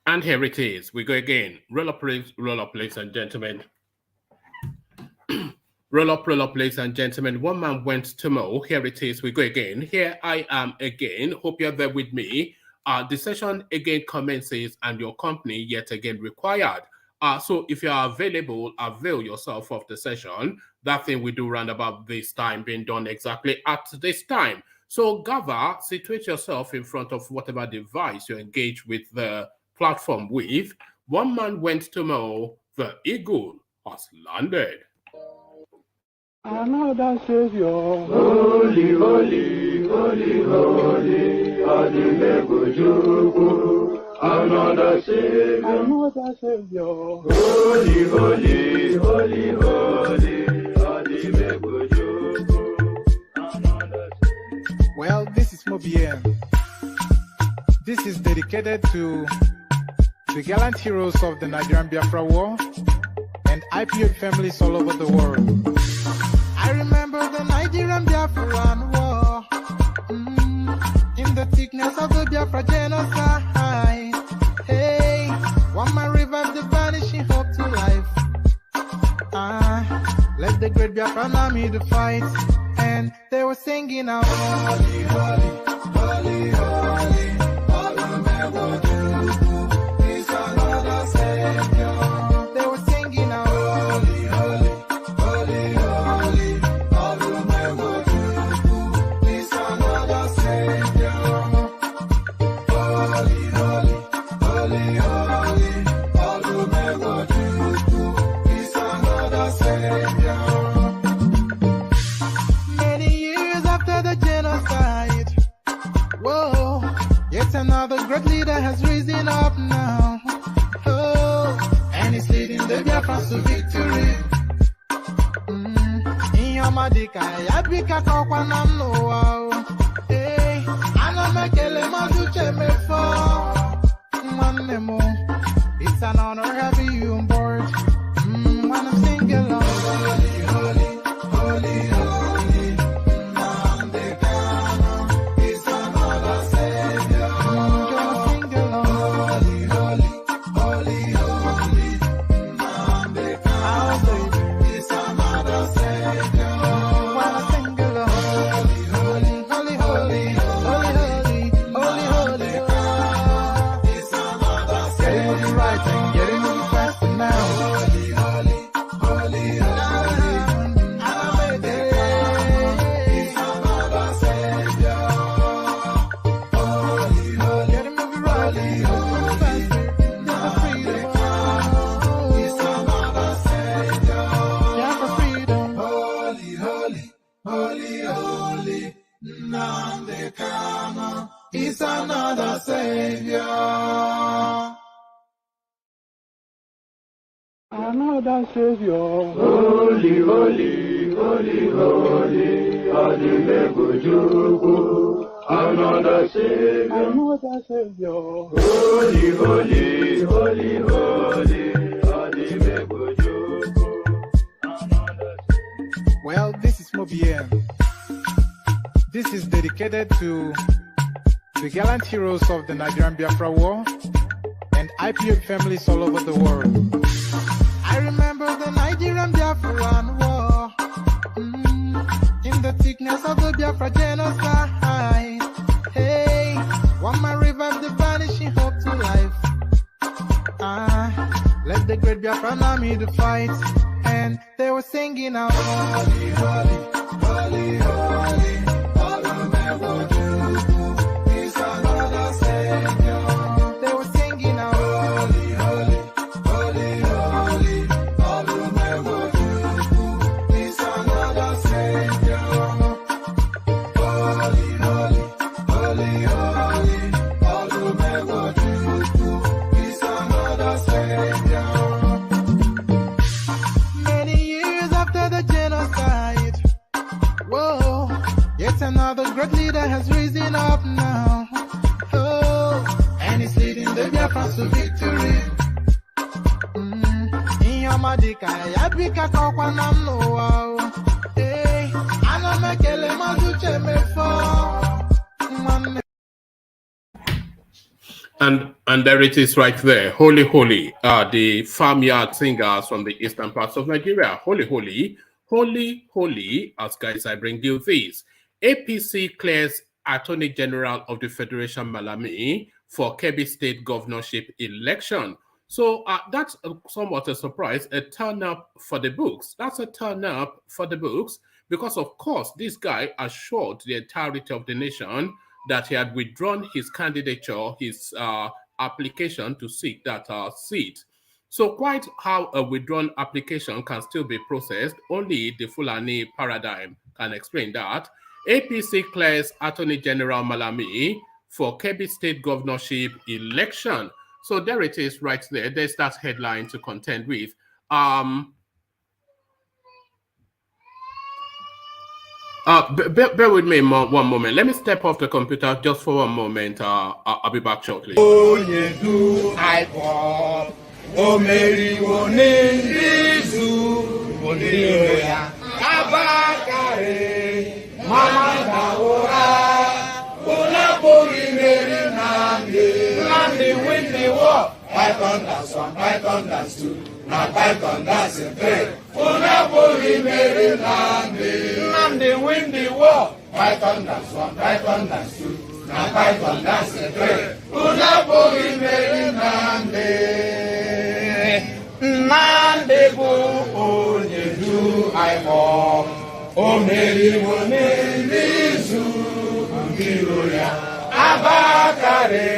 And here it is. We go again. Roll up, ladies and gentlemen. Roll up, ladies and gentlemen. One man went to mow. Here it is. We go again. Here I am again. Hope you're there with me. The session again commences and your company yet again required. So if you are available, avail yourself of the session. That thing we do round about this time being done exactly at this time. So gather, situate yourself in front of whatever device you engage with the platform with. One man went to mow. The eagle has landed. Another Savior, holy, holy, holy, holy, Adimebujuku. Another Savior, holy, holy, holy, holy, Adimebujuku. Another Savior. Well, this is Mobien. This is dedicated to the gallant heroes of the Nigerian Biafra War and IPOB families all over the world. I remember the Nigerian Biafran War, in the thickness of the Biafra genocide. Hey, one man revived the vanishing hope to life. Let the great Biafran army to fight, and they were singing out, holy, holy, holy, holy, all the men will do is another Savior. They were singing out, holy, holy, holy, holy, all the men will do is another Savior. Holy, holy, holy, holy, all the men will do is another Savior. Many years after the genocide, whoa, yet another great leader has risen up now. Oh, and he's leading the Biafrans to victory. In your madika, yabika kokwana mno. Hey, anamekele mazuche mefo. Manemo, it's an honor having you on board. When I'm singing along, holy, holy, holy, holy, Nandekano, it's another Savior. Gonna sing along, holy, holy, holy, holy, Nandekano, it's another Savior. When I sing along, holy, holy, holy, holy, holy, holy, holy, it's another Savior. Getting moving right and getting moving fast now. Holy, holy, holy, holy, it's another Savior. Holy, holy, getting moving right, getting moving fast, there's a freedom. It's another Savior. Yeah, for freedom. Holy, holy, holy, holy, Nandekano, it's another Savior. another Savior, Holy, holy, holy, holy, Adimebujuku. Another Savior, holy, holy, holy, holy, Adimebujuku. Another Savior. Well, this is Mobien. This is dedicated to the gallant heroes of the Nigerian Biafra War and IPOB families all over the world. I remember the Nigerian Biafran War, in the thickness of the Biafra genocide. Hey, one man revived the vanishing hope to life. Let the great Biafran army to fight, and they were singing out, holy, holy, holy, holy, all the men will do is another Savior. They were singing out, holy, holy, holy, holy, all the men will do is another Savior. Holy, holy, holy, holy, all the men will do is another Savior. Many years after the genocide, whoa, yet another great leader has risen up now. Oh, and he's leading the Biafrans to victory. In your madika, yabika kokwana mno. Hey, anamekele mazuche mefo. And there it is right there. Holy, holy. The farmyard singers from the eastern parts of Nigeria. Holy, holy. Holy, holy. As guys, I bring you this. APC clears Attorney General of the Federation Malami for Kebbi State governorship election. So that's somewhat a surprise, a turn up for the books. That's a turn up for the books because, of course, this guy assured the entirety of the nation that he had withdrawn his candidature, his application to seek that seat. So quite how a withdrawn application can still be processed, only the Fulani paradigm can explain that. APC clears Attorney General Malami for Kebbi State governorship election. So there it is right there. There's that headline to contend with. Bear with me one moment. Let me step off the computer just for one moment. I'll be back shortly. Python, that's one, Python, that's two. Now Python, that's a three. Unaboli Mary Nandi win the war. Python, that's one, Python, that's two. Now Python, that's a three. Unaboli Mary Nandi go onye do I walk. O Mary Woneli Zu Giroya Abakare.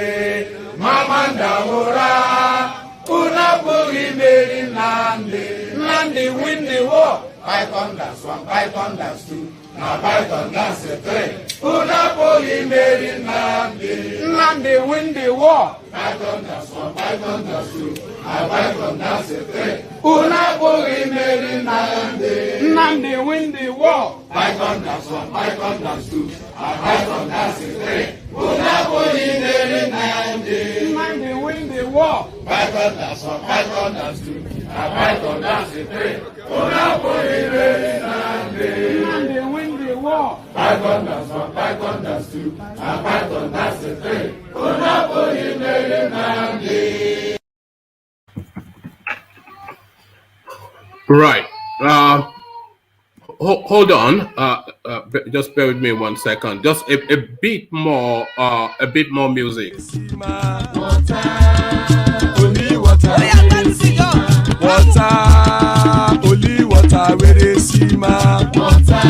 Mamanda Ora, Unaburi Mary Nandi win the war. Python, that's one, Python, that's two. Now Python, that's a three. Unaburi Mary Nandi win the war. Python, that's one, Python, that's two. Now Python, that's a three. Unaburi Mary Nandi win the war. Python, that's one, Python, that's two. Now Python, that's a three. Unaboli Mary Nandi win the war. Python, that's one, Python, that's two. Now Python, that's a three. Unaboli Mary Nandi win the war. Python, that's one, Python, that's two. Now Python, that's a three. Unaboli Mary Nandi. Right. Hold on. Just bear with me 1 second. Just a bit more music. Only water, where they see ma. Water,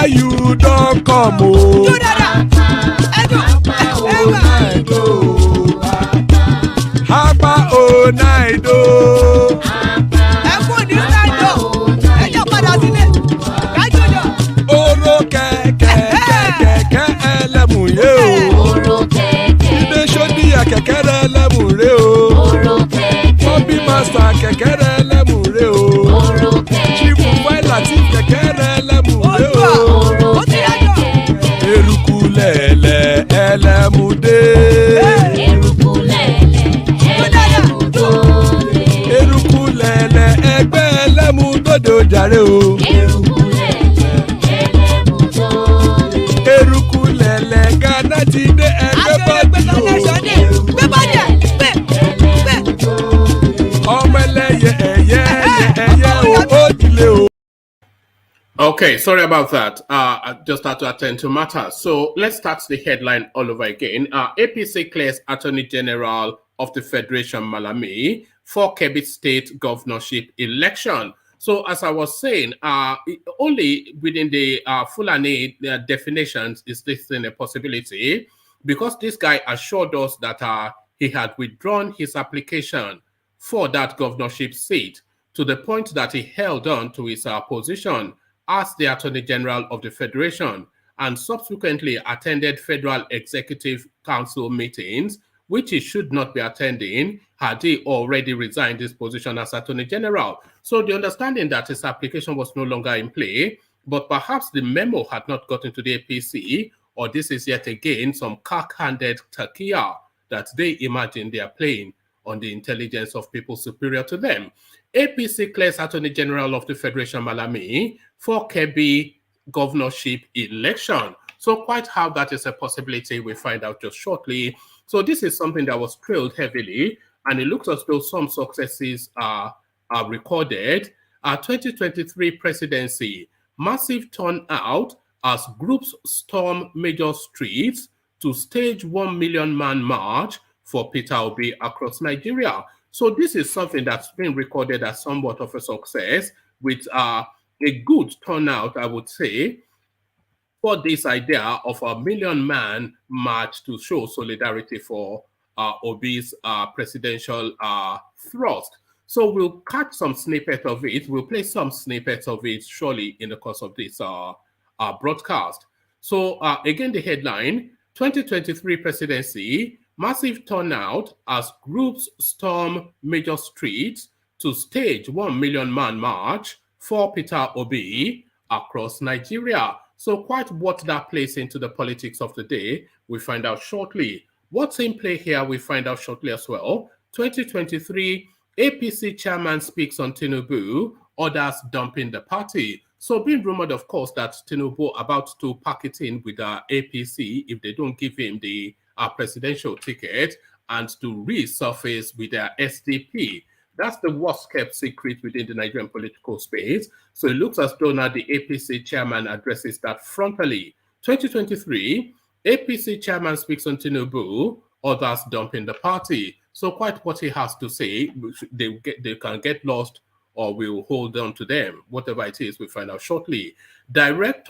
you don't come oh. Hapa oh night oh. Oro keke elemu ye o. Ibe shodi ya kekere elemu re o. Bobby master kekere elemu re o. Chief Waila ti kekere elemu re o. Erukulele elemude. Erukulele egbe elemudodo jare o. Erukulele Ghana ti de egbe body o. Omeleye eye o odile o. Okay, sorry about that. I just had to attend to matters. So let's start the headline all over again. APC clears Attorney General of the Federation Malami for Kebbi State governorship election. So as I was saying, only within the Fulani definitions is this thing a possibility, because this guy assured us that he had withdrawn his application for that governorship seat to the point that he held on to his position as the Attorney General of the Federation and subsequently attended Federal Executive Council meetings, which he should not be attending had he already resigned his position as Attorney General. So the understanding that his application was no longer in play, but perhaps the memo had not gotten to the APC, or this is yet again some cock-handed takia that they imagine they are playing on the intelligence of people superior to them. APC clears Attorney General of the Federation Malami for Kebbi governorship election. So quite how that is a possibility, we find out just shortly. So this is something that was trailed heavily, and it looks as though some successes are recorded. 2023 presidency, massive turnout as groups storm major streets to stage 1 million man march for Peter Obi across Nigeria. So this is something that's been recorded as somewhat of a success with a good turnout, I would say, for this idea of a 1 million man march to show solidarity for Obi's presidential thrust. So we'll catch some snippet of it. We'll play some snippets of it surely in the course of this broadcast. So again, the headline, 2023 presidency, massive turnout as groups storm major streets to stage 1 million man march for Peter Obi across Nigeria. So quite what that plays into the politics of the day, we find out shortly. What's in play here, we find out shortly as well. 2023 APC chairman speaks on Tinubu, others dumping the party. So being rumored, of course, that Tinubu about to pack it in with the APC if they don't give him the presidential ticket, and to resurface with their SDP. That's the worst kept secret within the Nigerian political space. So it looks as though now the APC chairman addresses that frontally. 2023, APC chairman speaks on Tinubu, others dumping the party. So quite what he has to say, they can get lost or we'll hold on to them. Whatever it is, we'll find out shortly. Direct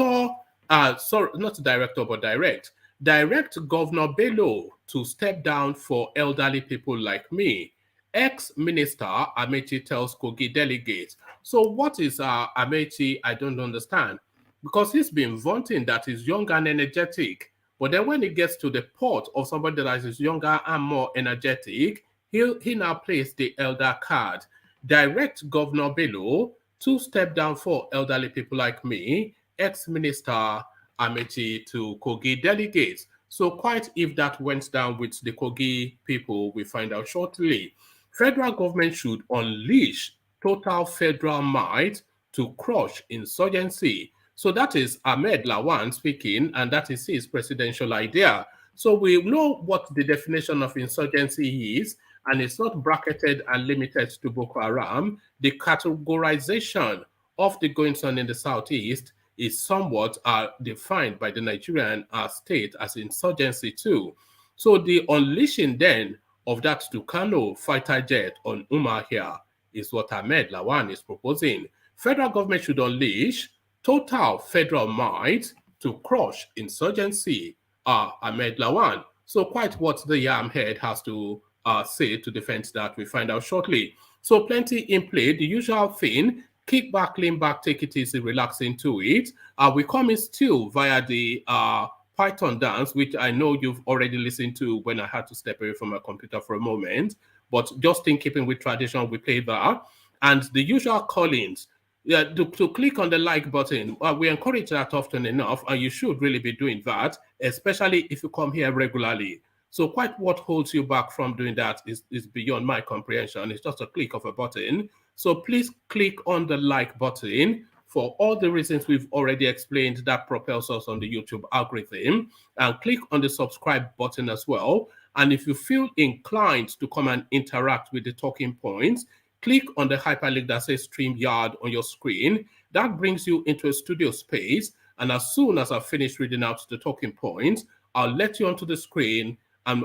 Governor Bello to step down for elderly people like me. Ex-Minister AMAECHI tells KOGI delegates. So what is AMAECHI? I don't understand. Because he's been vaunting that he's young and energetic. But then when he gets to the port of somebody that is younger and more energetic, he now plays the elder card. Direct Governor Bello to step down for elderly people like me. Ex-Minister AMAECHI to KOGI delegates. So quite if that went down with the KOGI people, we find out shortly. Federal government should unleash total federal might to crush insurgency. So that is Ahmed LAWAN speaking, and that is his presidential idea. So we know what the definition of insurgency is, and it's not bracketed and limited to Boko Haram. The categorization of the goings-on in the southeast is somewhat defined by the Nigerian state as insurgency too. So the unleashing then of that Tucano fighter jet on Umahia is what Ahmed LAWAN is proposing. Federal government should unleash total federal might to crush insurgency, Ahmed LAWAN. So quite what the Yam head has to say to defend that, we find out shortly. So plenty in play, the usual thing, kick back, lean back, take it easy, relax into it. We come in still via the Python dance, which I know you've already listened to when I had to step away from my computer for a moment. But just in keeping with tradition, we play that. And the usual callings, to click on the like button, we encourage that often enough, and you should really be doing that, especially if you come here regularly. So quite what holds you back from doing that is beyond my comprehension. It's just a click of a button. So please click on the like button for all the reasons we've already explained that propels us on the YouTube algorithm, and click on the subscribe button as well. And if you feel inclined to come and interact with the talking points, click on the hyperlink that says StreamYard on your screen. That brings you into a studio space. And as soon as I've finished reading out the talking points, I'll let you onto the screen and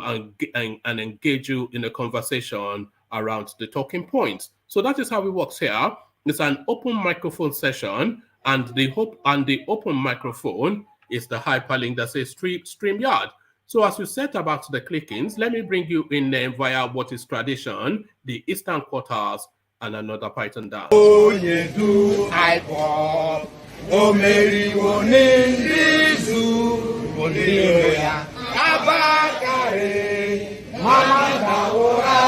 engage you in a conversation around the talking points. So that is how it works here. It's an open microphone session, and the open microphone is the hyperlink that says StreamYard. So as we set about the clickings, let me bring you in via what is tradition, the Eastern Quarters, and another Python dance. Oh, you do IPOB. Oh, Mary, oh, Nindizu. Oh, Nigeria. Abakare. Mama Daora.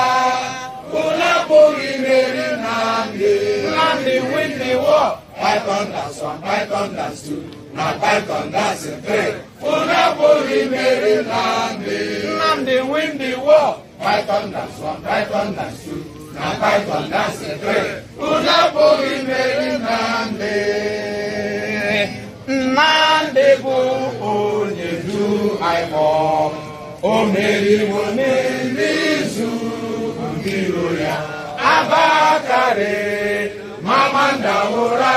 Una Bogi Mary Nandi. Nandi win the war. Python dance 1, Python dance 2. na python dance pray. Una bogi meri Nnamdi win the war. Python dance 1, python dance 2, na python dance pray. Una bogi meri Nnamdi bu onye du IPOB. O meri wo n'izu mbiro ya. Abakare mamanda ora.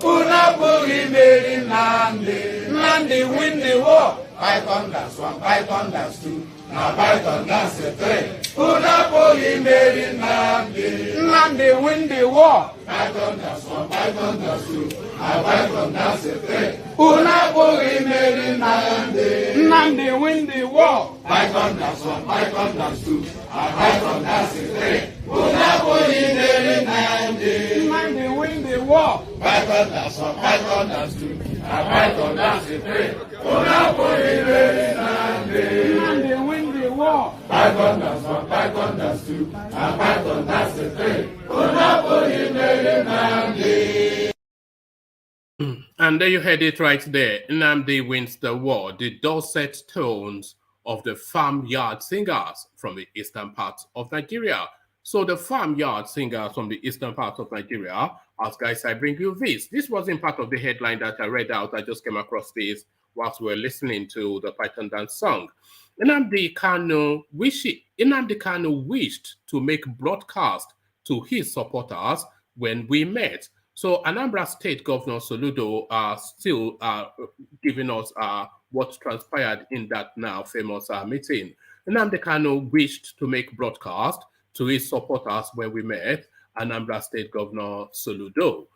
Una bogi meri Nnamdi win the war. Python dance 1, python dance 2, na python dance 3. Una bogi meri Nnamdi win the war. Python dance 1, python dance 2, na python dance 3. Una bogi meri Nnamdi win the war. Python dance 1, python dance 2, na python dance 3. Una bogi meri Nnamdi win the war. Python dance 1, python dance 2, na python dance 3. Una bogi meri Nnamdi win the war. Python dance 1, python dance 2, na python dance 3. Una bogi meri Nnamdi. And there you heard it right there. Nnamdi wins the war. The dulcet tones of the farmyard singers from the eastern part of Nigeria. So the farmyard singers from the eastern part of Nigeria, as guys, I bring you this. This wasn't part of the headline that I read out. I just came across this whilst we were listening to the Python dance song. Nnamdi Kanu wished to make broadcast to his supporters when we met. So Anambra State Governor Soludo still giving us what transpired in that now famous meeting. Nnamdi Kanu wished to make broadcast to his supporters when we met Anambra State Governor Soludo.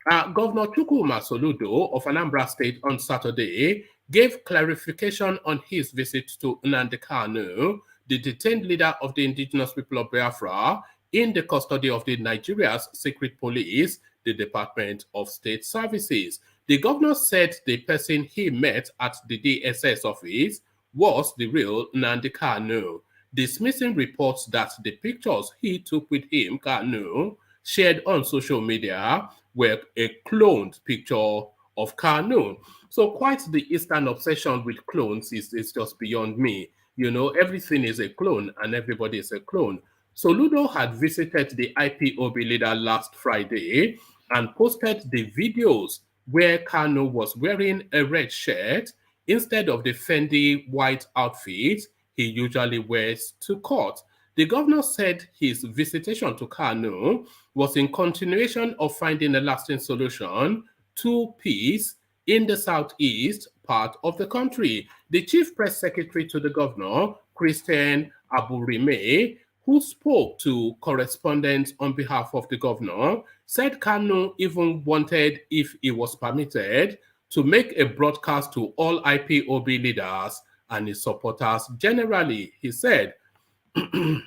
Governor Chukwuma Soludo of Anambra State on Saturday gave clarification on his visit to Nnamdi Kanu, the detained leader of the indigenous people of Biafra, in the custody of the Nigeria's secret police, the Department of State Services. The governor said the person he met at the DSS office was the real Nnamdi Kanu, dismissing reports that the pictures he took with him, Kanu, shared on social media were a cloned picture of Kanu. So quite the Eastern obsession with clones is just beyond me. You know, everything is a clone and everybody is a clone. Soludo had visited the IPOB leader last Friday and posted the videos where Kanu was wearing a red shirt instead of the Fendi white outfit he usually wears to court. The governor said his visitation to Kanu was in continuation of finding a lasting solution to peace in the southeast part of the country. The chief press secretary to the governor, Christian Aburime, who spoke to correspondents on behalf of the governor, said Kanu even wanted, if it was permitted, to make a broadcast to all IPOB leaders and his supporters generally. He said, the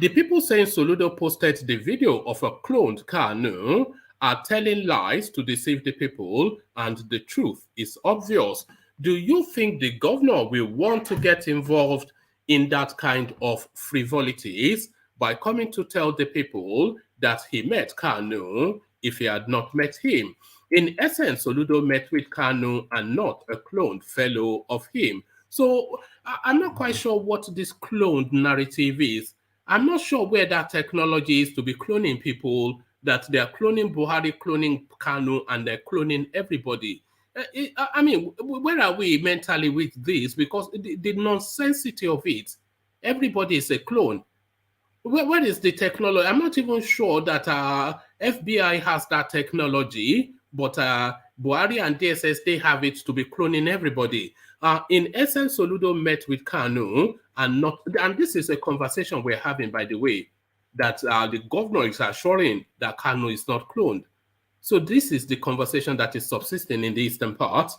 people saying Soludo posted the video of a cloned Kanu are telling lies to deceive the people, and the truth is obvious. Do you think the governor will want to get involved in that kind of frivolities by coming to tell the people that he met Kanu if he had not met him? In essence, Soludo met with Kanu and not a cloned fellow of him. So I'm not quite sure what this cloned narrative is. I'm not sure where that technology is to be cloning people, that they're cloning Buhari, cloning Kanu, and they're cloning everybody. I mean, where are we mentally with this? Because the nonsensity of it, everybody is a clone. Where is the technology? I'm not even sure that FBI has that technology, but Buhari and DSS, they have it to be cloning everybody. In essence, Soludo met with Kanu and this is a conversation we're having, by the way, that the governor is assuring that Kanu is not cloned. So this is the conversation that is subsisting in the eastern part.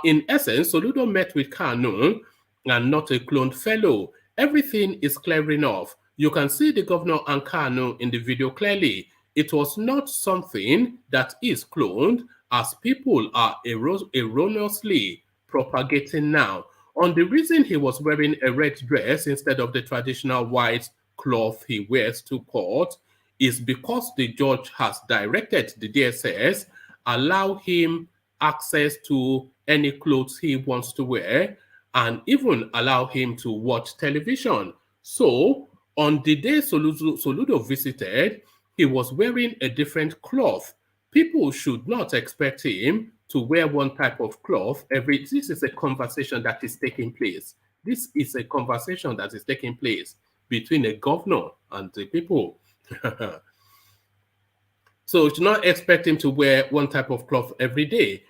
In essence, Soludo met with Kanu and not a cloned fellow. Everything is clear enough. You can see the governor and Kanu in the video clearly. It was not something that is cloned, as people are erroneously propagating now. On the reason he was wearing a red dress instead of the traditional white cloth he wears to court is because the judge has directed the DSS allow him access to any clothes he wants to wear, and even allow him to watch television. So on the day Soludo visited, he was wearing a different cloth. People should not expect him to wear one type of cloth this is a conversation that is taking place. This is a conversation that is taking place between a governor and the people. So you should not expect him to wear one type of cloth every day.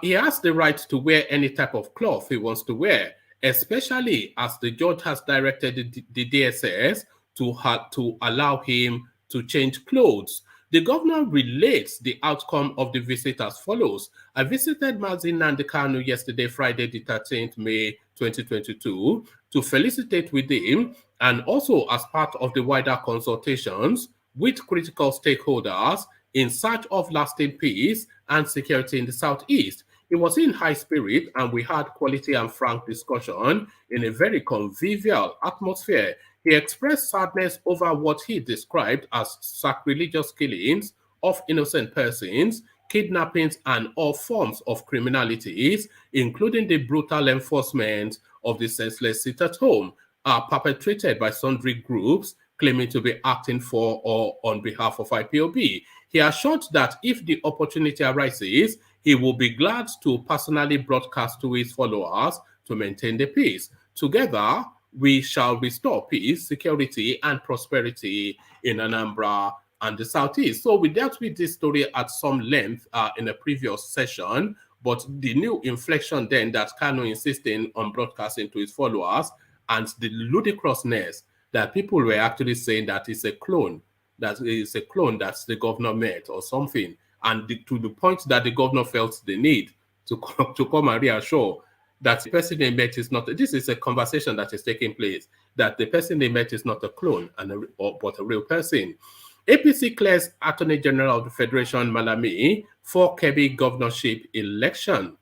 He has the right to wear any type of cloth he wants to wear, especially as the judge has directed the DSS to allow him to change clothes. The governor relates the outcome of the visit as follows. I visited Mazi Nnamdi Kanu yesterday, Friday, the 13th May 2022, to felicitate with him and also as part of the wider consultations with critical stakeholders in search of lasting peace and security in the Southeast. He was in high spirit and we had quality and frank discussion in a very convivial atmosphere. He expressed sadness over what he described as sacrilegious killings of innocent persons, kidnappings, and all forms of criminalities, including the brutal enforcement of the senseless sit-at-home, perpetrated by sundry groups claiming to be acting for or on behalf of IPOB. He assured that if the opportunity arises, he will be glad to personally broadcast to his followers to maintain the peace. Together, we shall restore peace, security, and prosperity in Anambra and the Southeast. So we dealt with this story at some length in a previous session, but the new inflection then that Kanu insisting on broadcasting to his followers and the ludicrousness that people were actually saying that it's a clone, that the governor met or something, and to the point that the governor felt the need to come and reassure that the person they met is not, this is a conversation that is taking place, that the person they met is not a clone but a real person. APC clears Attorney General of the Federation Malami for Kebbi governorship election.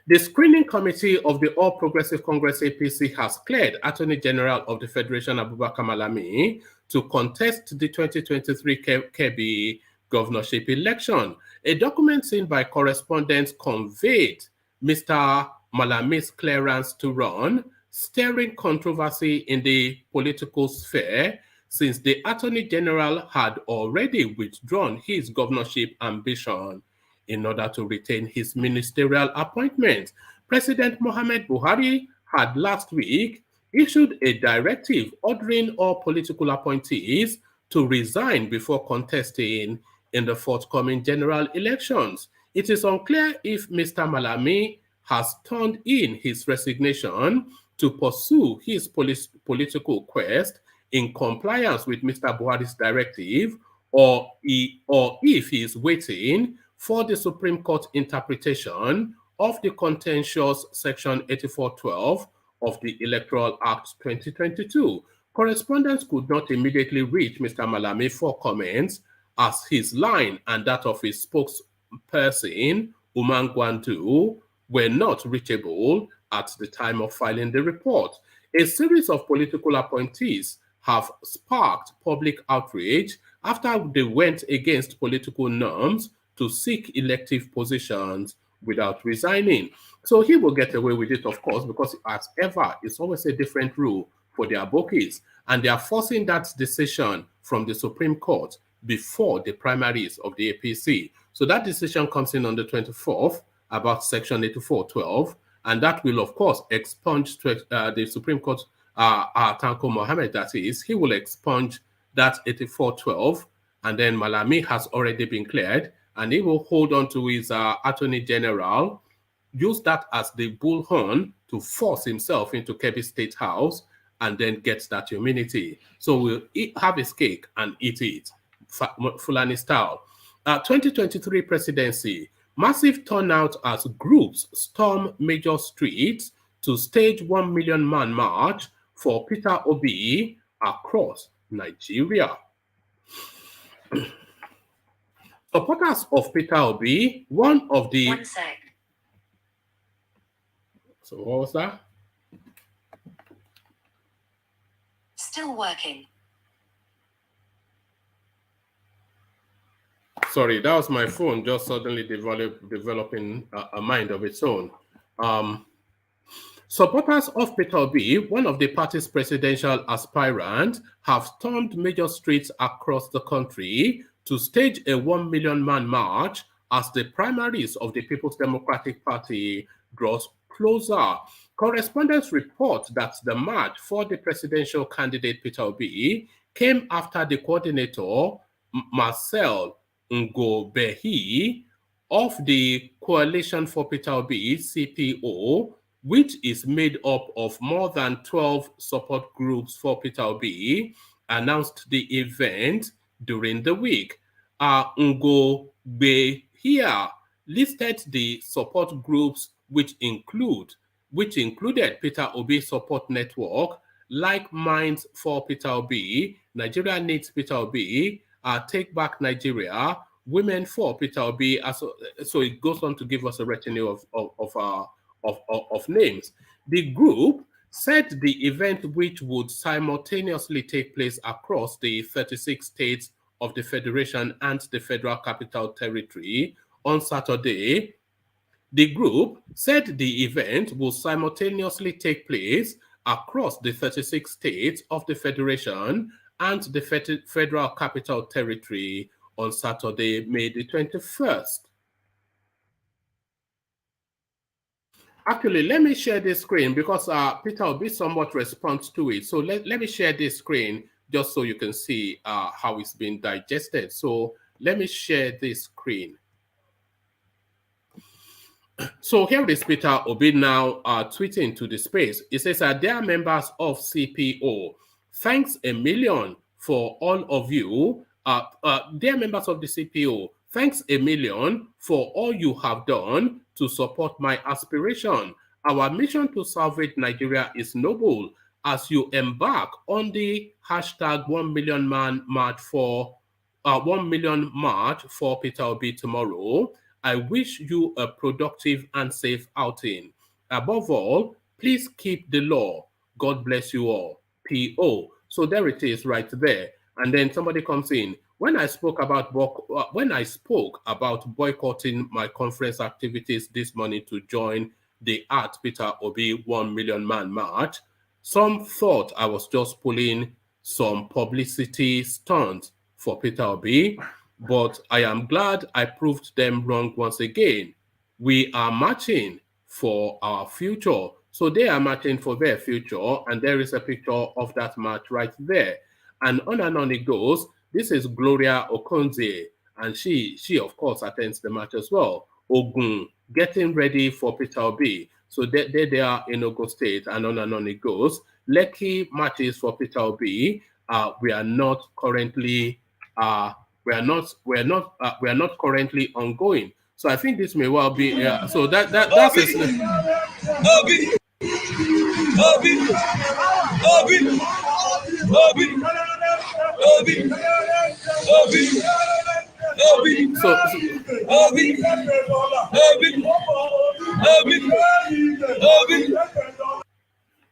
The screening committee of the All Progressive Congress APC has cleared Attorney General of the Federation Abubakar Malami to contest the 2023 Kebbi governorship election. A document seen by correspondents conveyed Mr. Malami's clearance to run, stirring controversy in the political sphere since the Attorney General had already withdrawn his governorship ambition in order to retain his ministerial appointment. President Muhammad Buhari had last week issued a directive ordering all political appointees to resign before contesting in the forthcoming general elections. It is unclear if Mr. Malami has turned in his resignation to pursue his political quest in compliance with Mr. Buhari's directive, or if he is waiting for the Supreme Court interpretation of the contentious Section 8412 of the Electoral Act 2022. Correspondents could not immediately reach Mr. Malami for comments, as his line and that of his spokesperson, Uman Gwandu, were not reachable at the time of filing the report. A series of political appointees have sparked public outrage after they went against political norms to seek elective positions without resigning. So he will get away with it, of course, because as ever, it's always a different rule for their bookies. And they are forcing that decision from the Supreme Court before the primaries of the APC. So that decision comes in on the 24th about Section 8412, and that will, of course, expunge the Supreme Court, Tanko Mohammed, that is, he will expunge that 8412, and then Malami has already been cleared, and he will hold on to his Attorney General, use that as the bullhorn to force himself into Kebbi State House, and then get that immunity. So we'll have his cake and eat it, Fulani style. 2023 presidency, massive turnout as groups storm major streets to stage 1 million man march for Peter Obi across Nigeria. Supporters of Peter Obi, one of the... One sec. So what was that? Still working. Sorry, that was my phone just suddenly developing a mind of its own. Supporters of Peter Obi, one of the party's presidential aspirants, have stormed major streets across the country to stage a 1 million man march as the primaries of the People's Democratic Party draws closer. Correspondents report that the march for the presidential candidate Peter Obi came after the coordinator Marcel Ngobehi of the Coalition for Peter Obi, CPO, which is made up of more than 12 support groups for Peter Obi, announced the event during the week. Ngobehi listed the support groups which included Peter Obi Support Network, Like Minds for Peter Obi, Nigeria Needs Peter Obi, Take Back Nigeria, Women for Peter Obi. So it goes on to give us a retinue of names. The group said the event, which would simultaneously take place across the 36 states of the Federation and the Federal Capital Territory on Saturday. The group said the event will simultaneously take place across the 36 states of the Federation and the Federal Capital Territory on Saturday, May the 21st. Actually, let me share this screen because Peter Obi somewhat responds to it. So let me share this screen just so you can see how it's been digested. So let me share this screen. So here is Peter Obi now tweeting to the space. It says, dear members of CPO, thanks a million for all of you. Dear members of the CPO, thanks a million for all you have done to support my aspiration. Our mission to salvage Nigeria is noble. As you embark on the hashtag 1 million man march for 1 million march for Peter Obi tomorrow, I wish you a productive and safe outing. Above all, please keep the law. God bless you all. P.O. So there it is right there. And then somebody comes in. When I spoke about boycotting my conference activities this morning to join the Peter Obi 1 million man march, some thought I was just pulling some publicity stunts for Peter Obi, but I am glad I proved them wrong once again. We are marching for our future. So they are marching for their future, and there is a picture of that march right there. And on it goes. This is Gloria Okonze, and she of course attends the match as well. Ogun, getting ready for Peter Obi. So they are in Ogun State, and on it goes. Lekki matches for Peter Obi. We are not currently currently ongoing. So I think this may well be so that's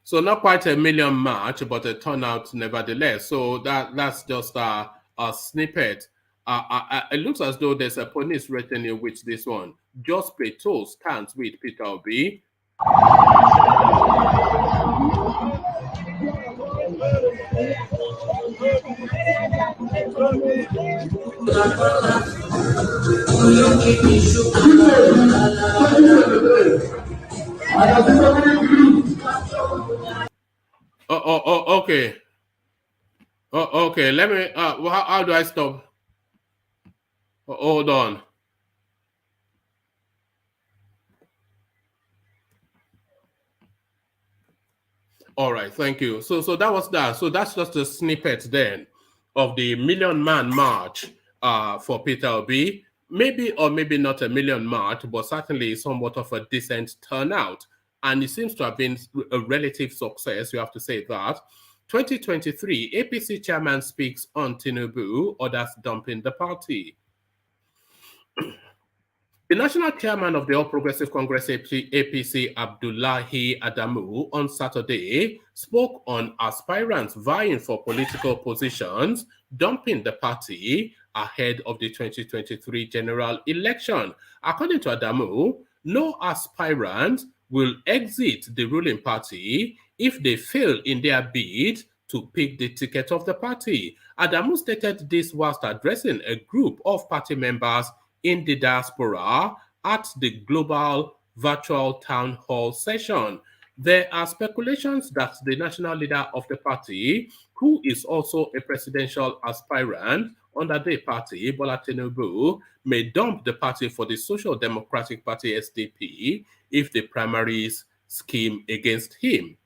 So not quite a million march, but a turnout nevertheless. So that's just a snippet. It looks as though there's a police retinue with this one. Just Plateau stands with Peter Obi. Okay. Okay. Let me. How do I stop? Hold on. All right. Thank you. So that was that. So that's just a snippet then of the million man march for Peter Obi. Maybe or maybe not a million march, but certainly somewhat of a decent turnout. And it seems to have been a relative success, you have to say that. 2023, APC chairman speaks on Tinubu, others dumping the party. The national chairman of the All Progressive Congress APC, Abdullahi Adamu, on Saturday spoke on aspirants vying for political positions, dumping the party, ahead of the 2023 general election. According to Adamu, no aspirant will exit the ruling party if they fail in their bid to pick the ticket of the party. Adamu stated this whilst addressing a group of party members in the diaspora at the global virtual town hall session. There are speculations that the national leader of the party, who is also a presidential aspirant under the party, Bola Tinubu, may dump the party for the Social Democratic Party SDP if the primaries scheme against him.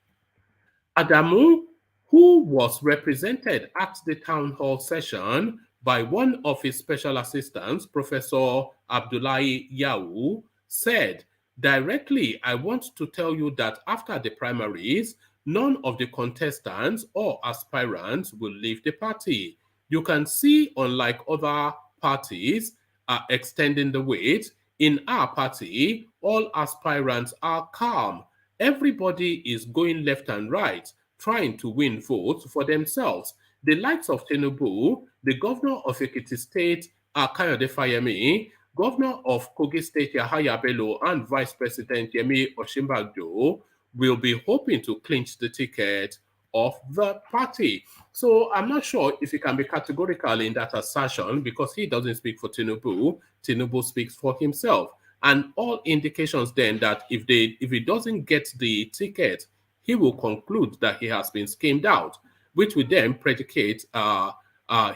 Adamu, who was represented at the town hall session by one of his special assistants, Professor Abdullahi Yau, said, "Directly, I want to tell you that after the primaries, none of the contestants or aspirants will leave the party. You can see, unlike other parties are extending the wait, in our party, all aspirants are calm. Everybody is going left and right, trying to win votes for themselves. The likes of Tinubu, the governor of Ekiti State, Kayode Fayemi, governor of Kogi State, Yahaya Bello, and Vice President Yemi Osinbajo will be hoping to clinch the ticket of the party." So I'm not sure if he can be categorical in that assertion because he doesn't speak for Tinubu. Tinubu speaks for himself. And all indications then that if he doesn't get the ticket, he will conclude that he has been schemed out, which would then predicate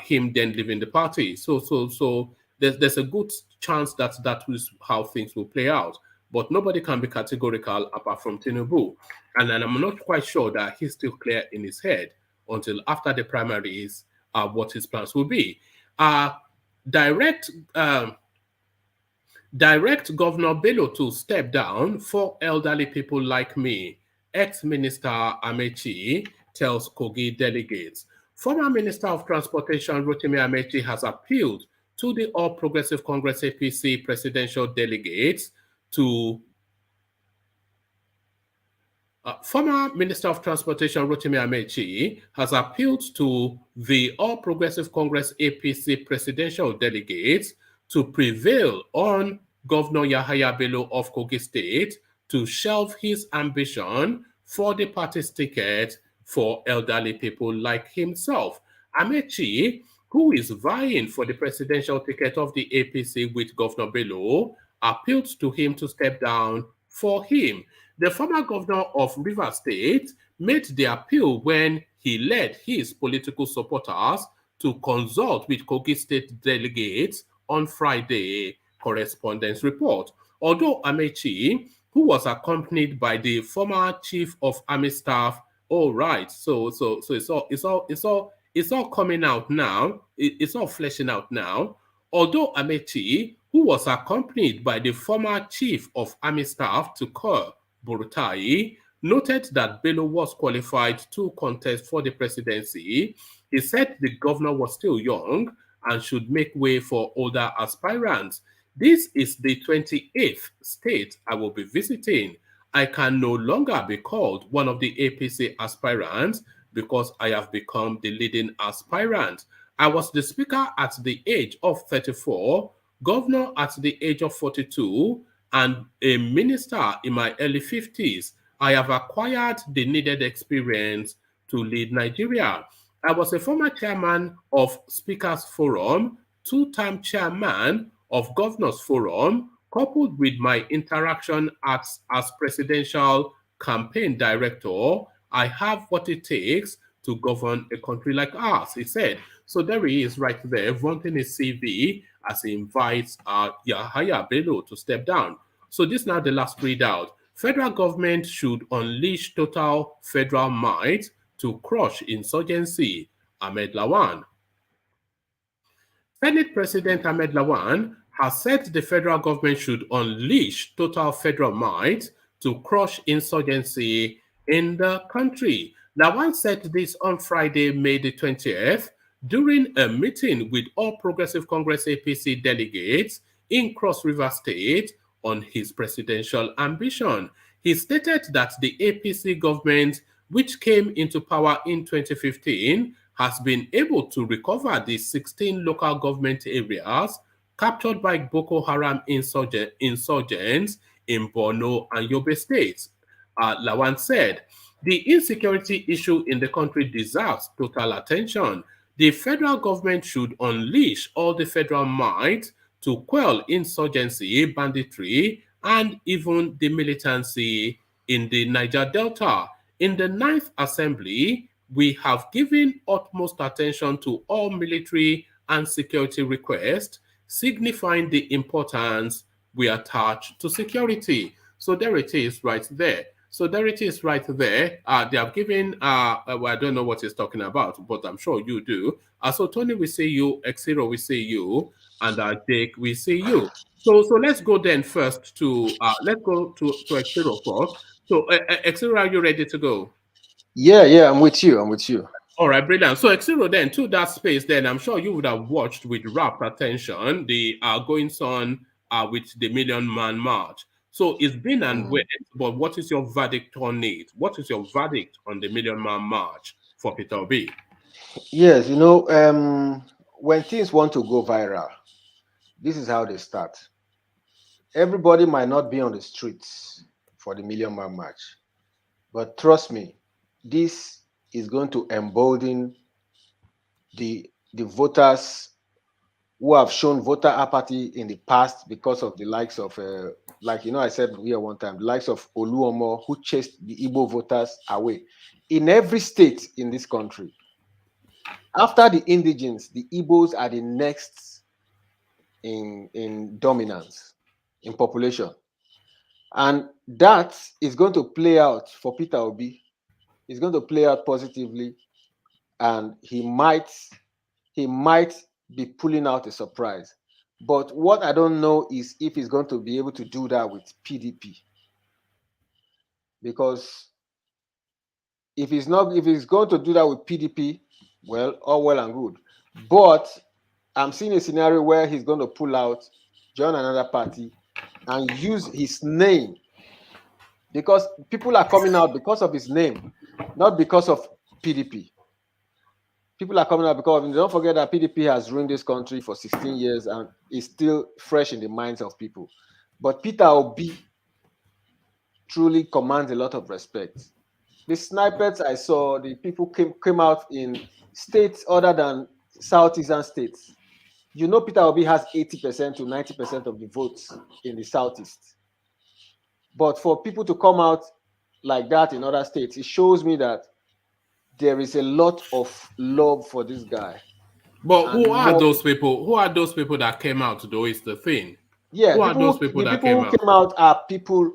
him then leaving the party. So there's a good chance that that is how things will play out. But nobody can be categorical apart from Tinubu. And then I'm not quite sure that he's still clear in his head until after the primaries what his plans will be. Direct Governor Bello to step down for elderly people like me, ex-Minister AMAECHI tells KOGI delegates. Former Minister of Transportation Rotimi AMAECHI has appealed to the All Progressive Congress APC presidential delegates to former Minister of Transportation Rotimi AMAECHI has appealed to the All Progressive Congress APC presidential delegates to prevail on Governor Yahaya Bello of Kogi State to shelve his ambition for the party's ticket for elderly people like himself. AMAECHI, who is vying for the presidential ticket of the APC with Governor Bello, appealed to him to step down for him. The former governor of Rivers State made the appeal when he led his political supporters to consult with Kogi State delegates on Friday, correspondence report. Although AMAECHI, who was accompanied by the former chief of army staff, so it's all coming out now. It's all fleshing out now. Although AMAECHI, who was accompanied by the former chief of army staff, Tukur Buratai, noted that Bello was qualified to contest for the presidency, he said the governor was still young and should make way for older aspirants. "This is the 28th state I will be visiting. I can no longer be called one of the APC aspirants because I have become the leading aspirant. I was the speaker at the age of 34, governor at the age of 42, and a minister in my early 50s. I have acquired the needed experience to lead Nigeria. I was a former chairman of Speakers Forum, two-time chairman of Governors Forum, coupled with my interaction as presidential campaign director. I have what it takes to govern a country like ours," he said. So there he is right there, vaunting his CV as he invites Yahaya Bello to step down. So this is now the last readout. Federal government should unleash total federal might to crush insurgency, Ahmed Lawan. Senate President Ahmed Lawan has said the federal government should unleash total federal might to crush insurgency in the country. Lawan said this on Friday, May the 20th, during a meeting with All Progressive Congress APC delegates in Cross River State on his presidential ambition. He stated that the APC government, which came into power in 2015, has been able to recover the 16 local government areas captured by Boko Haram insurgents in Borno and Yobe states. Lawan said, the insecurity issue in the country deserves total attention. The federal government should unleash all the federal might to quell insurgency, banditry, and even the militancy in the Niger Delta. In the 9th Assembly, we have given utmost attention to all military and security requests, signifying the importance we attach to security. So there it is right there. So there it is right there. They have given, well, I don't know what he's talking about, but I'm sure you do. So Tony, we see you. Exiro, we see you. And Jake, we see you. So let's go then first to, let's go to Exiro first. So Exiro, are you ready to go? Yeah, I'm with you. All right, brilliant. So Exiro, then to that space, then I'm sure you would have watched with rapt attention the goings on with the Million Man March. So it's been and wait, but what is your verdict on it? What is your verdict on the Million Man March for Peter Obi? Yes, when things want to go viral, this is how they start. Everybody might not be on the streets for the Million Man March, but trust me, this is going to embolden the voters who have shown voter apathy in the past because of the likes of, I said here one time, the likes of Oluomo, who chased the Igbo voters away. In every state in this country, after the indigenes, the Igbos are the next in dominance, in population. And that is going to play out for Peter Obi. It's going to play out positively, and he might be pulling out a surprise. But what I don't know is if he's going to be able to do that with PDP. Because if he's going to do that with PDP, well, all well and good. But I'm seeing a scenario where he's going to pull out, join another party, and use his name. Because people are coming out because of his name, not because of PDP. People are coming out because of, don't forget that PDP has ruined this country for 16 years and is still fresh in the minds of people. But Peter Obi truly commands a lot of respect. The snipers I saw, the people came out in states other than southeastern states. Peter Obi has 80% to 90% of the votes in the southeast. But for people to come out like that in other states, it shows me that there is a lot of love for this guy. But who are those people? Who are those people that came out, though, is the thing? Yeah, who are those people that came out? Came out are people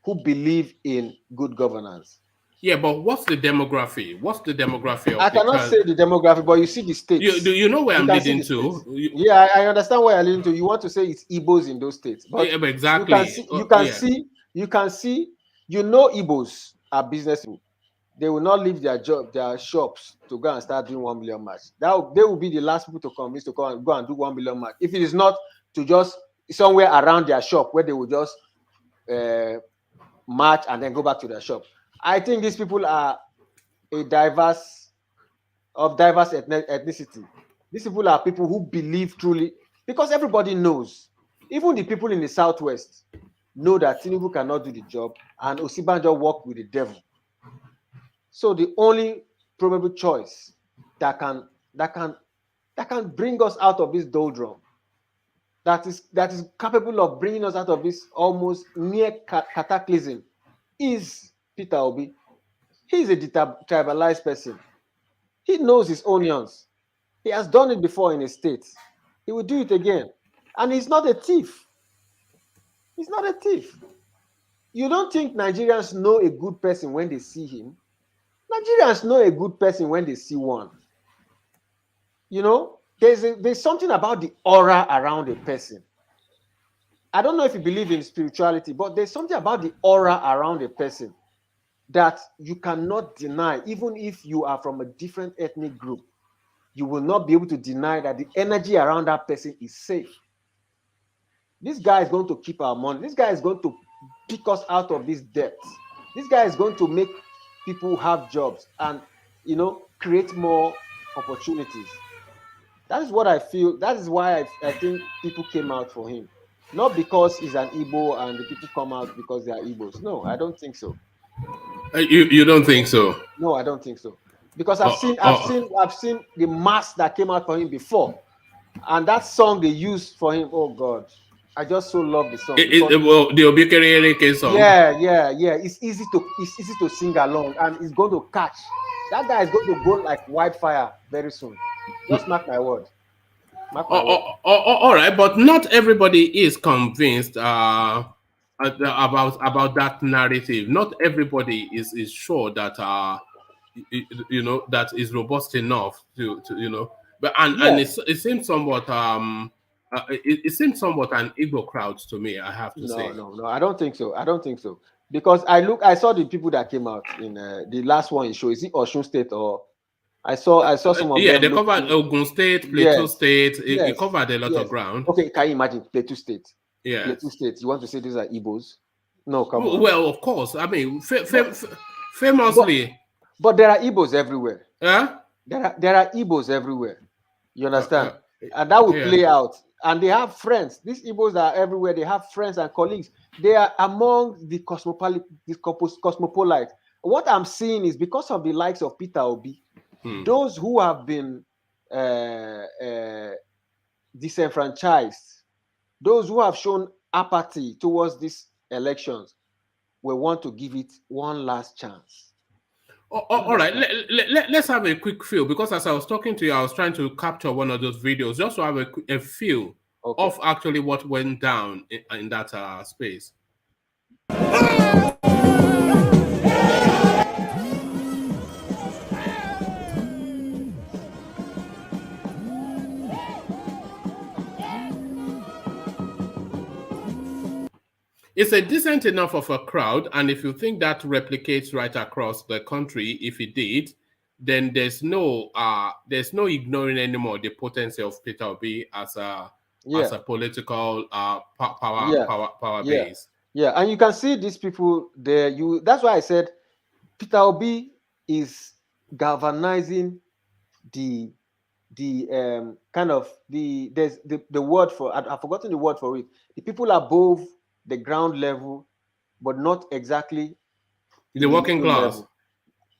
who believe in good governance. Yeah, but what's the demography? What's the demography of I cannot say the demography, but you see the states. You know where I'm leading to? Yeah, I understand where you're leading to. You want to say it's Igbos in those states. But yeah, but exactly. You can see, Igbos are business people. They will not leave their shops to go and start doing 1 million march. They will be the last people to convince to come and go and do 1 million march. If it is not to just somewhere around their shop where they will just march and then go back to their shop. I think these people are diverse ethnicity. These people are people who believe truly, because everybody knows, even the people in the southwest know that Tinubu cannot do the job and Osibanjo worked with the devil. So the only probable choice that can bring us out of this doldrum, that is capable of bringing us out of this almost near cataclysm, is Peter Obi. He's a tribalized person. He knows his onions. He has done it before in a state. He will do it again. And he's not a thief. He's not a thief. You don't think Nigerians know a good person when they see him? Nigerians know a good person when they see one. There's something about the aura around a person. I don't know if you believe in spirituality, but there's something about the aura around a person that you cannot deny. Even if you are from a different ethnic group, you will not be able to deny that the energy around that person is safe. This guy is going to keep our money. This guy is going to pick us out of this debt. This guy is going to make people have jobs and create more opportunities. That is what I feel. That is why I think people came out for him. Not because he's an Igbo and the people come out because they are Igbos. No, I don't think so. You don't think so? No, I don't think so. Because I've seen the mass that came out for him before. And that song they used for him, oh God. I just so love the song. Well, the Obikere song. Yeah. It's easy to sing along, and it's going to catch. That guy is going to go like wildfire very soon. Just mark my word. All right, but not everybody is convinced about that narrative. Not everybody is sure that that is robust enough to But and it seems somewhat it seems somewhat an Igbo crowd to me, I have to say. No, I don't think so. Because I saw the people that came out in the last one you show. Is it Osun State or I saw some of them. Yeah, they covered Ogun State, Plateau State. It covered a lot of ground. Okay, can you imagine Plateau State? Yeah, Plateau State. You want to say these are Igbos? No, come on. Well, of course. I mean, famously. But there are Igbos everywhere. Yeah. There are Igbos everywhere. You understand? And that will play out. And they have friends. These Igbos are everywhere. They have friends and colleagues. They are among the cosmopolites. What I'm seeing is because of the likes of Peter Obi, those who have been disenfranchised, those who have shown apathy towards these elections, will want to give it one last chance. All right, let's have a quick feel, because as I was talking to you, I was trying to capture one of those videos just to have a feel of actually what went down in that space. It's a decent enough of a crowd, and if you think that replicates right across the country, if it did, then there's no ignoring anymore the potency of Peter Obi as a political power base. Yeah, and you can see these people there. That's why I said Peter Obi is galvanizing the kind of there's the word for I've forgotten the word for it. The people above the ground level, but not exactly the working class. Level.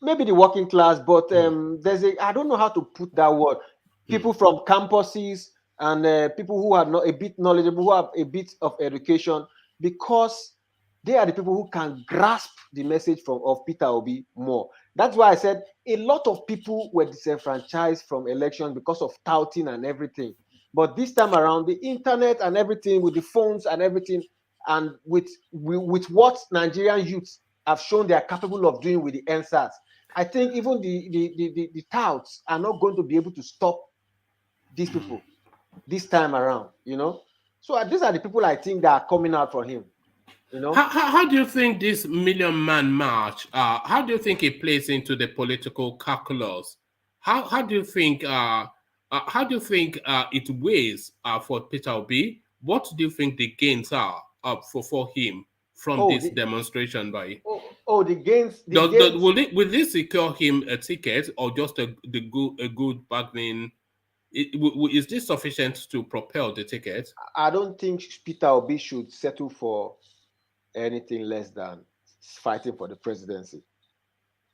Maybe the working class, but I don't know how to put that word. People from campuses and people who are not a bit knowledgeable, who have a bit of education, because they are the people who can grasp the message of Peter Obi more. That's why I said a lot of people were disenfranchised from elections because of touting and everything. But this time around, the internet and everything, with the phones and everything, and with what Nigerian youths have shown they are capable of doing with the NSAS, I think even the touts are not going to be able to stop these people this time around, So these are the people I think that are coming out for him, How do you think this Million Man March, how do you think it plays into the political calculus? How do you think it weighs for Peter Obi? What do you think the gains are for him from this demonstration by? The gains. Will this secure him a ticket, or just a good bargaining? Is this sufficient to propel the ticket? I don't think Peter Obi should settle for anything less than fighting for the presidency.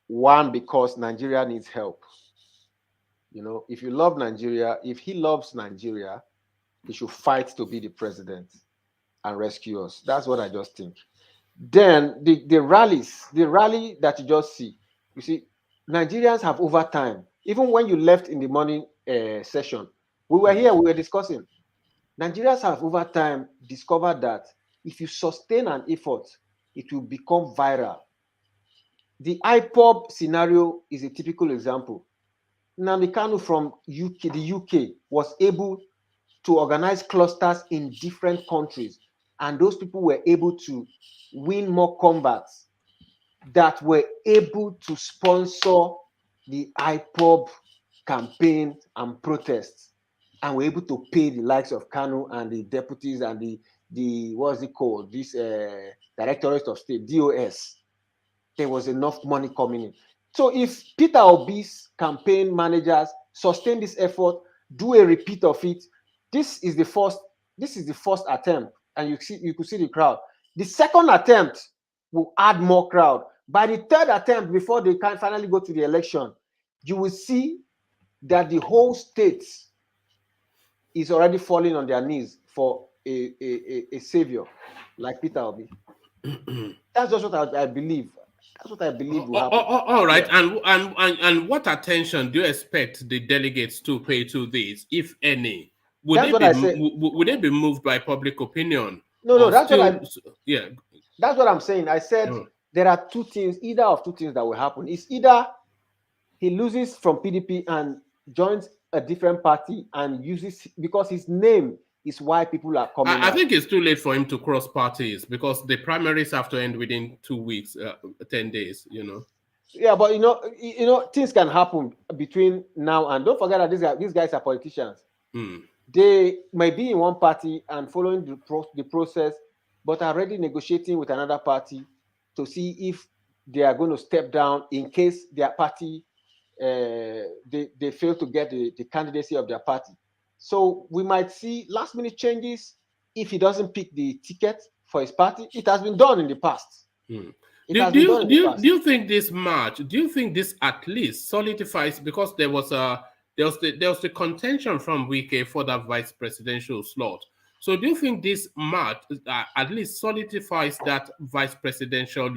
One, because Nigeria needs help. If you love Nigeria, if he loves Nigeria, he should fight to be the president and rescue us. That's what I just think. Then the rally that you just see, you see, Nigerians have over time, even when you left in the morning session, we were discussing. Nigerians have over time discovered that if you sustain an effort, it will become viral. The IPOB scenario is a typical example. Nnamdi Kanu from the UK was able to organize clusters in different countries, and those people were able to win more combats that were able to sponsor the IPOB campaign and protests, and were able to pay the likes of Kanu and the deputies and the what's it called, this Directorate of State, DOS. There was enough money coming in. So if Peter Obi's campaign managers sustain this effort, do a repeat of it. This is the first attempt, and you could see the crowd. The second attempt will add more crowd. By the third attempt, before they can finally go to the election, you will see that the whole state is already falling on their knees for a savior like Peter Obi. That's just what I believe. That's what I believe will happen. All right, yeah. and what attention do you expect the delegates to pay to this, if any? Would they be moved by public opinion? No, that's yeah. That's what I'm saying. I said there are two things, either of two things that will happen. It's either he loses from PDP and joins a different party and uses, because his name is why people are coming. I think it's too late for him to cross parties, because the primaries have to end within 2 weeks, 10 days, you know. Yeah, but you know, things can happen between now and don't forget that these guys are politicians. They may be in one party and following the process, but are already negotiating with another party to see if they are going to step down in case their party they fail to get the candidacy of their party. So we might see last minute changes if he doesn't pick the ticket for his party. It has been done in the past. Do you think this march? Do you think this at least solidifies, because there was the contention from Wike for that vice presidential slot? So do you think this march at least solidifies that vice presidential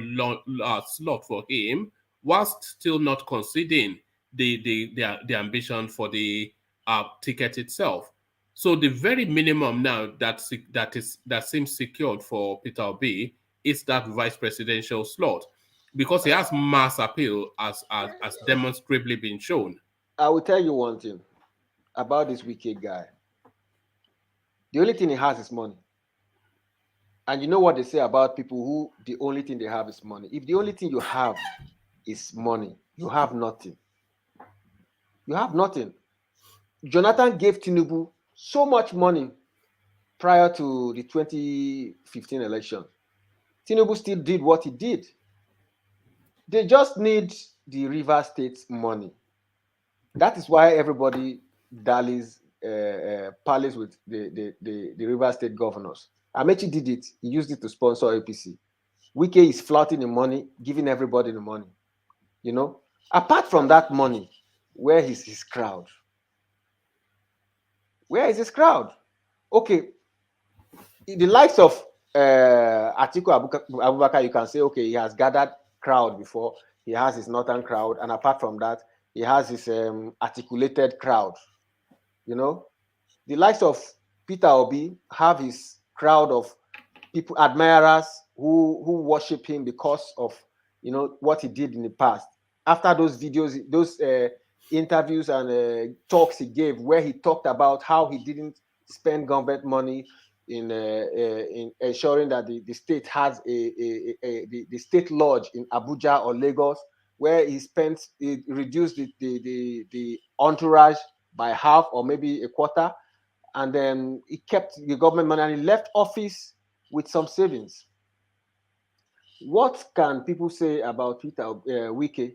slot for him, whilst still not conceding the ambition for the ticket itself? So the very minimum now that seems secured for Peter Obi is that vice presidential slot, because he has mass appeal as demonstrably been shown. I will tell you one thing about this wicked guy. The only thing he has is money. And you know what they say about people who the only thing they have is money. If the only thing you have is money, you have nothing. You have nothing. Jonathan gave Tinubu so much money prior to the 2015 election. Tinubu still did what he did. They just need the River State's money. That is why everybody parleys with the River State governors. AMAECHI did it. He used it to sponsor APC. Wike is flouting the money, giving everybody the money. You know, apart from that money, where is his crowd? Where is his crowd? Okay, the likes of Atiku Abubakar, you can say, okay, he has gathered crowd before. He has his northern crowd, and apart from that, he has his articulated crowd. You know, the likes of Peter Obi have his crowd of people, admirers who worship him because of, you know, what he did in the past. After those videos, those interviews and talks he gave, where he talked about how he didn't spend government money in ensuring that the state has the state lodge in Abuja or Lagos, where he reduced the entourage by half or maybe a quarter, and then he kept the government money and he left office with some savings. What can people say about Peter Wike?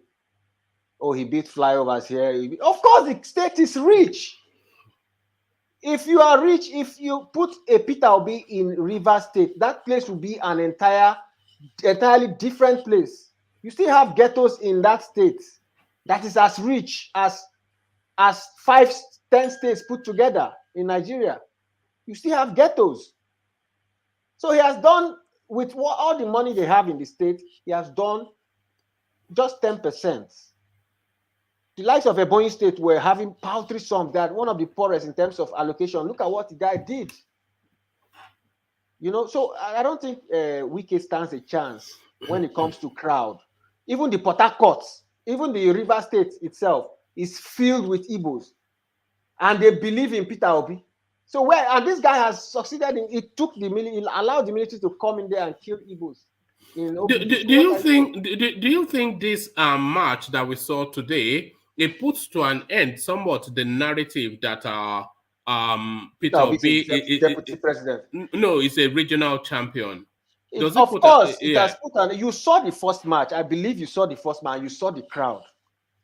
Oh, he built flyovers here. Of course, the state is rich. If you are rich, if you put a Peter Obi in River State, that place will be an entirely different place. You still have ghettos in that state that is as rich as 5-10 states put together in Nigeria. You still have ghettos. So he has done, with all the money they have in the state, he has done just 10%. The likes of Ebonyi State were having paltry sums, that one of the poorest in terms of allocation. Look at what the guy did. You know, so I don't think Wike stands a chance when it comes to crowd. Even the Port Harcourt, even the River State itself is filled with Igbos, and they believe in Peter Obi. So and this guy has succeeded in, it allowed the military to come in there and kill Igbos. Do you think this march that we saw today, it puts to an end somewhat the narrative that Peter Obi is deputy president? No, he's a regional champion. It has put an. You saw the first match. I believe you saw the first match. You saw the crowd.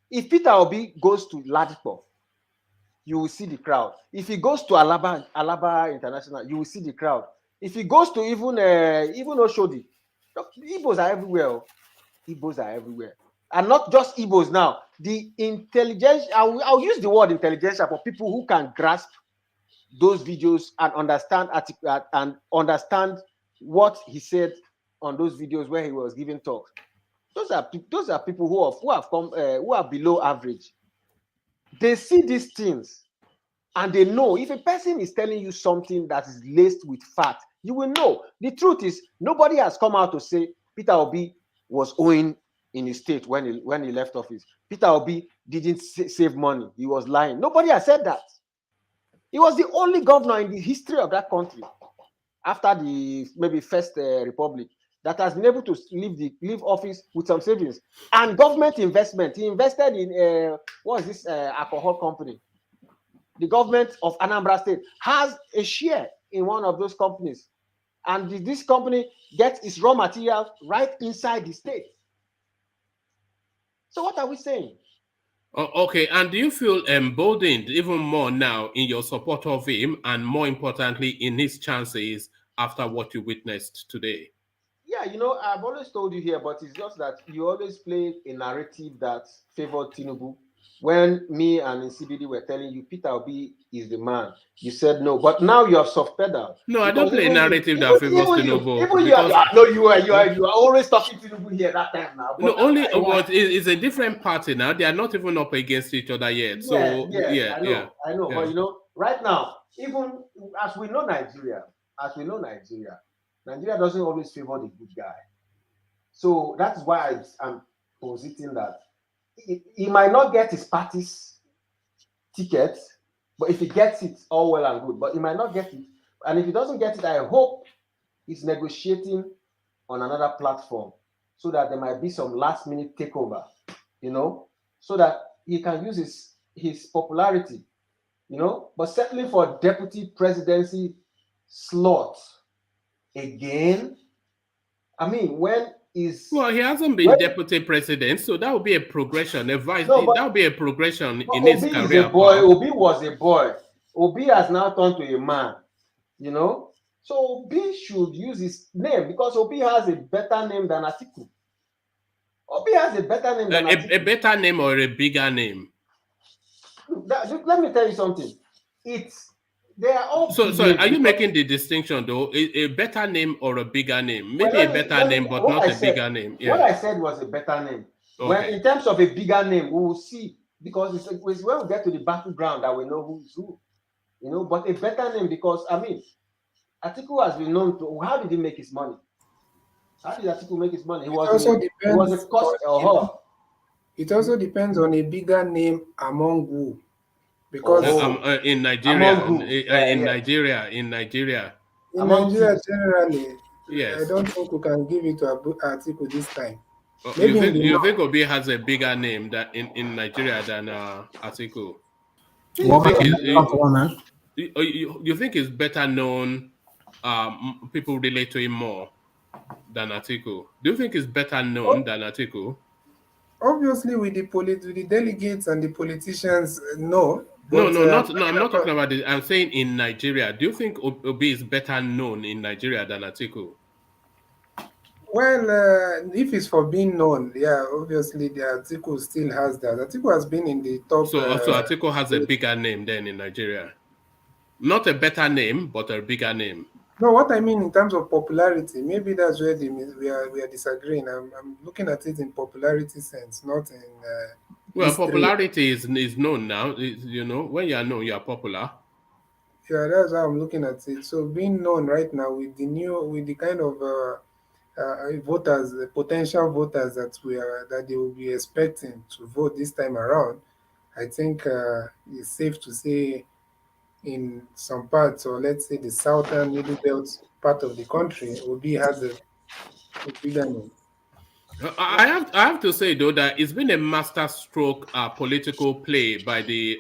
If Peter Obi goes to Ladipo you will see the crowd. If he goes to Alaba International, you will see the crowd. If he goes to even Oshodi, Igbos are everywhere. Igbos are everywhere. And not just Igbos now. The intelligence, I'll use the word intelligentsia for people who can grasp those videos and understand what he said on those videos where he was giving talks. Those are people who have come who are below average. They see these things and they know if a person is telling you something that is laced with fact, you will know. The truth is, nobody has come out to say Peter Obi was owing in his state when he left office. Peter Obi didn't save money. He was lying. Nobody has said that. He was the only governor in the history of that country, after the maybe first republic, that has been able to leave office with some savings and government investment. He invested in what is this alcohol company? The government of Anambra State has a share in one of those companies, and this company gets its raw materials right inside the state. So what are we saying? Okay, and do you feel emboldened even more now in your support of him, and more importantly, in his chances after what you witnessed today? Yeah, I've always told you here, but it's just that you always play a narrative that favored Tinubu. When me and CBD were telling you Peter Obi is the man, you said no. But now you have soft pedal. No, I don't play a narrative that favors Tinubu. You are always talking Tinubu here that time now. No, only what is a different party now. They are not even up against each other yet. So I know. But right now, even as we know Nigeria, Nigeria doesn't always favor the good guy. So that's why I'm positing that he might not get his party's ticket, but if he gets it, all well and good. But he might not get it. And if he doesn't get it, I hope he's negotiating on another platform so that there might be some last-minute takeover, so that he can use his popularity, But certainly for deputy presidency slot, again, I mean, well, he hasn't been deputy president, so that would be a progression. That would be a progression in his career. Obi was a boy. Obi has now turned to a man, So Obi should use his name because Obi has a better name than Atiku. Obi has a better name than Atiku. A better name or a bigger name? Let me tell you something. They are all. So are you making the distinction though? A better name or a bigger name? Maybe a better name, but not a bigger name. Yeah. What I said was a better name. Okay. When in terms of a bigger name, we will see, because it's when we get to the battleground that we know who's who. But a better name, because Atiku has been known to. How did he make his money? How did Atiku make his money? It was a cost. It also depends on a bigger name among who. Because in Nigeria, in Nigeria generally, yes. I don't think we can give it to Atiku this time. You think Obi has a bigger name that in Nigeria than Atiku? You think he's better known? People relate to him more than Atiku. Do you think he's better known than Atiku? Obviously, with the delegates and the politicians, no. But, I'm not talking about it. I'm saying in Nigeria. Do you think Obi is better known in Nigeria than Atiku? Well, if it's for being known, yeah, obviously the Atiku still has that. Atiku has been in the top. So Atiku has a bigger name than in Nigeria. Not a better name, but a bigger name. No, what I mean in terms of popularity, maybe that's where we are disagreeing. I'm looking at it in popularity sense, not in. Well, popularity is known now. When you are known, you are popular. Yeah, that's how I'm looking at it. So being known right now with the kind of voters, the potential voters that they will be expecting to vote this time around, I think it's safe to say in some parts, or let's say the southern middle belt part of the country, Obi has a bigger name. I have to say though that it's been a masterstroke political play by the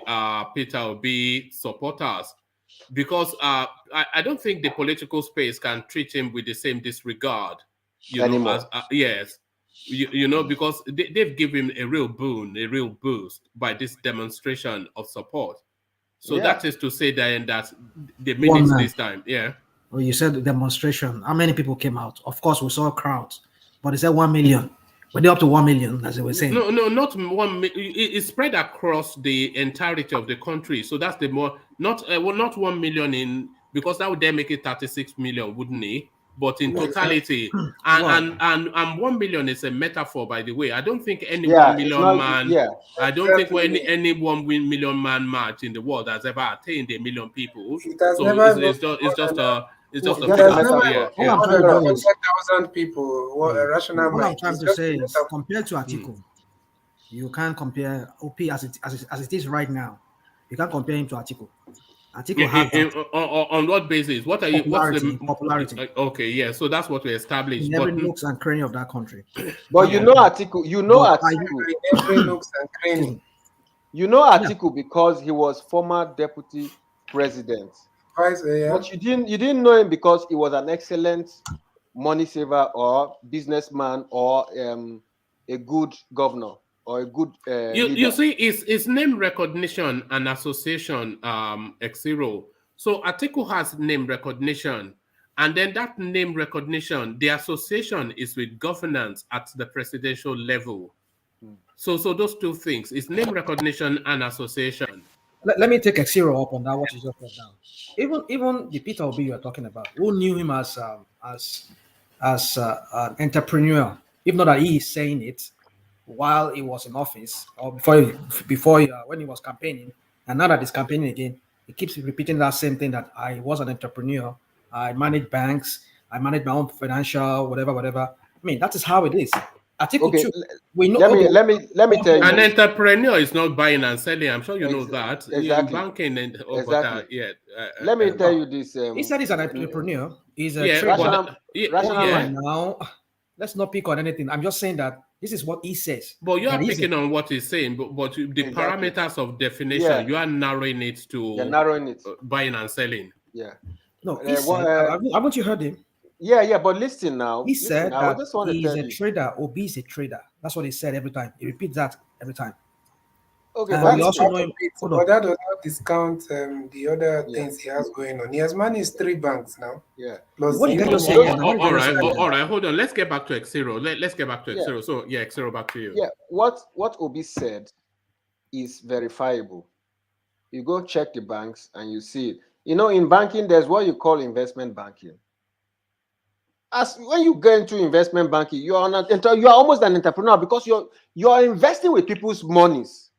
Peter Obi supporters, because I don't think the political space can treat him with the same disregard, yes, because they've given him a real boon, a real boost by this demonstration of support. So Yeah. that is to say that the minutes this time, yeah. Well, you said the demonstration. How many people came out? Of course, we saw crowds, but they said 1 million. Were they up to 1 million, as they were saying? No, not 1 million. It's spread across the entirety of the country. So that's the more not 1 million in, because that would then make it 36 million, wouldn't it? But in totality, and 1 million is a metaphor, by the way. I don't think any 1 million man. Yeah. I don't think any 1 million man march in the world has ever attained 1 million people. It's just a figure. 100,000 people. Rational. What I'm trying to say is, compared to Atiku, you can't compare OP as it is right now. You can't compare him to Atiku. Atiku had on what basis? What are you? What's the popularity? Okay, yeah. So that's what we established. In every nooks and cranny of that country. But you know Atiku. You know Atiku. Every nooks and cranny. You know Atiku because he was former deputy president. But you didn't know him because he was an excellent money saver or businessman or a good governor or a good you see, it's name recognition and association, X0. So Atiku has name recognition, and then that name recognition, the association is with governance at the presidential level. So those two things is name recognition and association. Let me take X0 up on that, what you just put down. Even the Peter Obi you are talking about, who knew him as an entrepreneur, even though that he is saying it while he was in office or before when he was campaigning, and now that he's campaigning again, he keeps repeating that same thing, that I was an entrepreneur, I manage banks, I manage my own financial whatever. I mean, that is how it is. Article 2. We know. Let me tell you. An entrepreneur is not buying and selling. I'm sure you know that. Exactly. Banking and exactly. Let me tell you this. He said he's an entrepreneur. He's a trader. Right now, let's not pick on anything. I'm just saying that this is what he says. But you are picking on what he's saying. But the parameters of definition, you are narrowing it to buying and selling. Yeah. No, haven't you heard him? Yeah, but listen now. He said that he's a trader. Obi is a trader. That's what he said every time. He repeats that every time. Okay, but we also know him. But that does not discount the other things he has going on. He has managed 3 banks now. Yeah. Plus what did you say? All right. Hold on. Let's get back to X0. Let's get back to X0. So X0, back to you. Yeah. What Obi said is verifiable. You go check the banks and you see it. You know, in banking, there's what you call investment banking. As when you get into investment banking, you are almost an entrepreneur because you're investing with people's monies.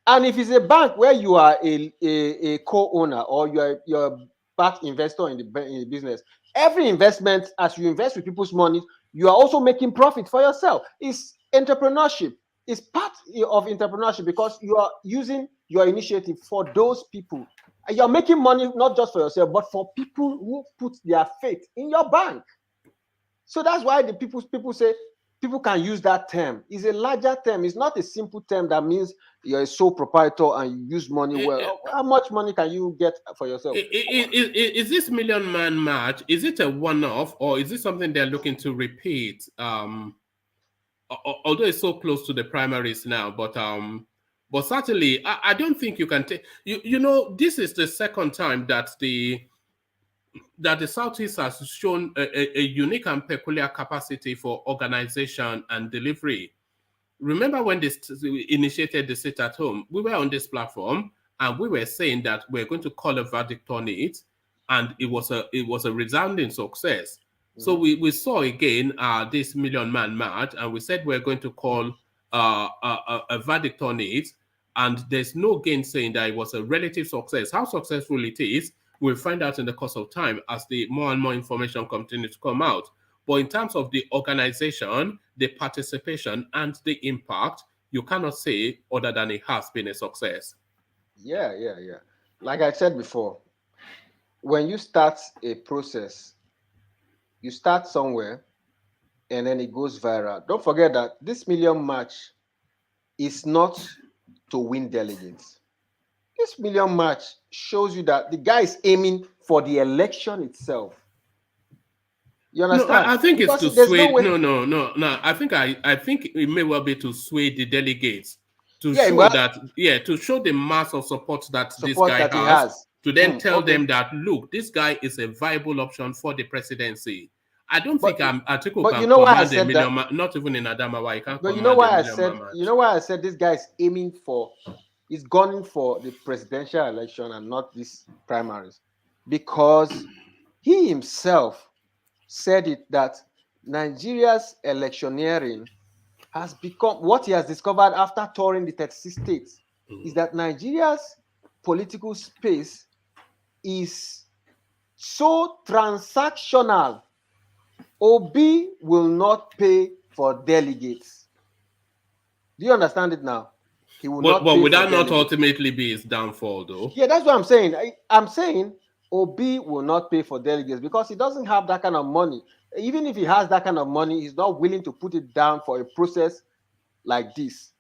And if it's a bank where you are a co-owner or you're a back investor in the business, every investment, as you invest with people's money, you are also making profit for yourself. It's entrepreneurship. It's part of entrepreneurship because you are using your initiative for those people. And you're making money not just for yourself, but for people who put their faith in your bank. So that's why the people say people can use that term. It's a larger term. It's not a simple term that means you're a sole proprietor and you use money well. How much money can you get for yourself? Is this million man march, is it a one-off or is it something they're looking to repeat? Although it's so close to the primaries now, but certainly I don't think you can take. You know, this is the second time that the Southeast has shown a unique and peculiar capacity for organization and delivery. Remember when they initiated the sit at home, we were on this platform and we were saying that we're going to call a verdict on it, and it was a resounding success. Mm-hmm. So we saw again this million man march, and we said we're going to call a verdict on it, and there's no gainsaying that it was a relative success. How successful it is, we'll find out in the course of time as the more and more information continues to come out. But in terms of the organization, the participation, and the impact, you cannot say other than it has been a success. Yeah. Like I said before, when you start a process, you start somewhere and then it goes viral. Don't forget that this million march is not to win delegates. This million march shows you that the guy is aiming for the election itself. You understand? No, I think it's to sway. No. I think it may well be to sway the delegates. to Yeah, show well, that, to show the mass of support that this support guy that he has, has. to then tell Okay. them that, look, this guy is a viable option for the presidency. I don't But- think Atiku but can you know why I command a said million that? man, not even in Adamawa, he can't But you know command why a I million said, man match. you know why I said this guy is aiming for, is gunning for the presidential election and not these primaries, because he himself said it that Nigeria's electioneering has become, what he has discovered after touring the 36 states is that Nigeria's political space is so transactional. Obi will not pay for delegates. Do you understand it now? He will not But pay would for that not delegates. ultimately be his downfall, though? Yeah, that's what I'm saying. I'm saying Obi will not pay for delegates because he doesn't have that kind of money. Even if he has that kind of money, he's not willing to put it down for a process like this.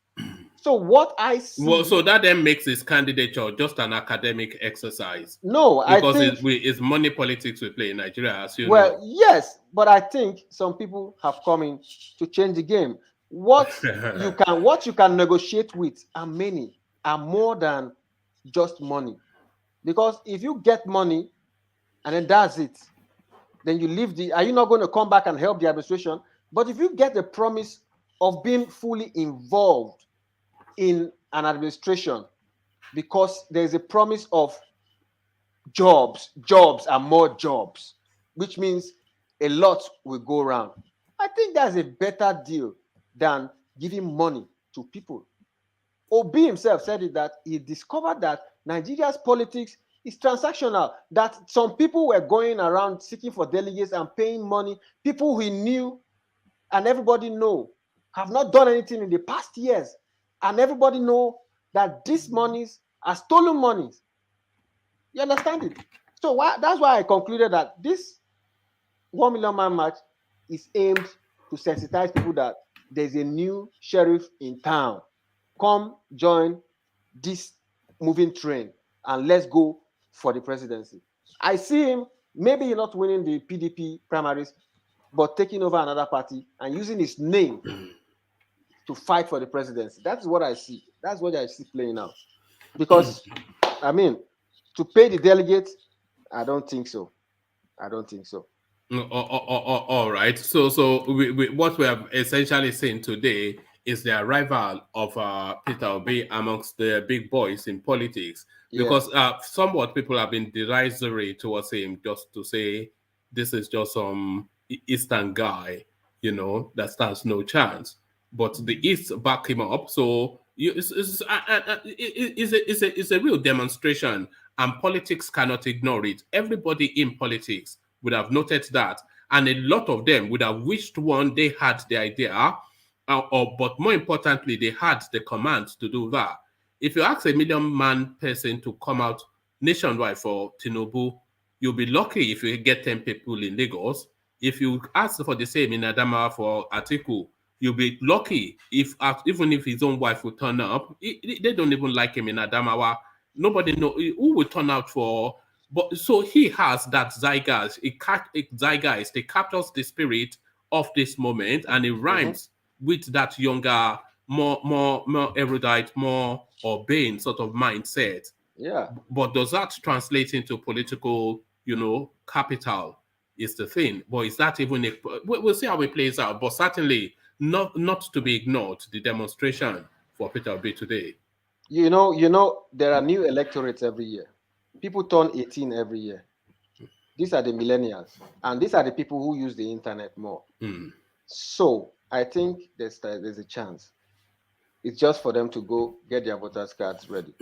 So what I see... Well, so that then makes his candidature just an academic exercise. No, because I think... it's money politics we play in Nigeria, as you well, know. yes, but I think some people have come in to change the game. What you can negotiate with are many, are more than just money. Because if you get money and then that's it, then you leave are you not going to come back and help the administration? But if you get the promise of being fully involved in an administration, because there's a promise of jobs and more jobs, which means a lot will go around. I think that's a better deal than giving money to people. Obi himself said it, that he discovered that Nigeria's politics is transactional, that some people were going around seeking for delegates and paying money. People we knew and everybody know have not done anything in the past years. And everybody know that these monies are stolen monies. You understand it? So that's why I concluded that this 1 million man match is aimed to sensitize people that there's a new sheriff in town. Come join this moving train and let's go for the presidency. I see him maybe not winning the PDP primaries, but taking over another party and using his name to fight for the presidency. That's what I see. That's what I see playing out. Because, I mean, to pay the delegates, I don't think so. I don't think so. All right. So what we have essentially seen today is the arrival of Peter Obi amongst the big boys in politics. Because somewhat people have been derisory towards him, just to say this is just some Eastern guy, that stands no chance. But the East back him up. So it's a real demonstration, and politics cannot ignore it. Everybody in politics would have noted that, and a lot of them would have wished one they had the idea, but more importantly, they had the command to do that. If you ask a 1 million man person to come out nationwide for Tinubu, you'll be lucky if you get 10 people in Lagos. If you ask for the same in Adamawa for Atiku, you'll be lucky if even if his own wife will turn up. They don't even like him in Adamawa. Nobody know who will turn out for. But so he has that zeitgeist. It captures the spirit of this moment, and it rhymes with that younger, more erudite, more urbane sort of mindset. Yeah. But does that translate into political, capital? Is the thing. But is that even we'll see how it plays out. But certainly not to be ignored, the demonstration for Peter Obi today. There are new electorates every year. People turn 18 every year. These are the millennials, and these are the people who use the internet more. So I think there's a chance. It's just for them to go get their voters cards ready.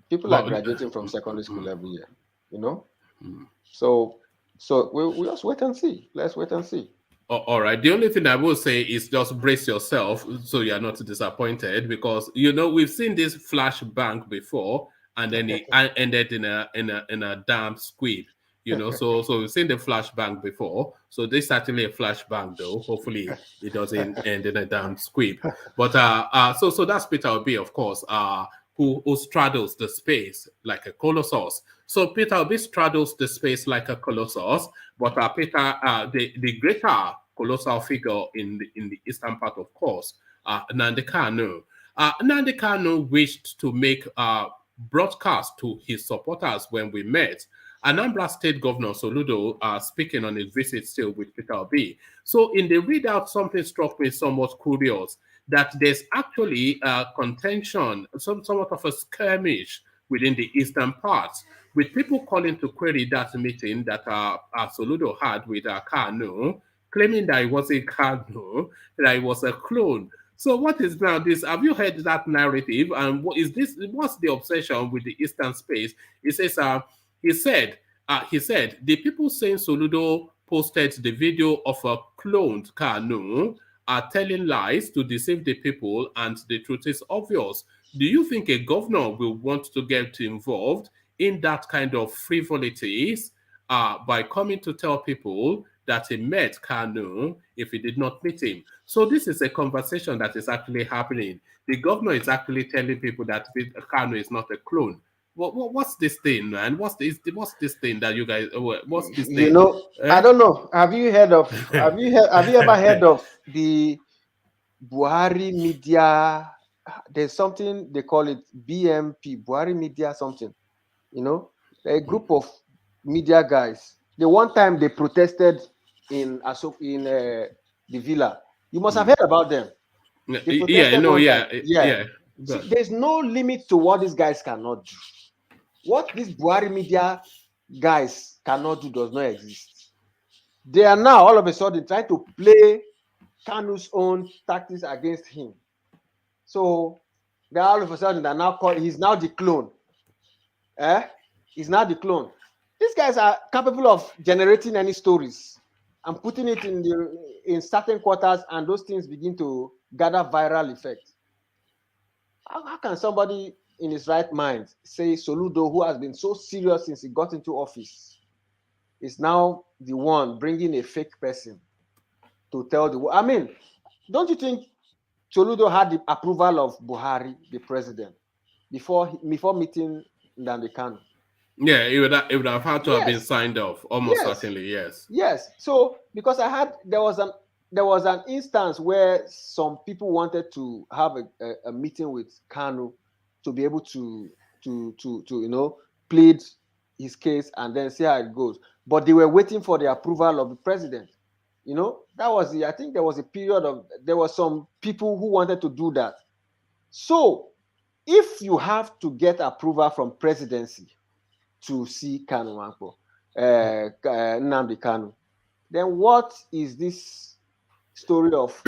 People are graduating from secondary school every year, So we'll just wait and see. Let's wait and see. All right. The only thing I will say is just brace yourself so you're not disappointed, because we've seen this flashbang before, and then it ended in a damn squib. So we've seen the flashbang before. So this is certainly a flashbang, though. Hopefully it doesn't end in a damn squib. But so that's Peter Obi, of course, who straddles the space like a colossus. So Peter Obi straddles the space like a colossus, but Peter, the greater colossal figure in the eastern part, of course, Nnamdi Kanu. Nnamdi Kanu wished to make a broadcast to his supporters when we met. Anambra State Governor Soludo speaking on his visit still with Peter Obi. So in the readout, something struck me somewhat curious, that there's actually a contention, somewhat of a skirmish within the eastern parts, with people calling to query that meeting that Soludo had with Kanu, claiming that it wasn't Kanu, that it was a clone. So what is now this? Have you heard that narrative? And what is this? What's the obsession with the eastern space? He says, he said, the people saying Soludo posted the video of a cloned Kanu are telling lies to deceive the people, and the truth is obvious. Do you think a governor will want to get involved in that kind of frivolities by coming to tell people that he met Kanu if he did not meet him? So this is a conversation that is actually happening. The governor is actually telling people that Kanu is not a clone. What's this thing, man? What's this thing that you guys? What's this thing? You know, I don't know. Have you heard of? Have you ever heard of the Buhari media? There's something they call it BMP, Buhari media something. You know, a group of media guys. The one time they protested in the villa. You must have heard about them. Yeah. See, there's no limit to what these guys cannot do. What these Buhari media guys cannot do does not exist. They are now all of a sudden trying to play Kanu's own tactics against him. So they all of a sudden they're now called, he's now the clone. He's now the clone. These guys are capable of generating any stories and putting it in certain quarters, and those things begin to gather viral effect. How can somebody in his right mind say Soludo, who has been so serious since he got into office, is now the one bringing a fake person to tell the world? I mean, don't you think Soludo had the approval of Buhari, the president, before meeting Nnamdi Kanu? Yeah, it would have had to have been signed off, almost certainly, yes. Yes. So because there was an instance where some people wanted to have a meeting with Kanu to be able to plead his case and then see how it goes. But they were waiting for the approval of the president. You know, that was I think there was a period there were some people who wanted to do that. So if you have to get approval from presidency to see Kanu Nnamdi Kanu, then what is this story of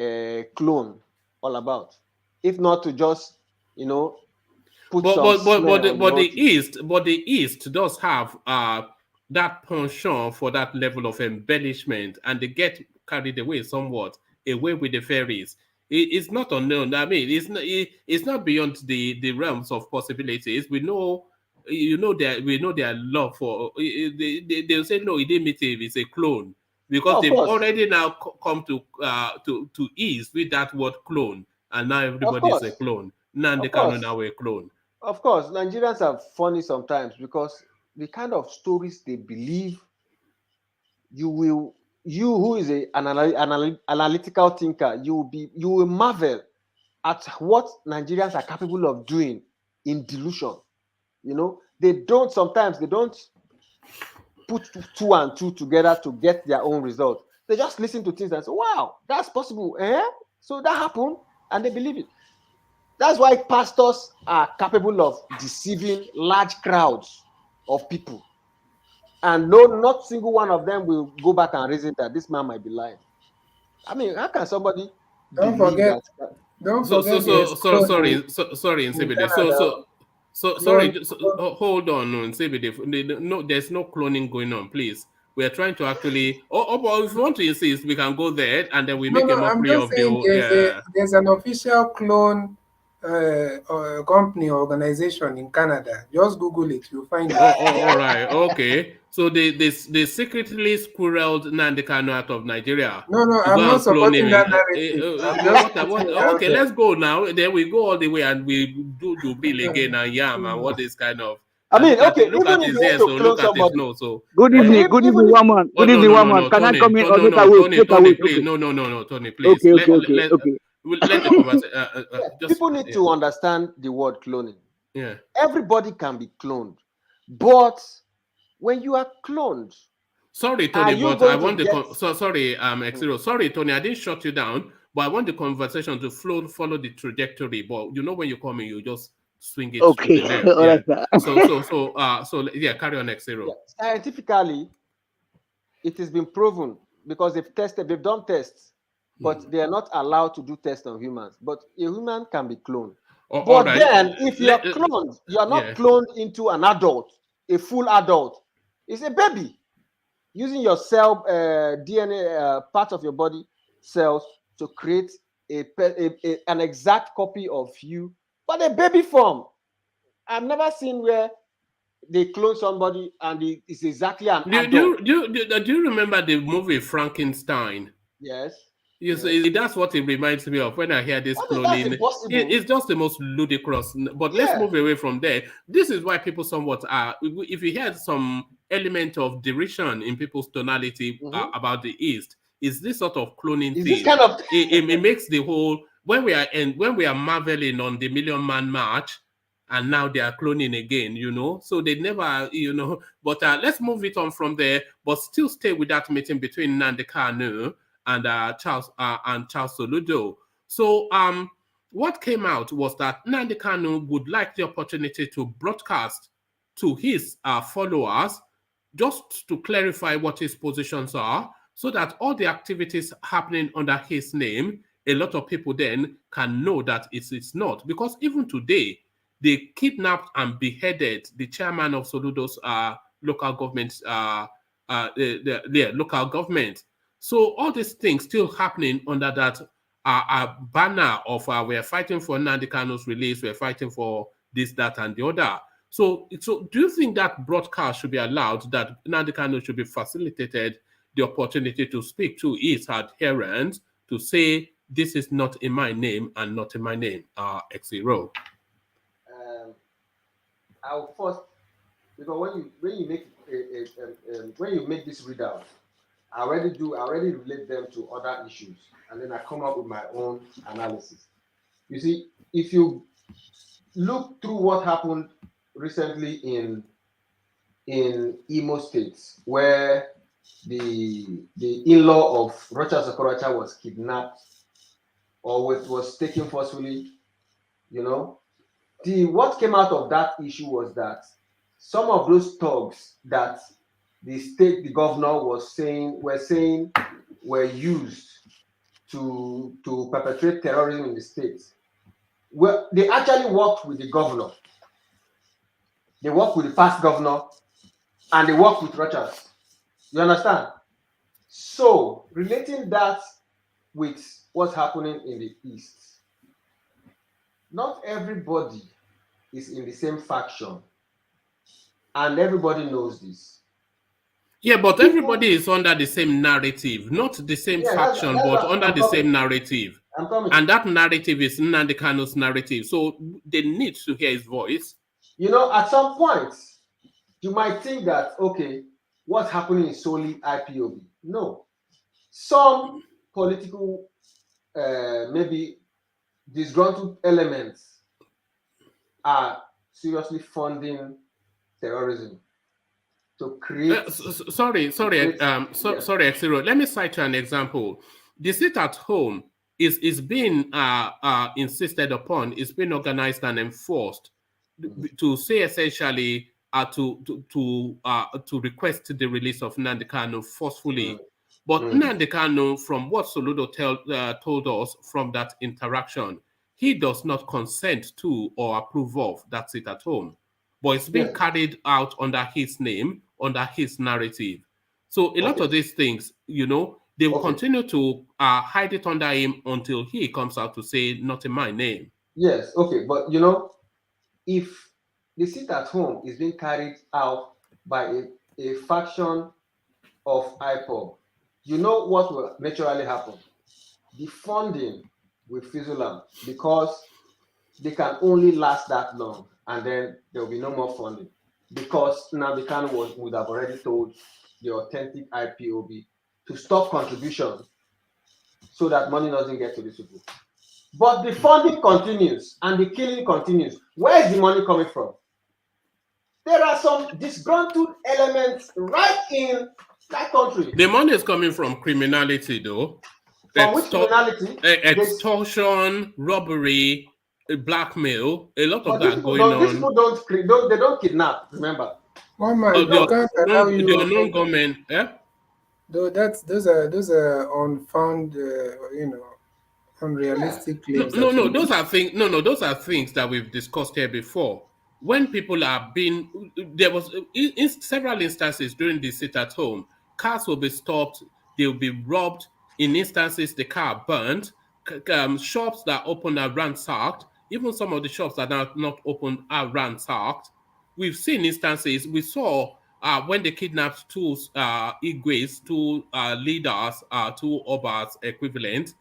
a clone all about? If not to just, put the East does have that penchant for that level of embellishment, and they get carried away somewhat away with the fairies. It's not unknown. I mean, it's not beyond the realms of possibilities. We know. We know their love for. They'll say no, he didn't meet him. It's a clone, because they've already now come to ease with that word clone, and now everybody is a clone. Nnamdi Kanu now a clone. Of course, Nigerians are funny sometimes, because the kind of stories they believe, you who is an analytical thinker, you will marvel at what Nigerians are capable of doing in delusion. They don't put 2 and 2 together to get their own result. They just listen to things and say, wow, that's possible. So that happened, and they believe it. That's why pastors are capable of deceiving large crowds of people. And not single one of them will go back and reason that this man might be lying. I mean, how can somebody don't forget sorry, Nsibide. Hold on, Nsibide. No, there's no cloning going on, please. We are trying to actually. But if you want to insist, we can go there, and then we make a mockery of the whole. There's an official clone company organization in Canada. Just Google it, you'll find it. All right, okay. So they secretly squirreled Nnamdi Kanu out of Nigeria. No, I'm not supporting that narrative. Okay, let's go now. Then we go all the way and we do Bill again and Yam and what is kind of. I mean, okay. Look at his ears, look at his nose. So good evening, one man. Can I come in or Tony, take away? please. No, Tony, please. Okay. We'll let the conversation. People need to understand the word cloning. Yeah. Everybody can be cloned, but when you are cloned, sorry, Tony, but I want the sorry, Exero. Sorry, Tony, I didn't shut you down, but I want the conversation to follow the trajectory. But you know, when you come in, you just swing it. Okay. To the left. Yeah. So yeah, carry on, Exero. Yeah. Scientifically, it has been proven because they've done tests, but they are not allowed to do tests on humans. But a human can be cloned. But then, if you are cloned, you are not cloned into an adult, a full adult. It's a baby. Using your cell DNA part of your body cells to create an exact copy of you, but a baby form. I've never seen where they clone somebody and it's exactly an adult. Do you remember the movie Frankenstein? Yes. You see, that's what it reminds me of when I hear this cloning. It's just the most ludicrous. But let's move away from there. This is why people somewhat are. If you hear some element of derision in people's tonality about the East, is this sort of cloning thing? This kind of it makes the whole when we are marveling on the Million Man March, and now they are cloning again, you know. So they never, you know. But let's move it on from there. But still stay with that meeting between Nnamdi Kanu and Charles Soludo. So what came out was that Nnamdi Kanu would like the opportunity to broadcast to his followers, just to clarify what his positions are, so that all the activities happening under his name, a lot of people then can know that it's not. Because even today, they kidnapped and beheaded the chairman of Soludo's local government, local government. So all these things still happening under that banner of we're fighting for Nnamdi Kanu's release, we're fighting for this, that, and the other. So do you think that broadcast should be allowed, that Nnamdi Kanu should be facilitated the opportunity to speak to his adherents to say, this is not in my name and not in my name, Exero? I'll first, because when you make this readout, I already relate them to other issues, and then I come up with my own analysis. You see, if you look through what happened recently in Imo State, where the in-law of Rocha Sokorocha was kidnapped or was taken forcefully, you know, what came out of that issue was that some of those thugs that the governor were saying were used to perpetrate terrorism in the state. Well, they actually worked with the governor. They worked with the past governor, and they worked with Rochas. You understand? So relating that with what's happening in the East, not everybody is in the same faction, and everybody knows this. Yeah, but everybody is under the same narrative, not the same faction, but under the same narrative. And that narrative is Nnamdi Kanu's narrative. So they need to hear his voice. You know, at some point, you might think that, okay, what's happening is solely IPOB. No. Some political, maybe disgruntled elements are seriously funding terrorism to create. Sorry, Exero. Let me cite an example. The sit at home is being insisted upon, is being organized and enforced to say essentially to request the release of Nnamdi Kanu forcefully. But Nnamdi Kanu, from what Soludo told us from that interaction, he does not consent to or approve of that sit at home. But it's being carried out under his name, under his narrative. So a lot of these things, you know, they will continue to hide it under him until he comes out to say, not in my name. Yes, okay. But, you know, if the sit at home is being carried out by a faction of IPOB, you know what will naturally happen? The funding will fizzle out because they can only last that long, and then there will be no more funding because Nnamdi Kanu would have already told the authentic IPOB to stop contribution so that money doesn't get to these people. But the funding continues and the killing continues. Where is the money coming from? There are some disgruntled elements right in that country. The money is coming from criminality, though. From which criminality? Extortion, robbery, blackmail, a lot of that going on. These people they don't kidnap, remember. One man, the unknown government, Though those are unfound, unrealistic claims. No, those are things that we've discussed here before. When people are being, there was in several instances during the sit-at-home, cars will be stopped, they will be robbed. In instances, the car burnt. Shops that open are ransacked. Even some of the shops that are not open are ransacked. We've seen instances. We saw when they kidnapped two Igwes, two leaders, two Obas equivalent,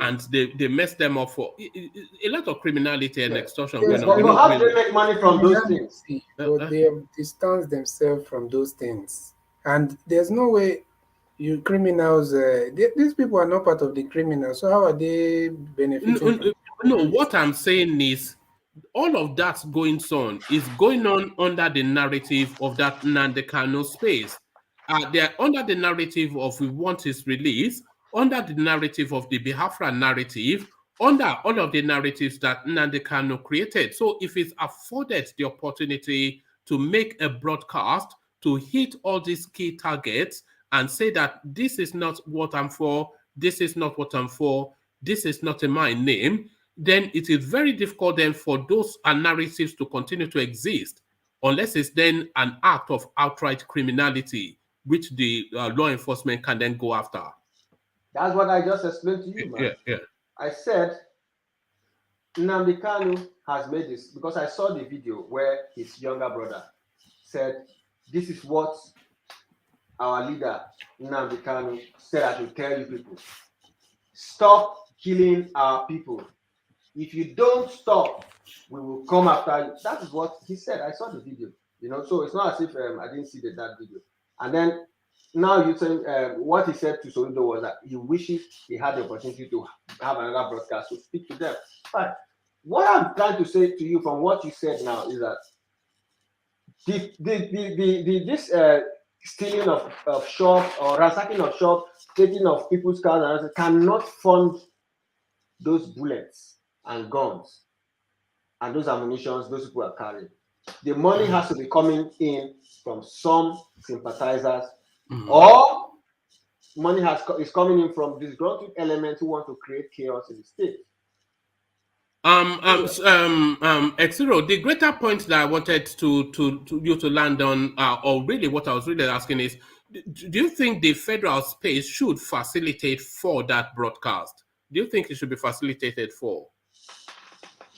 and they messed them up for a lot of criminality and extortion. Yes, but how do they make money from those things? But they have distanced themselves from those things. And there's no way you criminals, these people are not part of the criminals. So how are they benefiting? No, what I'm saying is all of that going on under the narrative of that Nnamdi Kanu space. They're under the narrative of we want his release, under the narrative of the Biafra narrative, under all of the narratives that Nnamdi Kanu created. So if it's afforded the opportunity to make a broadcast, to hit all these key targets and say that this is not what I'm for, this is not what I'm for, this is not in my name, then it is very difficult then for those narratives to continue to exist, unless it's then an act of outright criminality, which the law enforcement can then go after. That's what I just explained to you, man. Yeah. I said Nnamdi Kanu has made this because I saw the video where his younger brother said, this is what our leader Nnamdi Kanu said I should tell you people. Stop killing our people. If you don't stop, we will come after you. That is what he said. I saw the video, so it's not as if I didn't see that video. And then now you say what he said to Soludo was that he wishes he had the opportunity to have another broadcast to speak to them. But what I'm trying to say to you from what you said now is that this stealing of shops or ransacking of shops, taking of people's cars and cannot fund those bullets and guns and those ammunitions those people are carrying. The money has to be coming in from some sympathizers, or money is coming in from disgruntled elements who want to create chaos in the state. Exiro, the greater point that I wanted to you to land on, or really what I was really asking is, do you think the federal space should facilitate for that broadcast? Do you think it should be facilitated for?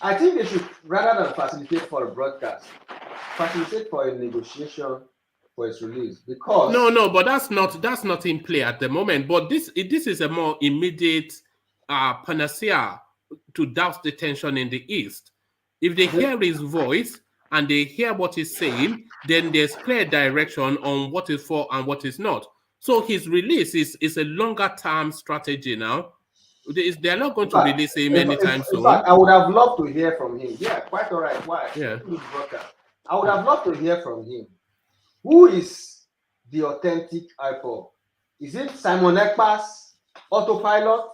I think they should, rather than facilitate for a broadcast, facilitate for a negotiation for its release. Because but that's not in play at the moment. But this is a more immediate panacea to douse the tension in the East. If they hear his voice and they hear what he's saying, then there's clear direction on what is for and what is not. So his release is a longer term strategy now. They're not going to release him anytime soon. In fact, I would have loved to hear from him. Yeah, quite all right. Why? Yeah. I would have loved to hear from him. Who is the authentic IPOB? Is it Simon Ekpa's autopilot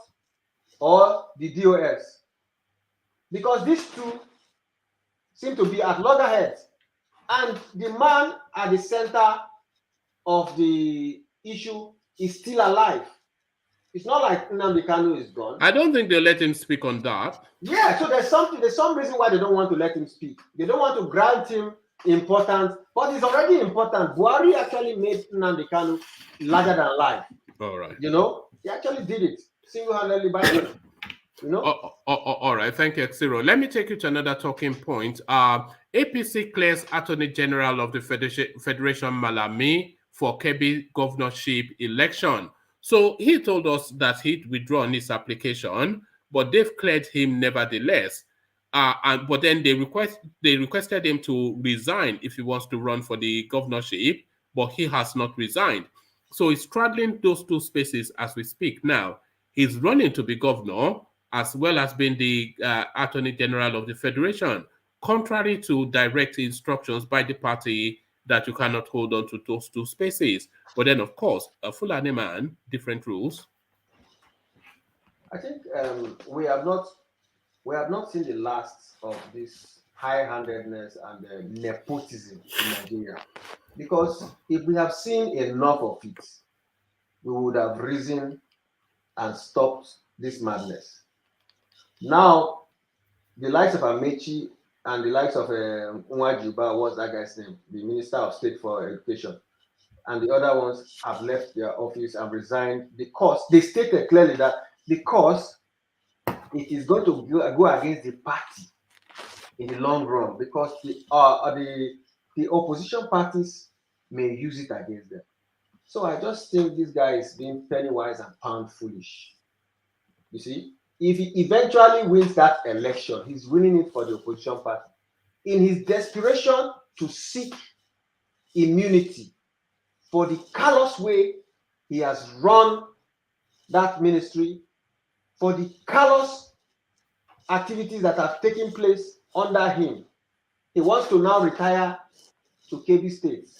or the DOS? Because these two seem to be at loggerheads. And the man at the center of the issue is still alive. It's not like Nnamdi Kanu is gone. I don't think they'll let him speak on that. Yeah, so there's some reason why they don't want to let him speak. They don't want to grant him importance, but he's already important. Buhari actually made Nnamdi Kanu larger than life. All right. He actually did it single-handedly by him. All right. Thank you, Xero. Let me take you to another talking point. APC clears Attorney General of the Federation Malami for Kebbi governorship election. So he told us that he'd withdrawn his application, but they've cleared him nevertheless. But then they requested him to resign if he wants to run for the governorship, but he has not resigned. So he's straddling those two spaces as we speak now. He's running to be governor, as well as being the Attorney General of the Federation, contrary to direct instructions by the party that you cannot hold on to those two spaces. But then, of course, a Fulani man, different rules. I think we have not seen the last of this high-handedness and nepotism in Nigeria, because if we have seen enough of it, we would have risen and stopped this madness. Now, the likes of AMAECHI and the likes of Juba, what's that guy's name? The Minister of State for Education, and the other ones have left their office and resigned because they stated clearly that because it is going to go against the party in the long run, because the opposition parties may use it against them. So I just think this guy is being penny wise and pound foolish. You see, if he eventually wins that election, he's winning it for the opposition party. In his desperation to seek immunity for the callous way he has run that ministry, for the callous activities that have taken place under him, he wants to now retire to Kebbi State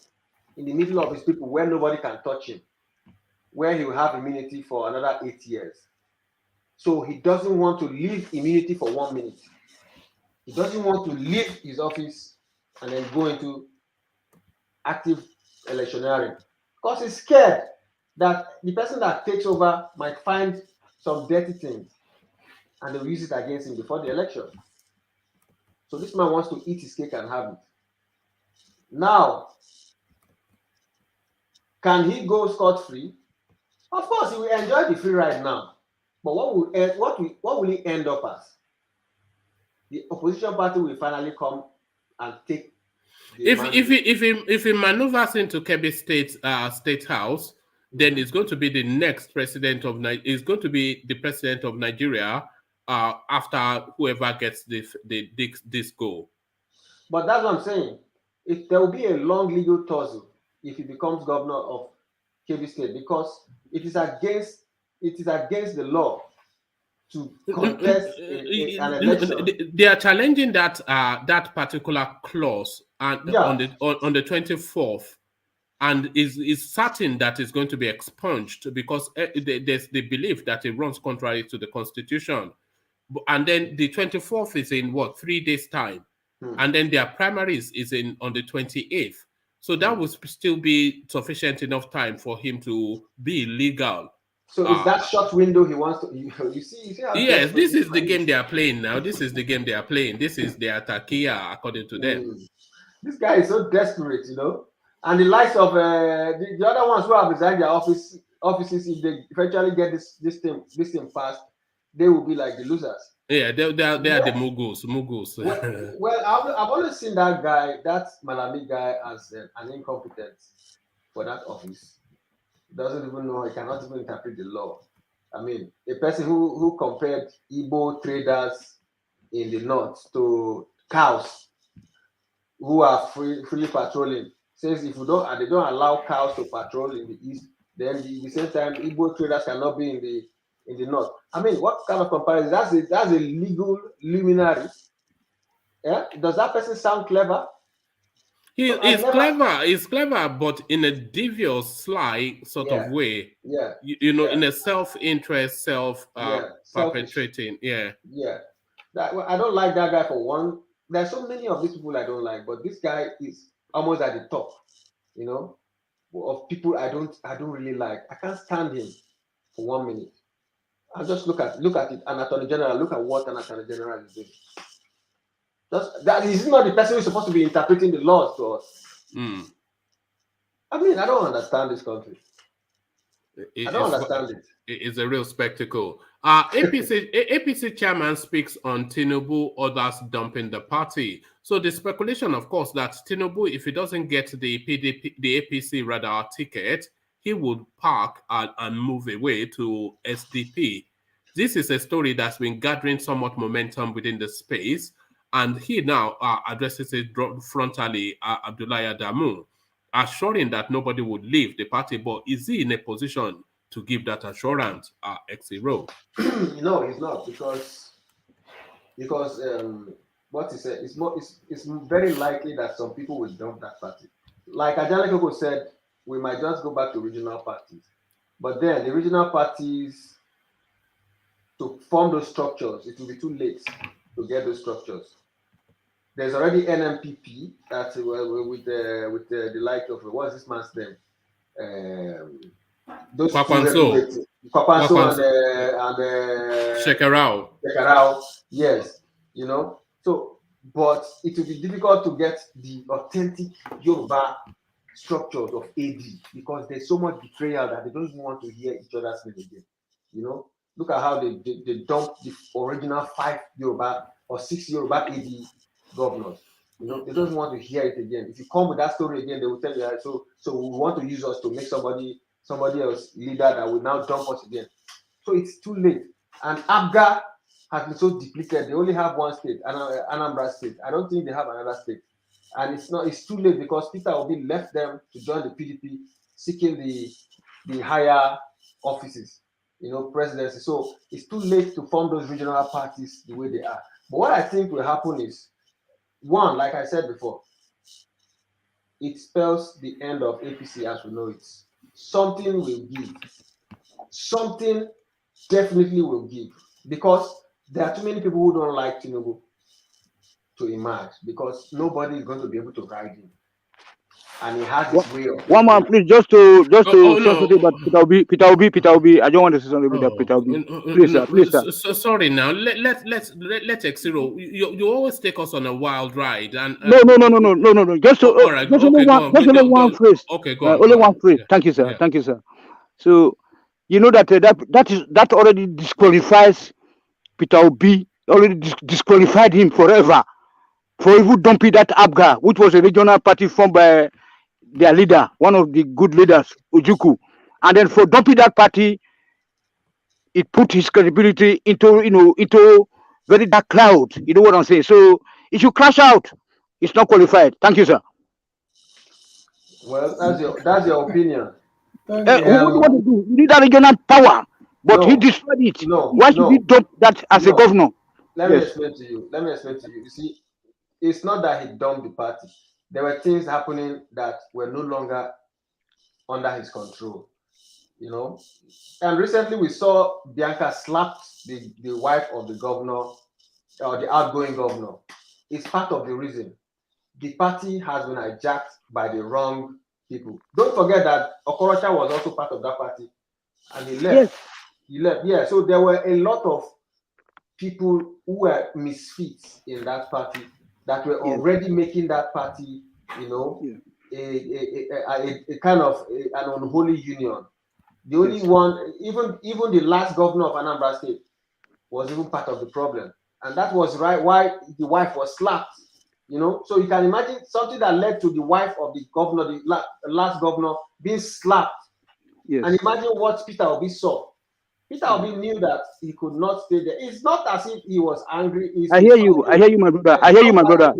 in the middle of his people where nobody can touch him, where he will have immunity for another 8 years. So he doesn't want to leave immunity for 1 minute. He doesn't want to leave his office and then go into active electioneering, because he's scared that the person that takes over might find some dirty things and they'll use it against him before the election. So this man wants to eat his cake and have it. Now, can he go scot-free? Of course, he will enjoy the free ride now. But what will he end up as? The opposition party will finally come and take. If he maneuvers into Kebbi State House, then it's going to be the next president of is going to be the president of Nigeria after whoever gets this goal. But that's what I'm saying. If there will be a long legal tussle if he becomes governor of Kebbi State, because it is against the law to contest an election. They are challenging that particular clause on the 24th, and is certain that it's going to be expunged because there's the belief that it runs contrary to the Constitution. And then the 24th is in 3 days time, and then their primaries is on the 28th. So that would still be sufficient enough time for him to be legal. So is that short window he wants to? You see yes, this is the game they are playing now. This is the game they are playing. This is their takia, according to them. This guy is so desperate, you know. And the likes of the other ones who have resigned their offices, if they eventually get this thing passed, they will be like the losers. Yeah, they are the mughals. Well, I've always seen that guy, that Malami guy, as an incompetent for that office. Doesn't even know, he cannot even interpret the law. I mean, a person who compared Igbo traders in the north to cows who are freely patrolling, says if they don't allow cows to patrol in the east, then at the same time Igbo traders cannot be in the north. I mean, what kind of comparison? That's a legal luminary. Yeah, does that person sound clever? He's clever, but in a devious, sly sort of way. Yeah. In a self-interest, perpetrating. Yeah. Yeah. I don't like that guy for one. There's so many of these people I don't like, but this guy is almost at the top, of people I don't really like. I can't stand him for 1 minute. I just look at it. An attorney general. Look at what an attorney general is doing. That is not the person who's supposed to be interpreting the laws to us. I mean, I don't understand this country. I don't understand it. It's a real spectacle. APC chairman speaks on Tinubu, others dumping the party. So the speculation, of course, that Tinubu, if he doesn't get the APC ticket, he would park and move away to SDP. This is a story that's been gathering somewhat momentum within the space. And he now addresses it frontally, Abdullahi Adamu, assuring that nobody would leave the party. But is he in a position to give that assurance, X0? No, it's not, because what he said, it's very likely that some people will dump that party. Like Ajani Koko said, we might just go back to regional parties. But then the regional parties, to form those structures, it will be too late to get those structures. There's already NMPP that with the like of, what's this man's name? Those Kwakwanso and Shekarau. Yes, you know. So, but it will be difficult to get the authentic Yoruba structures of AD, because there's so much betrayal that they don't even want to hear each other's name again. You know, look at how they dumped the original 5 Yoruba or 6 Yoruba AD governors. You know, they don't want to hear it again. If you come with that story again, they will tell you, so we want to use us to make somebody else leader that will now dump us again. So it's too late. And ABGA has been so depleted. They only have one state, Anambra State. I don't think they have another state. And it's too late, because Peter Obi left them to join the PDP, seeking the higher offices, you know, presidency. So it's too late to form those regional parties the way they are. But what I think will happen is, one, like I said before, it spells the end of APC as we know it. Something will give. Something definitely will give, because there are too many people who don't like Tinubu to emerge, because nobody is going to be able to ride him, and he has his way of. One man, please, just to say something about Peter Obi. I don't want to say something about Peter Obi. Please, sir. So sorry now. Let's X0. You always take us on a wild ride, and No. Just only one phrase. Okay, go on. Only one phrase. Yeah. Thank you, sir. Yeah. Thank you, sir. So you know that already disqualifies Peter Obi. Already disqualified him forever for even dumping that ABGA, which was a regional party formed by their leader, one of the good leaders, Ojukwu. And then for dumping that party, it put his credibility into very dark cloud. You know what I'm saying? So it should crash out. It's not qualified. Thank you, sir. Well, that's your opinion. What do you want to do? You need a regional power, but he destroyed it. Why should he dump that as a governor? Let me explain to you. You see, it's not that he dumped the party. There were things happening that were no longer under his control, you know. And recently we saw Bianca slapped the wife of the governor, or the outgoing governor. It's part of the reason. The party has been hijacked by the wrong people. Don't forget that Okorocha was also part of that party, and he left. Yes. He left. Yeah. So there were a lot of people who were misfits in that party that were already making that party, you know, a kind of an unholy union. The only one, even the last governor of Anambra State was even part of the problem, and that was why the wife was slapped. You know, so you can imagine something that led to the wife of the governor, the last governor, being slapped. Yes. And imagine what Peter Obi saw. Peter Obi knew that he could not stay there. It's not as if he was angry. I hear you, my brother.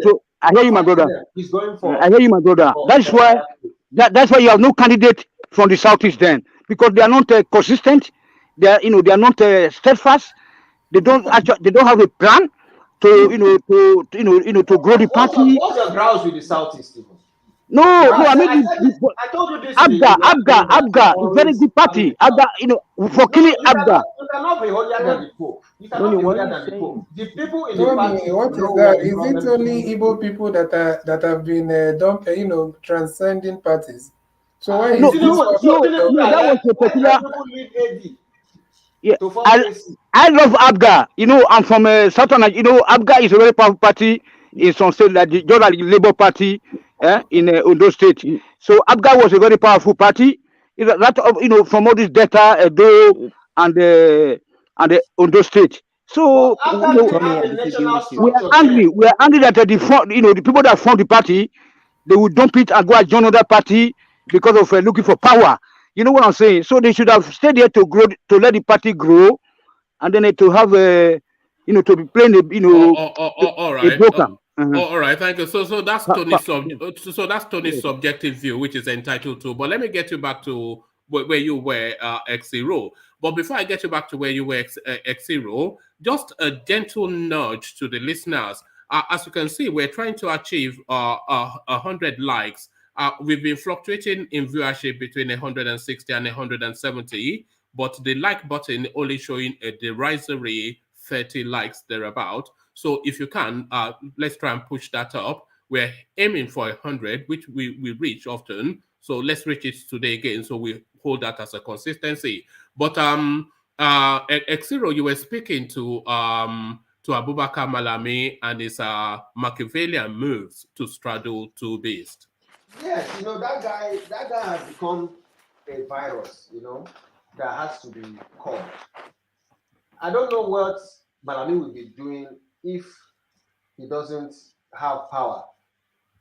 So I hear you, my brother. He's going for. I hear you, my brother. That's why you have no candidate from the southeast then, because they are not consistent. They are not steadfast. They don't have a plan to to grow the party. What's your grounds with the southeast? No, I mean, I told you this. ABGA, very good party. ABGA, for killing ABGA. You cannot be holier than the Pope. You cannot be holier than the Pope. The people in the party. What is that? Is it only Igbo people that have been transcending parties? So why is that was a particular. Yeah, I love ABGA. I'm from Southern. ABGA is a very powerful party in some states, like the Labour Party. In Ondo State. So ABGA was a very powerful party. From all this data, Edo and the Ondo State. So we are angry. We are angry that the people that formed the party, they would dump it and go and join another party because of looking for power. You know what I'm saying? So they should have stayed here to grow, to let the party grow, and then to have to be playing all right. a broker. All right, thank you. So that's Tony's subjective view, which is entitled to. But let me get you back to where you were ex-hero. But before I get you back to where you were ex-hero, just a gentle nudge to the listeners. As you can see, we're trying to achieve 100 likes. We've been fluctuating in viewership between 160 and 170, but the like button only showing a derisory 30 likes thereabout. So if you can, let's try and push that up. We're aiming for 100, which we reach often. So let's reach it today again. So we hold that as a consistency. But X0, you were speaking to Abubakar Malami and his Machiavellian moves to straddle two beasts. Yes, that guy has become a virus, that has to be caught. I don't know what Malami will be doing if he doesn't have power,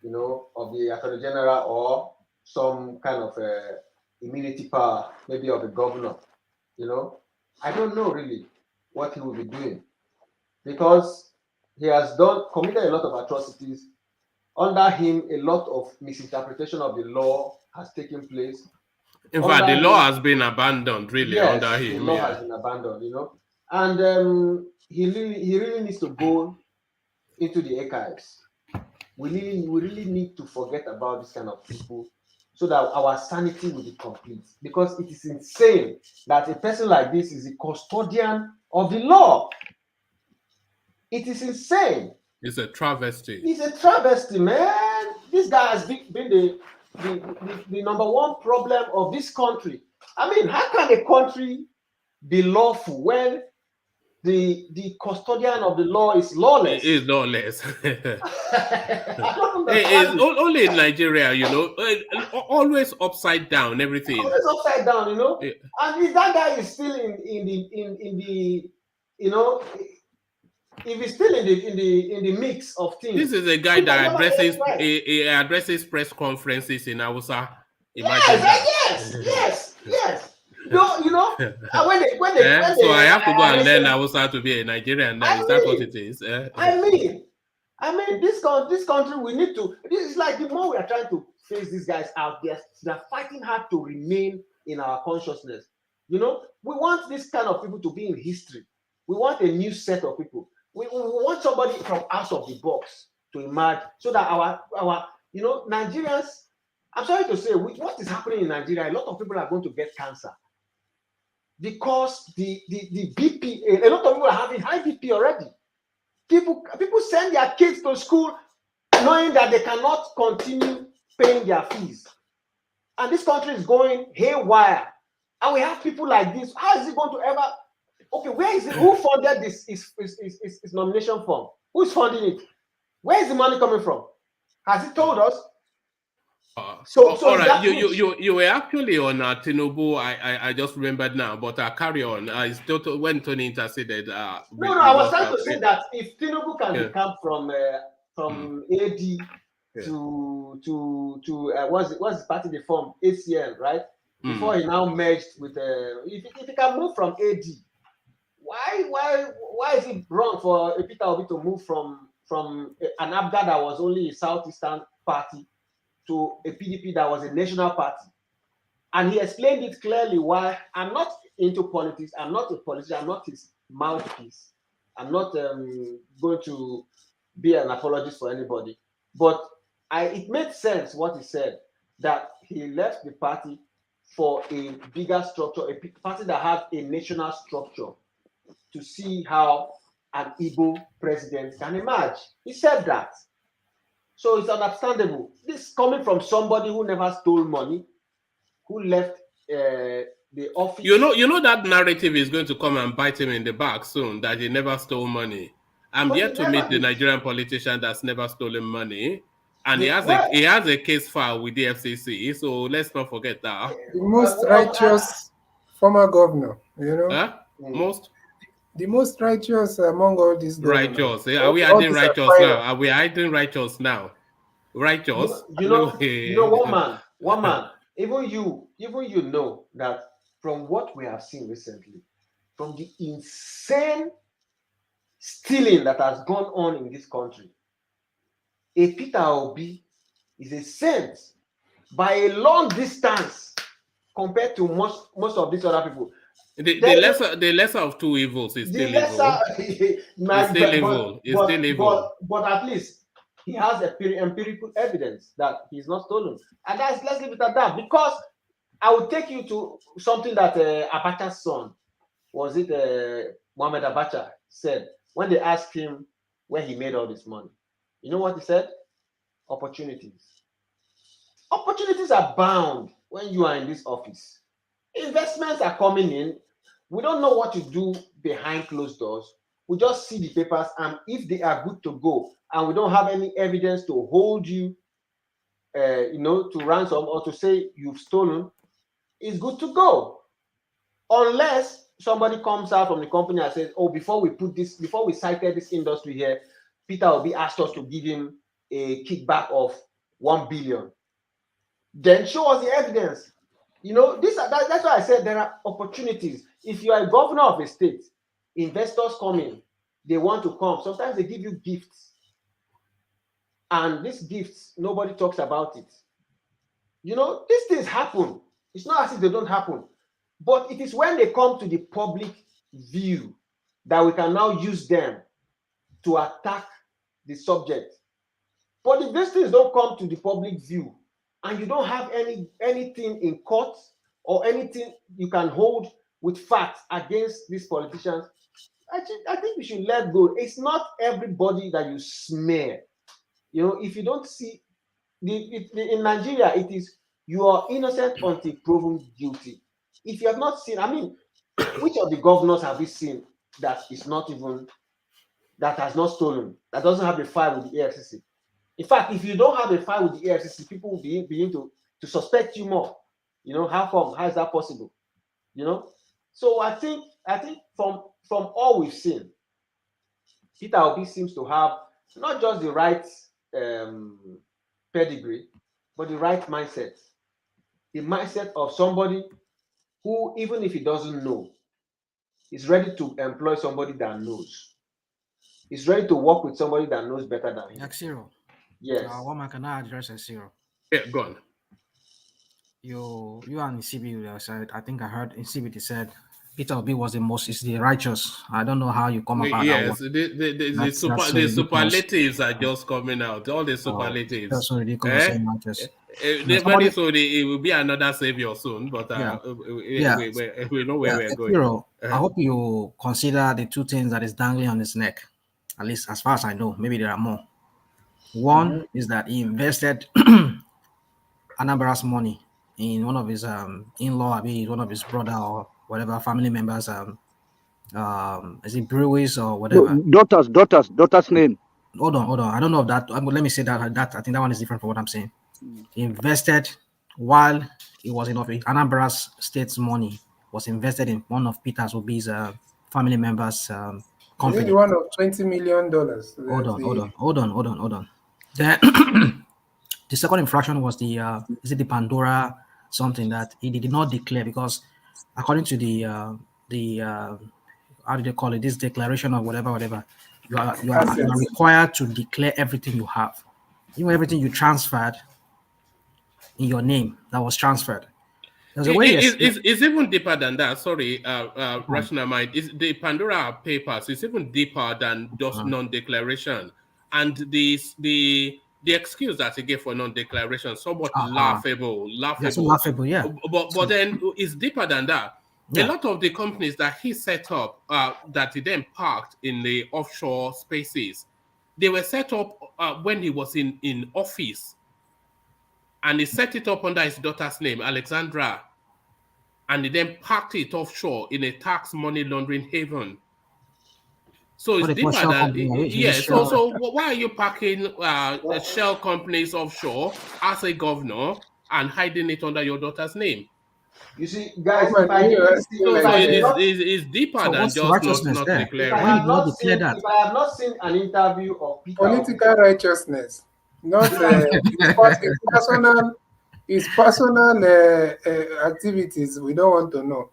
of the Attorney General or some kind of immunity power, maybe of the governor, I don't know really what he will be doing, because he has committed a lot of atrocities. Under him, a lot of misinterpretation of the law has taken place. In fact, the law has been abandoned, really, yes, under him. The law has been abandoned, and he really needs to go into the archives. We really need to forget about this kind of people so that our sanity will be complete. Because it is insane that a person like this is a custodian of the law. It is insane. It's a travesty. It's a travesty, man. This guy has been the number one problem of this country. I mean, how can a country be lawful when the custodian of the law is lawless? It is lawless. It's only in Nigeria, always upside down, everything. Always upside down, Yeah. And if that guy is still in the if he's still in the mix of things. This is a guy that addresses press conferences in Hausa. Imagine yes. No, when they so I have to go and learn Hausa to be a Nigerian now. Is that what it is? I mean, this country, we need to. This is like the more we are trying to face these guys out there, they're fighting hard to remain in our consciousness. We want this kind of people to be in history. We want a new set of people. We want somebody from out of the box to emerge, so that our Nigerians. I'm sorry to say, with what is happening in Nigeria, a lot of people are going to get cancer because the BP. A lot of people are having high BP already. People send their kids to school knowing that they cannot continue paying their fees, and this country is going haywire. And we have people like this. How is it going to ever? Okay, where is it? Who funded this? His nomination form? Who is funding it? Where is the money coming from? Has he told us? All right, you were actually on Tinubu. I just remembered now, but carry on. When Tony interceded. No, I was trying to say that if Tinubu can become from AD to what's the party they formed, ACL, right? Before he now merged with if he can move from AD, why is it wrong for Peter Obi to move from an ABGA that was only a southeastern party to a PDP that was a national party? And he explained it clearly why. I'm not into politics. I'm not a politician. I'm not his mouthpiece. I'm not going to be an apologist for anybody. But it made sense what he said, that he left the party for a bigger structure, a party that has a national structure, to see how an Igbo president can emerge. He said that. So it's understandable. This coming from somebody who never stole money, who left the office. You know that narrative is going to come and bite him in the back soon, that he never stole money. I'm yet to meet the Nigerian politician that's never stolen money. And he has a case file with the FCC, so let's not forget that. The most righteous former governor, The most righteous among all these governors. Righteous. Are we hiding righteous now? Are we hiding righteous now? Righteous. One man. Even you know that from what we have seen recently, from the insane stealing that has gone on in this country, a Peter Obi is a saint by a long distance. compared to most of these other people. The lesser of two evils is still evil. But at least he has empirical evidence that he's not stolen. And let's leave it at that, because I will take you to something that Abacha's son, was it Mohamed Abacha, said when they asked him where he made all this money. You know what he said? Opportunities. Opportunities are bound when you are in this office. Investments are coming in. We don't know what to do behind closed doors. We just see the papers, and if they are good to go, and we don't have any evidence to hold you, to ransom or to say you've stolen, it's good to go. Unless somebody comes out from the company and says, "Oh, before we cited this industry here, Peter Obi asked us to give him a kickback of 1 billion." Then show us the evidence. That's why I said there are opportunities. If you are a governor of a state, investors come in, they want to come. Sometimes they give you gifts. And these gifts, nobody talks about it. These things happen. It's not as if they don't happen. But it is when they come to the public view that we can now use them to attack the subject. But if these things don't come to the public view, and you don't have anything in court or anything you can hold with facts against these politicians, I think we should let go. It's not everybody that you smear. If you don't see, in Nigeria, it is you are innocent until proven guilty. If you have not seen, which of the governors have we seen that has not stolen, that doesn't have a file with the AFCC? In fact, if you don't have a file with the AFCC, people will begin to suspect you more. How come? How is that possible? So I think from all we've seen, Peter Obi seems to have not just the right pedigree, but the right mindset. The mindset of somebody who, even if he doesn't know, is ready to employ somebody that knows. Is ready to work with somebody that knows better than him. Like Zero. Yes. What man can I address as Zero? Yeah, go on. You and CB said, I think I heard in CB said Peter Obi was the righteous. I don't know how you come about yes, that. Yes, the superlatives are just coming out. All the superlatives. That's so ridiculous. It will be another savior soon, but we know where we're going. Hero, I hope you consider the two things that is dangling on his neck, at least as far as I know. Maybe there are more. One is that he invested Anambara's money in one of his in-law, one of his brother or whatever family members. Is it breweries or whatever? Daughter's name. Hold on. I don't know if that. Let me say that. I think that one is different from what I'm saying. He invested while he was in office. Anambra's state's money was invested in one of Peter Obi's family members' company. Is it the one of $20 million? Hold on. Then the second infraction was the the Pandora something that he did not declare, because according to the how do they call it, this declaration or whatever, you are required to declare everything you have, everything you transferred in your name that was transferred. It's even deeper than that. Sorry, rational mind. The Pandora papers is even deeper than just non-declaration, and the excuse that he gave for non-declaration somewhat laughable. That's laughable, yeah. But then it's deeper than that. Yeah. A lot of the companies that he set up, that he then parked in the offshore spaces, they were set up when he was in office. And he set it up under his daughter's name, Alexandra. And he then parked it offshore in a tax money laundering haven. So it's deeper than... Yes. So why are you parking shell companies offshore as a governor and hiding it under your daughter's name? You see, guys, it's deeper than just not declaring. If I have not seen an interview of Peter political righteousness, not his personal activities, we don't want to know.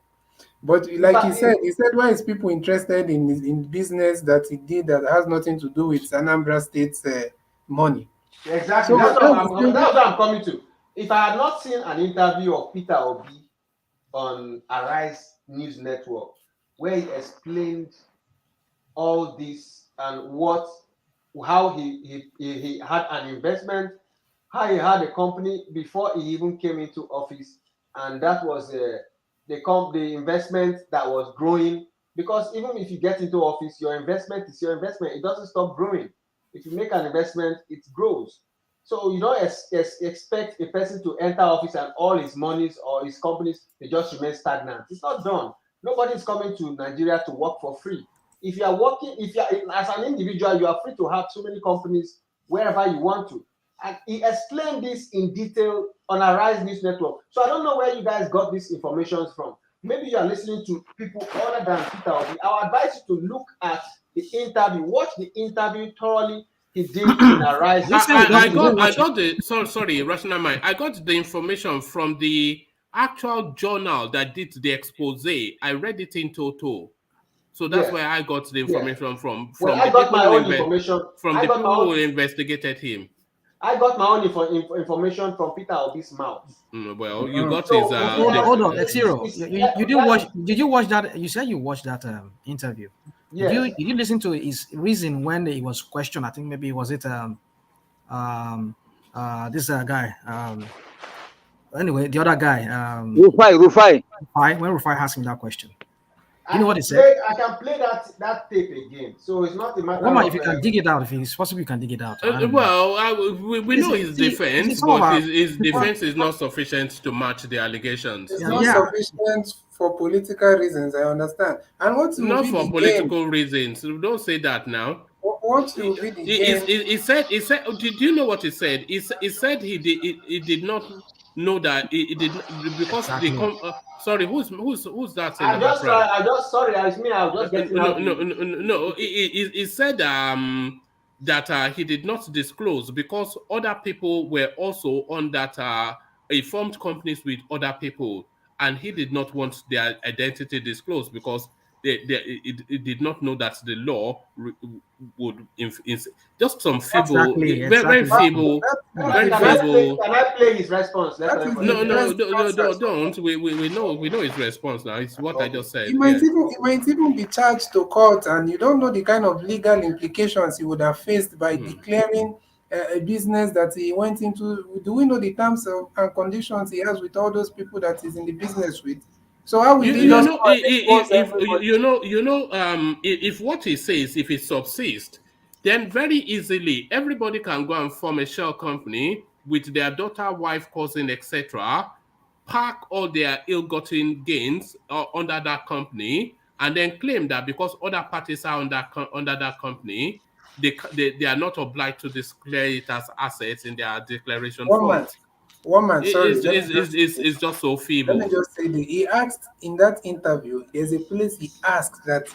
But like he said, why is people interested in business that he did that has nothing to do with Anambra State's money? Exactly. So that's what I'm coming to. If I had not seen an interview of Peter Obi on Arise News Network, where he explained all this and how he had an investment, how he had a company before he even came into office, and that was the investment that was growing. Because even if you get into office, your investment is your investment. It doesn't stop growing. If you make an investment, it grows. So you don't expect a person to enter office and all his monies or his companies, they just remain stagnant. It's not done. Nobody's coming to Nigeria to work for free. If you are working, as an individual, you are free to have so many companies wherever you want to. And he explained this in detail on Arise News Network. So I don't know where you guys got this information from. Maybe you are listening to people other than Peter Obi. I would advise you to look at the interview, watch the interview thoroughly. He did in Arise. I got the sorry, Rational Mind. I got the information from the actual journal that did the expose. I read it in total. So that's where I got the information from. I got my own information from the people who investigated him. I got my own information from Peter Obi's mouth. Well, you got his. Hold on, Xero. You didn't watch? Did you watch that? You said you watched that interview. Yeah. Did you listen to his reason when he was questioned? I think maybe was it this guy. Anyway, the other guy. Rufai. When Rufai asked him that question. You know what he said? I can play that tape again. So it's not a matter of... if you can dig it out, if it's possible, you can dig it out. We know his defense, but his defense is not sufficient to match the allegations. It's not sufficient for political reasons, I understand. And what's not for political reasons. Don't say that now. What will be the he said, did you know what he said? He said he did not know that he did because sorry, who's that? No. He said that he did not disclose because other people were also on that. He formed companies with other people, and he did not want their identity disclosed because he did not know that the law would just some feeble, very feeble. Can I play his response? No, don't. We know his response now. It's what I just said. He might even be charged to court, and you don't know the kind of legal implications he would have faced by declaring a business that he went into. Do we know the terms and conditions he has with all those people that he's in the business with? So how will if what he says, if it subsists, then very easily everybody can go and form a shell company with their daughter, wife, cousin, etc., park all their ill-gotten gains under that company, and then claim that because other parties are under that company, they are not obliged to declare it as assets in their declaration forms. One man, sorry. It's just so feeble. Let me just say that he asked in that interview, there's a place he asked that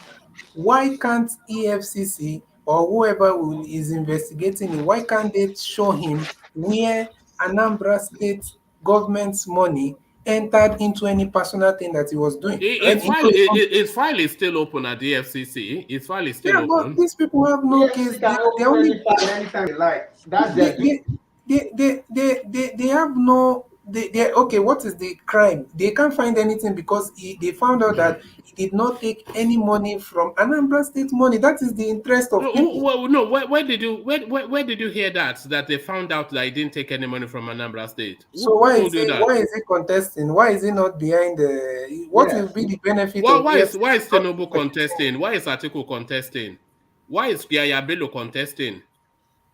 why can't EFCC or whoever is investigating him, why can't they show him where Anambra State government's money entered into any personal thing that he was doing? His file is still open at the FCC. His file is still open. But these people have no case. They only anytime they like. That's their They have no. They okay. What is the crime? They can't find anything because they found out that he did not take any money from Anambra State money. That is the interest of people. Well, no. Where did you hear that they found out that he didn't take any money from Anambra State? So why is he contesting? Why is he not behind the? What will be the benefit? Why is Tinubu contesting? Why is Atiku contesting? Why is Bello contesting?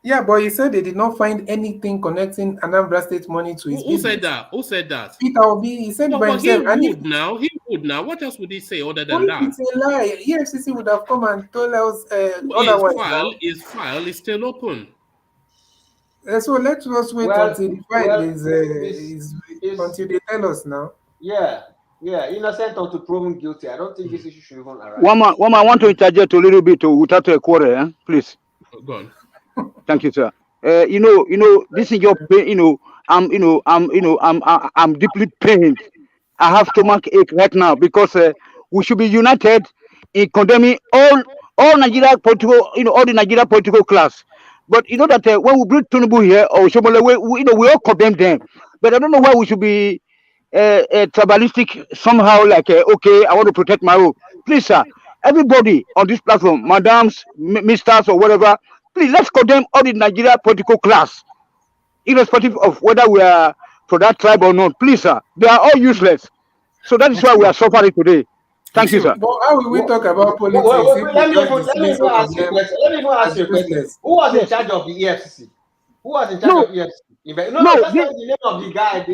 Yeah, but he said they did not find anything connecting Anambra State money to his business. Who said that? Peter Obi. He said by himself. He would now. What else would he say other than that? It's a lie. EFCC would have come and told us otherwise. His file is still open. So let us wait until the file is until they tell us now. Yeah, innocent until proven guilty. I don't think this issue should even arise. One man, I want to interject a little bit without a quarter, please. Go on. Thank you, sir. This is your pain. I'm deeply pained. I have stomach ache right now because we should be united in condemning all Nigeria political, all the Nigeria political class. But you know that when we bring Tinubu here or Shomole, we all condemn them. But I don't know why we should be tribalistic somehow, like okay, I want to protect my own. Please, sir, everybody on this platform, madams, misters, or whatever, please let's condemn all the Nigeria political class, irrespective of whether we are for that tribe or not. Please, sir, they are all useless. So that is why we are suffering today. Thank you, sir. But how will we talk about politics if we just dismiss all of them as useless? Who was in charge of the EFCC? Who was in charge of EFCC? No, that's not the name of the guy.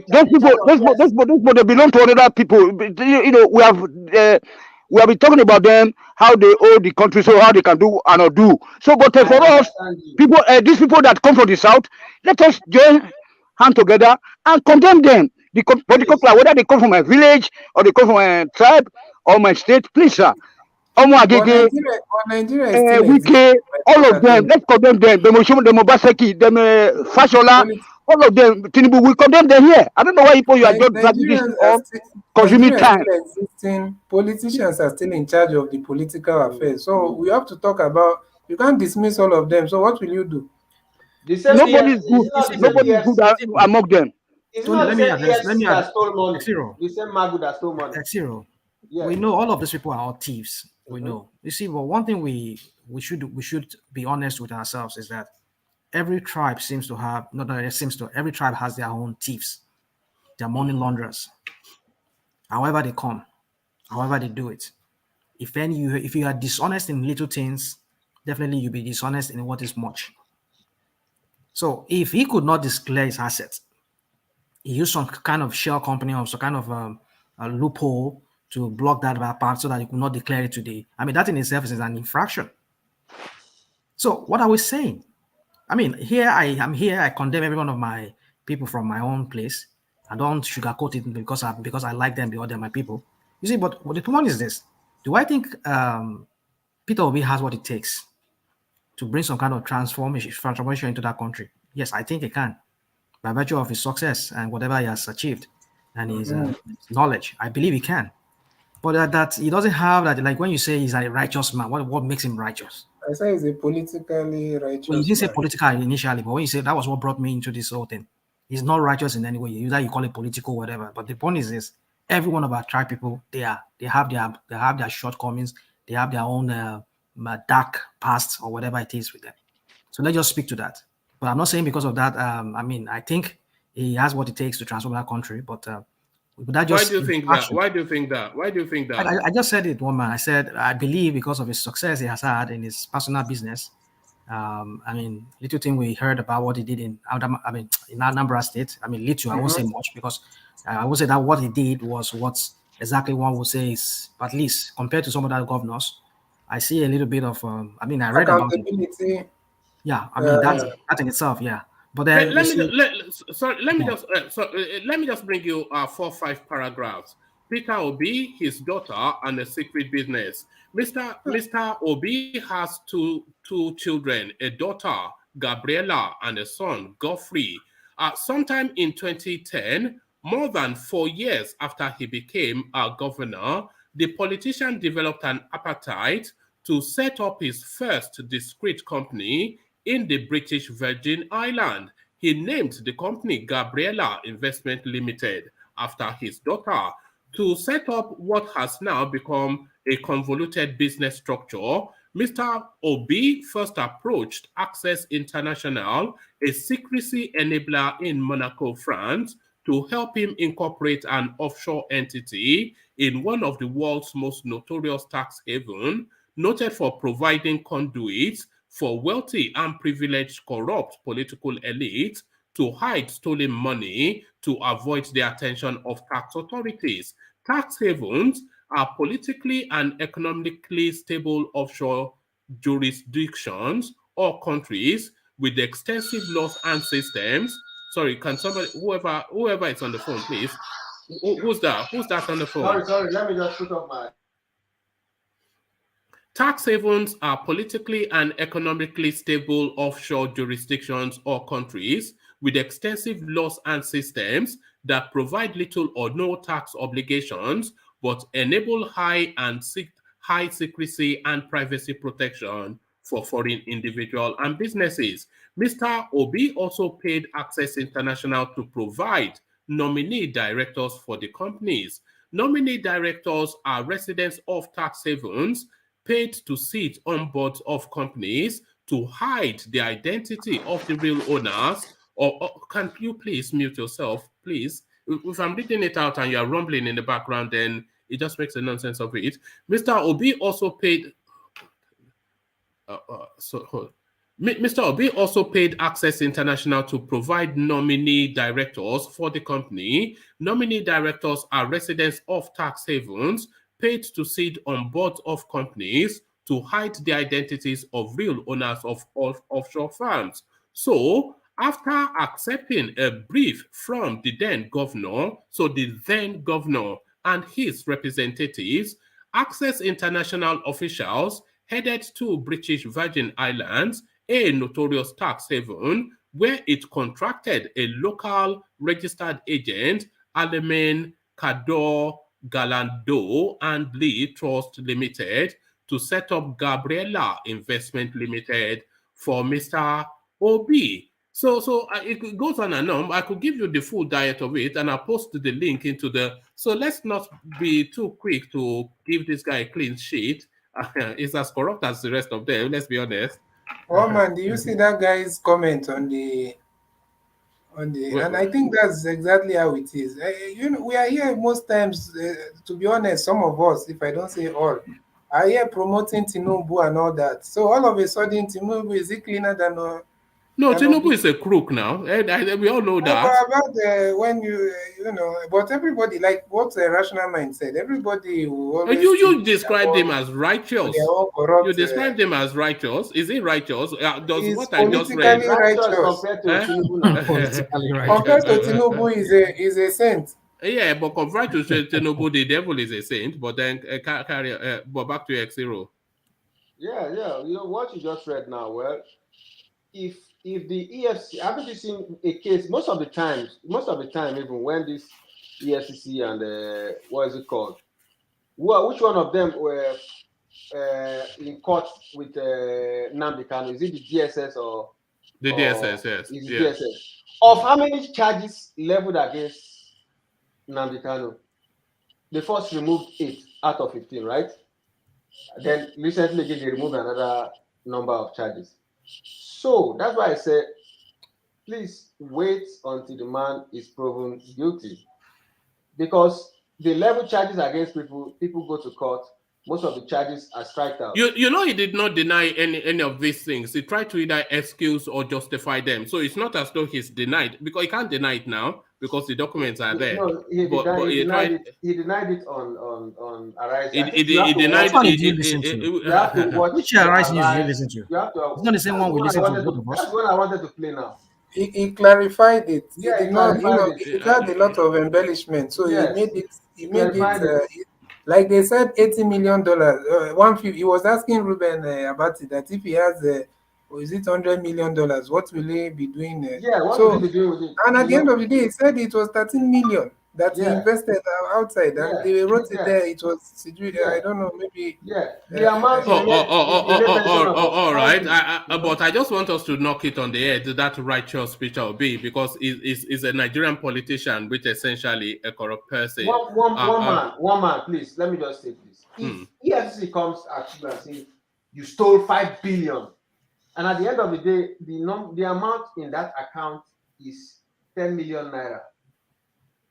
Those people, they belong to other people. You know, we have been talking about them, how they owe the country, so how they can do and not do. So, but for us, people, these people that come from the south, let us join hand together and condemn them. The political class, whether they come from a village or they come from a tribe or my state, please, sir. Nigeria Wike, all of them, let's condemn them. Them Obaseki, them Fashola, all of them. Tinubu, we condemn them here. I don't know why you are just dragging this on, consuming time. Politicians are still in charge of the political affairs, so we have to talk about. You can't dismiss all of them. So what will you do? Nobody is good. Nobody is good among them. Let me address. The same Magu that stole money. Zero. Yeah. We know all of these people are all thieves. We know. You see, but one thing we should be honest with ourselves is that every tribe seems to have, not that it seems to, every tribe has their own thieves, their money launderers. However they come, however they do it. If you are dishonest in little things, definitely you'll be dishonest in what is much. So if he could not declare his assets, he used some kind of shell company or some kind of a loophole to block that part so that he could not declare it today. I mean, that in itself is an infraction. So what are we saying? I mean, I condemn every one of my people from my own place. I don't sugarcoat it because I like them because they're my people. You see, but the point is this. Do I think Peter Obi has what it takes to bring some kind of transformation into that country? Yes, I think he can. By virtue of his success and whatever he has achieved and his knowledge, I believe he can. But that he doesn't have that, like when you say he's a righteous man, what makes him righteous? I say he's a politically righteous man. You didn't say political initially, but when you say that was what brought me into this whole thing. He's not righteous in any way. Either you call it political, whatever. But the point is this: every one of our tribe people, they have their shortcomings, they have their own dark past or whatever it is with them. So let's just speak to that. But I'm not saying because of that. I think he has what it takes to transform that country. But that just Why do you think that? I just said it, one man. I said I believe because of his success he has had in his personal business. Little thing we heard about what he did in Anambra State. Little, I won't say much because I would say that what he did was what exactly one would say is, at least compared to some other governors, I see a little bit of. I read about it. Yeah, that in itself, yeah. But then let me just bring you 4 or 5 paragraphs. Peter Obi, his daughter, and a secret business. Mr. Obi has two children, a daughter, Gabriela, and a son, Godfrey. Sometime in 2010, more than 4 years after he became a governor, the politician developed an appetite to set up his first discrete company in the British Virgin Islands. He named the company Gabriela Investment Limited after his daughter to set up what has now become a convoluted business structure. Mr. Obi first approached Access International, a secrecy enabler in Monaco, France, to help him incorporate an offshore entity in one of the world's most notorious tax havens, noted for providing conduits for wealthy and privileged corrupt political elites to hide stolen money to avoid the attention of tax authorities. Tax havens are politically and economically stable offshore jurisdictions or countries with extensive laws and systems. Sorry, can somebody, whoever is on the phone, please? Who's that? Who's that on the phone? Sorry, let me just put up my... Tax havens are politically and economically stable offshore jurisdictions or countries with extensive laws and systems that provide little or no tax obligations, but enable high secrecy and privacy protection for foreign individuals and businesses. Mr. Obi also paid Access International to provide nominee directors for the companies. Nominee directors are residents of tax havens paid to sit on boards of companies to hide the identity of the real owners. Or can you please mute yourself, please? If I'm reading it out and you're rumbling in the background, then it just makes a nonsense of it. Mr. Obi also paid... Mr. Obi also paid Access International to provide nominee directors for the company. Nominee directors are residents of tax havens paid to sit on boards of companies to hide the identities of real owners of offshore firms. So, after accepting a brief from the then governor, and his representatives, Access International officials headed to British Virgin Islands, a notorious tax haven, where it contracted a local registered agent, Alemen Kador Galando and Lee Trust Limited, to set up Gabriela Investment Limited for Mr. Obi. So it goes on and on. I could give you the full diet of it, and I'll post the link into the... So let's not be too quick to give this guy a clean sheet. It's as corrupt as the rest of them, let's be honest. Oh man, do you see that guy's comment on the and I think that's exactly how it is. You know, we are here most times, to be honest, some of us, if I don't say all, are here promoting Tinubu and all that. So all of a sudden, Tinubu, is he cleaner than... No, Tinubu is a crook now. We all know that. About when you know, but everybody, like what a rational mind said, everybody will always... You described him as righteous. Corrupt, you described him as righteous. Is he righteous? Does what I just read? Compared to Tinubu is a saint. Yeah, but compared to Tinubu, the devil is a saint. But then but back to X0. Yeah. You know what you just read now. Well, if the EFC, haven't you seen a case most of the time, even when this EFCC and what is it called? Well, which one of them were in court with Nnamdi Kanu? Is it the DSS or the DSS? Yes. Is the DSS. Of how many charges leveled against Nnamdi Kanu? They first removed 8 out of 15, right? Then recently they removed another number of charges. So that's why I said, please wait until the man is proven guilty. Because the level charges against people go to court, most of the charges are striked out. You know, he did not deny any of these things. He tried to either excuse or justify them. So it's not as though he's denied, because he can't deny it now because the documents are there. No, he denied it on Arise. He denied it. Which Arise news did you listen to? It's not the same one we listened to, both of us. That's what I wanted to play now. He clarified it. Yeah, it had a lot of embellishment. So yes. he made it like they said, $80 million. 150. He was asking Ruben about it, that if he has is it $100 million, what will he be doing? What will he be doing with it? And at the end of the day, he said it was 13 million that he invested outside, and they wrote it there. It was, I don't know, maybe. The amount. All right. But I just want us to knock it on the head. That righteous Peter Obi, because he's a Nigerian politician, which essentially a corrupt person. One man, please. Let me just say this: if EFCC comes at you and says you stole 5 billion, and at the end of the day, the amount in that account is 10 million naira.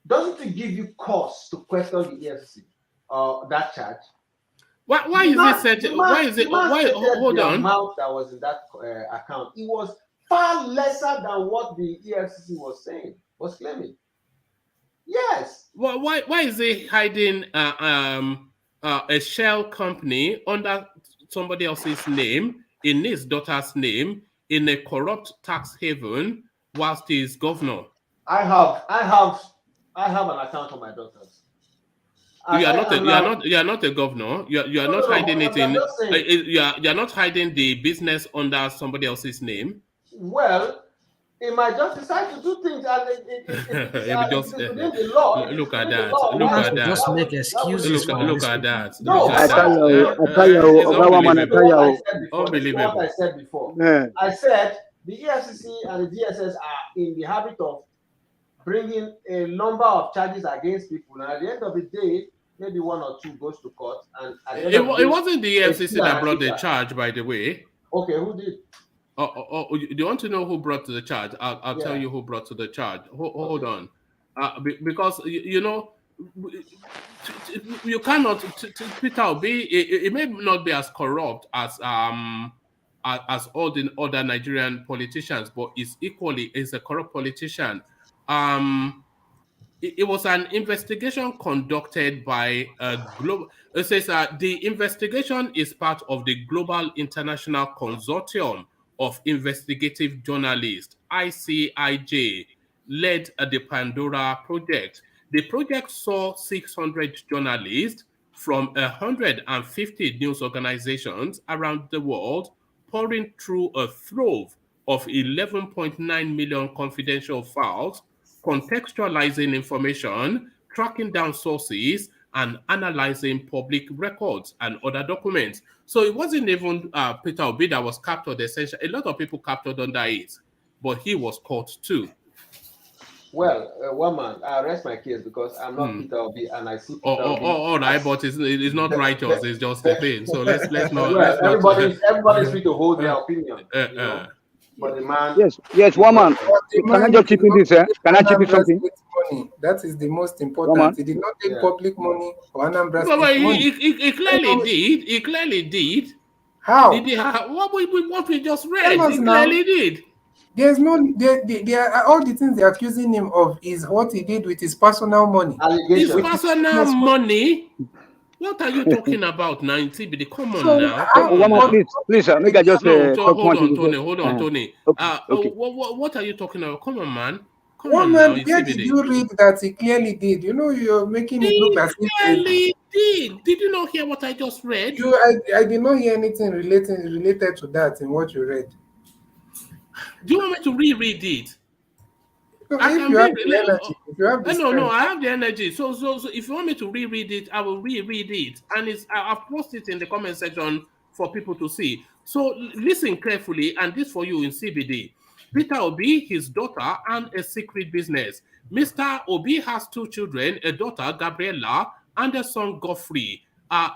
Doesn't it give you cause to question the EFCC that charge? Why is it set? Why is it? Why? Hold on. The amount that was in that account, it was far lesser than what the EFCC was claiming. Yes. Well, why is he hiding a shell company under somebody else's name, in his daughter's name, in a corrupt tax haven, whilst he's governor? I have an account on my daughter's. You are not a governor. You are not hiding it in. You are not hiding the business under somebody else's name. Well, he might just decide to do things, and it's within the law. Look at that. Look at that. Just make excuses. Look at that. No, I tell you, unbelievable. What I said before. Yeah. I said the EFCC and the DSS are in the habit of bringing a number of charges against people, and at the end of the day, maybe one or two goes to court, and at the end of the day, it wasn't the EFCC that brought the charge, by the way. Okay, who did? Do you want to know who brought to the charge? I'll tell you who brought to the charge. Hold on, because you know, you cannot. Peter Obi, it may not be as corrupt as all the other Nigerian politicians, but is a corrupt politician. It was an investigation conducted by a global. It says the investigation is part of the Global International Consortium of Investigative Journalists, ICIJ, led the Pandora Project. The project saw 600 journalists from 150 news organizations around the world pouring through a trove of 11.9 million confidential files, contextualizing information, tracking down sources, and analyzing public records and other documents. So it wasn't even Peter Obi that was captured, essentially. A lot of people captured under it, but he was caught too. Well, one man, I rest my case because I'm not Peter Obi, and I see Peter Obi. All right, but it's not righteous. It's just a thing. So let's not. Well, everybody's free to hold their opinion. You know? But the man. Yes, one man. Can I just chip in this? Can I chip in something? Money. That is the most important. He did not take public money or Anambra State money. He clearly did. He clearly did. How? What we just read? He clearly did. There's no, all the things they're accusing him of is what he did with his personal money. His personal money? What are you talking about, 90? But come on now. Please, make I just hold on, Tony. Okay. What are you talking about? Come on, man. Where did you read that he clearly did? You know, you're making it look as if he clearly did. Did you not hear what I just read? I did not hear anything related to that in what you read. Do you want me to reread it? No, I have the energy. So if you want me to reread it, I will reread it. And I've posted it in the comment section for people to see. So listen carefully, and this for you in CBD. Peter Obi, his daughter, and a secret business. Mr. Obi has 2 children, a daughter, Gabriella, and a son, Godfrey.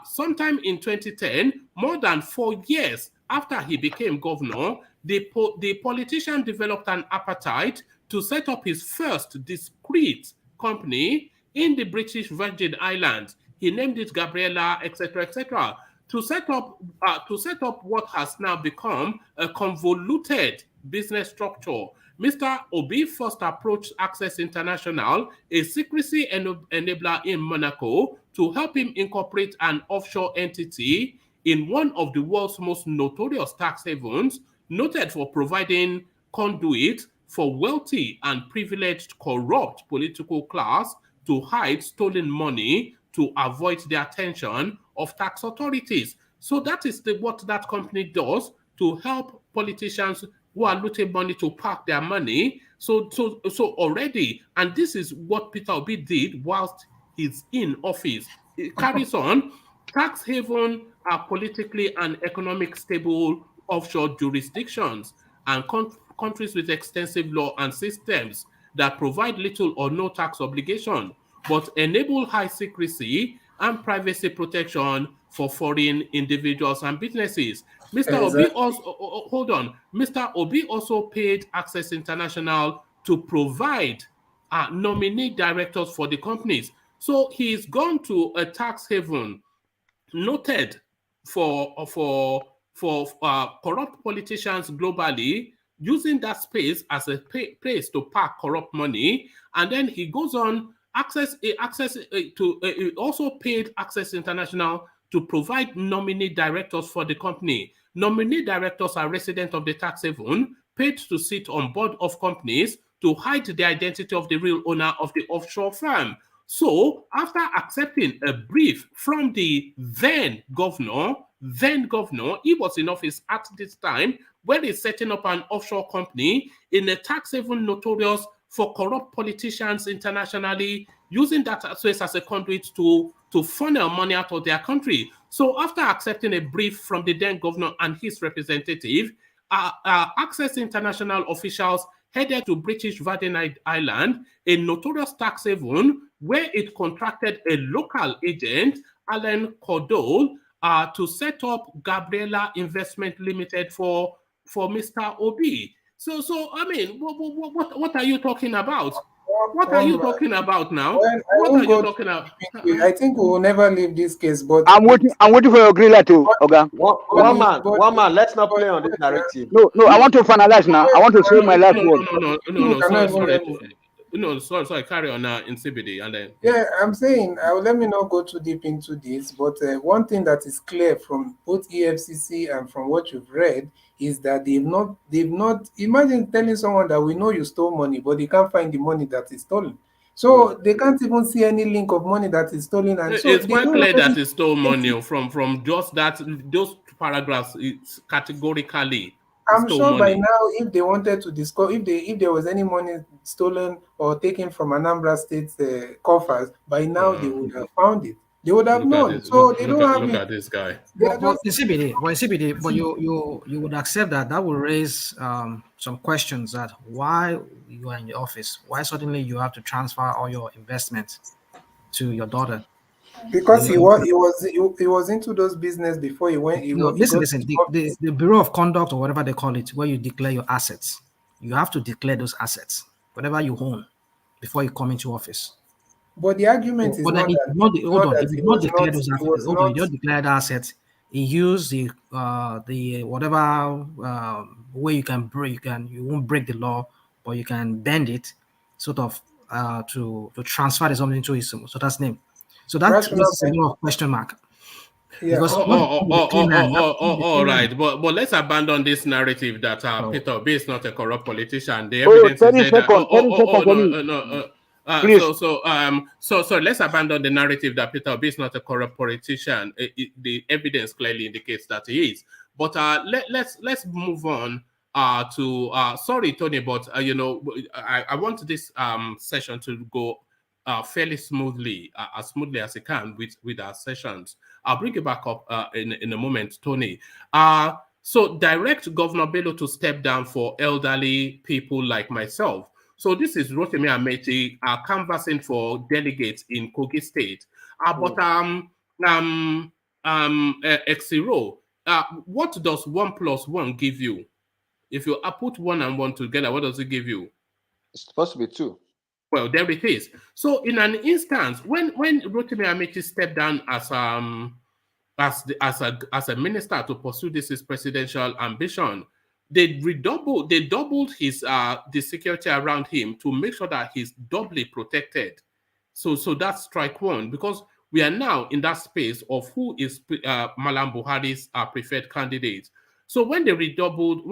Sometime in 2010, more than 4 years after he became governor, the politician developed an appetite to set up his first discreet company in the British Virgin Islands. He named it Gabriella, etc., etc., to set up what has now become a convoluted business structure. Mr. Obi first approached Access International, a secrecy enabler in Monaco, to help him incorporate an offshore entity in one of the world's most notorious tax havens, noted for providing conduit for wealthy and privileged corrupt political class to hide stolen money to avoid the attention of tax authorities. So that is what that company does to help politicians who are looting money to park their money. So already, and this is what Peter Obi did whilst he's in office. It carries on. Tax haven are politically and economic stable offshore jurisdictions and countries with extensive law and systems that provide little or no tax obligation, but enable high secrecy and privacy protection for foreign individuals and businesses. Mr. Obi also paid Access International to provide nominee directors for the companies. So he's gone to a tax haven noted for corrupt politicians globally, using that space as a place to park corrupt money, and then he goes on. He also paid Access International to provide nominee directors for the company. Nominee directors are residents of the tax haven, paid to sit on board of companies to hide the identity of the real owner of the offshore firm. So, after accepting a brief from the then governor, he was in office at this time, where he's setting up an offshore company in a tax haven notorious for corrupt politicians internationally, using that space as a conduit to funnel money out of their country. So after accepting a brief from the then governor and his representative, Access International officials headed to British Virgin Island, a notorious tax haven, where it contracted a local agent, Alan Cordole, to set up Gabriela Investment Limited for Mr. Obi. So I mean, what are you talking about? What are you talking about now? What are you talking about? I think we will never leave this case, but I'm waiting for your green light too, Oga. One man. Let's not play on this narrative. No, I want to finalize now. I want to say my last word. No, sorry. Carry on now in CBD, and then. Yeah, I'm saying, let me not go too deep into this, but one thing that is clear from both EFCC and from what you've read is that they've not. Imagine telling someone that we know you stole money, but they can't find the money that is stolen. So they can't even see any link of money that is stolen. And so it's quite clear that it stole money from just those paragraphs. It's categorically. I'm sure money. By now, if they wanted to discover, if there was any money stolen or taken from Anambra State's coffers, by now they would have found it. They would have known. So they don't have. Look at this guy. But you would accept that will raise some questions that why you are in the office, why suddenly you have to transfer all your investments to your daughter. Because he was into those business before he went. Listen. The Bureau of Conduct or whatever they call it, where you declare your assets, you have to declare those assets, whatever you own, before you come into office. But the argument is not that. If you don't declare those assets, you don't declare the assets. He used the whatever way you can break. You won't break the law, but you can bend it, sort of to transfer the something into his daughter's name. So that's a lot of question mark. Yeah. All right, but let's abandon this narrative that Peter Obi is not a corrupt politician. The evidence is that. So let's abandon the narrative that Peter Obi is not a corrupt politician. The evidence clearly indicates that he is. But let's move on to sorry, Tony, but I want this session to go fairly smoothly, as smoothly as it can with our sessions. I'll bring it back up in a moment, Tony. So direct Governor Bello to step down for elderly people like myself. So this is Rotimi Amechi canvassing for delegates in Kogi State. But Exiro, what does 1 + 1 give you? If you put 1 and 1 together, what does it give you? It's supposed to be 2. Well, there it is. So, in an instance, when Rotimi Amechi stepped down as a minister to pursue his presidential ambition, they doubled his the security around him to make sure that he's doubly protected. So that's strike one, because we are now in that space of who is Malam Buhari's preferred candidate. So when they doubled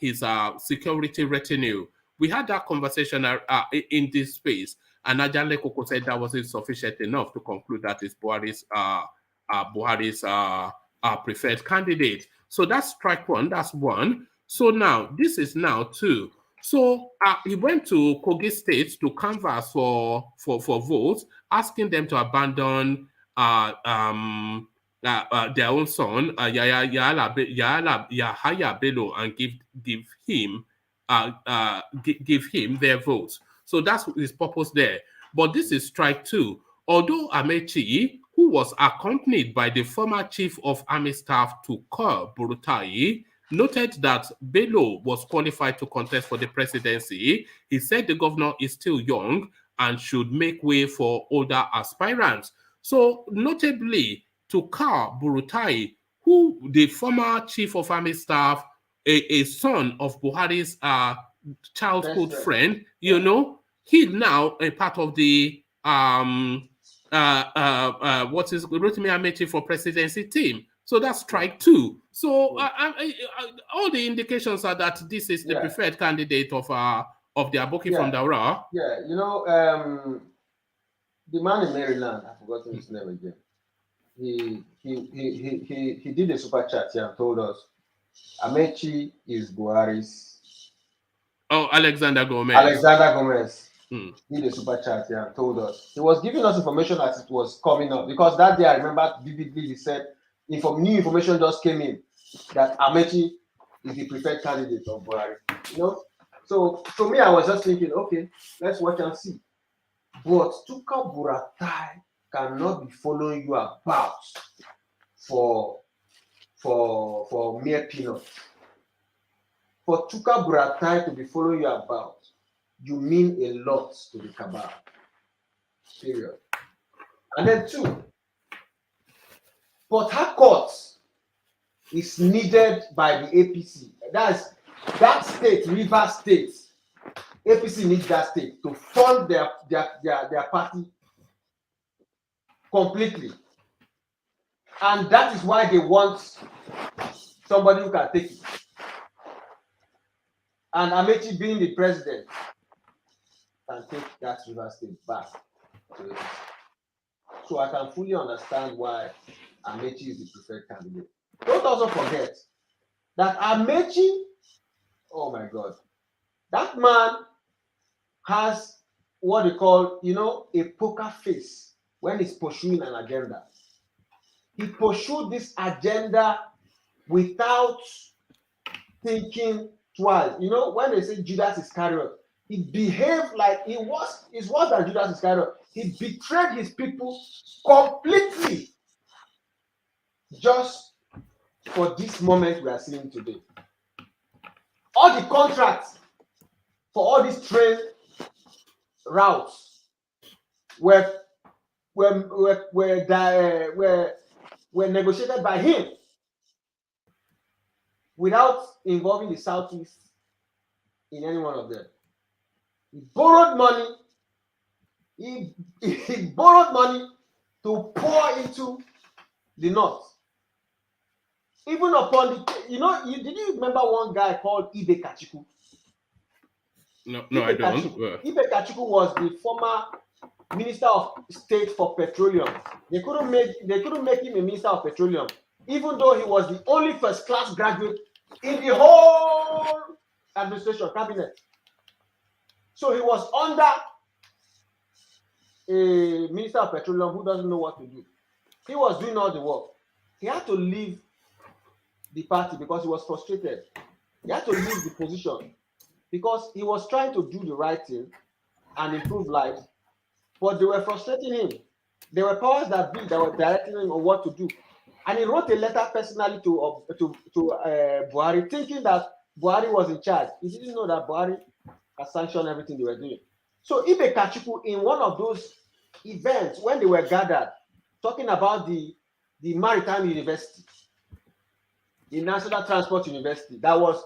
his security retinue, we had that conversation in this space, and Ajale Koko said that wasn't sufficient enough to conclude that it's Buhari's preferred candidate. So that's strike one. That's one. So now this is now 2. So he went to Kogi State to canvass for votes, asking them to abandon their own son, Yahaya Bello, and give him their votes. So that's his purpose there. But this is strike 2. Although Amechi, who was accompanied by the former chief of army staff to Kur Burutai, noted that Bello was qualified to contest for the presidency, he said the governor is still young and should make way for older aspirants. So notably, to Kur Burutai, who the former chief of army staff, a son of Buhari's childhood friend, he now a part of the what is Rotimi Amechi for presidency team. So that's strike 2. So all the indications are that this is the preferred candidate of the Aboki from Daura. Yeah, the man in Maryland, I've forgotten his name again. He did a super chat here and told us Amechi is Buhari's. Oh, Alexander Gomez. Did a super chat here and told us. He was giving us information as it was coming up, because that day I remember vividly he said new information just came in that Amechi is the preferred candidate of Buhari. So to me, I was just thinking, okay, let's watch and see. But Tuka Buratai cannot be following you about for mere peanuts. For Tuka Buratai to be following you about, you mean a lot to the cabal. Period. And then 2, Port Harcourt is needed by the APC. That state, Rivers State. APC needs that state to fund their party completely. And that is why they want somebody who can take it. And Amechi, being the president, can take that Rivers State back to APC. So I can fully understand why Amechi is the preferred candidate. Don't also forget that Amechi, oh my God, that man has what they call, a poker face when he's pursuing an agenda. He pursued this agenda without thinking twice. When they say Judas Iscariot, he behaved like it's worse than Judas Iscariot. He betrayed his people completely just for this moment we are seeing today. All the contracts for all these train routes were negotiated by him without involving the Southeast in any one of them. He borrowed money. He borrowed money to pour into the North. Even upon did you remember one guy called Ibe Kachiku? No, I don't. Ibe Kachiku was the former Minister of State for Petroleum. They couldn't make him a Minister of Petroleum, even though he was the only first-class graduate in the whole administration cabinet. So he was under a Minister of Petroleum who doesn't know what to do. He was doing all the work. He had to leave the party because he was frustrated. He had to leave the position because he was trying to do the right thing and improve lives, but they were frustrating him. There were powers that be that were directing him on what to do. And he wrote a letter personally to Buhari, thinking that Buhari was in charge. He didn't know that Buhari had sanctioned everything they were doing. So Ibe Kachiku, in one of those events when they were gathered, talking about the Maritime University, the National Transport University, that was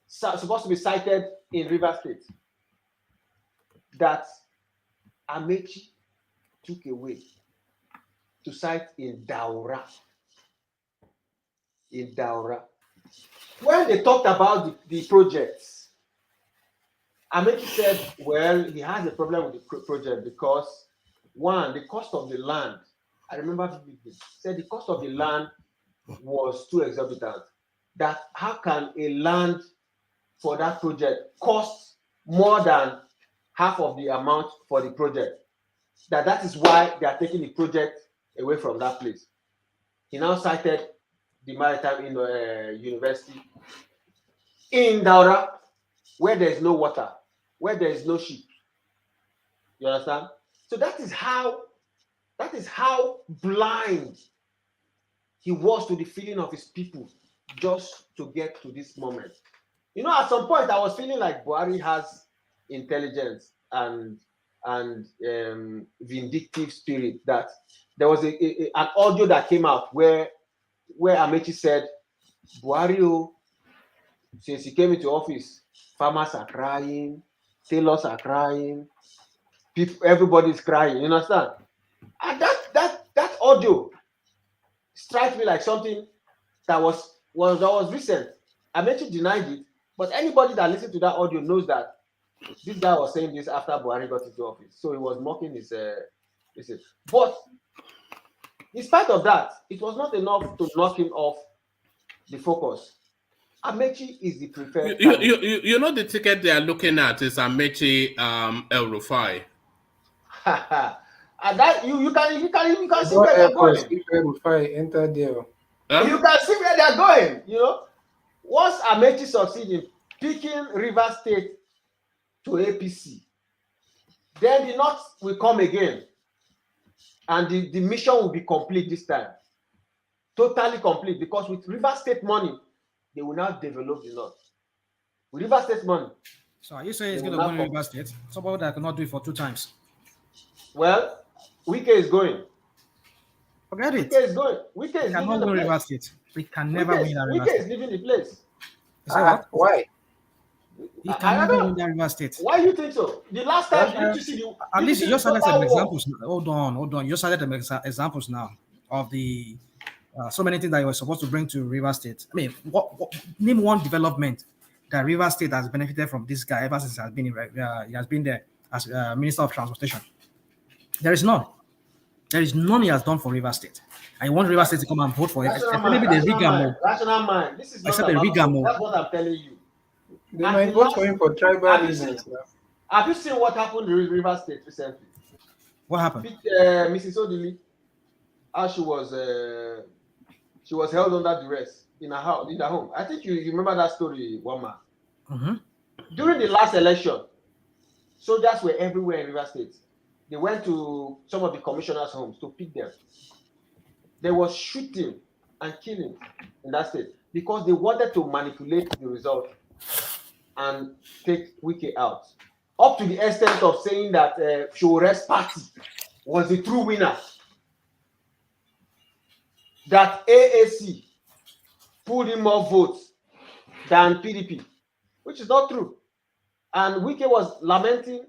supposed to be cited in Rivers State, that Amechi took away to cite in Daura. In Daura. When they talked about the projects, Amechi said, well, he has a problem with the project because, one, the cost of the land, I remember vividly, said the cost of the land was too exorbitant. That how can a land for that project cost more than half of the amount for the project? That is why they are taking the project away from that place. He now cited the Maritime University in Daura, where there is no water, where there is no ship. You understand? So that is how blind he was to the feeling of his people just to get to this moment. At some point I was feeling like Buhari has intelligence and vindictive spirit. That there was an audio that came out where Amechi said, Buhari, since he came into office, farmers are crying, tailors are crying, everybody is crying. You understand? And that audio strikes me like something that was recent. Amechi denied it, but anybody that listened to that audio knows that this guy was saying this after Buhari got into office. So he was mocking his. But in spite of that, it was not enough to knock him off the focus. Amechi is the preferred. You know the ticket they are looking at is Amechi El Rufai. And that you can see where they're going. Enter there. You can see where they're going. Once Amechi succeeds in picking River State to APC. Then the North will come again. And the mission will be complete this time. Totally complete. Because with River State money, they will now develop the North. With River State money. So are you saying it's going to win River State? Somebody that cannot do it for 2 times. Well, Wike is going. Forget it. Wike is going. Wike is cannot win River State. We can never win that River State. Wike is leaving the place. Why? He can never win that River State. Why do you think so? The last time you see the at least you just started some examples. Hold on. You just started some examples now of the so many things that you were supposed to bring to River State. I mean, name one development that River State has benefited from this guy ever since he has been there as Minister of Transportation. There is none. There is none he has done for River State. I want River State to come and vote for him. Maybe the Rigamo. Rational mind. This is not about Rigamo. That's what I'm telling you. They might vote for him for tribal reasons. Have you seen what happened in River State recently? What happened? Mrs. Odili, how she was held under duress in her house, in her home. I think you remember that story, one man. Mm-hmm. During the last election, soldiers were everywhere in River State. They went to some of the commissioners' homes to pick them. There was shooting and killing in that state because they wanted to manipulate the result and take Wike out. Up to the extent of saying that Shore's party was the true winner. That AAC pulled in more votes than PDP, which is not true. And Wike was lamenting,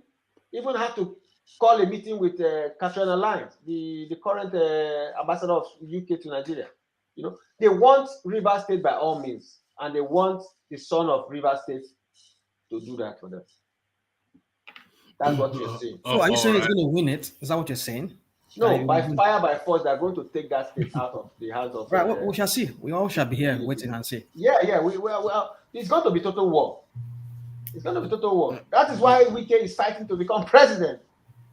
even had to call a meeting with Catherine Alliance, the current ambassador of UK to Nigeria. You know, they want River State by all means, and they want the son of River State to do that for them. That's what you're saying. So are you saying he's going to win it? Is that what you're saying? No, by fire, by force, they're going to take that state out of the hands of. Right, we shall see. We all shall be here waiting and see. Yeah. It's going to be total war. It's going to be total war. That is why Wike is fighting to become president.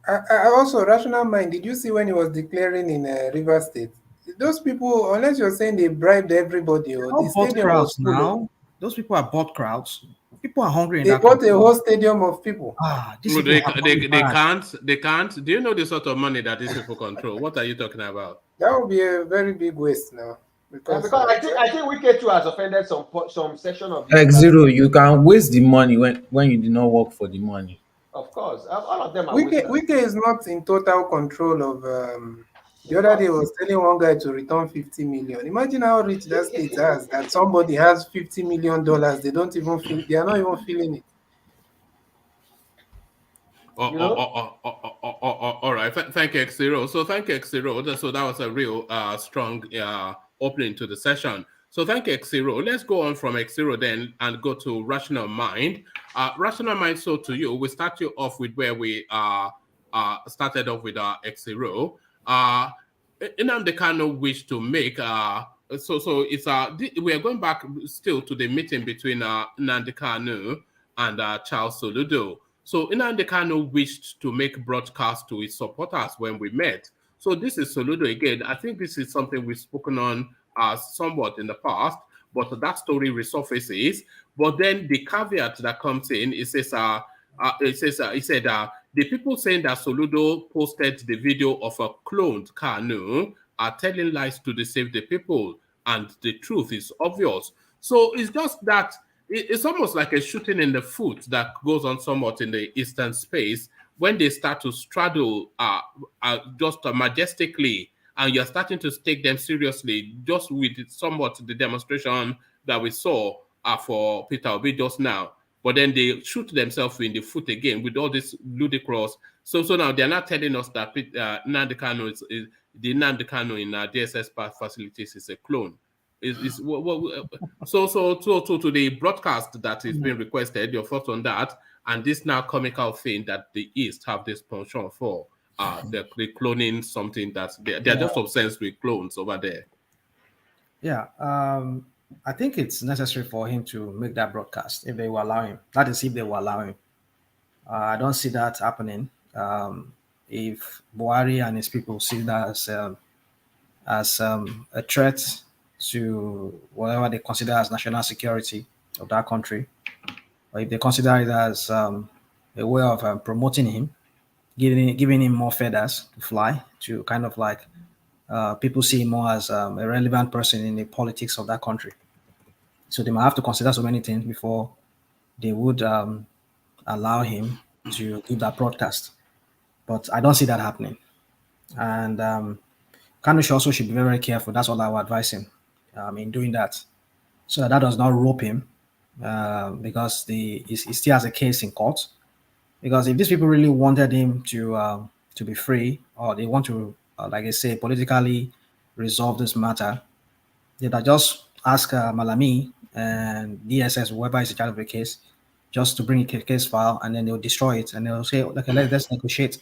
I also, rational mind, did you see when he was declaring in River State? Those people, unless you're saying they bribed everybody, or the stadium crowds now. Those people are bought crowds. People are hungry. They bought a whole stadium of people. They can't. Do you know the sort of money that these people control? What are you talking about? That would be a very big waste now. Because I think Wike too has offended some section of X0. You can waste the money when you did not work for the money. Of course, all of them are. Wike is not in total control of. The other day, I was telling one guy to return 50 million. Imagine how rich that state has. That somebody has $50 million. They don't even feel. They are not even feeling it. All right. Thank you, X0. So thank you, X0. So that was a real strong opening to the session. So thank you, X0. Let's go on from X0 then and go to Rational Mind. Rational Mind, so to you, we start you off with where we started off with X0. Nnamdi Kanu wish to make so it's we are going back still to the meeting between Nnamdi Kanu and Charles Soludo. So Nnamdi Kanu wished to make broadcast to his supporters when we met. So this is Soludo again. I think this is something we've spoken on somewhat in the past, but that story resurfaces. But then the caveat that comes in, it says the people saying that Soludo posted the video of a cloned Kanu are telling lies to deceive the people, and the truth is obvious. So it's just that it's almost like a shooting in the foot that goes on somewhat in the Eastern space when they start to straddle just majestically, and you're starting to take them seriously, just with somewhat the demonstration that we saw for Peter Obi just now. But then they shoot themselves in the foot again with all this ludicrous. So now they're not telling us that Nnamdi Kanu is the Nnamdi Kanu in DSS facilities is a clone. So to the broadcast that is being requested, your thoughts on that, and this now comical thing that the East have this penchant for, they're cloning something that they're just obsessed with clones over there. Yeah. I think it's necessary for him to make that broadcast if they will allow him. That is, if they will allow him. I don't see that happening. If Buhari and his people see that as a threat to whatever they consider as national security of that country, or if they consider it as a way of promoting him, giving him more feathers to fly, to kind of like people see him more as a relevant person in the politics of that country. So they might have to consider so many things before they would allow him to give that broadcast. But I don't see that happening. And Kanu also should be very, very careful. That's all I would advise him in doing that, so that does not rope him, because he still has a case in court. Because if these people really wanted him to be free, or they want to, like I say, politically resolve this matter, they might just ask Malami and DSS, whoever is in charge of the case, just to bring a case file, and then they'll destroy it, and they'll say, okay, let's negotiate.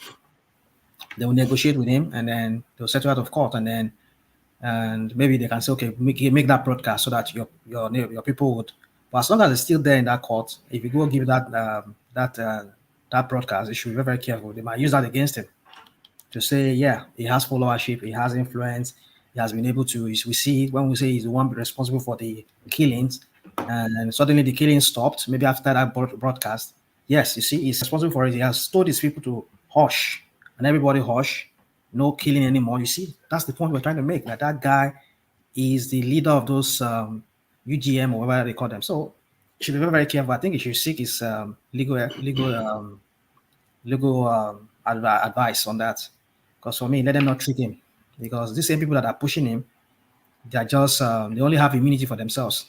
They will negotiate with him, and then they'll settle out of court, and maybe they can say, okay, make that broadcast so that your people would. But as long as it's still there in that court, if you go give that broadcast, you should be very, very careful. They might use that against him to say, yeah, he has followership, he has influence, he has been able to. We see when we say he's the one responsible for the killings, and suddenly the killing stopped. Maybe after that broadcast, yes, you see, he's responsible for it. He has told his people to hush, and everybody hush, no killing anymore. You see, that's the point we're trying to make. That guy is the leader of those UGM or whatever they call them. So you should be very, very careful. I think you should seek his legal advice on that. Because for me, let them not treat him. Because these same people that are pushing him, they're just they only have immunity for themselves.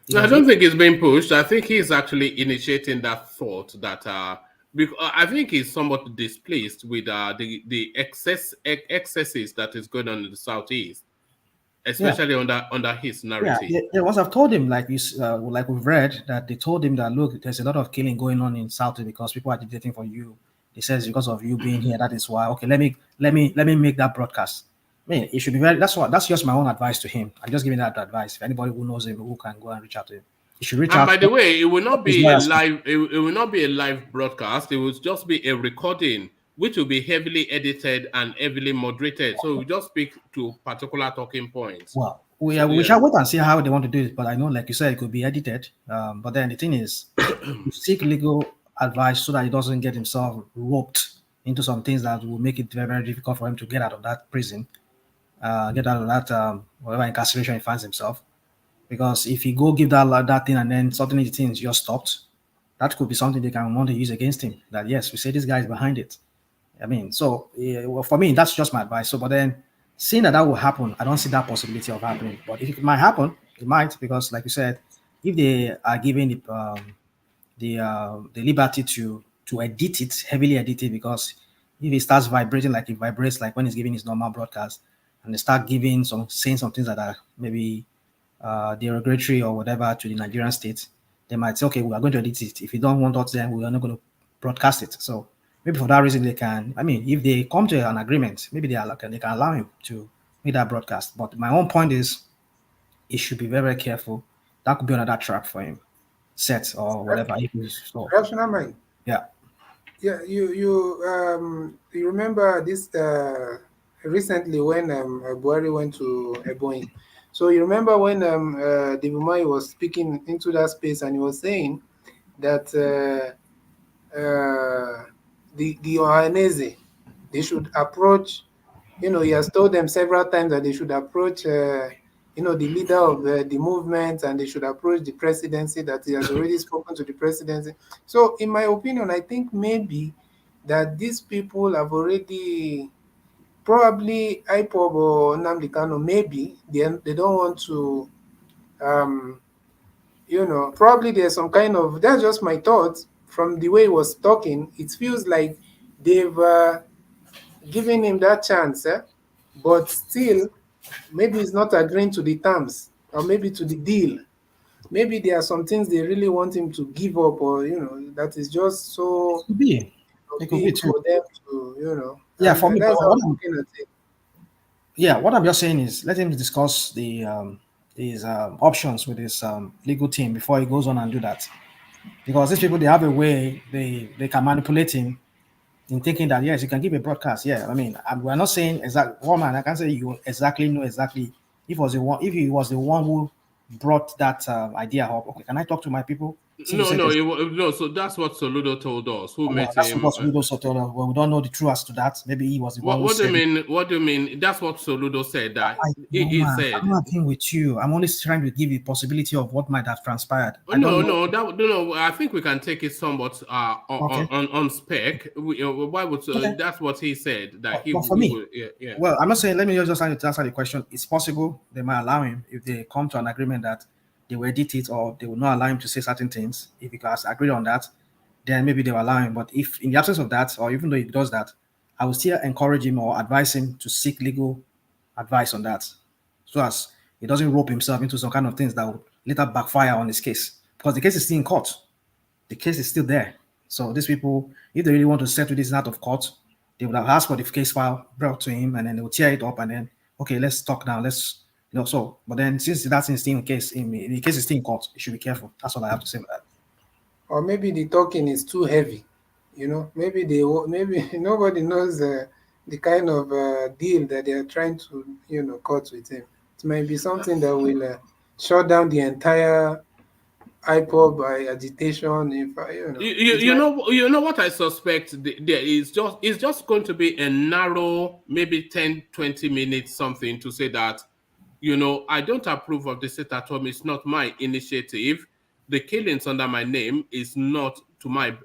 No, I don't think he's being pushed. I think he's actually initiating that thought that because I think he's somewhat displeased with the excesses that is going on in the southeast, especially under his narrative. Yeah, once I've told him, like we've read, that they told him that, look, there's a lot of killing going on in South because people are agitating for you. He says because of you being here, that is why. Okay, let me make that broadcast. I mean, it should be very. That's just my own advice to him. I'm just giving that advice. If anybody who knows him who can go and reach out to him, he should reach out. And by the way, it will not be a live. It will not be a live broadcast. It will just be a recording, which will be heavily edited and heavily moderated. So we just speak to particular talking points. Well, we shall wait and see how they want to do it. But I know, like you said, it could be edited. But then the thing is, you seek legal advice so that he doesn't get himself roped into some things that will make it very, very difficult for him to get out of that prison, get out of that whatever incarceration he finds himself. Because if he go give that thing and then suddenly the thing is just stopped, that could be something they can want to use against him. That yes, we say this guy is behind it. I mean, so well, for me, that's just my advice. So, but then seeing that will happen, I don't see that possibility of happening. But if it might happen, it might, because like you said, if they are given the liberty to edit it, heavily edit it, because if it starts vibrating like it vibrates like when he's giving his normal broadcast, and they start saying some things that are maybe derogatory or whatever to the Nigerian state, they might say, okay, we are going to edit it. If you don't want us, then we are not going to broadcast it. So maybe for that reason they can. I mean, if they come to an agreement, maybe they can allow him to make that broadcast. But my own point is, he should be very, very careful. That could be another trap for him, set or whatever. Rational mind. Yeah. Yeah, you remember this recently when Buhari went to Ebonyi. So you remember when Devumai was speaking into that space and he was saying that the Ohanese, they should approach, he has told them several times that they should approach, the leader of the movement, and they should approach the presidency, that he has already spoken to the presidency. So in my opinion, I think maybe that these people have already, probably IPOB or Nnamdi Kanu, maybe they don't want to, probably there's some kind of, that's just my thoughts from the way he was talking. It feels like they've given him that chance, but still, maybe he's not agreeing to the terms or maybe to the deal. Maybe there are some things they really want him to give up, or that is just so it could be too. For them to, Yeah, for me, that's how I'm looking at it. Yeah, what I'm just saying is let him discuss his options with his legal team before he goes on and do that. Because these people, they have a way they can manipulate him in thinking that yes, you can give a broadcast. Yeah, I mean, we're not saying exactly. One man, I can't say you exactly know exactly if he was the one who brought that idea up. Okay, can I talk to my people No. So that's what Soludo told us. Who Well, met that's him? what Soludo told us. Well, we don't know the truth as to that. Maybe he was the one who What do you said. mean? What do you mean? That's what Soludo said. That he said. I'm not agreeing with you. I'm only trying to give you the possibility of what might have transpired. I No, don't know. no. I think we can take it somewhat on spec. Why would that's what he said that he for me? would, yeah. Well, I'm not saying. Let me just answer the question. It's possible they might allow him if they come to an agreement that they will edit it or they will not allow him to say certain things. If he has agreed on that, then maybe they will allow him. But if in the absence of that, or even though he does that, I will still encourage him or advise him to seek legal advice on that, so as he doesn't rope himself into some kind of things that will later backfire on his case. Because the case is still in court. The case is still there. So these people, if they really want to settle this out of court, they would have asked for the case file brought to him, and then they will tear it up, and then okay, let's talk now. Let's so. But then since that's still in case, the case is still in court, you should be careful. That's all I have to say about that. Or maybe the talking is too heavy. Maybe nobody knows the kind of deal that they are trying to cut with him. It might be something that will shut down the entire IPOB by agitation. You know what I suspect there is it's just going to be a narrow, maybe 10-20 minutes something to say that I don't approve of the state at home. It's not my initiative. The killings under my name is not to my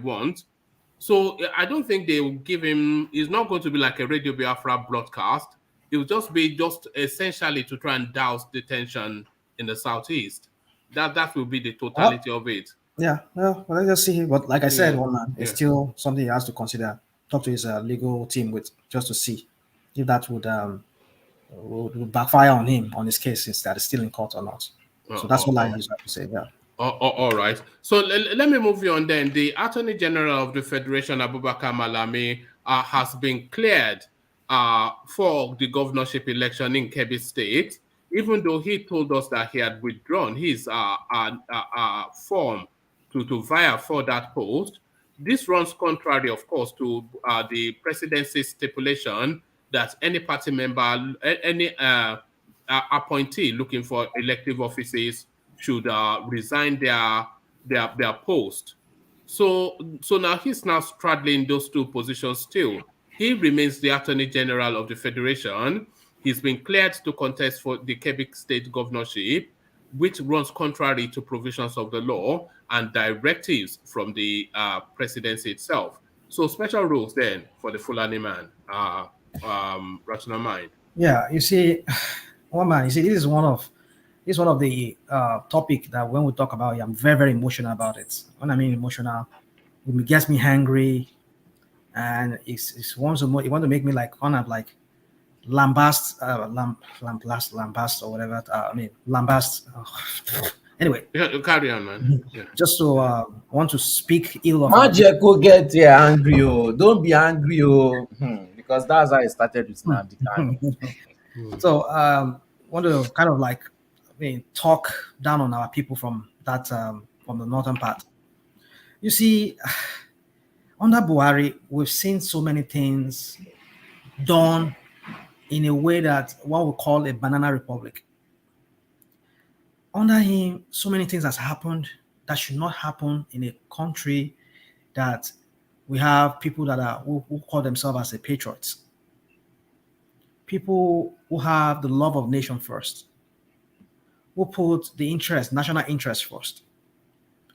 want. So I don't think they will give him. It's not going to be like a Radio Biafra broadcast. It will just be essentially to try and douse the tension in the southeast. That will be the totality of it. Yeah, well, let's just see. But like I said, it's still something he has to consider. Talk to his legal team with just to see if that would backfire on him on his case since that is still in court or not. So that's all I have to say. Yeah. All right. So let me move you on then. The Attorney General of the Federation, Abubakar Malami, has been cleared for the governorship election in Kebbi State, even though he told us that he had withdrawn his form to vie for that post. This runs contrary, of course, to the presidency's stipulation that any party member, any appointee looking for elective offices should resign their post. So now he's now straddling those two positions still. He remains the Attorney General of the Federation. He's been cleared to contest for the Kebbi State governorship, which runs contrary to provisions of the law and directives from the presidency itself. So special rules then for the Fulani man, rational mind. Yeah, you see, this is one of the topic that when we talk about it, I'm very, very emotional about it. When I mean emotional, it gets me angry, and it wants to make me like kind of like lambast or whatever. Lambast. Anyway, carry on, man. Yeah. Just to want to speak ill of. Majeko get angry, don't be angry, because that's how it started with Nnamdi Kanu. So want to kind of like talk down on our people from that from the northern part. You see, under Buhari, we've seen so many things done in a way that what we call a banana republic. Under him, so many things has happened that should not happen in a country that we have people that are who call themselves as a patriots. People who have the love of nation first, who put the national interest first.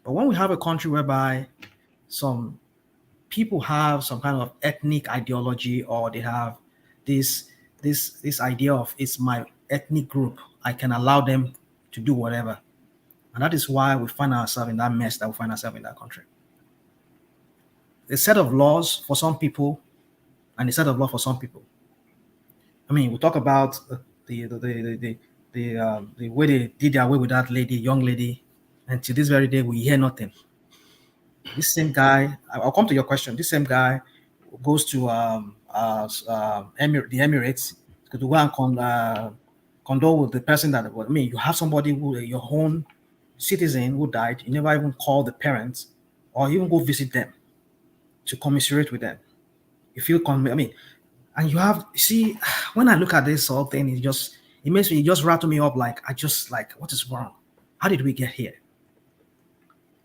But when we have a country whereby some people have some kind of ethnic ideology, or they have this idea of it's my ethnic group, I can allow them to do whatever. And that is why we find ourselves in that mess that we find ourselves in that country. A set of laws for some people and a set of law for some people. I mean, we talk about the way they did their way with that young lady, and to this very day we hear nothing. This same guy, I'll come to your question. This same guy goes to the Emirates to go and condole with the person that. I mean, you have somebody your own citizen who died. You never even call the parents or even go visit them to commiserate with them. You feel and you have when I look at this whole thing, it makes me just rattle me up. Like what is wrong? How did we get here?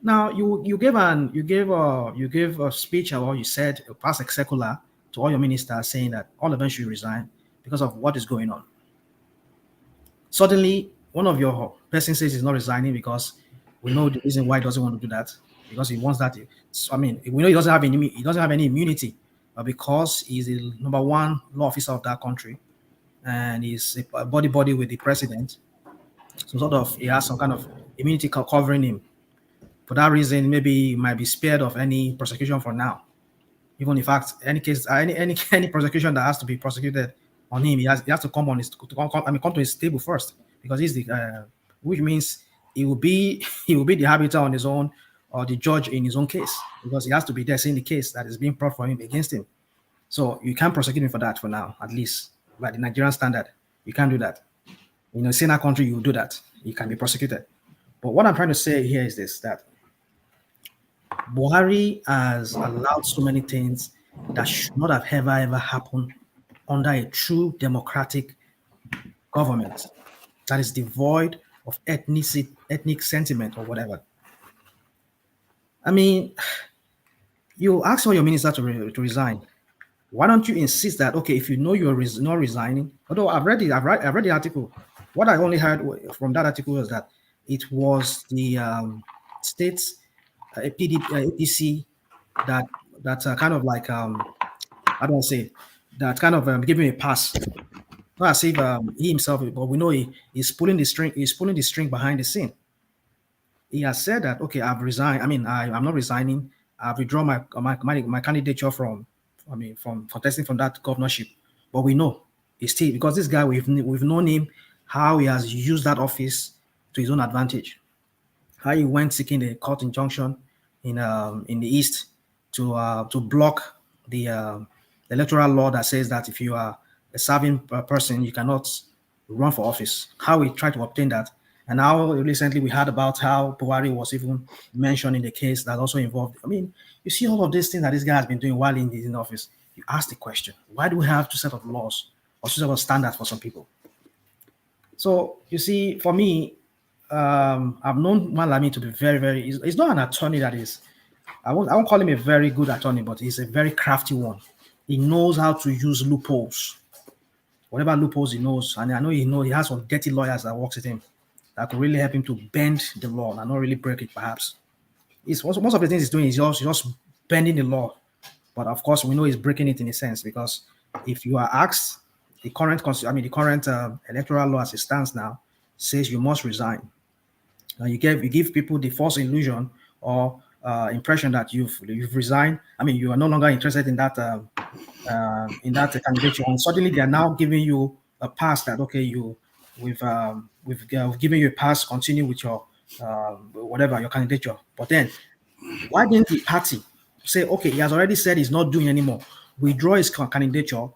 Now you gave a speech, or you said a past circular to all your ministers saying that all of them should resign because of what is going on. Suddenly, one of your person says he's not resigning because we know the reason why he doesn't want to do that, because he wants that. I mean, we know he doesn't have any immunity, but because he's the number one law officer of that country, and he's a body with the president, so sort of he has some kind of immunity covering him. For that reason, maybe he might be spared of any prosecution for now. Even in fact, any prosecution that has to be prosecuted on him, he has to come to his table first, because he's the which means he will be the arbiter on his own, or the judge in his own case, because he has to be there seeing the case that is being brought for him against him. So you can't prosecute him for that for now, at least by the Nigerian standard. You can't do that. In a sinner country, you will do that. You can be prosecuted. But what I'm trying to say here is this: that Buhari has allowed so many things that should not have ever happened under a true democratic government that is devoid of ethnic sentiment or whatever. I mean, you ask all your minister to resign. Why don't you insist that, okay, if you know you're not resigning? Although I've read the article. What I only heard from that article was that it was the states APC that kind of like I don't say that kind of giving a pass. Not as if he himself, but we know he's pulling the string. He's pulling the string behind the scene. He has said that, okay, I've resigned. I mean, I'm not resigning. I've withdrawn my candidature from contesting from that governorship. But we know he's still, because this guy, we've known him, how he has used that office to his own advantage. How he went seeking a court injunction in the East to block the electoral law that says that if you are a serving person, you cannot run for office. How we tried to obtain that. And now recently we heard about how Buhari was even mentioned in the case that also involved. I mean, you see all of these things that this guy has been doing while in office. You ask the question, why do we have two sets of laws or two sets of standards for some people? So you see, for me, I've known Malami to be very, he's not an attorney that is, I won't call him a very good attorney, but he's a very crafty one. He knows how to use loopholes. Whatever loopholes he knows, and I know he has some dirty lawyers that works with him that could really help him to bend the law and not really break it, perhaps. Most of the things he's doing is just bending the law. But of course, we know he's breaking it in a sense, because if you are asked, the current electoral law as it stands now says you must resign. You give people the false illusion or impression that you've resigned. I mean, you are no longer interested in that candidature, and suddenly they are now giving you a pass that, okay, we've given you a pass, continue with your whatever your candidature. But then, why didn't the party say, okay, he has already said he's not doing anymore, withdraw his candidature,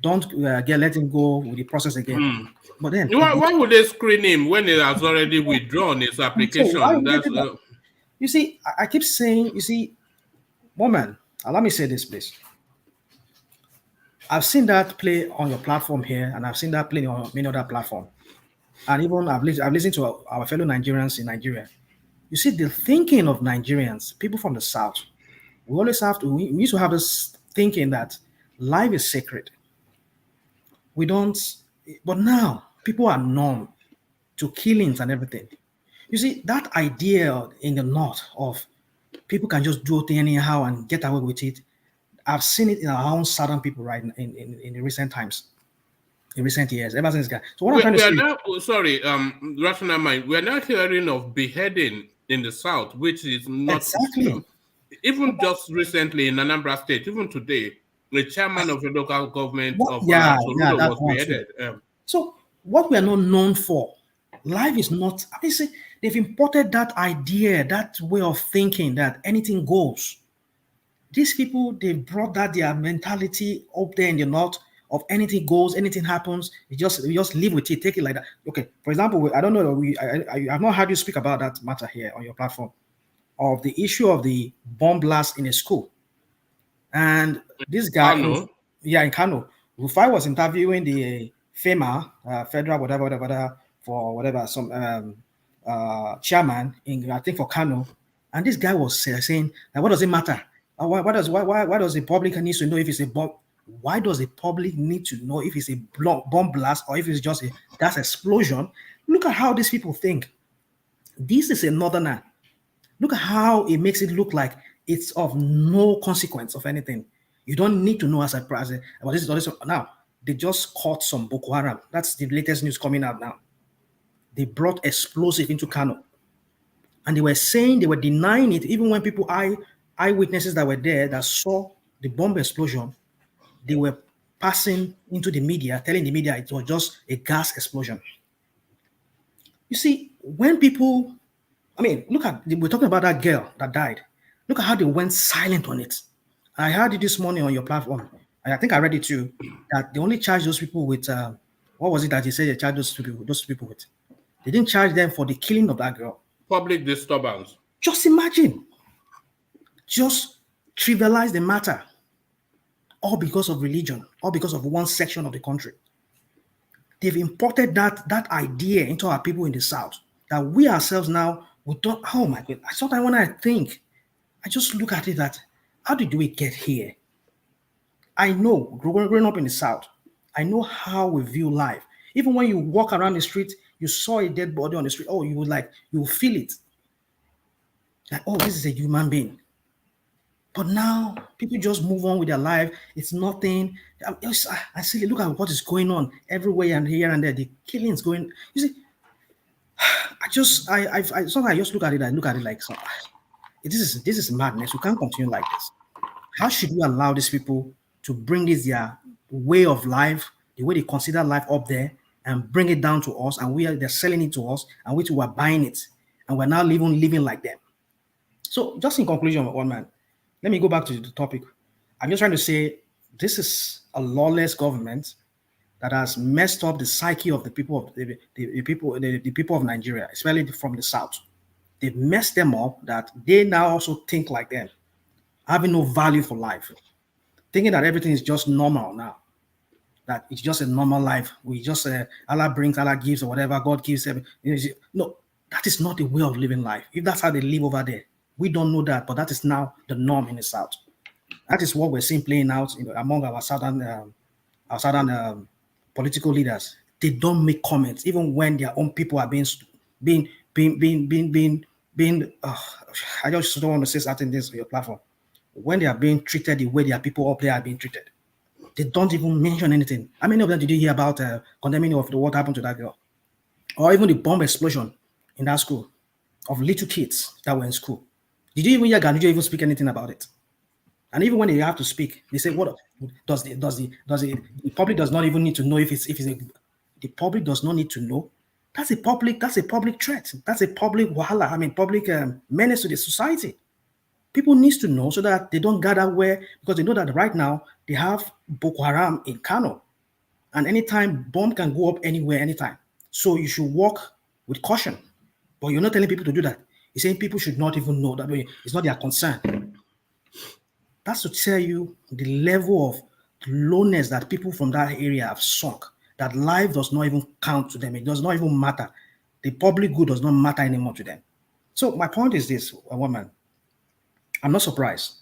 don't let him go with the process again? But then, why would they screen him when he has already withdrawn his application? So you see, I keep saying, you see, woman, let me say this, please. I've seen that play on your platform here, and I've seen that play on many other platforms. And even I've listened to our fellow Nigerians in Nigeria. You see, the thinking of Nigerians, people from the South, we used to have this thinking that life is sacred. We don't, but now people are numb to killings and everything. You see, that idea in the North of people can just do things anyhow and get away with it, I've seen it in our own Southern people right in the recent times, in recent years, ever since. So what I'm trying to say, rational mind, we are now hearing of beheading in the South, which is not exactly. Even just recently in Anambra State, even today, the chairman of the local government was beheaded. So what we are not known for, life is not. I mean, see, they've imported that idea, that way of thinking that anything goes. These people, they brought their mentality up there in the North of anything goes, anything happens. We just live with it, take it like that. Okay, for example, I don't know. I've not heard you speak about that matter here on your platform of the issue of the bomb blast in a school. And this guy, in Kano, Rufai was interviewing the FEMA, federal whatever, for whatever, some chairman in, I think, for Kano. And this guy was saying that what does it matter? Why does the public need to know if it's a bomb? Why does the public need to know if it's a bomb blast or if it's just a gas explosion? Look at how these people think. This is a northerner. Look at how it makes it look like it's of no consequence of anything. You don't need to know as a president. But this is now they just caught some Boko Haram. That's the latest news coming out now. They brought explosive into Kano. And they were saying, they were denying it, even when people, eyewitnesses that were there that saw the bomb explosion, they were passing into the media, telling the media it was just a gas explosion. You see, when people, look at, we're talking about that girl that died. Look at how they went silent on it. I heard it this morning on your platform. And I think I read it too, that they only charged those people with, what was it that they said they charged those people with? They didn't charge them for the killing of that girl. Public disturbance. Just imagine. Just trivialize the matter. All because of religion, all because of one section of the country. They've imported that idea into our people in the South, that we ourselves now, we don't, oh my God. Sometimes when I think, I just look at it that, how did we get here? I know, growing up in the South, I know how we view life. Even when you walk around the street, you saw a dead body on the street, oh, you will feel it. Like, oh, this is a human being. But now, people just move on with their life. It's nothing. I see, look at what is going on everywhere and here and there. The killings going. You see, sometimes I just look at it. I look at it like, this is madness. We can't continue like this. How should we allow these people to bring this their way of life, the way they consider life up there, and bring it down to us, and they're selling it to us, and we are buying it, and we're now living like them. So, just in conclusion, one man, let me go back to the topic. I'm just trying to say this is a lawless government that has messed up the psyche of the people of the people of Nigeria, especially from the South. They've messed them up that they now also think like them, having no value for life, thinking that everything is just normal now, that it's just a normal life. We just Allah brings, Allah gives, or whatever God gives. No, that is not the way of living life. If that's how they live over there, we don't know that, but that is now the norm in the South. That is what we're seeing playing out among our southern political leaders. They don't make comments, even when their own people are being. I just don't want to say certain things on your platform. When they are being treated the way their people up there are being treated, they don't even mention anything. How many of them did you hear about condemning of what happened to that girl, or even the bomb explosion in that school of little kids that were in school? Did you even hear Ganujo even speak anything about it? And even when they have to speak, they say, "What does the public does not even need to know if the public does not need to know." That's a public threat. That's a public wahala. Public menace to the society. People need to know so that they don't gather because they know that right now they have Boko Haram in Kano, and anytime bomb can go up anywhere, anytime. So you should walk with caution. But you're not telling people to do that. You're saying people should not even know that way. It's not their concern. That's to tell you the level of lowness that people from that area have sunk, that life does not even count to them. It does not even matter. The public good does not matter anymore to them. So my point is this, woman. I'm not surprised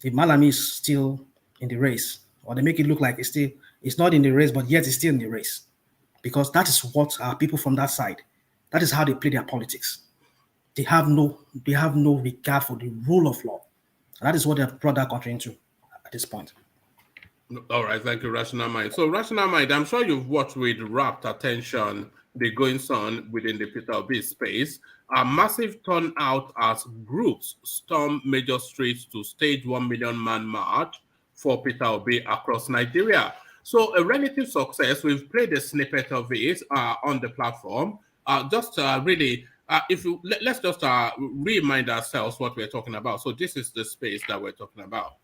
if Malami is still in the race, or they make it look like it's not in the race, but yet it's still in the race. Because that is what our people from that side, that is how they play their politics. They have no regard for the rule of law. And that is what they have brought that country into at this point. All right, thank you, Rational Mind. So, Rational Mind, I'm sure you've watched with rapt attention the goings on within the Peter Obi space. A massive turnout as groups storm major streets to stage 1 million man march for Peter Obi across Nigeria. So, a relative success. We've played a snippet of it on the platform. Let's just remind ourselves what we're talking about. So, this is the space that we're talking about.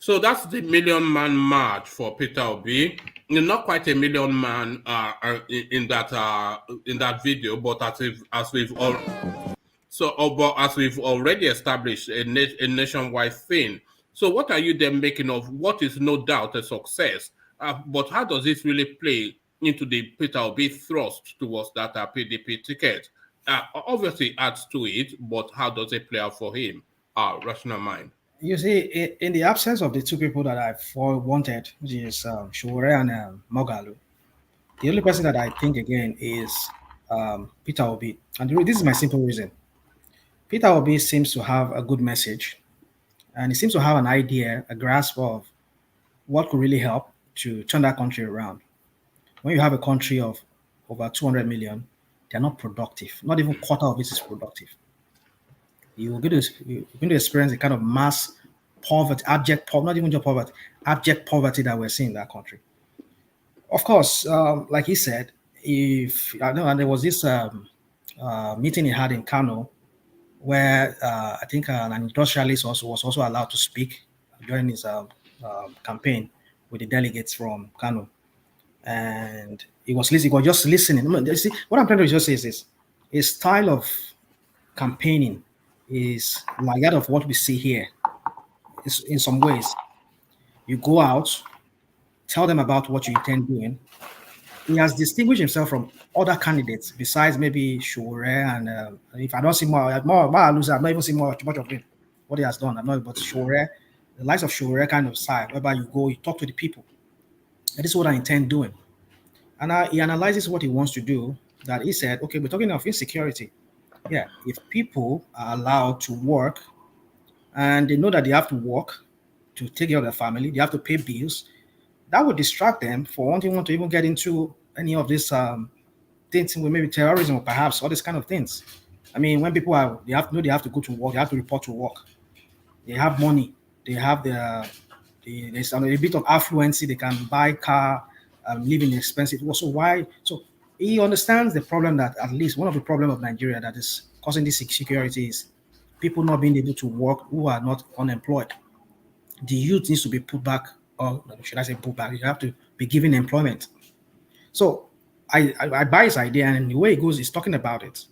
So that's the Million Man March for Peter Obi. Not quite a million man in that video, but as we've already established a nationwide thing. So what are you then making of what is no doubt a success? But how does it really play into the Peter Obi thrust towards that PDP ticket? Obviously adds to it, but how does it play out for him? Rational mind. You see, in the absence of the two people that I wanted, which is Shore and Mogalu, the only person that I think again is Peter Obi. And this is my simple reason. Peter Obi seems to have a good message, and he seems to have an idea, a grasp of what could really help to turn that country around. When you have a country of over 200 million, they're not productive. Not even a quarter of it is productive. You're going to experience a kind of mass poverty, abject poverty, not even just poverty, abject poverty that we're seeing in that country. Of course, like he said, and there was this meeting he had in Kano where I think an industrialist was also allowed to speak during his campaign with the delegates from Kano. And he was just listening. You see, what I'm trying to just say is this: his style of campaigning is like that of what we see here. It's, in some ways, you go out, tell them about what you intend doing. He has distinguished himself from other candidates besides maybe Shure and if I don't see more, I've not even seen much of him. What he has done, I'm not. But Shure, the likes of Shure kind of side, whereby you go, you talk to the people. And this is what I intend doing. And he analyzes what he wants to do. That he said, okay, we're talking of insecurity. Yeah, if people are allowed to work and they know that they have to work to take care of their family, they have to pay bills, that would distract them for wanting to even get into any of these things with maybe terrorism or perhaps all these kind of things. I mean, when people they have to go to work, they have to report to work. They have money, they have there's a bit of affluence, they can buy car, live in expensive. So why? So he understands the problem that at least one of the problems of Nigeria that is causing this insecurity is people not being able to work who are not unemployed. The youth needs to be put back, or should I say put back? You have to be given employment. So I buy his idea, and the way it goes is talking about it,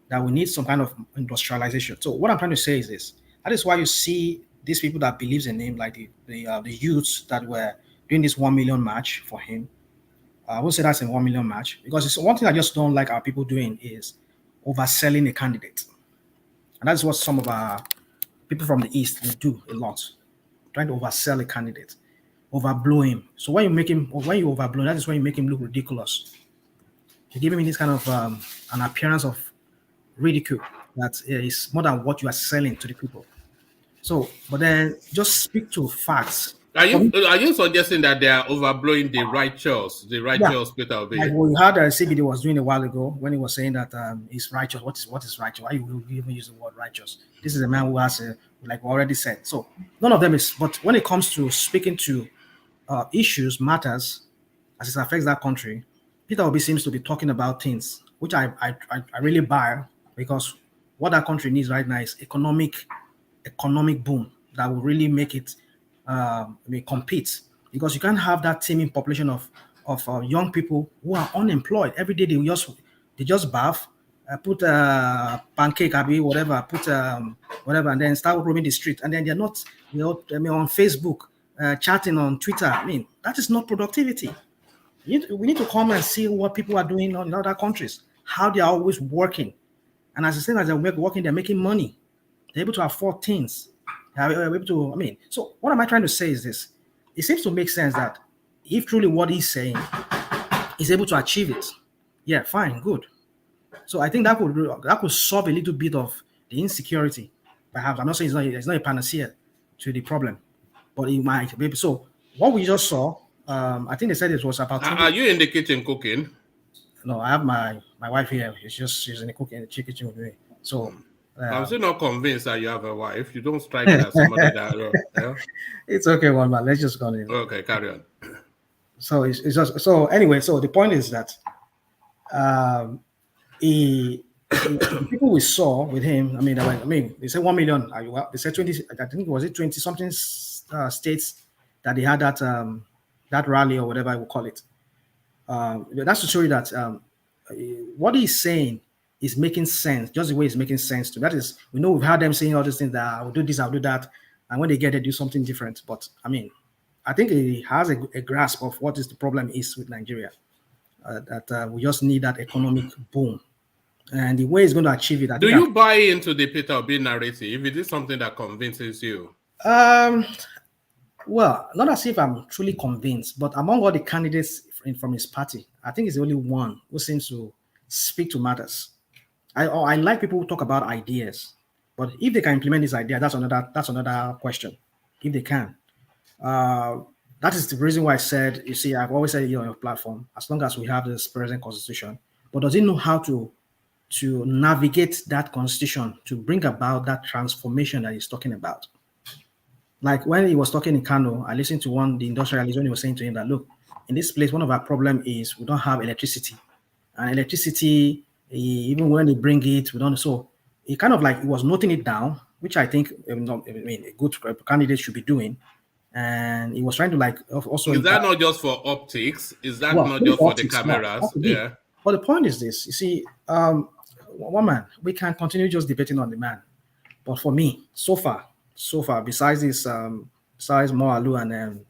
that we need some kind of industrialization. So what I'm trying to say is this: that is why you see these people that believes in him, like the youths that were doing this 1 million march for him. I won't say that's a 1 million match, because it's one thing I just don't like our people doing is overselling a candidate. And that's what some of our people from the East will do a lot, trying to oversell a candidate, overblow him. So when you overblow, that is when you make him look ridiculous. You give him this kind of an appearance of ridicule that is more than what you are selling to the people. So, but then just speak to facts. Are you suggesting that they are overblowing the righteous Peter Obi? Like we had CBD was doing a while ago when he was saying that he's righteous. What is righteous? Why you even use the word righteous? This is a man who has, like we already said. So none of them is. But when it comes to speaking to issues, matters, as it affects that country, Peter Obi seems to be talking about things which I really buy, because what that country needs right now is economic boom that will really make it compete, because you can't have that teeming population of young people who are unemployed. Every day they just bath, put a pancake, whatever, whatever, and then start roaming the street, and then they're not, on Facebook, chatting on Twitter. I mean, that is not productivity. We need to come and see what people are doing in other countries, how they are always working, and as soon as they're working, they're making money, they're able to afford things. So what am I trying to say is this: it seems to make sense that if truly what he's saying is able to achieve it, yeah, fine, good. So I think that could solve a little bit of the insecurity. Perhaps I'm not saying it's not a panacea to the problem, but it might be. So what we just saw, I think they said it was about. Are you in the kitchen cooking? No, I have my wife here. She's in the kitchen with me. So. I'm still not convinced that you have a wife. You don't strike it as somebody that. Yeah? It's okay, one man. Let's just go on. Okay, carry on. So it's just so anyway. So the point is that people we saw with him. I mean, they said 1 million. They said 20. I think was it 20 something states that they had that rally or whatever I will call it. That's to show you that what he's saying is making sense, just the way it's making sense to. That is, we know we've had them saying all these things that I'll do this, I'll do that, and when they get there, do something different. But I mean, I think he has a grasp of what is the problem is with Nigeria. That we just need that economic boom, and the way he's going to achieve it. Do you buy into the Peter Obi narrative? If it is something that convinces you? Well, not as if I'm truly convinced, but among all the candidates from his party, I think he's the only one who seems to speak to matters. I like people who talk about ideas, but if they can implement this idea, that's another question. If they can, that is the reason why I said, you see, I've always said here on your platform, as long as we have this present constitution, but does he know how to navigate that constitution to bring about that transformation that he's talking about? Like when he was talking in Kano, I listened to the industrialist when he was saying to him that, look, in this place, one of our problems is we don't have electricity. And electricity, even when they bring it, we don't. So he kind of like, he was noting it down, which I think a good candidate should be doing. And he was trying to like also. Is that not just for optics? Is that not just for the cameras? Yeah. But the point is this, you see, one man, we can continue just debating on the man. But for me, so far, besides this, besides Moalu and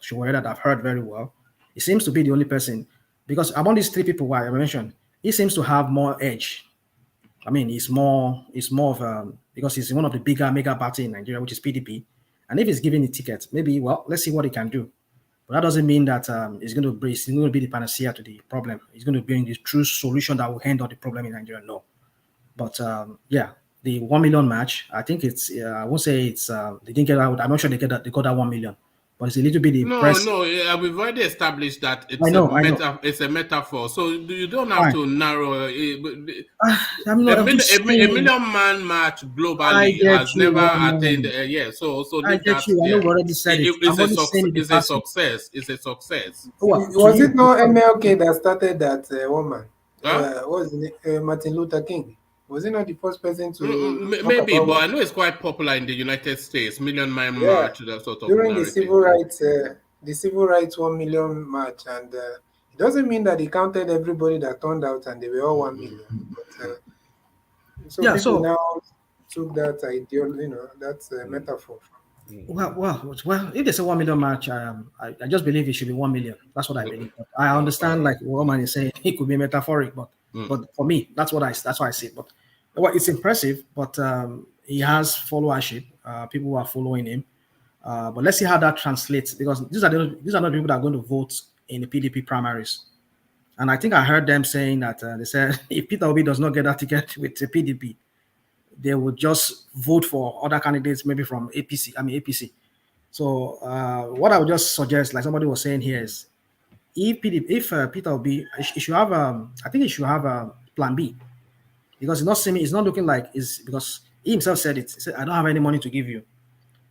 Shuwari that I've heard very well, he seems to be the only person, because among these three people I mentioned, he seems to have more edge. I mean, he's more of because he's one of the bigger mega party in Nigeria, which is PDP. And if he's given the ticket, maybe, well, let's see what he can do. But that doesn't mean that he's going to be the panacea to the problem. He's going to bring the true solution that will handle the problem in Nigeria. No. But yeah, the 1 million match, I think it's, I won't say it's, they didn't get out. I'm not sure they got that 1 million. But it's a little bit impressive. No, we've already established that it's it's a metaphor. So you don't have to narrow it. A million man match globally has never attained. So I get you. I know already said it. It's a success. It's a success. Was it not MLK that started that woman? What was it? Martin Luther King. Was he not the first person to? Maybe, but I know it's quite popular in the United States. Million Man March, that sort of during narrative. the civil rights 1 million march, and it doesn't mean that he counted everybody that turned out and they were all 1 million. But, people now took that idea, that's a metaphor. Well, if there's a 1 million march, I just believe it should be 1 million. That's what I believe. I understand, like what man is saying, it could be metaphoric, but for me, that's why I see it. But it's impressive, but he has followership. People who are following him. But let's see how that translates, because these are not the people that are going to vote in the PDP primaries. And I think I heard them saying that they said if Peter Obi does not get that ticket with the PDP, they would just vote for other candidates, maybe from APC. So what I would just suggest, like somebody was saying here, is if Peter Obi, he should have I think he should have a plan B, because it's not looking like it's, because he himself said it. He said, I don't have any money to give you.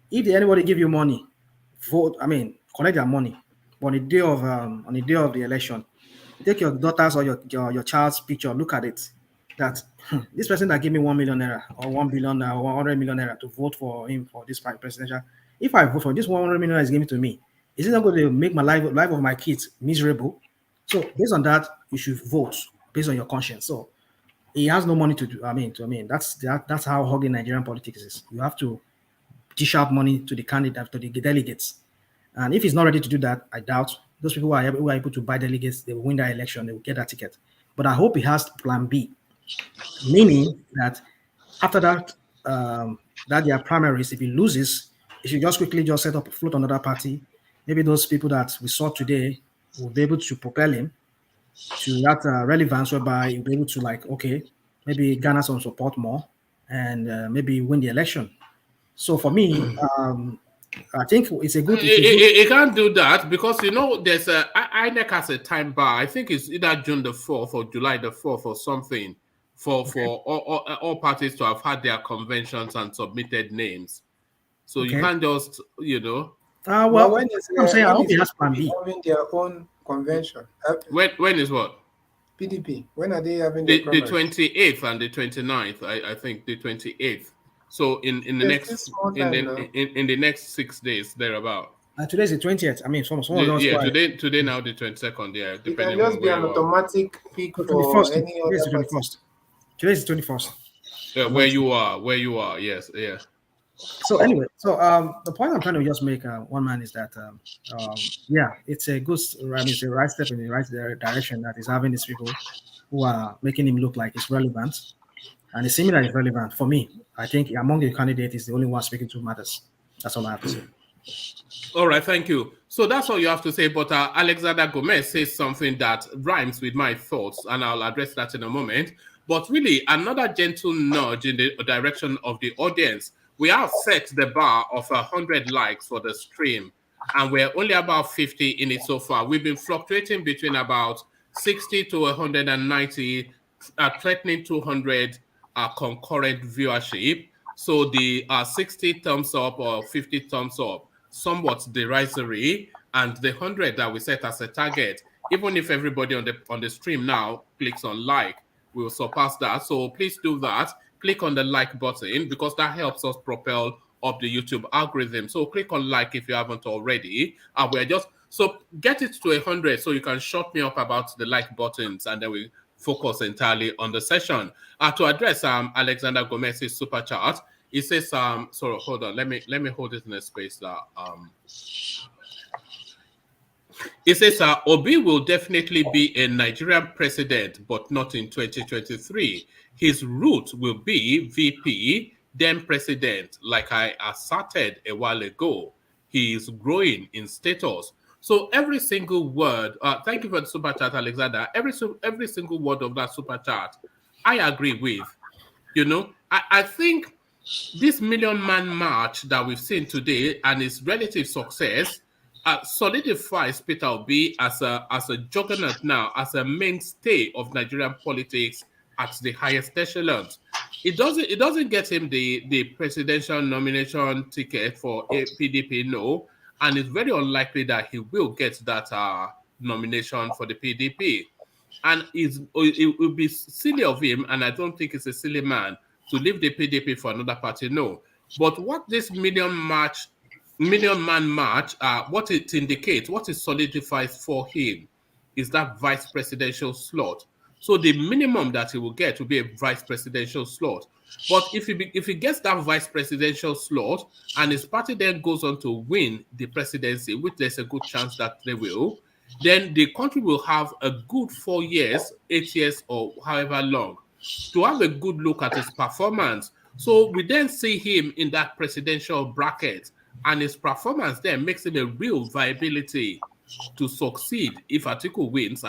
If anybody give you money, vote. Collect their money. But on the day of the election, take your daughter's or your child's picture, look at it. That this person that gave me 1 million naira or 1 billion or 100 million naira to vote for him for this presidential, if I vote for this 100 million naira is given to me, is it not going to make my life of my kids miserable? So based on that, you should vote based on your conscience. So he has no money to do. That's how ugly Nigerian politics is. You have to dish out money to the candidate, to the delegates, and if he's not ready to do that, I doubt those people who are able to buy delegates, they will win that election, they will get that ticket. But I hope he has plan B, meaning that after that, that their primaries, if he loses, he should just quickly float another party. Maybe those people that we saw today will be able to propel him to that relevance, whereby he'll be able to maybe garner some support more and maybe win the election. So for me, I think it's a good. It can't do that because there's INEC has a time bar. I think it's either June the 4th or July the 4th or something for all parties to have had their conventions and submitted names. So you can't just when I'm saying I hope he has plan B. Having their own convention. When is what? PDP. When are they having the 28th and the 29th? I think the 28th. So in the next 6 days thereabout. Today's the 20th. I mean, some of us. Yeah, today now the 22nd. Yeah, It can depending just on be where an you are. automatic pick for 21st. any other party. Today's the 21st. Yeah, where you are. Yes, yeah. So anyway, the point I'm trying to just make, one man, is that yeah, it's a good, it's a right step in the right direction that is having these people who are making him look like it's relevant, and it's seeming that it's relevant. For me, I think among the candidates, is the only one speaking to matters. That's all I have to say. All right, thank you. So that's all you have to say. But Alexander Gomez says something that rhymes with my thoughts, and I'll address that in a moment. But really, another gentle nudge in the direction of the audience. We have set the bar of 100 likes for the stream, and we're only about 50 in it so far. We've been fluctuating between about 60 to 190, threatening 200 concurrent viewership. So the 60 thumbs up or 50 thumbs up, somewhat derisory, and the 100 that we set as a target, even if everybody on the stream now clicks on like, we will surpass that. So please do that. Click on the like button, because that helps us propel up the YouTube algorithm. So click on like if you haven't already. And we're just, so get it to 100 so you can shut me up about the like buttons, and then we focus entirely on the session. To address Alexander Gomez's super chat, it says so hold on, let me hold it in a space that it says Obi will definitely be a Nigerian president, but not in 2023. His route will be VP, then president, like I asserted a while ago. He is growing in status. So every single word, thank you for the super chat, Alexander. Every single word of that super chat, I agree with. You know, I think this Million Man March that we've seen today and its relative success solidifies Peter Obi as a juggernaut now, as a mainstay of Nigerian politics at the highest echelons. It doesn't get him the presidential nomination ticket for PDP, no, and it's very unlikely that he will get that nomination for the PDP. And it would be silly of him, and I don't think it's a silly man to leave the PDP for another party, no. But what this Million Man March, what it indicates, what it solidifies for him, is that vice presidential slot. So the minimum that he will get will be a vice presidential slot. But if he gets that vice presidential slot and his party then goes on to win the presidency, which there's a good chance that they will, then the country will have a good 4 years, 8 years, or however long, to have a good look at his performance. So we then see him in that presidential bracket, and his performance then makes him a real viability to succeed if Atiku wins.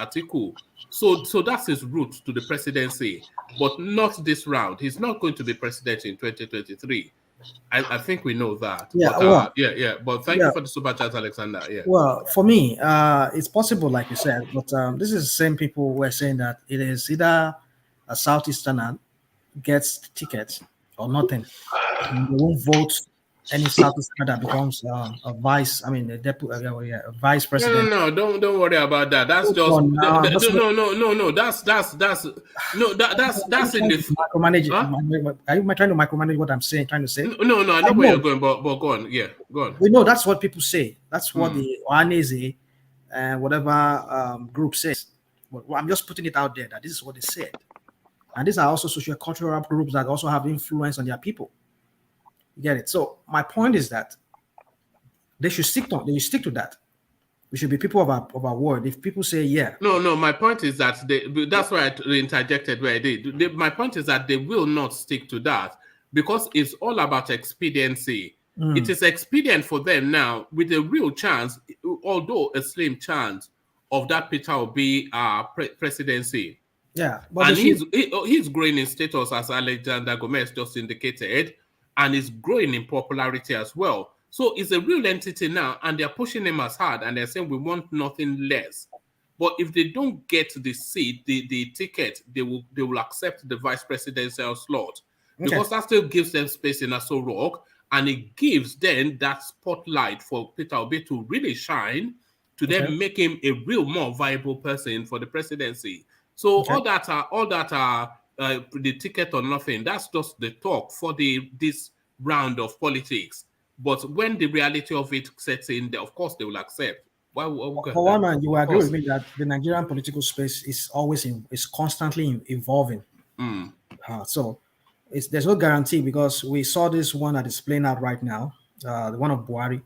So that's his route to the presidency, but not this round. He's not going to be president in 2023. I think we know that. Yeah, but, But thank you for the super chat, Alexander. Yeah. Well, for me, it's possible, like you said, but this is the same people who are saying that it is either a Southeasterner gets tickets or nothing. And they won't vote any Southeasterner that becomes a vice. I mean, a vice president. No, don't worry about that. That's just no. That's in the micromanage. Huh? Are you trying to micromanage what I'm saying? Trying to say? No, I know where you're going, but go on. Yeah, go on. We know that's what people say. That's what the Ohaneze and whatever group says. But I'm just putting it out there that this is what they said. And these are also socio-cultural groups that also have influence on their people. You get it? So my point is that they should stick to that. We should be people of our word. If people say yeah. No, my point is that that's why I interjected where I did. My point is that they will not stick to that because it's all about expediency. It is expedient for them now with a real chance, although a slim chance, of that Peter Obi presidency. Yeah, but and he's growing in status, as Alexander Gomez just indicated, and is growing in popularity as well. So it's a real entity now, and they're pushing him as hard, and they're saying we want nothing less. But if they don't get the seat, the ticket, they will accept the vice presidential slot, because that still gives them space in Aso Rock, and it gives them that spotlight for Peter Obi to really shine, to then make him a real more viable person for the presidency. So all that the ticket or nothing, that's just the talk for this round of politics. But when the reality of it sets in, of course they will accept. Why? For one man, you will agree with me that the Nigerian political space is always is constantly evolving. So there's no guarantee, because we saw this one that is playing out right now, the one of Buhari.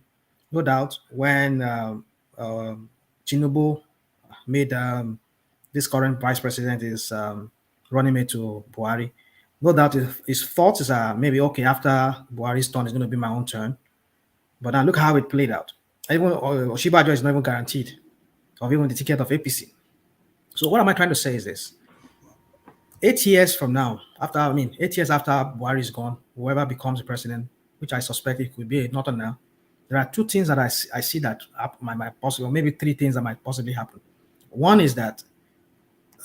No doubt when Tinubu made this current vice president is running mate to Buhari. No doubt his thoughts is maybe, okay, after Buhari's turn, it's going to be my own turn. But now look how it played out. Even Oshibajo is not even guaranteed of even the ticket of APC. So what am I trying to say is this: 8 years from now, 8 years after Buhari is gone, whoever becomes the president, which I suspect it could be not now, there are two things that I see that might possibly, or maybe three things that might possibly happen. One is that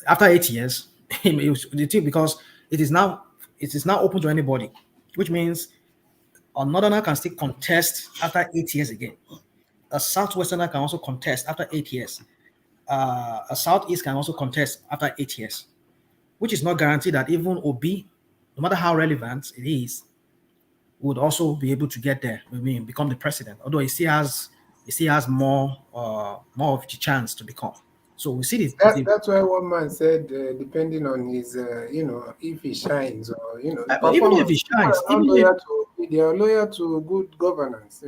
after 8 years, because it is now open to anybody, which means a northerner can still contest after 8 years again. A southwesterner can also contest after 8 years. A southeast can also contest after 8 years, which is not guaranteed that even Obi, no matter how relevant it is, would also be able to get there. Become the president. Although he still has more of the chance to become. So we see this. That's why one man said, depending on his, if he shines, or even if he shines, they are loyal to good governance.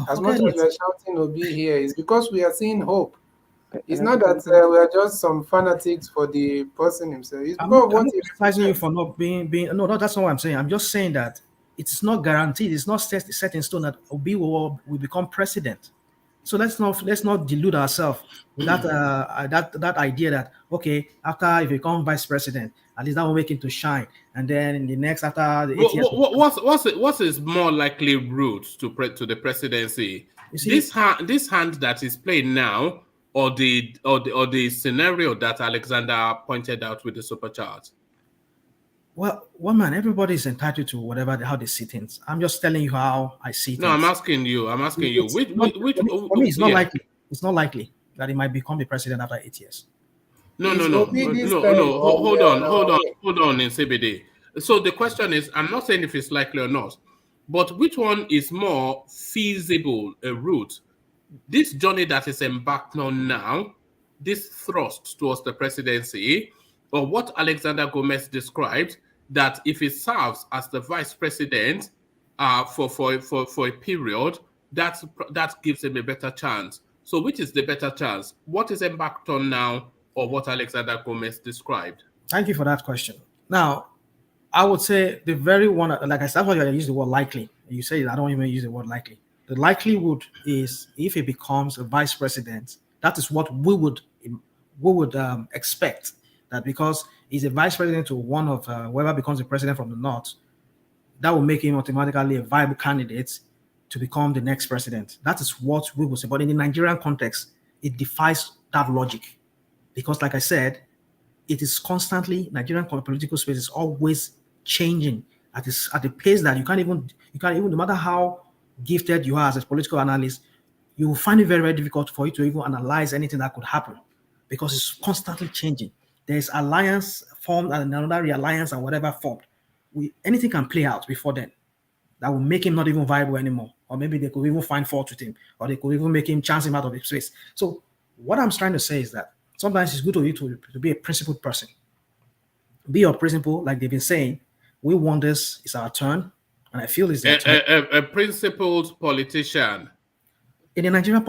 As much as we are shouting Obi here, is because we are seeing hope. It's not that we are just some fanatics for the person himself. It's I'm not criticizing you for not being. No, that's not what I'm saying. I'm just saying that it's not guaranteed. It's not set in stone that Obi will become president. So let's not delude ourselves with that idea that, okay, after if you become vice president, at least that will make him to shine, and then in the next after the 8 years. What's his more likely route to the presidency? This hand that is playing now, or the scenario that Alexander pointed out with the super chart? Well, one man, everybody is entitled to how they see things. I'm just telling you how I see things. No, I'm asking you. For me, it's not likely. It's not likely that he might become the president after 8 years. No. Hold on, in CBD. So the question is, I'm not saying if it's likely or not, but which one is more feasible a route? This journey that is embarked on now, this thrust towards the presidency, or what Alexander Gomez described, that if he serves as the vice president for a period, that gives him a better chance. So which is the better chance? What is embarked on now, or what Alexander Gomez described? Thank you for that question. Now, I would say the very one, like I said, that's why I use the word likely. You say I don't even use the word likely. The likelihood is if he becomes a vice president, that is what we would expect. That because he's a vice president to one of whoever becomes the president from the north, that will make him automatically a viable candidate to become the next president. That is what we will say. But in the Nigerian context, it defies that logic. Because like I said, it is constantly, Nigerian political space is always changing at a pace that you can't even, no matter how gifted you are as a political analyst, you will find it very, very difficult for you to even analyze anything that could happen because it's constantly changing. There's alliance formed and another realliance and whatever formed. Anything can play out before then that will make him not even viable anymore. Or maybe they could even find fault with him, or they could even make him chance him out of his space. So what I'm trying to say is that sometimes it's good for you to be a principled person. Be your principle, like they've been saying. We want this, it's our turn, and I feel it's their turn. A principled politician. In the Nigerian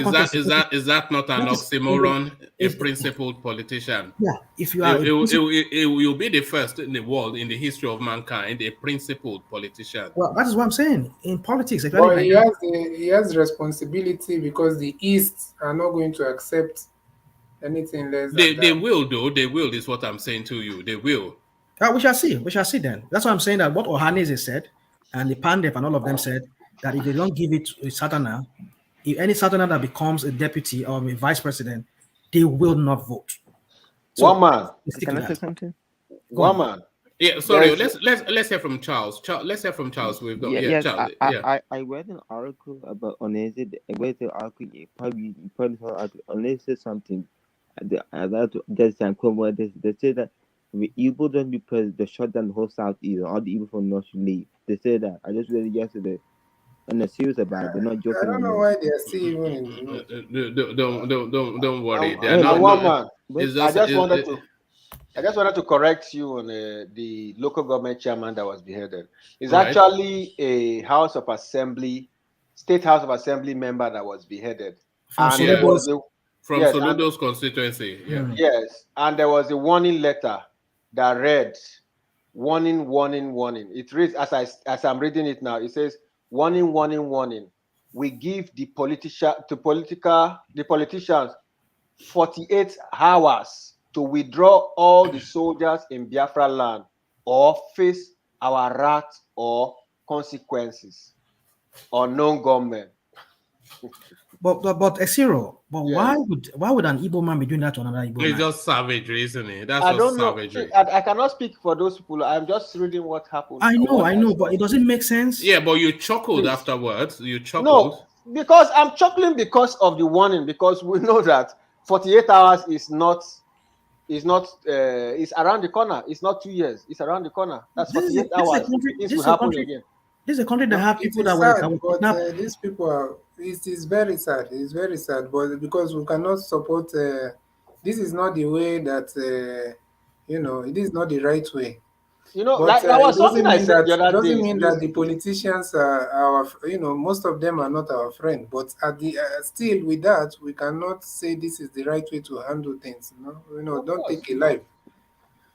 context, is that not an oxymoron? A principled politician. Yeah, if you are, you'll be the first in the world in the history of mankind, a principled politician. Well, that is what I'm saying. In politics, well, he has responsibility because the East are not going to accept anything less. They will, though. They will. Is what I'm saying to you. They will. We shall see. We shall see then. That's why I'm saying that what Ohaneze said and the Pandep and all of them said that if they don't give it to a Southerner, if any Southerner that becomes a deputy or a vice president, they will not vote. So, one man. Can I say something? One man. Yeah, sorry. Let's hear from Charles. Let's hear from Charles. We've got Charles. I read an article about Onese. I read the article. You probably Onese something. They say that the Igbo don't because they shut down the whole Southeast. All the Igbo from North should leave. They say that. I just read it yesterday. on a serious about it. They're not I joking don't know anymore. why they are still even in the know. Don't worry. They are Yeah, not. One man, It's I just. just wanted to correct you on the local government chairman that was beheaded. It's Right. actually a House of Assembly, State House of Assembly member that was beheaded. From And there was a, From yes, Soludo's constituency. Yeah. yes, and there was a warning letter that read, warning, warning, warning. It reads as I'm reading it now. It says, warning, warning, warning. We give the politicians 48 hours to withdraw all the soldiers in Biafra land or face our wrath or consequences or non-government. But Exiro, but Yes. why would an Igbo man be doing that to another Igbo It's man? just savagery, isn't it? That's I just don't know. savagery. I cannot speak for those people. I'm just reading what happened. I know, but it doesn't make sense. Yeah, but you chuckled Please. afterwards. You chuckled. No, because I'm chuckling because of the warning, because we know that 48 hours is around the corner. It's not 2 years. It's around the corner. That's 48 hours. This will happen again. This is a country that have It people is that sad, were but kidnapped. these people are. It is very sad. It's very sad, but because we cannot support. This is not the way that it is not the right way. But But that was it doesn't something I mean said that the other doesn't day. mean that the politicians are our. Most of them are not our friend. But at the still with that, we cannot say this is the right way to handle things. Don't take a life.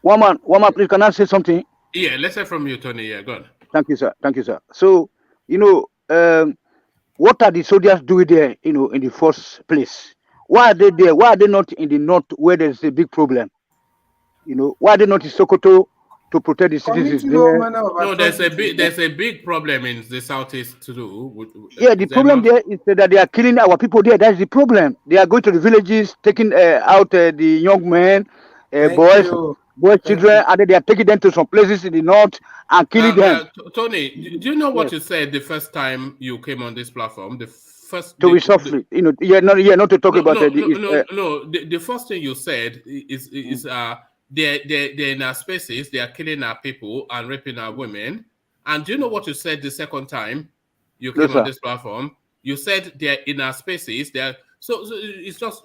One man, please, can I say something? Yeah, let's hear from you, Tony. Yeah, go on. Thank you, sir. So, what are the soldiers doing there, in the first place? Why are they there? Why are they not in the north where there's a big problem? Why are they not in Sokoto to protect the citizens Committing all there? manner of No, there's atrocities. a big problem in the southeast too. Yeah, the problem there is that they are killing our people there. That's the problem. They are going to the villages, taking out the young men, boys, children, and then they are taking them to some places in the north and killing them. Tony, do you know what you said the first time you came on this platform? The first to be softly, not to talk about the first thing you said is they're in our spaces, they are killing our people and raping our women. And do you know what you said the second time you came on this platform? You said they're in our spaces. They're so it's just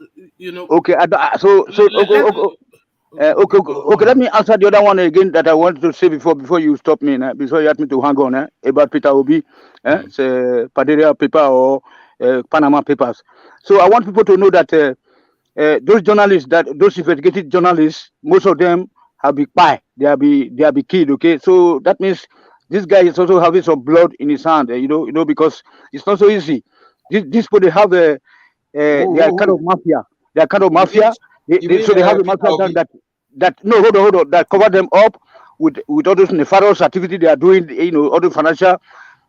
Okay, okay. Let me answer the other one again that I wanted to say before you stop me. Before you ask me to hang on about Peter Obi, it's Padilla paper or Panama Papers. So I want people to know that those journalists, those investigative journalists, most of them have been pie. They have been killed. Okay, so that means this guy is also having some blood in his hand. Because it's not so easy. These people, they have they are kind of mafia. They are kind of mafia. So they have a mafia that hold on, that cover them up with all those nefarious activity they are doing. All the financial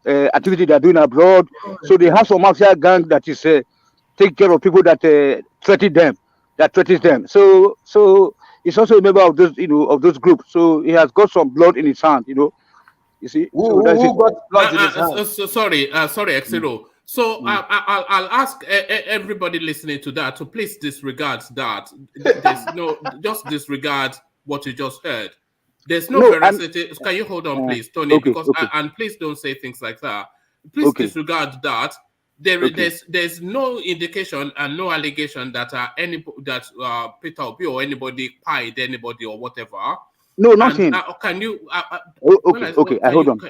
activity they are doing abroad. So they have some mafia gang that is take care of people that threaten them, that threatens them. So he's also a member of those, of those groups. So he has got some blood in his hand, You see, who got blood in his hand? Sorry, Exero. So I'll ask everybody listening to that to please disregard that. There's just disregard what you just heard. There's no veracity. Can you hold on, please, Tony? And please don't say things like that. Please disregard that. There's no indication and no allegation that Peter Obi or anybody pied anybody or whatever. No, nothing. Can you? Okay. I hold on.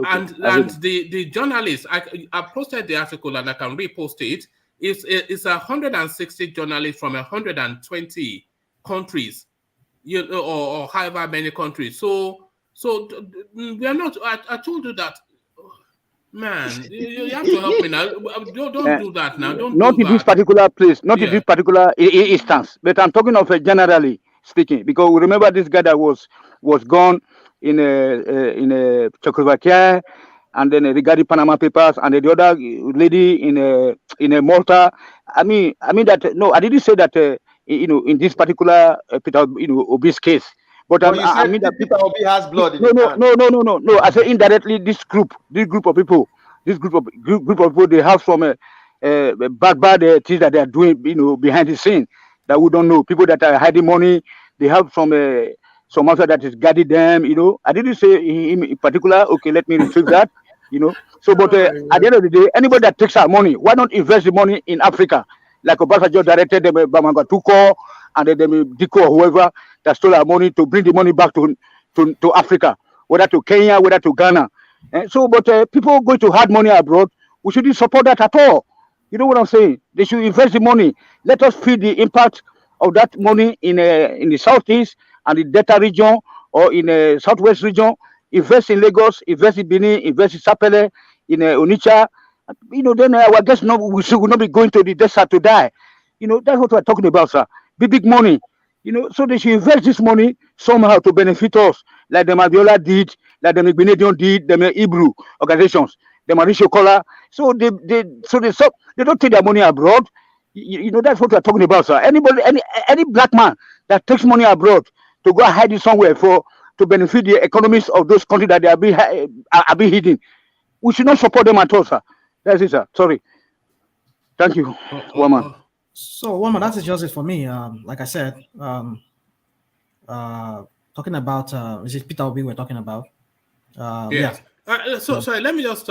And the journalist, I posted the article and I can repost it. It's 160 journalists from 120 countries, or however many countries. So we are not. I told you that. Man, you have to help me now. Don't do that now. Not in this particular place, not in this particular instance. But I'm talking of generally speaking, because we remember this guy that was gone in Czechoslovakia, and then regarding Panama Papers, and the other lady in Malta. I mean that. No, I didn't say that. In this particular Peter Obi's case. But I mean that Peter Obi has blood in his hand. No. I say indirectly, this group of people, they have some bad things that they are doing, behind the scene that we don't know. People that are hiding money, they have some mafia that is guarding them. I didn't say him in particular. Okay, let me retrieve that. So, but at the end of the day, anybody that takes our money, why not invest the money in Africa? Like Obasanjo directed them, Bamanga Tuko, and then Diko or whoever that stole our money to bring the money back to Africa, whether to Kenya, whether to Ghana. So, but people going to hard money abroad, we shouldn't support that at all. You know what I'm saying? They should invest the money. Let us feel the impact of that money in the southeast and the Delta region or in the southwest region. Invest in Lagos, invest in Benin, invest in Sapele, in Onitsha. Then I guess we should not be going to the desert to die. That's what we're talking about, sir. Big money. So they should invest this money somehow to benefit us, like the Mabiola did, like the Benedion did, the Hebrew organizations, the Mauricio Kola. So they don't take their money abroad. That's what we're talking about, sir. Any black man that takes money abroad to go hide it somewhere to benefit the economies of those countries that they are being hidden, we should not support them at all, sir. That's it, sir. Sorry. Thank you, woman. So, woman, that is just it for me. Like I said, talking about is it Peter Obi we're talking about? Yes. Yeah. Sorry. Let me just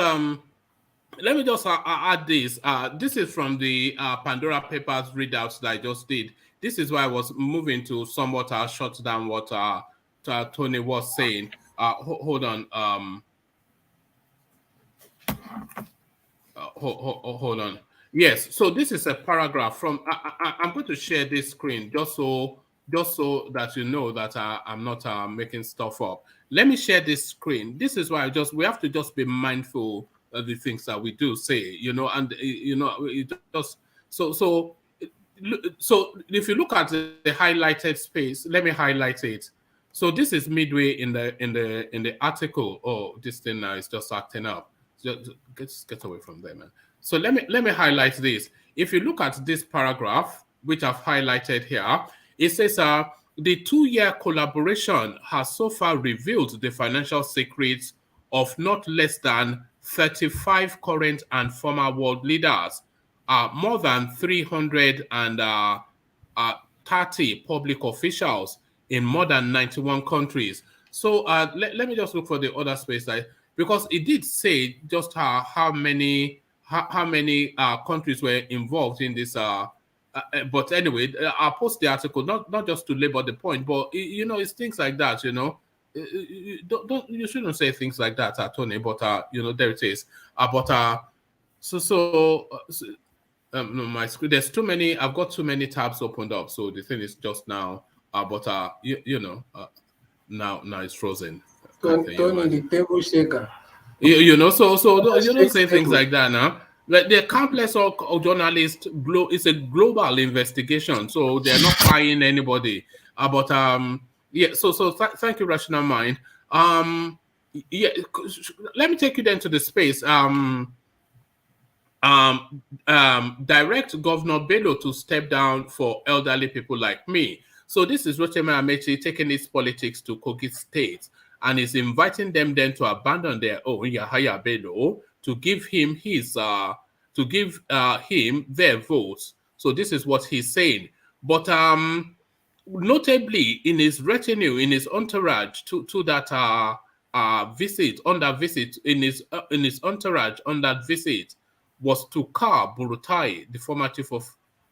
add this. This is from the Pandora Papers readouts that I just did. This is why I was moving to somewhat shut down what Tony was saying. Hold on. Hold on. Yes. So this is a paragraph from. I'm going to share this screen just so that you know that I'm not making stuff up. Let me share this screen. This is why we have to just be mindful of the things that we do say, and it just so if you look at the highlighted space, let me highlight it. So this is midway in the article. Oh, this thing now is just acting up. Just get away from there, man. So let me highlight this. If you look at this paragraph, which I've highlighted here, it says the 2-year collaboration has so far revealed the financial secrets of not less than 35 current and former world leaders, more than 330 public officials in more than 91 countries. So let me just look for the other space, because it did say just how many countries were involved in this. But anyway, I'll post the article not just to labor the point, but it's things like that. You shouldn't say things like that, Tony. But there it is. No, my screen. There's too many. I've got too many tabs opened up. So the thing is just now. Now it's frozen. Tony, the table shaker. So you don't say things like that now. Like the countless of journalists, it's a global investigation, so they're not firing anybody. Yeah. So thank you, Rational Mind. Yeah. Let me take you then to the space. Direct Governor Bello to step down for elderly people like me. So this is Rotimi Amechi taking his politics to Kogi State and is inviting them then to abandon their own Yahaya Bello to give him their votes. So this is what he's saying. But notably, in his retinue, in his entourage to that visit, in his entourage on that visit was Tukar Burutai, the former chief of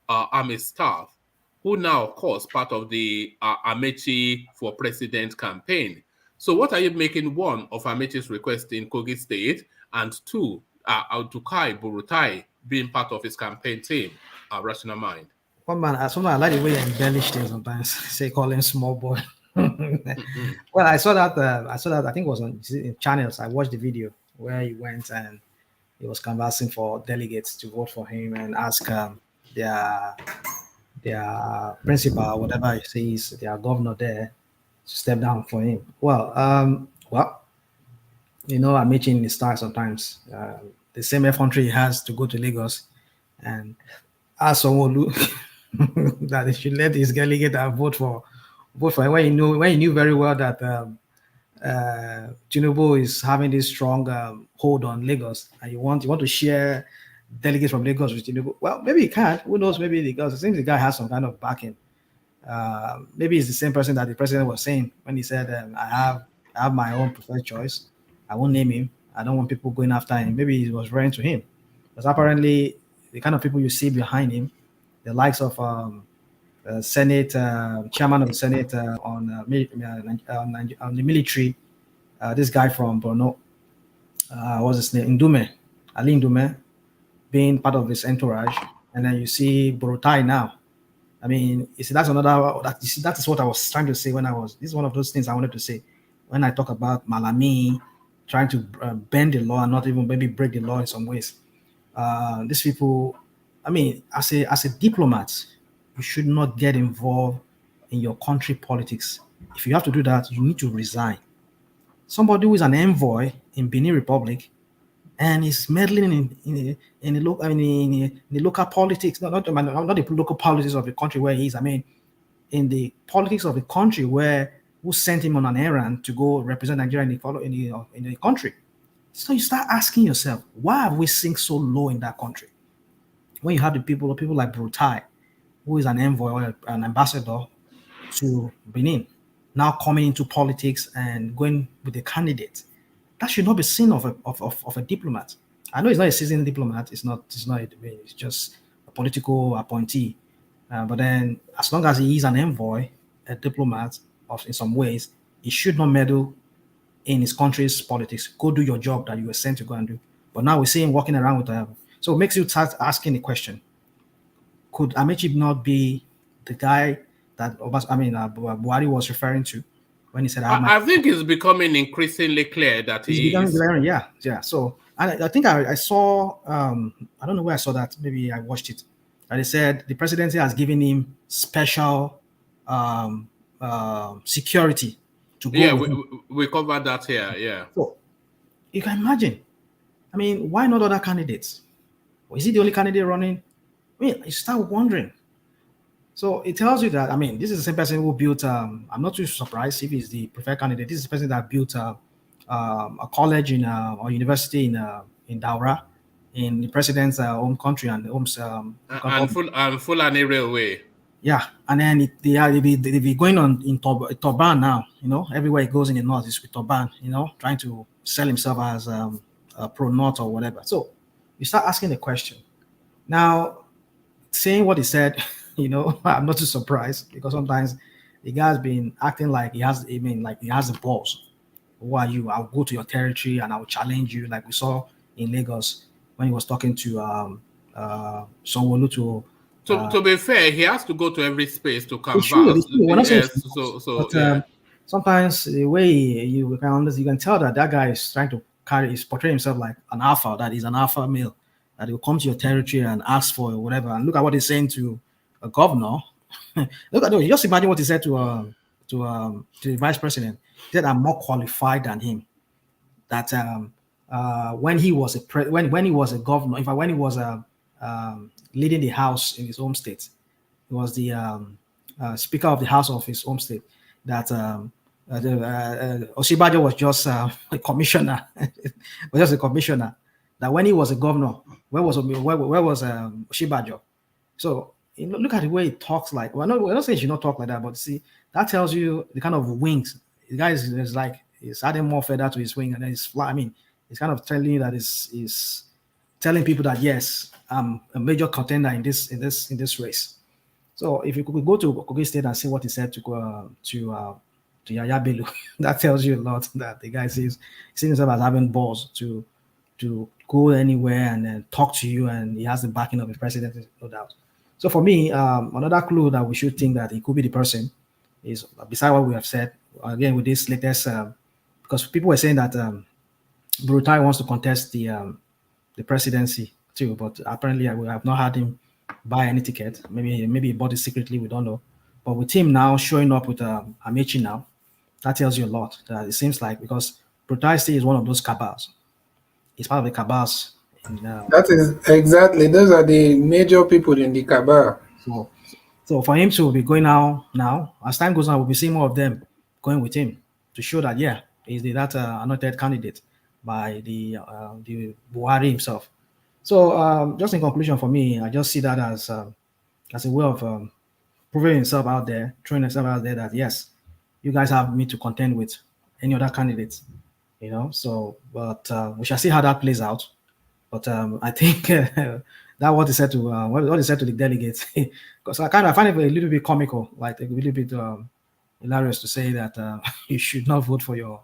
army staff, who now, of course, part of the Amechi for President campaign. So what are you making, one, of Amechi's request in Kogi State, and two, Tukai Burutai being part of his campaign team? Rational Mind. One man, I like the way you embellish things sometimes. Say, call him small boy. Well, I saw that. I think it was on in channels. I watched the video where he went and he was canvassing for delegates to vote for him and ask their principal, whatever he says, their governor there, to step down for him. Well, I'm making the style sometimes. The same effrontery he has to go to Lagos and ask someone that they should let his delegate and vote for him when he knew very well that Tinubu is having this strong hold on Lagos, and you want to share delegates from Lagos with Tinubu. Well, maybe he can't. Who knows? Maybe because it seems the guy has some kind of backing. Maybe it's the same person that the president was saying when he said, "I have my own preferred choice. I won't name him. I don't want people going after him. Maybe it was referring to him. Because apparently, the kind of people you see behind him, the likes of Senate, chairman of the Senate on the military, this guy from Borno, what's his name? Ndume, Ali Ndume, being part of this entourage. And then you see Burutai now. I mean, you see, that's another, that is what I was trying to say this is one of those things I wanted to say when I talk about Malami trying to bend the law and not even maybe break the law in some ways. These people, I mean, as a diplomat, you should not get involved in your country politics. If you have to do that, you need to resign. Somebody who is an envoy in Benin Republic and is meddling in the local politics, not the local politics of the country where he is. I mean, in the politics of the country who sent him on an errand to go represent Nigeria in the country. So you start asking yourself, why have we sink so low in that country? When you have people like Brutai, who is an envoy or an ambassador to Benin, now coming into politics and going with a candidate, that should not be seen of a diplomat. I know he's not a seasoned diplomat. It's just a political appointee. But then, as long as he is an envoy, a diplomat, in some ways, he should not meddle in his country's politics. Go do your job that you were sent to go and do. But now we see him walking around with so it makes you start asking the question: could AMAECHI not be the guy that Buhari was referring to when he said, I think it's becoming increasingly clear that he is. Yeah. So I think I saw, I don't know where I saw that. Maybe I watched it. And they said the presidency has given him special security to go. Yeah, we covered that here. Yeah. So you can imagine. I mean, why not other candidates? Or is he the only candidate running? I mean, you start wondering. So it tells you that, I mean, this is the same person who built, I'm not too surprised if he's the preferred candidate. This is the person that built a college or university in Daura, in the president's home country and Fulani Railway. Yeah, and then they be going on in Turban now, everywhere he goes in the north is with Turban, trying to sell himself as a pro-north or whatever. So you start asking the question. Now, saying what he said, I'm not too surprised because sometimes the guy's been acting like he has the balls. Who are you? I'll go to your territory and I'll challenge you, like we saw in Lagos when he was talking to Sanwo-Olu to be fair, he has to go to every space to converse. Sometimes the way you can tell that guy is trying to portray himself like an alpha, that he's an alpha male, that he will come to your territory and ask for whatever. And look at what he's saying to a governor. Just imagine what he said to the vice president. He said, "I'm more qualified than him." That when he was when he was a governor, in fact, when he was leading the house in his home state, he was the speaker of the house of his home state. That Osibajo was just a commissioner. Was just a commissioner. That when he was a governor, where was Osibajo? So look at the way he talks. Like, we're not saying he should not talk like that, but see, that tells you the kind of wings the guy is like. He's adding more feather to his wing, and then he's fly. I mean, he's kind of telling you that he's telling people that yes, I'm a major contender in this race. So if you could go to KOGI State and see what he said to Yahaya Bello, that tells you a lot. That the guy sees himself as having balls to go anywhere and then talk to you, and he has the backing of the president, no doubt. So for me, another clue that we should think that he could be the person is, beside what we have said, again with this latest, because people were saying that Burutai wants to contest the presidency too, but apparently we have not had him buy any ticket. Maybe he bought it secretly, we don't know. But with him now showing up with AMAECHI now, that tells you a lot. That it seems like, because Burutai still is one of those cabals. He's part of the cabals. That is exactly, those are the major people in the cabal. So for him to be going now, as time goes on, we'll be seeing more of them going with him to show that, yeah, he's that anointed candidate by the Buhari himself. So just in conclusion for me, I just see that as a way of proving himself out there, throwing himself out there that, yes, you guys have me to contend with any other candidates. you know. So, but we shall see how that plays out. But I think that what he said to what he said to the delegates, because I find it a little bit comical, like a little bit hilarious to say that you should not vote for your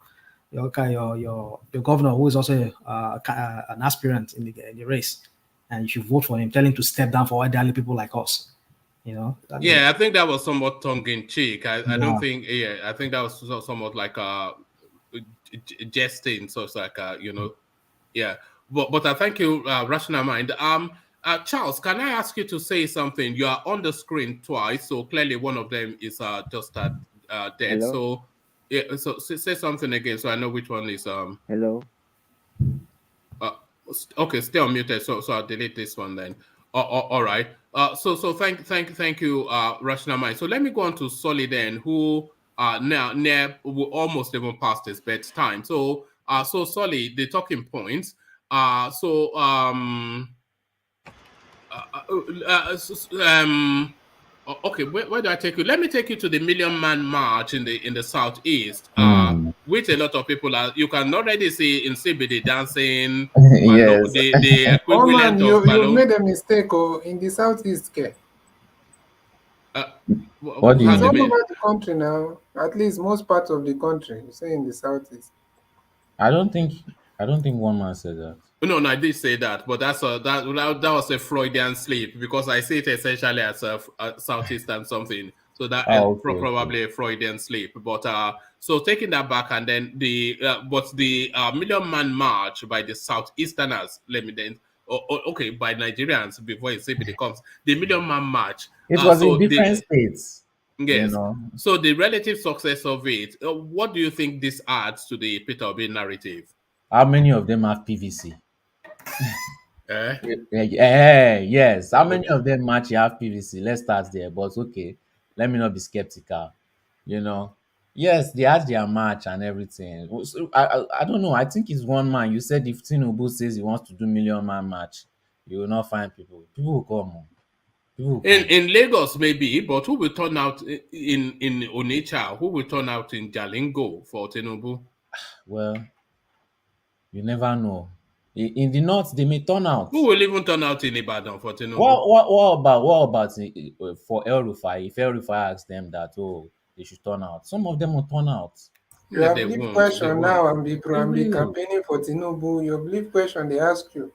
governor, who is also an aspirant in the race, and you should vote for him. Tell him to step down for elderly people like us. You know. Yeah, I think that was somewhat tongue in cheek. I don't think. Yeah, I think that was somewhat like jesting. So it's like yeah. But I thank you, Rational Mind. Charles, can I ask you to say something? You are on the screen twice, so clearly one of them is just dead. Hello? So yeah, so say something again, so I know which one is Hello? Okay, stay unmuted. So I'll delete this one then. All right. So thank you, Rational Mind. So let me go on to Solid then, who now almost even past his bedtime. So Solid, the talking points. Okay, where do I take you? Let me take you to the Million Man March in the southeast, which a lot of people are. You can already see in CBD dancing. Yes. The Oh equivalent man, of you made a mistake. Oh, in the southeast, Ke. What do you It's all mean? over the country now. At least most parts of the country. You say in the southeast. I don't think one man said that. No, I did say that, but that was a Freudian slip because I see it essentially as a southeastern something. So that is Okay. probably a Freudian slip. But so taking that back, and then the Million Man March by the Southeasterners, let me then. Okay, by Nigerians before it comes the Million Man March. It was in different states. Yes. You know. So the relative success of it, what do you think this adds to the Peter Obi narrative? How many of them have PVC? Eh? Yes. How many of them match have PVC? Let's start there. But okay, let me not be skeptical. You know, yes, they had their match and everything. So, I don't know. I think it's one man. You said if Tinubu says he wants to do Million Man match, you will not find people. People will come on. People will come. In Lagos, maybe, but who will turn out in Onitsha? Who will turn out in Jalingo for Tinubu? Well, you never know. In the north, they may turn out. Who will even turn out in Ibadan for Tinubu? What about for El Rufai? If El Rufai asks them that, oh, they should turn out, some of them will turn out. You have belief question now and be campaigning for Tinubu. Your belief question they ask you.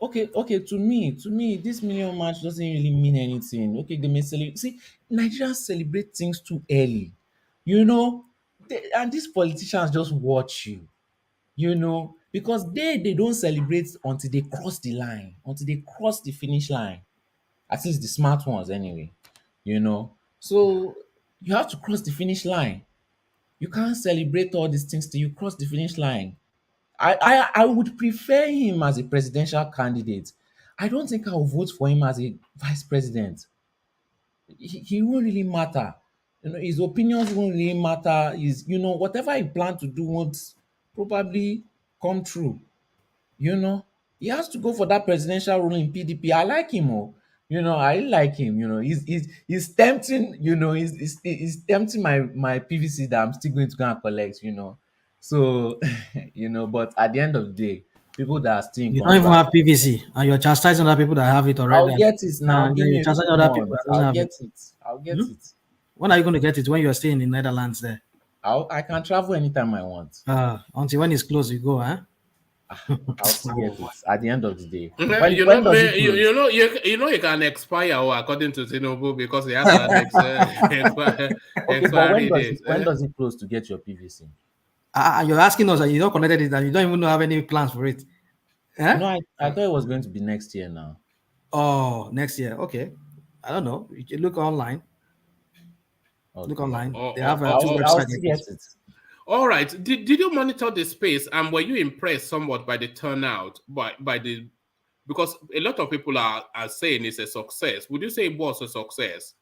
Okay. To me, this Million March doesn't really mean anything. Okay, they may celebrate. See, Nigerians celebrate things too early, you know, and these politicians just watch you, you know, because they don't celebrate until they cross the line, until they cross the finish line. At least the smart ones, anyway. You know, so you have to cross the finish line. You can't celebrate all these things till you cross the finish line. I would prefer him as a presidential candidate. I don't think I'll vote for him as a vice president. He won't really matter. You know, his opinions won't really matter. Whatever he planned to do won't probably come true. You know, he has to go for that presidential role in PDP. I like him. Oh, I really like him. He's tempting. He's tempting my PVC that I'm still going to go and collect. So but at the end of the day, people that are still in You don't even control, have PVC, and you're chastising other people that have it already. I'll get it now. And Give then me you're a chastising few other people months. that doesn't I'll have get it. it. I'll get it. When are you going to get it? When you're staying in Netherlands there? I can travel anytime I want. Until when it's closed, you go, huh? I'll still get it at the end of the day. You can expire according to Tinubu because he has an expiry date. When does it close to get your PVC? You're asking us and you don't connected it and you don't even have any plans for it. No, I thought it was going to be next year now. Oh, next year. Okay. I don't know. You can look online. Okay. Look online. They have I'll still get it. All right. Did you monitor the space and were you impressed somewhat by the turnout? Because a lot of people are saying it's a success. Would you say it was a success?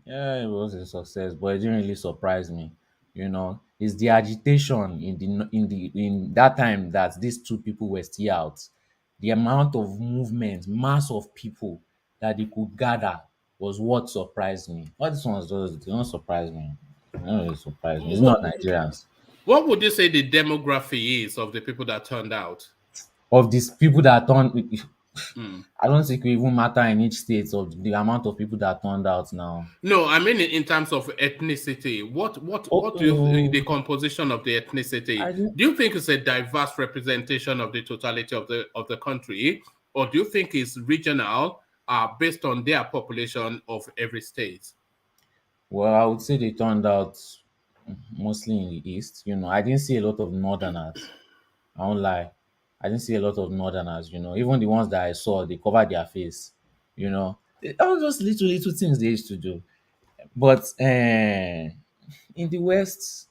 Yeah, it was a success, but it didn't really surprise me. It's the agitation in that time that these two people were still out. The amount of movement, mass of people that they could gather was what surprised me. All these ones they don't surprise me. They don't really surprise me. It's not Nigerians. What would you say the demography is of the people that turned out? Of these people that turned, Mm. I don't think it even matter in each state of the amount of people that turned out now. No, I mean in terms of ethnicity. What do you the composition of the ethnicity? Do you think it's a diverse representation of the totality of the country, or do you think it's regional, based on their population of every state? Well, I would say they turned out mostly in the east. I didn't see a lot of northerners. I won't lie. I didn't see a lot of northerners. Even the ones that I saw, they covered their face. All those little things they used to do. But in the west,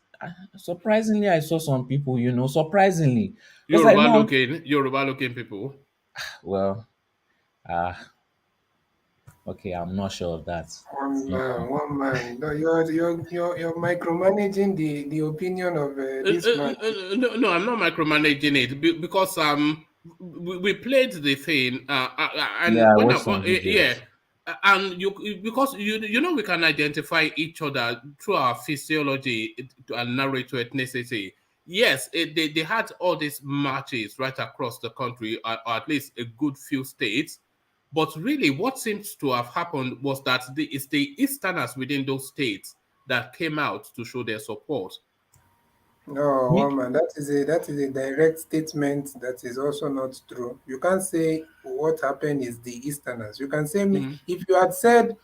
surprisingly, I saw some people. Surprisingly, because Yoruba looking people. Well, okay, I'm not sure of that. One man. No, you're micromanaging the opinion of this man. No, I'm not micromanaging it because we played the thing and yeah, and because we can identify each other through our physiology and narrow to ethnicity. Yes, they had all these marches right across the country, or at least a good few states. But really, what seems to have happened was that it's the Easterners within those states that came out to show their support. No, woman, that is a direct statement that is also not true. You can't say what happened is the Easterners. You can say if you had said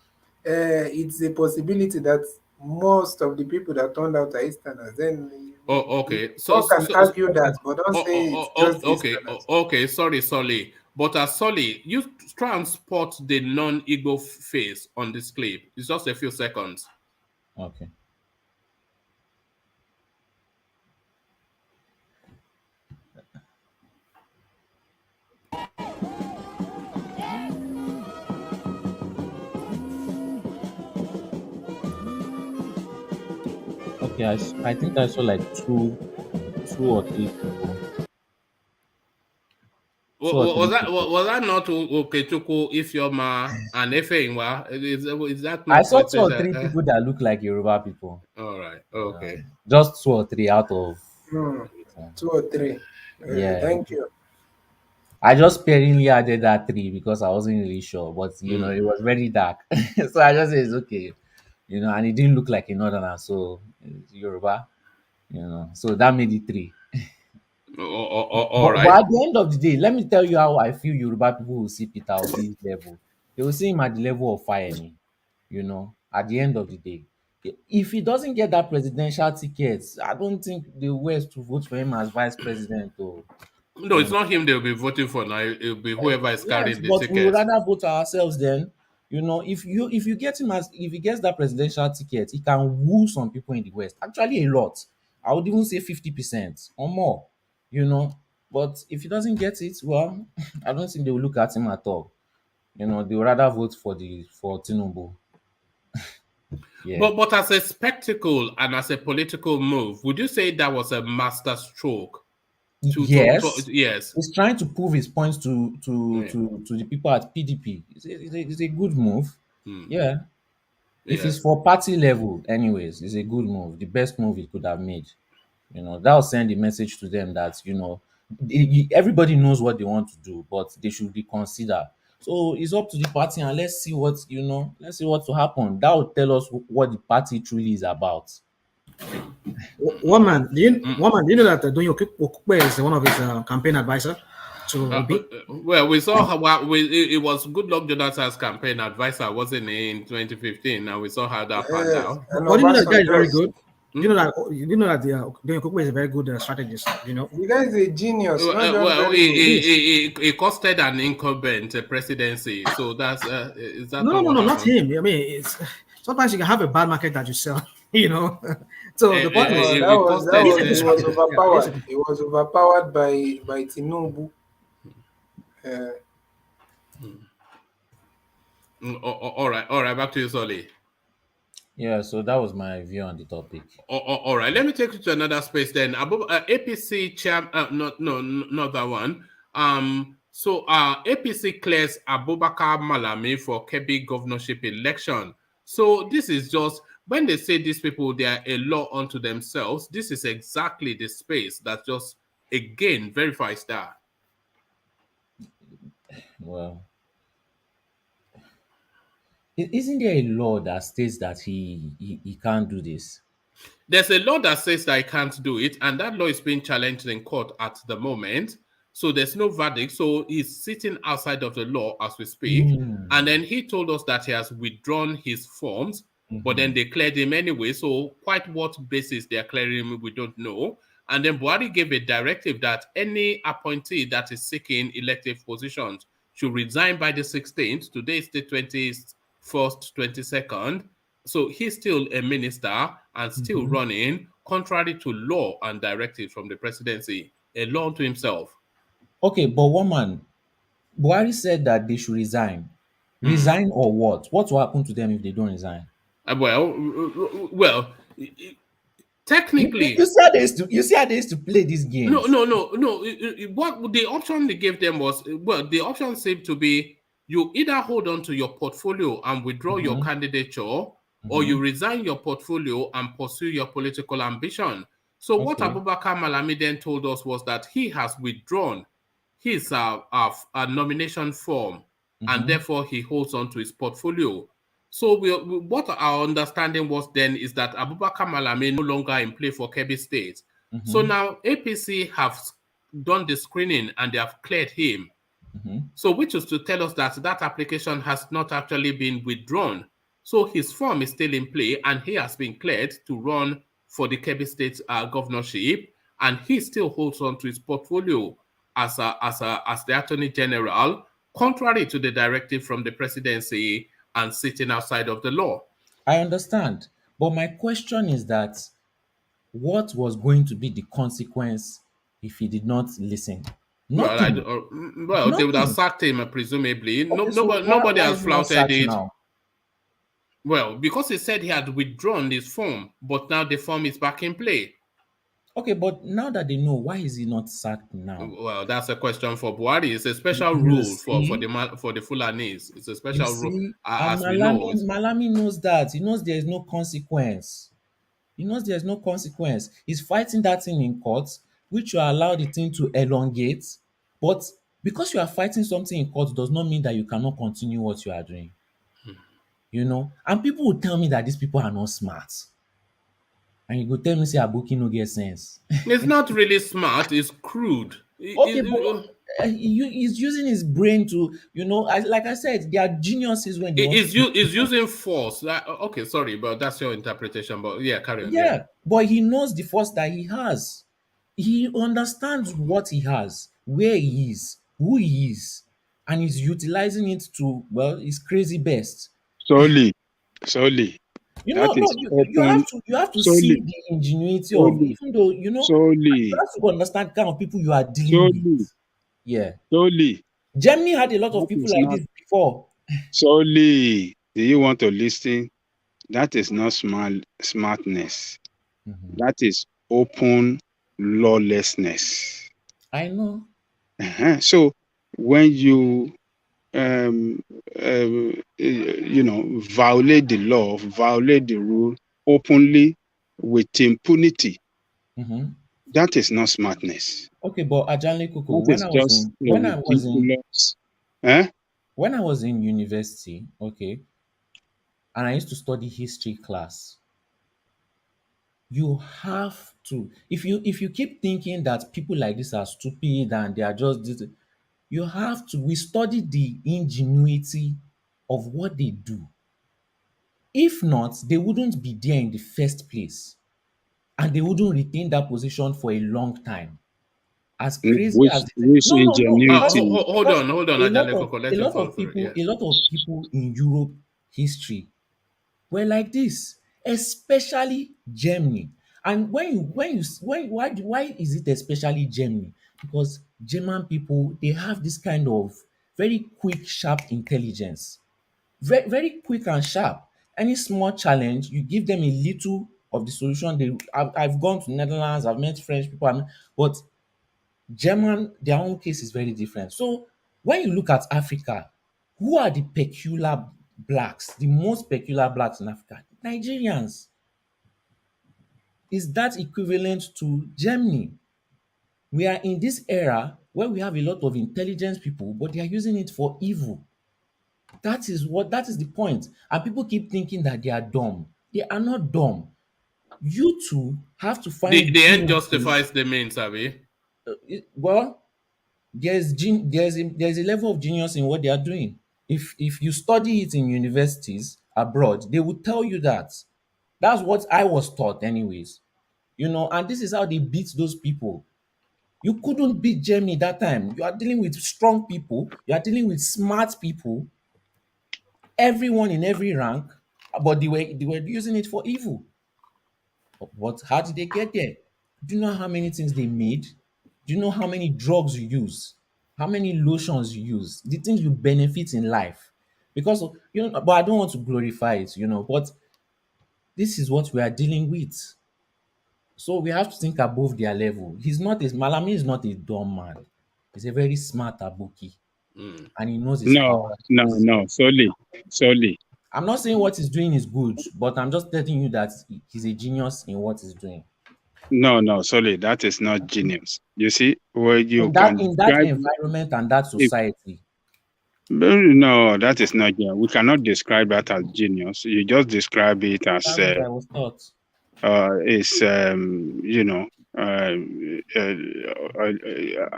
it's a possibility that most of the people that turned out are Easterners, then okay. So can argue that, but don't say it's just okay. Easterners. Okay, sorry, Solly. But Solly, you try and spot the non-Igbo face on this clip. It's just a few seconds. Okay. Okay, I think I saw like two or three people. Was that not Okechukwu, Ifeoma, and Efeinwa? Is that not? I saw two or three people that look like Yoruba people. All right. Okay. Just 2 or 3 out of 2 or 3. Yeah. Thank you. I just sparingly added that 3 because I wasn't really sure, but it was very dark, so I just said it's okay, and it didn't look like a northerner, so Yoruba, so that made it 3. All right. But at the end of the day, let me tell you how I feel Yoruba people will see Peter Obi's level. They will see him at the level of Fayemi, at the end of the day. If he doesn't get that presidential ticket, I don't think the West will vote for him as vice president. No, it's not him they'll be voting for now. It'll be whoever is carrying the ticket. But we would rather vote ourselves then. If you get him if he gets that presidential ticket, he can woo some people in the West. Actually, a lot. I would even say 50% or more. But if he doesn't get it, well, I don't think they will look at him at all. They would rather vote for Tinubu. Yeah. But as a spectacle and as a political move, would you say that was a master stroke? Yes. Yes. He's trying to prove his points to the people at PDP. It's a good move. Yeah. If it's for party level, anyways, it's a good move. The best move he could have made. That'll send a message to them that everybody knows what they want to do, but they should reconsider. So it's up to the party, and let's see what will happen. That will tell us what the party truly is about. One man, do you know that Donyo Okukpe is one of his campaign advisor to Obi? Well, we saw how it was Goodluck Jonathan's campaign advisor, wasn't it, in 2015? And we saw how that panned out. But you know that guy is very good. You know that Donyo Okukpe is a very good strategist. The guy is a genius. Well, he costed an incumbent presidency, so that's is that no, not him. I mean, sometimes you can have a bad market that you sell. So the point is, he was overpowered. He was overpowered by Tinubu. All right. Back to you, Solly. Yeah, so that was my view on the topic. All right. Let me take you to another space then. APC chair, not that one. So APC clears Abubakar Malami for Kebbi governorship election. So this is just when they say these people, they are a law unto themselves, this is exactly the space that just, again, verifies that. Well, isn't there a law that states that he can't do this? There's a law that says that I can't do it, and that law is being challenged in court at the moment. So there's no verdict. So he's sitting outside of the law as we speak. And then he told us that he has withdrawn his forms, but then they cleared him anyway. So quite what basis they are clearing him, we don't know. And then Buhari gave a directive that any appointee that is seeking elective positions should resign by the 16th. Today is the 21st, 22nd. So he's still a minister and still running contrary to law and directives from the presidency, a law to himself. Okay, but one man, Buhari said that they should resign. Resign or what? What will happen to them if they don't resign? Well, technically, you see how they used to play these games. No. What the option they gave them was, well, the option seemed to be you either hold on to your portfolio and withdraw your candidature, or you resign your portfolio and pursue your political ambition. So what Abubakar Malami then told us was that he has withdrawn his nomination form, and therefore he holds on to his portfolio. So what our understanding was then is that Abubakar Malami no longer in play for Kebbi State. So now APC have done the screening and they have cleared him. So which is to tell us that that application has not actually been withdrawn. So his form is still in play and he has been cleared to run for the Kebbi State governorship, and he still holds on to his portfolio as the Attorney General, contrary to the directive from the presidency and sitting outside of the law. I understand. But my question is that what was going to be the consequence if he did not listen? Nothing. They would have sacked him, presumably. Okay, Nobody why has is he not flouted sacked it. now? Well, because he said he had withdrawn his form, but now the form is back in play. Okay, but now that they know, why is he not sacked now? Well, that's a question for Buhari. It's a special rule for the Fulanis. It's a special rule. As we know, Malami knows that. He knows there is no consequence. He's fighting that thing in court, which will allow the thing to elongate. But because you are fighting something in court does not mean that you cannot continue what you are doing. And people will tell me that these people are not smart. And you go tell me, say, Abuki no get sense. It's not really smart. It's crude. He's using his brain to, like I said, they are geniuses when they He's using force. Okay, sorry, but that's your interpretation. But yeah, carry on. Yeah, but he knows the force that he has. He understands what he has, where he is, who he is, and he's utilizing it to, his crazy best. Solely. You have to see the ingenuity of, even though you have to understand kind of people you are dealing with. Yeah. Solely. Germany had a lot of people like this before. Solely. Do you want to listen? That is not smartness. That is open lawlessness. I know. So when you violate the law, violate the rule openly with impunity, that is not smartness. Okay, but Ajanle Kuku, when I was in university, okay, and I used to study history class, you have to, if you keep thinking that people like this are stupid and they are just this, we study the ingenuity of what they do. If not, they wouldn't be there in the first place, and they wouldn't retain that position for a long time. As crazy as ingenuity. Hold on, a lot of people in Europe history were like this, especially Germany. And why is it especially Germany? Because German people, they have this kind of very quick, sharp intelligence. Very, very quick and sharp. Any small challenge, you give them a little of the solution. I've gone to Netherlands, I've met French people, but German, their own case is very different. So when you look at Africa, who are the peculiar blacks, the most peculiar blacks in Africa? Nigerians. Is that equivalent to Germany? We are in this era where we have a lot of intelligent people, but they are using it for evil. That is the point. And people keep thinking that they are dumb. They are not dumb. You two have to find The end geniuses. justifies the means, Abi. Well, there's a level of genius in what they are doing. If you study it in universities abroad, they will tell you that. That's what I was taught, anyways. And this is how they beat those people. You couldn't beat Germany that time. You are dealing with strong people, you are dealing with smart people, everyone in every rank, but they were using it for evil. But how did they get there? Do you know how many things they made? Do you know how many drugs you use? How many lotions you use? The things you benefit in life. Because but I don't want to glorify it, but this is what we are dealing with. So we have to think above their level. Malami is not a dumb man. He's a very smart Abuki. And he knows his power. No, solely. I'm not saying what he's doing is good, but I'm just telling you that he's a genius in what he's doing. No, solely. That is not genius. You see, where you in that environment and that society. No, that is not genius. We cannot describe that as genius. You just describe it as I was taught.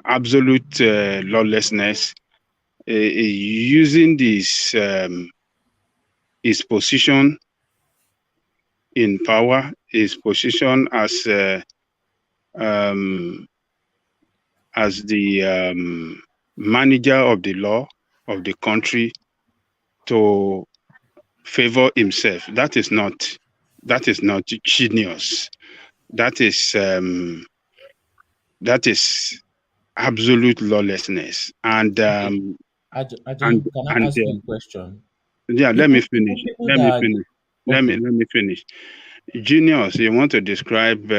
Absolute lawlessness, using this his position in power, his position as the manager of the law of the country to favor himself. That is not genius. That is absolute lawlessness. And can I ask you a question? Yeah, let me finish. Let me finish. Genius, you want to describe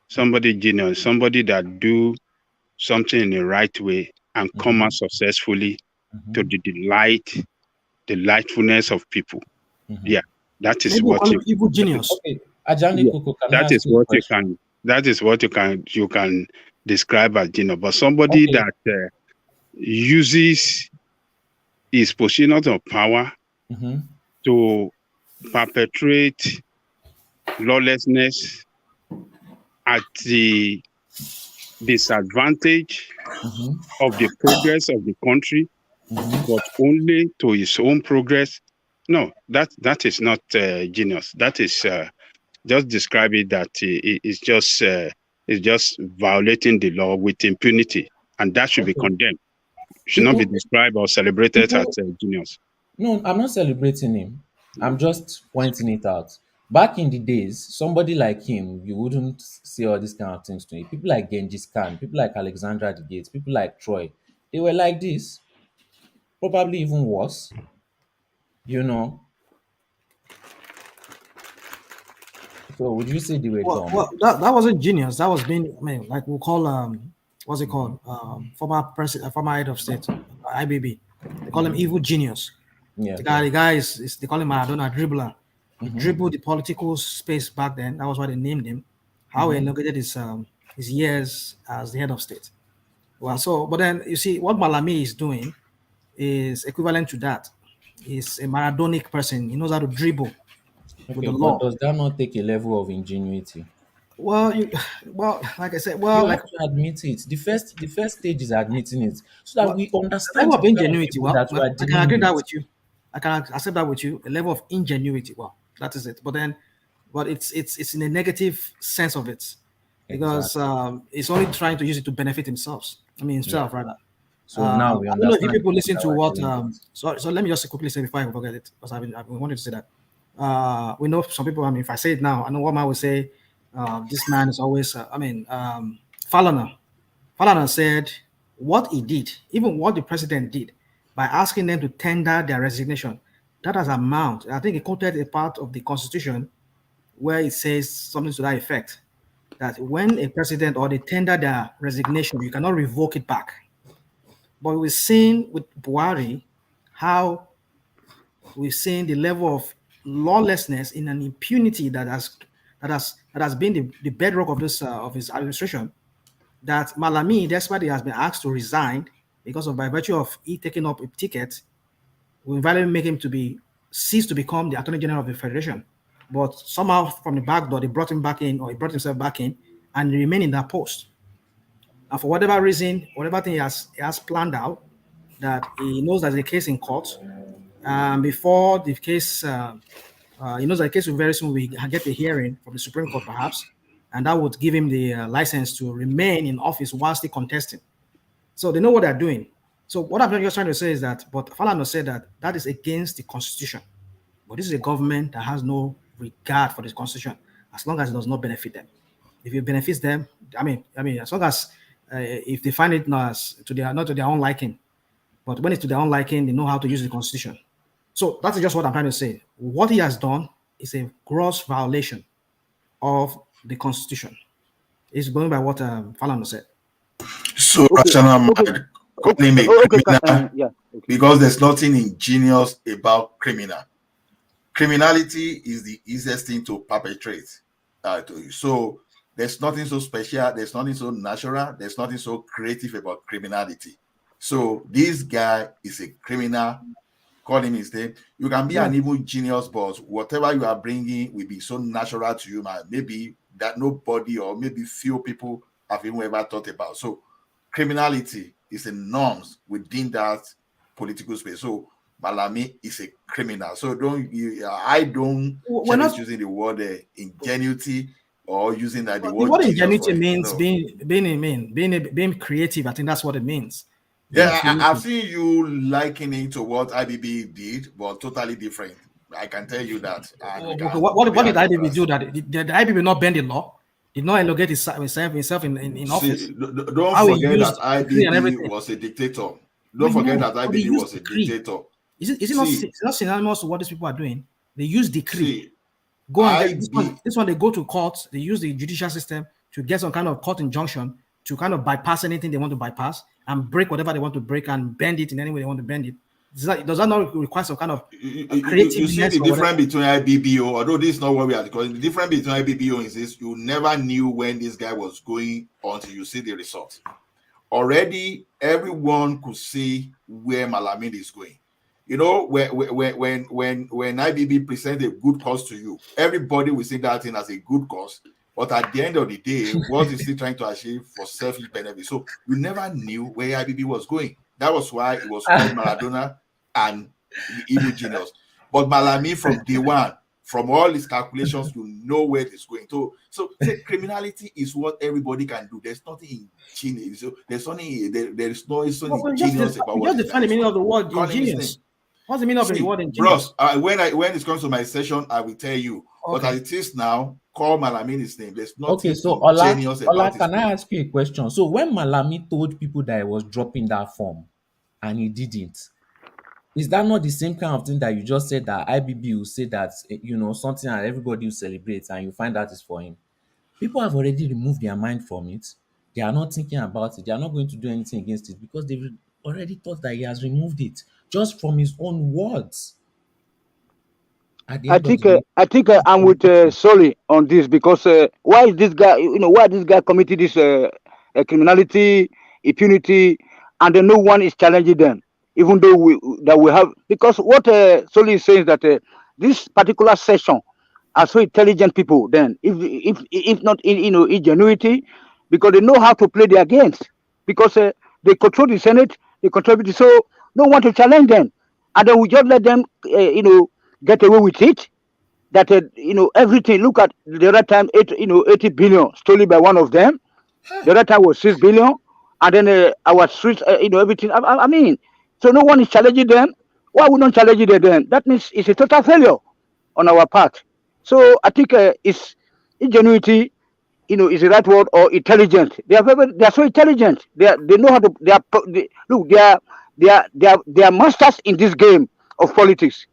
somebody genius, somebody that do something in the right way and come out successfully to the delightfulness of people. Yeah, that is what evil genius. Okay. Koko, that is what you can describe as genius. But somebody that uses his position of power to perpetrate lawlessness at the disadvantage of the progress of the country, but only to his own progress. No, that is not genius. That is just describe it that it's just violating the law with impunity, and that should be condemned. Should not be described or celebrated as genius. No, I'm not celebrating him. I'm just pointing it out. Back in the days, somebody like him, you wouldn't say all these kind of things to him. People like Genghis Khan, people like Alexander the Great, people like Troy, they were like this, probably even worse. So would you say they were dumb? Well, that wasn't genius. That was being, like we'll call what's it called? Former head of state, IBB. They call him evil genius. Yeah. The guy is they call him Maradona dribbler. He dribbled the political space back then. That was why they named him. How he inaugurated his years as the head of state. Well, but then you see what Malami is doing is equivalent to that. He's a Maradonic person. He knows how to dribble with the law. But does that not take a level of ingenuity? Well, like I said, you have to admit it. The first stage is admitting it, so that we understand. Level of ingenuity. I can agree that with you. I can accept that with you. A level of ingenuity. Well, that is it. But it's in a negative sense of it, because it's only trying to use it to benefit himself. Rather. So now we understand. I don't know if you people listen to what. So let me just quickly say before I forget it, because I've been wanting to say that. We know some people. If I say it now, I know what man will say. This man is always. Falana said what he did, even what the president did, by asking them to tender their resignation. That has amount. I think he quoted a part of the Constitution where it says something to that effect, that when a president or they tender their resignation, you cannot revoke it back. But we've seen with Buhari how we've seen the level of lawlessness, in an impunity that has been the bedrock of this of his administration. That Malami, despite he has been asked to resign because of by virtue of he taking up a ticket, will invalidly make him to be cease to become the Attorney General of the Federation. But somehow from the back door, they brought him back in, or he brought himself back in, and he remained in that post. And for whatever reason, whatever thing he has planned out, that he knows there's a case in court. Before the case, he knows that the case will very soon we get a hearing from the Supreme Court, perhaps, and that would give him the license to remain in office whilst he contesting. So they know what they're doing. So what I'm just trying to say is that, but Falana said that is against the Constitution. But this is a government that has no regard for the Constitution, as long as it does not benefit them. If it benefits them, I mean, as long as if they find it not to their own liking, but when it's to their own liking, they know how to use the Constitution. So that's just what I'm trying to say. What he has done is a gross violation of the Constitution. It's going by what Falana said. So, calling him a criminal because there's nothing ingenious about criminal. Criminality is the easiest thing to perpetrate to you. So there's nothing so special, there's nothing so natural, there's nothing so creative about criminality. So this guy is a criminal. Call him his name. You can be an evil genius, but whatever you are bringing will be so natural to you, man. Maybe that nobody or maybe few people have even ever thought about. So criminality is a norms within that political space. So Malami is a criminal. So I don't challenge using the word ingenuity or using that the word. What ingenuity means, being creative. I think that's what it means. I've seen you likening to what IBB did, but totally different. I can tell you that. What did IBB do? That did IBB not bend the law? Did not elongate himself in office? Don't forget that IBB was a dictator. Don't forget that IBB was a dictator. Is it not synonymous to what these people are doing? They use decree. This one, they go to court. They use the judicial system to get some kind of court injunction to kind of bypass anything they want to bypass and break whatever they want to break and bend it in any way they want to bend it. Does that not require some kind of creative? You see the difference between IBBO, although this is not what we are calling. The difference between IBBO is this: you never knew when this guy was going until you see the result. Already, everyone could see where Malami is going. You know, when IBB presents a good cause to you, everybody will see that thing as a good cause. But at the end of the day, what is he trying to achieve for selfish benefit? So you never knew where IBB was going. That was why it was called Maradona and the evil genius. But Malami, from day one, from all his calculations, you know where it's going. So criminality is what everybody can do. There's nothing ingenious. So there's nothing. There is no ingenious about what. Just define the meaning of the word ingenious. What's the meaning of the word ingenious? Bros, when it comes to my session, I will tell you. Okay. But as it is now, call Malami his name. There's nothing ingenious about it. Can I ask you a question? So when Malami told people that he was dropping that form and he didn't, is that not the same kind of thing that you just said that IBB will say that, you know, something that everybody will celebrate and you find that is for him? People have already removed their mind from it. They are not thinking about it. They are not going to do anything against it because they've already thought that he has removed it just from his own words. I think I'm with Solly on this because why is this guy committed this criminality, impunity, and then no one is challenging them, even though we have, because what Solly is saying is that this particular session are so intelligent people. Then if not ingenuity, because they know how to play their games, because they control the Senate, they control it, so no one to challenge them, and then we just let them get away with it. That everything. Look at the other time, 80 billion stolen by one of them. The other time was 6 billion, and then our streets, everything. I mean, so no one is challenging them. Why we don't challenge them then? That means it's a total failure on our part. So I think it's ingenuity, is the right word, or intelligent. They are so intelligent. They know how to. They are masters in this game of politics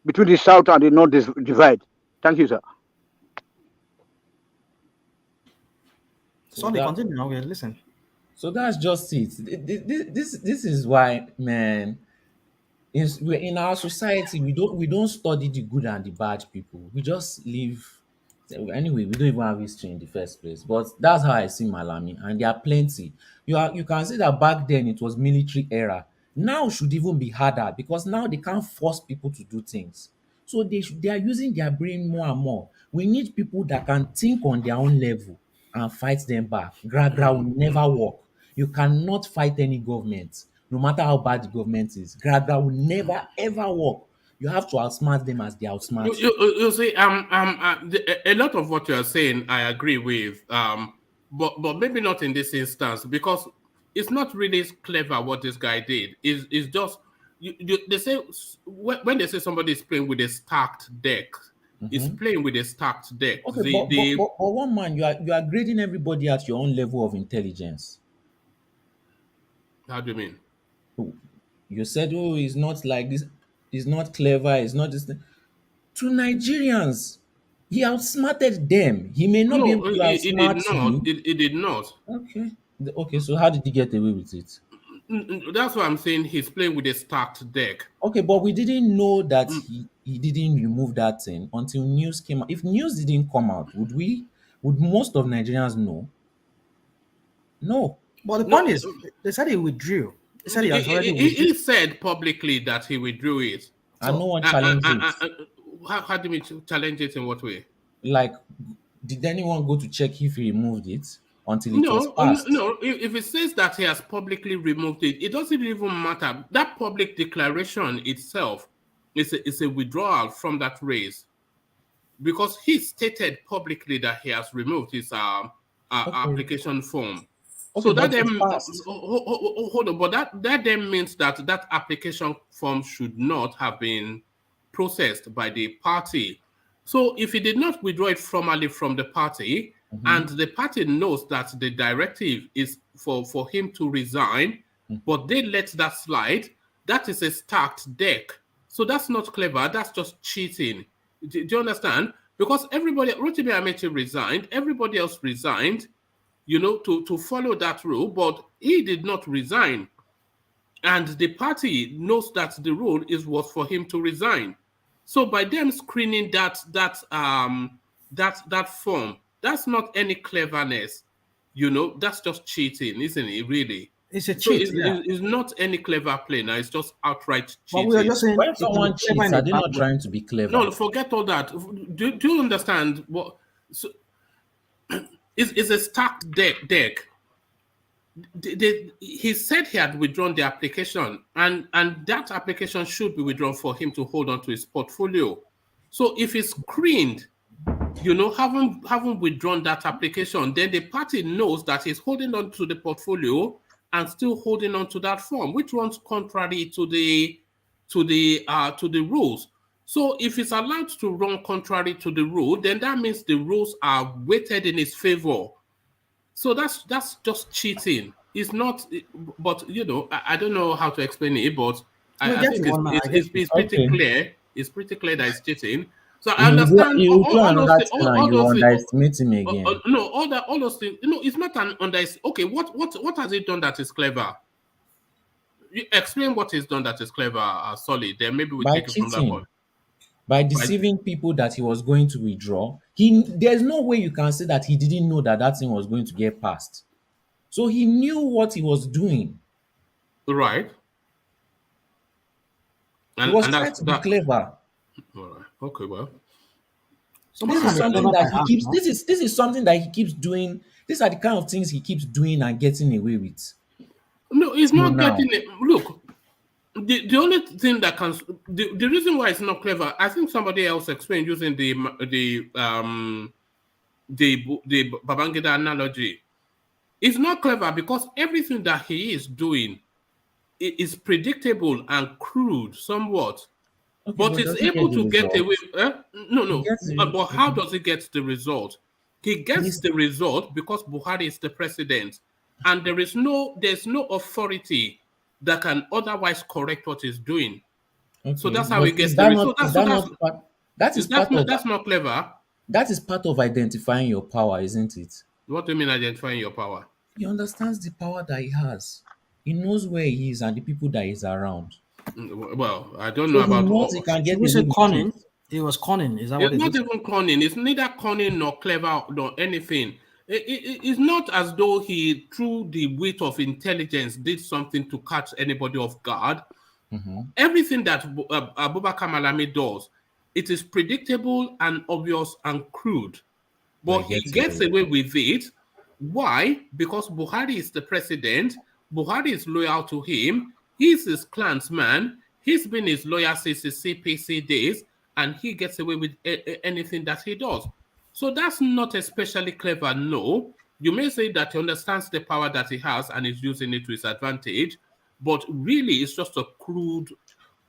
between the South and the North divide. Thank you, sir. So continue. Okay, listen. So that's just it. This is why, man. we're in our society, we don't study the good and the bad people. We just live. Anyway, we don't even have history in the first place. But that's how I see Malami, and there are plenty. You can see that back then it was military era. Now should even be harder because now they can't force people to do things. So they are using their brain more and more. We need people that can think on their own level and fight them back. Gra will never work. You cannot fight any government, no matter how bad the government is. Gra will never ever work. You have to outsmart them as they outsmart you. You see, a lot of what you are saying, I agree with, but maybe not in this instance because it's not really clever what this guy did. Is just they say when they say somebody is playing with a stacked deck, is playing with a stacked deck. Okay, but one man, you are grading everybody at your own level of intelligence. How do you mean? You said, "Oh, he's not like this. He's not clever. He's not this." To Nigerians, he outsmarted them. He may not be able No, to it did outsmart not. you. It did not. Okay. Okay, so how did he get away with it? That's what I'm saying. He's playing with a stacked deck. Okay, but we didn't know that he didn't remove that thing until news came out. If news didn't come out, would most of Nigerians know? No. But the point is, they said he withdrew. They said he has already withdrew. He said publicly that he withdrew it. And no one challenged it. How do we challenge it in what way? Like, did anyone go to check if he removed it until it was passed? No. If it says that he has publicly removed it, it doesn't even matter. That public declaration itself is a withdrawal from that race because he stated publicly that he has removed his application form. Okay, so that then hold on, but that then means that that application form should not have been processed by the party. So if he did not withdraw it formally from the party, and the party knows that the directive is for him to resign, but they let that slide, that is a stacked deck. So that's not clever. That's just cheating. Do you understand? Because Rotimi Amechi resigned, everybody else resigned, to follow that rule, but he did not resign. And the party knows that the rule was for him to resign. So by them screening that form, that's not any cleverness. That's just cheating, isn't it? Really, it's a cheat. It's not any clever play now. It's just outright cheating. But we are just saying, when someone cheats, are they not trying to be clever? No, forget all that. Do you understand what? So, it's a stacked deck. He said he had withdrawn the application, and that application should be withdrawn for him to hold on to his portfolio. So if he's screened, haven't withdrawn that application, then the party knows that he's holding on to the portfolio and still holding on to that form, which runs contrary to the rules. So if it's allowed to run contrary to the rule, then that means the rules are weighted in his favor. So that's just cheating. It's not, but I don't know how to explain it, but I think it's pretty clear. It's pretty clear that it's cheating. So I understand all those underestimate him again. All those things. It's not an underestimate. Okay, what has he done that is clever? You explain what he's done that is clever, Solid. Then maybe we take it from that point. By deceiving people that he was going to withdraw, there's no way you can say that he didn't know that thing was going to get passed. So he knew what he was doing. Right. He was trying to be clever. All right. Okay, well. This is something that he keeps. This is something that he keeps doing. These are the kind of things he keeps doing and getting away with. No, he's not getting it. Look, the only thing that can the reason why it's not clever, I think somebody else explained using the Babangida analogy. It's not clever because everything that he is doing is predictable and crude somewhat. Okay, but it's able to get away. But how does he get the result? He gets the result because Buhari is the president, and there's no authority that can otherwise correct what he's doing. Okay. So that's how he gets the result. That's not clever. That is part of identifying your power, isn't it? What do you mean identifying your power? He understands the power that he has. He knows where he is and the people that he's around. Well, I don't So know he about knows he can get We away say with conning. it. It was conning. Is that it's what it not is? even cunning. It's neither cunning nor clever nor anything. It's not as though he, through the weight of intelligence, did something to catch anybody off guard. Everything that Abubakar Malami does, it is predictable and obvious and crude. But he gets away with it. Why? Because Buhari is the president. Buhari is loyal to him. He's his clansman. He's been his lawyer since his CPC days, and he gets away with anything that he does. So that's not especially clever, no. You may say that he understands the power that he has and is using it to his advantage, but really it's just a crude.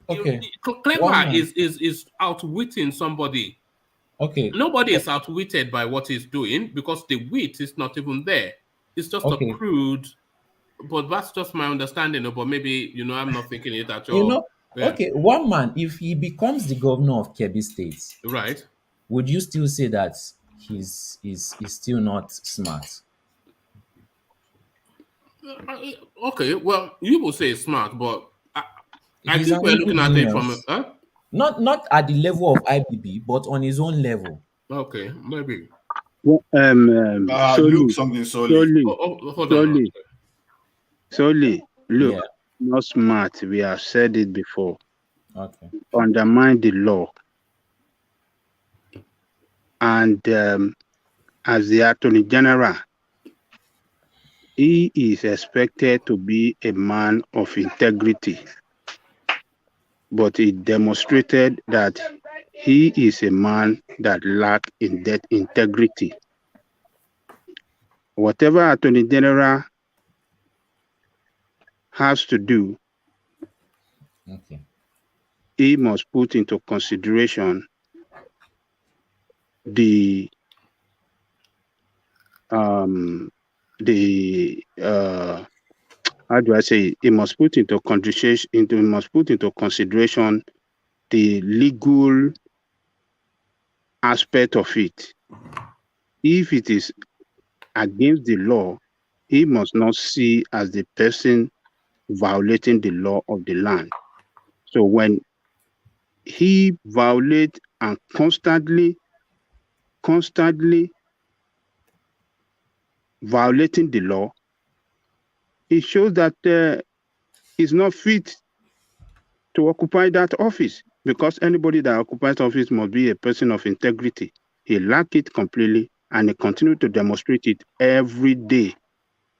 Okay. Clever is outwitting somebody. Okay. Nobody is outwitted by what he's doing because the wit is not even there. It's just a crude, but that's just my understanding. But maybe, I'm not thinking it at all. Okay, one man, if he becomes the governor of Kebbi State, right, would you still say that he's still not smart? Okay, well, you will say smart, but I He's think we're an looking at it from not at the level of IPB, but on his own level. Okay, maybe. Look, something Solely, look, not smart. We have said it before. Okay. Undermine the law. And as the Attorney General, he is expected to be a man of integrity. But he demonstrated that he is a man that lacks in that integrity. Whatever Attorney General has to do, he must put into consideration the how do I say? He must put into consideration the legal aspect of it. If it is against the law, he must not see as the person violating the law of the land. So when he violates and constantly violating the law, it shows that he's not fit to occupy that office, because anybody that occupies office must be a person of integrity. He lacks it completely, and he continues to demonstrate it every day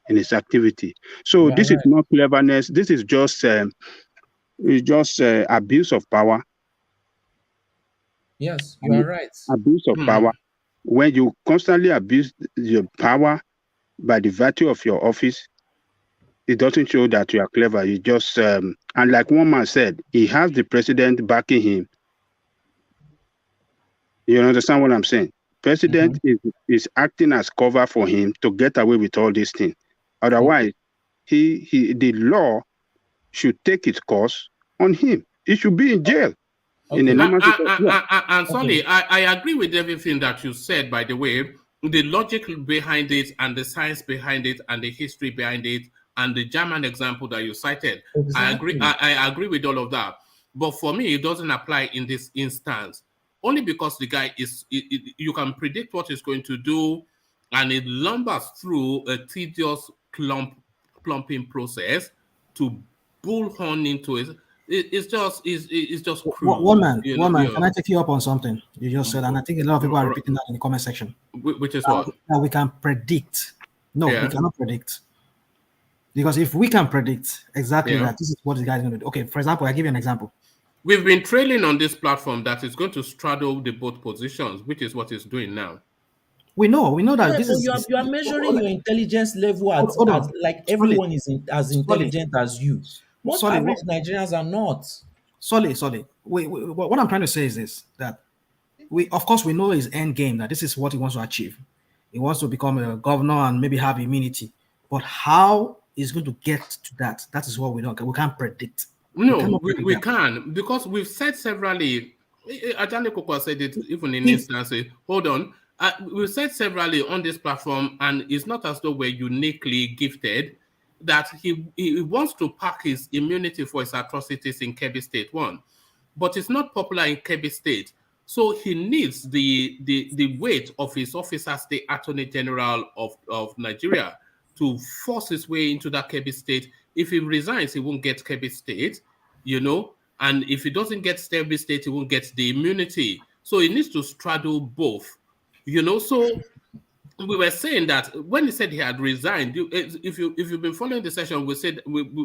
in his activity. So this is not cleverness. This is just abuse of power. Yes, you are right. Abuse of power. When you constantly abuse your power by the virtue of your office, it doesn't show that you are clever. You just and like one man said, he has the president backing him. You understand what I'm saying? President is acting as cover for him to get away with all these things. Otherwise, the law should take its course on him. He should be in jail. In a normal situation. And Sonny, I agree with everything that you said, by the way. The logic behind it and the science behind it and the history behind it and the German example that you cited. Exactly. I agree with all of that. But for me, it doesn't apply in this instance. Only because the guy you can predict what he's going to do, and it lumbers through a tedious clumping process to bullhorn into it. It's just crude. One man. Can I take you up on something you just said? And I think a lot of people are repeating that in the comment section. Which is what? That we can predict. No, we cannot predict. Because if we can predict exactly that this is what the guy is going to do. Okay, for example, I give you an example. We've been trailing on this platform that is going to straddle the both positions, which is what it's doing now. We know that this is. You are measuring your intelligence level as like everyone is as intelligent as you. Most average Nigerians are not. Solid. What I'm trying to say is this: that of course, we know his end game, that this is what he wants to achieve. He wants to become a governor and maybe have immunity. But how he's going to get to that? That is what we can't predict. No, we can, because we've said severally. Ajane Koko said it even in instances. Hold on. We've said severally on this platform, and it's not as though we're uniquely gifted. that he wants to pack his immunity for his atrocities in Kebbi State, one. But it's not popular in Kebbi State. So he needs the weight of his office as the Attorney General of Nigeria to force his way into that Kebbi State. If he resigns, he won't get Kebbi State, you know, and if he doesn't get Kebbi State, he won't get the immunity. So he needs to straddle both, you know. So we were saying that when he said he had resigned, if you've been following the session, we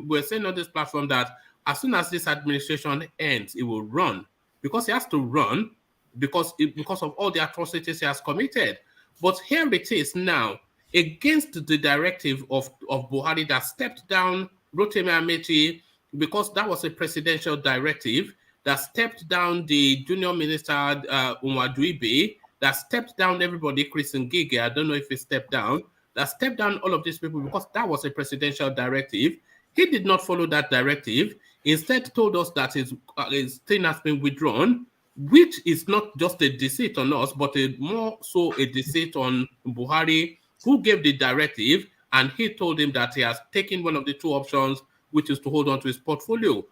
were saying on this platform that as soon as this administration ends, it will run, because he has to run because of all the atrocities he has committed. But here it is now, against the directive of Buhari that stepped down Rotimi AMAECHI, because that was a presidential directive that stepped down the junior minister Umwaduibe, that stepped down everybody, Chris Ngige, I don't know if he stepped down, that stepped down all of these people because that was a presidential directive. He did not follow that directive, instead told us that his thing has been withdrawn, which is not just a deceit on us, but more so a deceit on Buhari, who gave the directive, and he told him that he has taken one of the two options, which is to hold on to his portfolio.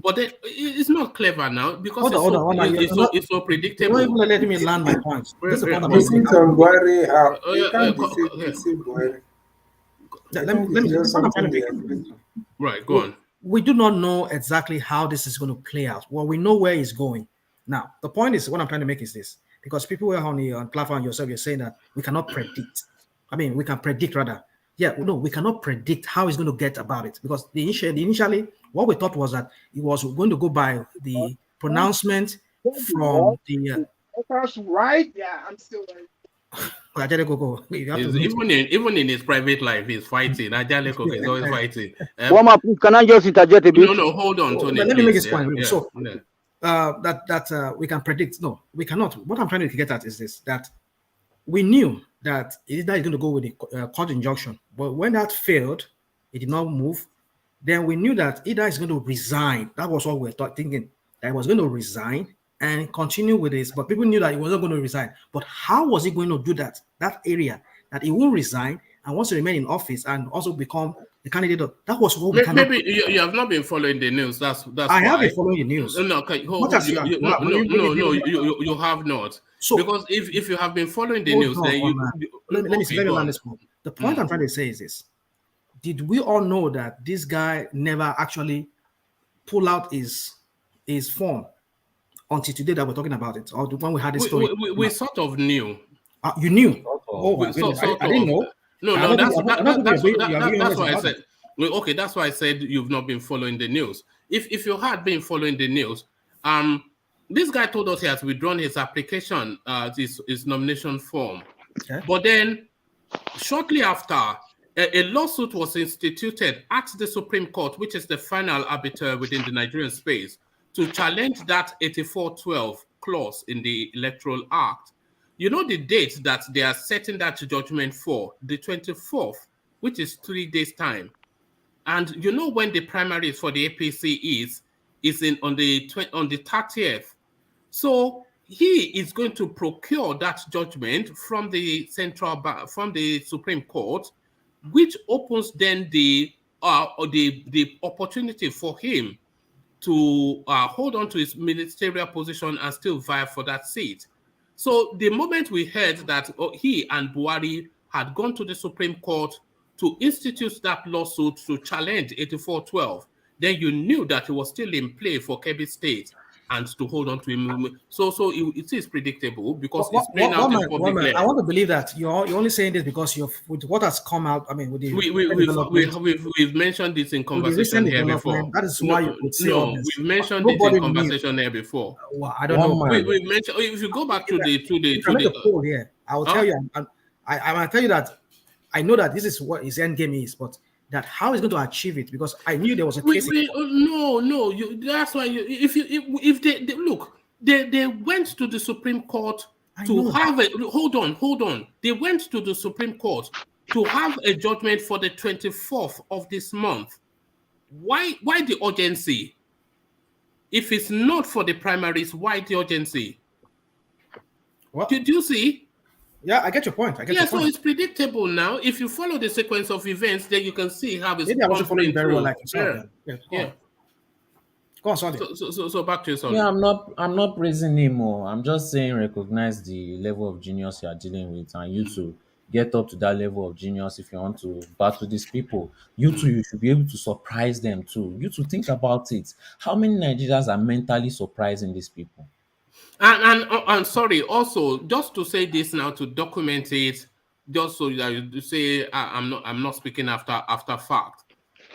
But it's not clever now, because it's so predictable. You're not even letting me land my points. This is the point I'm Deceit on Buhari, you can't deceive Buhari. Right, go on. We do not know exactly how this is going to play out. Well, we know where it's going. Now, the point is, what I'm trying to make is this, because people were on the platform yourself, you're saying that we cannot predict. I mean, we can predict rather. Yeah, no, we cannot predict how he's going to get about it, because initially what we thought was that he was going to go by the pronouncement from the. That's right. Yeah, I'm still right. Even in his private life, he's fighting. Ajaleko is always fighting. Can I just interject a bit? No, hold on, Tony. Let me make this point. Yeah, so that we can predict. No, we cannot. What I'm trying to get at is this: that we knew that either he's going to go with the court injunction, but when that failed, it did not move. Then we knew that either he's going to resign. That was what we were thinking, that he was going to resign and continue with this. But people knew that he wasn't going to resign. But how was he going to do that? That area that he won't resign and wants to remain in office and also become the candidate. That was what we maybe you have not been following the news. That's I have been following the news. No, you have not. So because if you have been following the news, then let me land this point. The point I'm trying to say is this: did we all know that this guy never actually pulled out his form until today that we're talking about it, or when we had this story? We sort of knew. You knew? Oh, I didn't know. No, that's why I said. Well, okay, that's why I said you've not been following the news. If you had been following the news, this guy told us he has withdrawn his application, his nomination form. Okay. But then, shortly after, a lawsuit was instituted at the Supreme Court, which is the final arbiter within the Nigerian space, to challenge that 8412 clause in the Electoral Act. You know the date that they are setting that judgment for, the 24th, which is 3 days' time. And you know when the primaries for the APC is on the 30th. So he is going to procure that judgment from the Supreme Court, which opens then the opportunity for him to hold on to his ministerial position and still vie for that seat. So the moment we heard that he and Buhari had gone to the Supreme Court to institute that lawsuit to challenge 8412, then you knew that he was still in play for Kebbi State and to hold on to him. So it is predictable because it's playing out in public level. I want to believe that you're only saying this because with what has come out. I mean, with the we've mentioned this in conversation here before. That is why you would say we've mentioned it in conversation here before. Well, I don't know. We've mentioned. If you go back to the poll here, I will tell you. I will tell you that I know that this is what his end game is, but that how he's going to achieve it, because I knew there was a case. No. That's why if they look, they went to the Supreme Court to have a hold on. They went to the Supreme Court to have a judgment for the 24th of this month. Why the urgency? If it's not for the primaries, why the urgency? What did you see? Yeah, I get your point. So it's predictable now. If you follow the sequence of events, then you can see how it's maybe I wasn't following very well through. like yourself. Go on, Sonny. So back to you, Sonny. Yeah, I'm not praising him more. I'm just saying recognize the level of genius you are dealing with, and you to get up to that level of genius if you want to battle these people. You too, you should be able to surprise them too. You to think about it. How many Nigerians are mentally surprising these people? And sorry, also just to say this now to document it, just so that you say I'm not speaking after fact.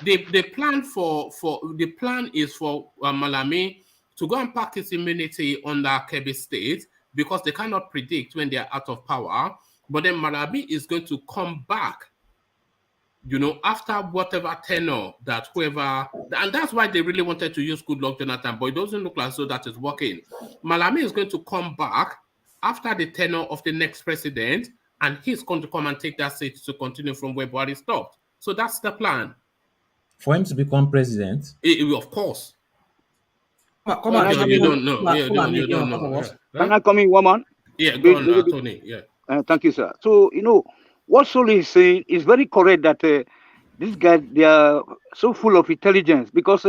The plan is for Malami to go and pack his immunity under Kebbi State because they cannot predict when they are out of power. But then Malami is going to come back, after whatever tenure that whoever, and that's why they really wanted to use Goodluck Jonathan, but it doesn't look like so that is working. Malami is going to come back after the tenure of the next president, and he's going to come and take that seat to continue from where Buhari stopped. So that's the plan. For him to become president? Of course. Come on, you don't know. You don't know. Can I come in, woman? Yeah, go on, Tony. Yeah. Thank you, sir. So, what Soli is saying is very correct that these guys, they are so full of intelligence because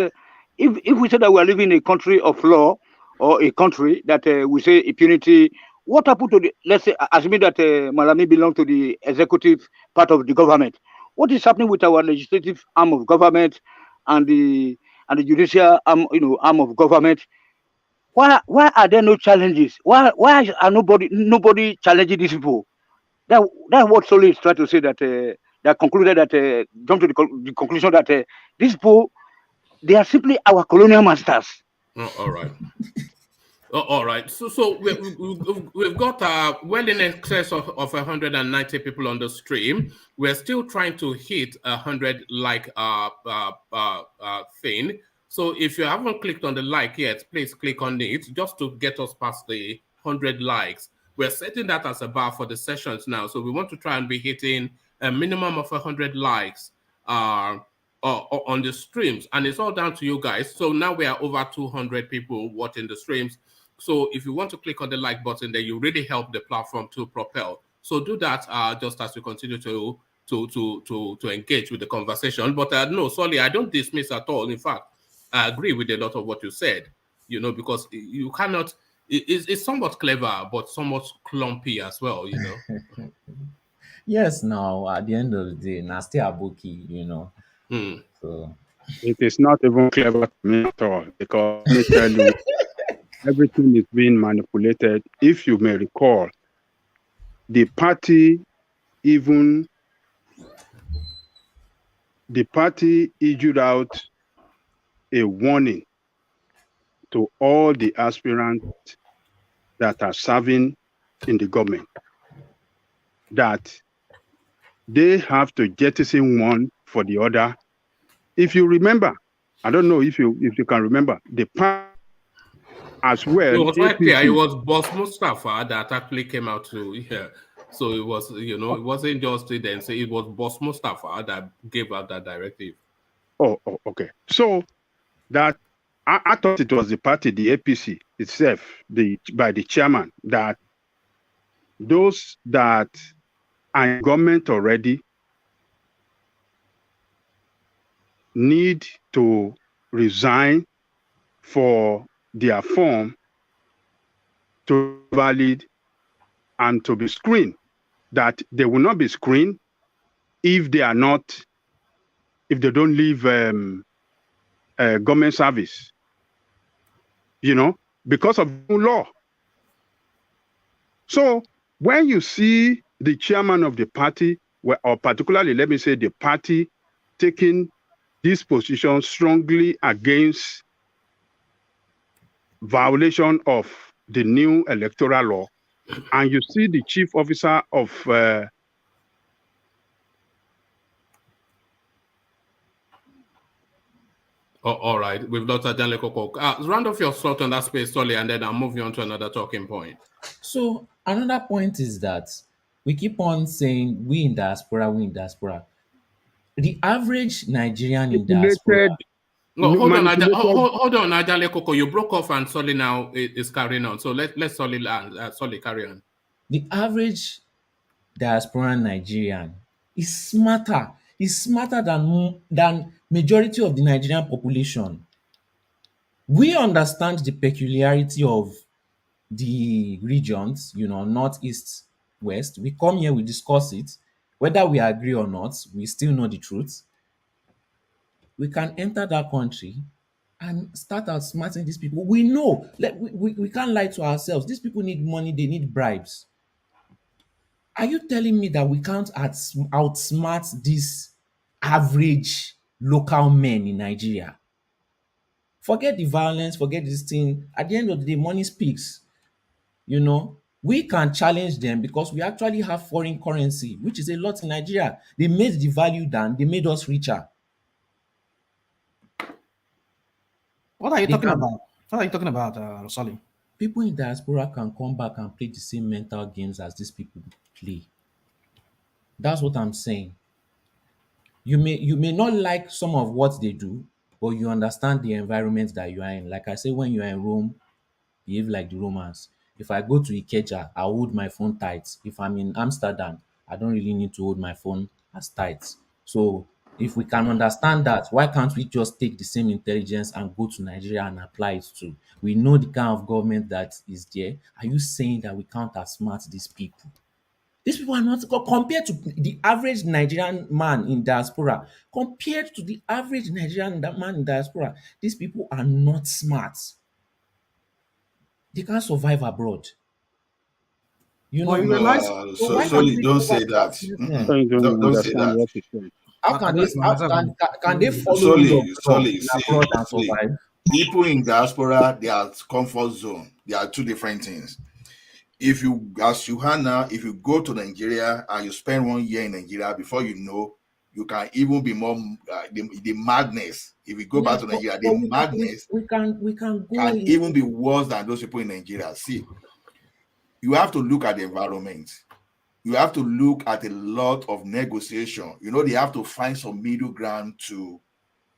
if we say that we are living in a country of law or a country that we say impunity, what happened to let's say, assuming that Malami belongs to the executive part of the government, what is happening with our legislative arm of government and the judicial arm of government? Why are there no challenges? Why are nobody challenging these people? That's what Soli is trying to say, that that concluded that jump to the conclusion that these people, they are simply our colonial masters. Oh, all right. All right. So we've got well in excess of 190 people on the stream. We're still trying to hit 100 like thing. So if you haven't clicked on the like yet, please click on it just to get us past the 100 likes. We're setting that as a bar for the sessions now. So we want to try and be hitting a minimum of 100 likes on the streams. And it's all down to you guys. So now we are over 200 people watching the streams. So if you want to click on the like button, then you really help the platform to propel. So do that just as we continue to engage with the conversation. But no, sorry, I don't dismiss at all. In fact, I agree with a lot of what you said, because you cannot... It's somewhat clever, but somewhat clumpy as well, Yes, now, at the end of the day, Nasty Abuki, So it is not even clever to me at all, because let me tell you, everything is being manipulated. If you may recall, the party issued out a warning to all the aspirants that are serving in the government that they have to jettison one for the other. If you remember, I don't know if you can remember, the part as well. It was right there. It was Boss Mustafa that actually came out to So it was, it wasn't just then. So it was Boss Mustafa that gave out that directive. Oh, okay. So that I thought it was the party, the APC itself, by the chairman, that those that are in government already need to resign for their form to be valid and to be screened. That they will not be screened if they don't leave government service. Because of the law. So when you see the chairman of the party, or particularly, let me say, the party taking this position strongly against violation of the new electoral law, and you see the chief officer of all right, with Dr. Janle Koko. Round off your thought on that space, Solly, and then I'll move you on to another talking point. So another point is that we keep on saying we in diaspora. The average Nigerian in diaspora. No, hold on, Ajale Koko. You broke off, and Solly now is carrying on. So let's Solly carry on. The average diasporan Nigerian is smarter. Is smarter than majority of the Nigerian population. We understand the peculiarity of the regions, north, east, west. We come here, we discuss it. Whether we agree or not, we still know the truth. We can enter that country and start outsmarting these people. We know, we can't lie to ourselves. These people need money, they need bribes. Are you telling me that we can't outsmart these average local men in Nigeria? Forget the violence, forget this thing. At the end of the day, money speaks. We can challenge them because we actually have foreign currency, which is a lot in Nigeria. They made the value down, they made us richer. What are you talking about? What are you talking about, Rosali? People in diaspora can come back and play the same mental games as these people play. That's what I'm saying. You may not like some of what they do, but you understand the environment that you are in. Like I say, when you are in Rome, behave like the Romans. If I go to Ikeja, I hold my phone tight. If I'm in Amsterdam, I don't really need to hold my phone as tight. So if we can understand that, why can't we just take the same intelligence and go to Nigeria and apply it to? We know the kind of government that is there. Are you saying that we can't outsmart these people? These people are not compared to the average Nigerian man in diaspora. Compared to the average Nigerian man in diaspora, these people are not smart. They can't survive abroad. Sorry, don't say that. Don't say that. How can they follow rule of law in abroad and survive? People in diaspora, they are comfort zone. They are two different things. If you, as you have now, if you go to Nigeria and you spend 1 year in Nigeria, before you know, you can even be more the madness. If you go back to Nigeria, the madness we can go even be worse than those people in Nigeria. See, you have to look at the environment. You have to look at a lot of negotiation. They have to find some middle ground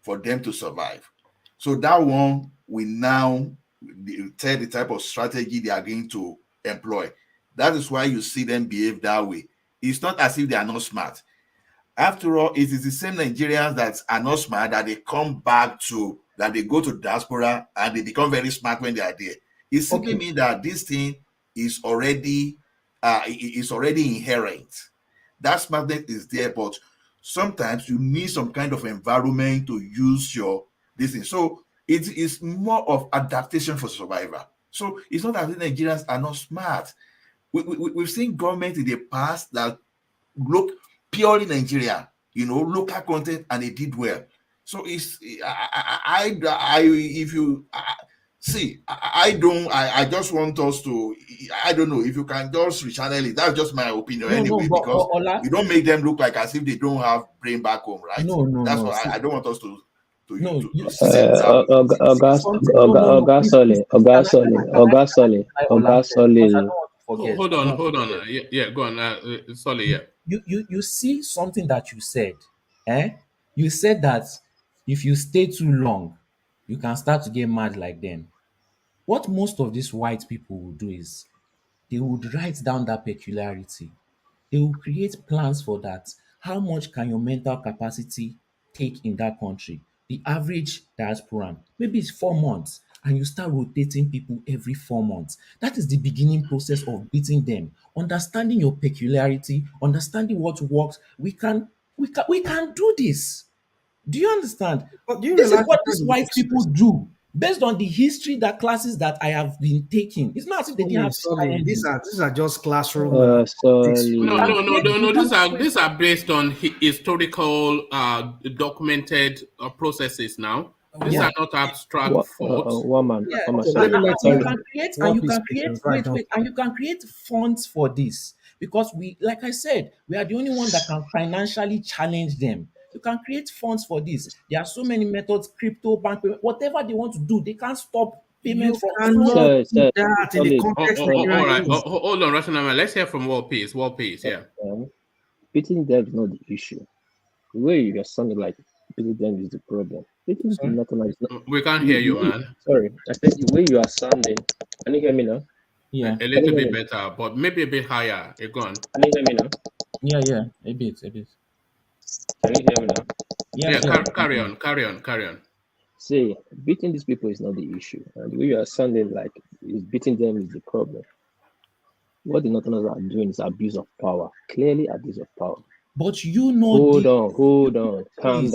for them to survive. So that one we now tell the type of strategy they are going to employ. That is why you see them behave that way. It's not as if they are not smart. After all, it is the same Nigerians that are not smart that they come back to, that they go to diaspora and they become very smart when they are there. It simply means that this thing is already inherent. That smartness is there, but sometimes you need some kind of environment to use this thing. So it is more of adaptation for survival. So it's not that the Nigerians are not smart. We've seen government in the past that look purely Nigeria, local content, and they did well. So it's I just want us to, I don't know if you can just rechannel it. That's just my opinion because you don't make them look like as if they don't have brain back home, right? That's what I don't want us to. Hold on. Yeah, go on. Sorry, yeah. You see something that you said. You said that if you stay too long, you can start to get mad like them. What most of these white people will do is they would write down that peculiarity. They will create plans for that. How much can your mental capacity take in that country? The average diasporan, maybe it's 4 months, and you start rotating people every 4 months. That is the beginning process of beating them. Understanding your peculiarity, understanding what works. We can do this. Do you understand? But This is what these white people do. Based on the history that classes that I have been taking, it's not as if they didn't have these are just classroom. No. These are based on historical, documented processes. Now, these are not abstract thoughts. You can create funds for this because like I said, we are the only one that can financially challenge them. You can create funds for this. There are so many methods, crypto, bank payment, whatever they want to do, they can't stop payment from that in the context. All right. Hold on, Rationale. Let's hear from World Peace. Yeah. Beating them is not the issue. The way you are sounding like beating them is the problem. We can't hear you, man. Sorry, I said the way you are sounding. Can you hear me now? Yeah. A little bit better, but maybe a bit higher. You're gone. Can you hear me now? Yeah, a bit. Can you hear me now? Yeah, Yeah. carry on. See, beating these people is not the issue. And the way you are sounding like is beating them is the problem. What the Northerners are doing is abuse of power. Clearly abuse of power. But you know, Hold on. Calm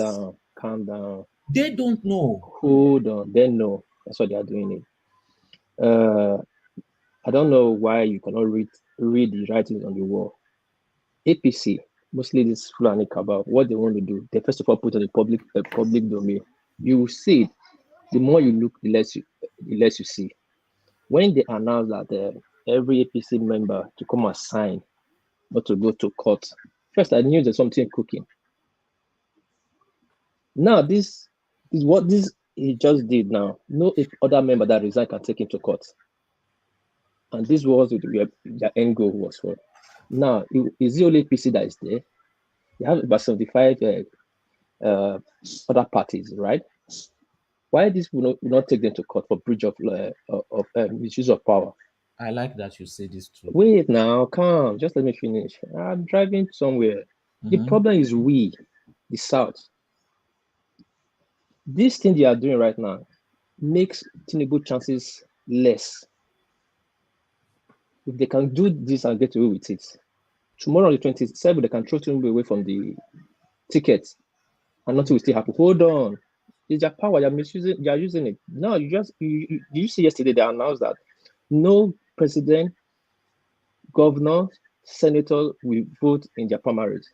down. They don't know. Hold on. They know. That's why they are doing it. I don't know why you cannot read the writings on the wall. APC, mostly this Fulani cabal, what they want to do, they first of all put on the public domain. You will see it. The more you look, the less you see. When they announce that every APC member to come and sign, not to go to court, first I knew there's something cooking. Now this is what this he just did. Now no other member that resigned can take him to court, and this was their end goal was for. Now is the only APC that is there. You have about 75 other parties, right? Why this will not take them to court for breach of misuse of power? I like that you say this too. Wait now, come, just let me finish. I'm driving somewhere. The problem is we, the South. This thing they are doing right now makes Tinubu chances less. If they can do this and get away with it, tomorrow on the 27th, they can throw Tinubu away from the ticket and nothing will still happen. Hold on. It's your power, you're misusing, you're using it. No, you see yesterday they announced that no president, governor, senator will vote in their primaries.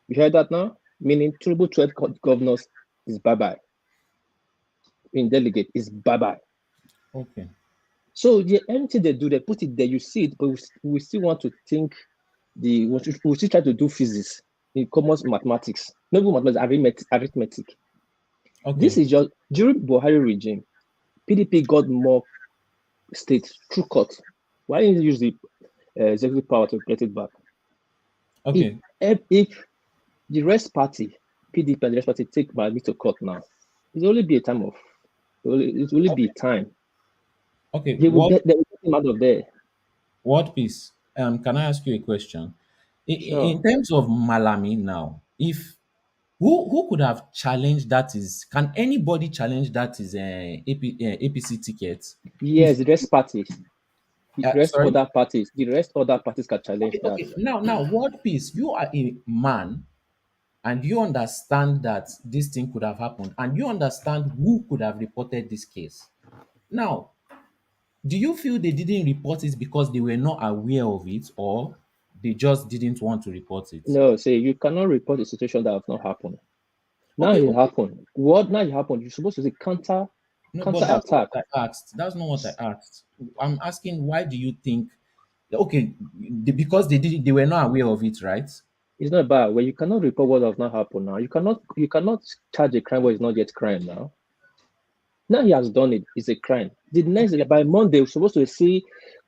You heard that now? Meaning Tinubu 12 governors is bye-bye. In delegate is bye-bye. Okay. So anything they do, they put it there, you see it, but we still want to think we still try to do physics in common mathematics. Not even mathematics, arithmetic. Okay. This is just during Buhari regime, PDP got more states through court. Why didn't you use the executive power to get it back? Okay. If the rest party, PDP and the rest party take Malami to court now, it will only be a time of it will only be time. Okay. They will get him out of there. What piece? Can I ask you a question? Sure. In terms of Malami now, if who could have challenged that is? Can anybody challenge that is APC ticket? Yes, the rest parties. The rest sorry? other parties. The rest other parties can challenge that. Okay. Now, what piece? You are a man, and you understand that this thing could have happened, and you understand who could have reported this case. Now, do you feel they didn't report it because they were not aware of it, or they just didn't want to report it? No, say you cannot report a situation that have not happened. Now Okay, it happened. What now it happened? You're supposed to say counter but that's attack. not what I asked. That's not what I asked. I'm asking, why do you think? Okay, because they were not aware of it, right? It's not bad. Well, you cannot report what has not happened now. You cannot charge a crime where it's not yet crime now. Now he has done it. It's a crime. The next by Monday, we're supposed to see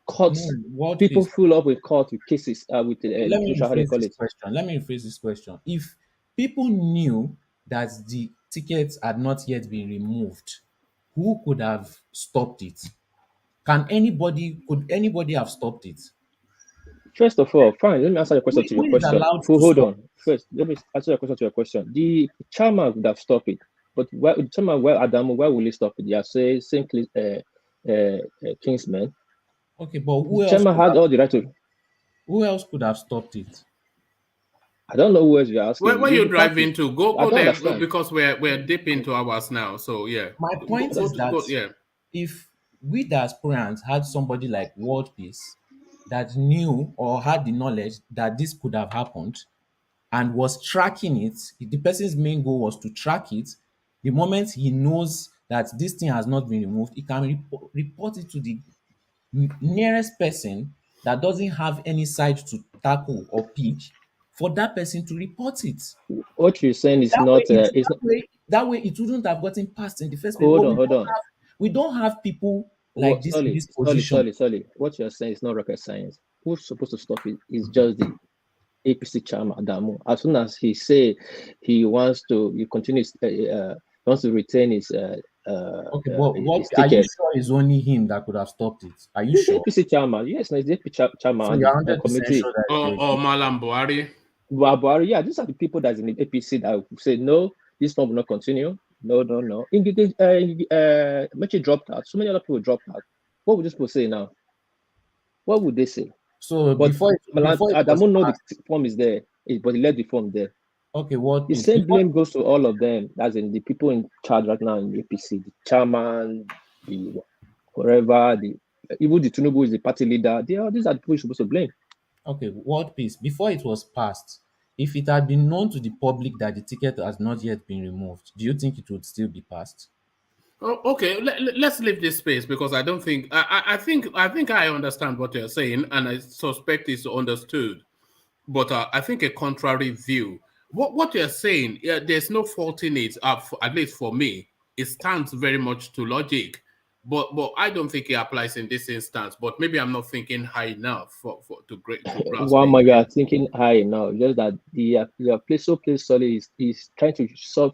courts. People full up with court with cases with Let me rephrase this question. If people knew that the tickets had not yet been removed, who could have stopped it? Could anybody have stopped it? First of all, fine. Let me answer your question to your question. Hold on. First, let me answer your question to your question. The chairman would have stopped it, but why will he stop it? Yeah, say same Kingsman. Okay, but the chairman had all the right to. Who else could have stopped it? I don't know who else you're asking. Where you driving to? Go there understand. because we're deep into hours now. So yeah. My point is that if we the aspirants had somebody like World Peace that knew or had the knowledge that this could have happened and was tracking it, the person's main goal was to track it. The moment he knows that this thing has not been removed, he can report it to the nearest person that doesn't have any side to tackle or pick, for that person to report it. What you're saying is that way it wouldn't have gotten passed in the first place. Hold on. We don't have people like this in this position. Sorry. What you're saying is not rocket science. Who's supposed to stop it is just the APC chairman Adamu. As soon as he say he wants to retain his Okay, but what his are you ticket. sure it's only him that could have stopped it? Are you He's the sure? APC chairman. Yes, no, he's the APC chairman So and you're the 100% committee. sure that it's Or Malam Buhari. Buhari, yeah, these are the people that's in the APC that will say, no, this one will not continue. No, no, no. Mechi dropped out. So many other people dropped out. What would these people say now? What would they say? So But before it was Adamu know the passed, form is there, but he left the form there. okay, what The is same before, blame goes to all of them, as in the people in charge right now in the APC, the chairman, the whatever, even the Tinubu is the party leader. These are the people you're supposed to blame. okay, what piece before it was passed? If it had been known to the public that the ticket has not yet been removed, do you think it would still be passed? Oh, okay, let's leave this space because I don't think I think I understand what you're saying, and I suspect it's understood. But I think a contrary view. What you're saying, yeah, there's no fault in it. At least for me, it stands very much to logic. But I don't think it applies in this instance. But maybe I'm not thinking high enough to grasp Wama, it. you are thinking high now. Just that the place solid is trying to solve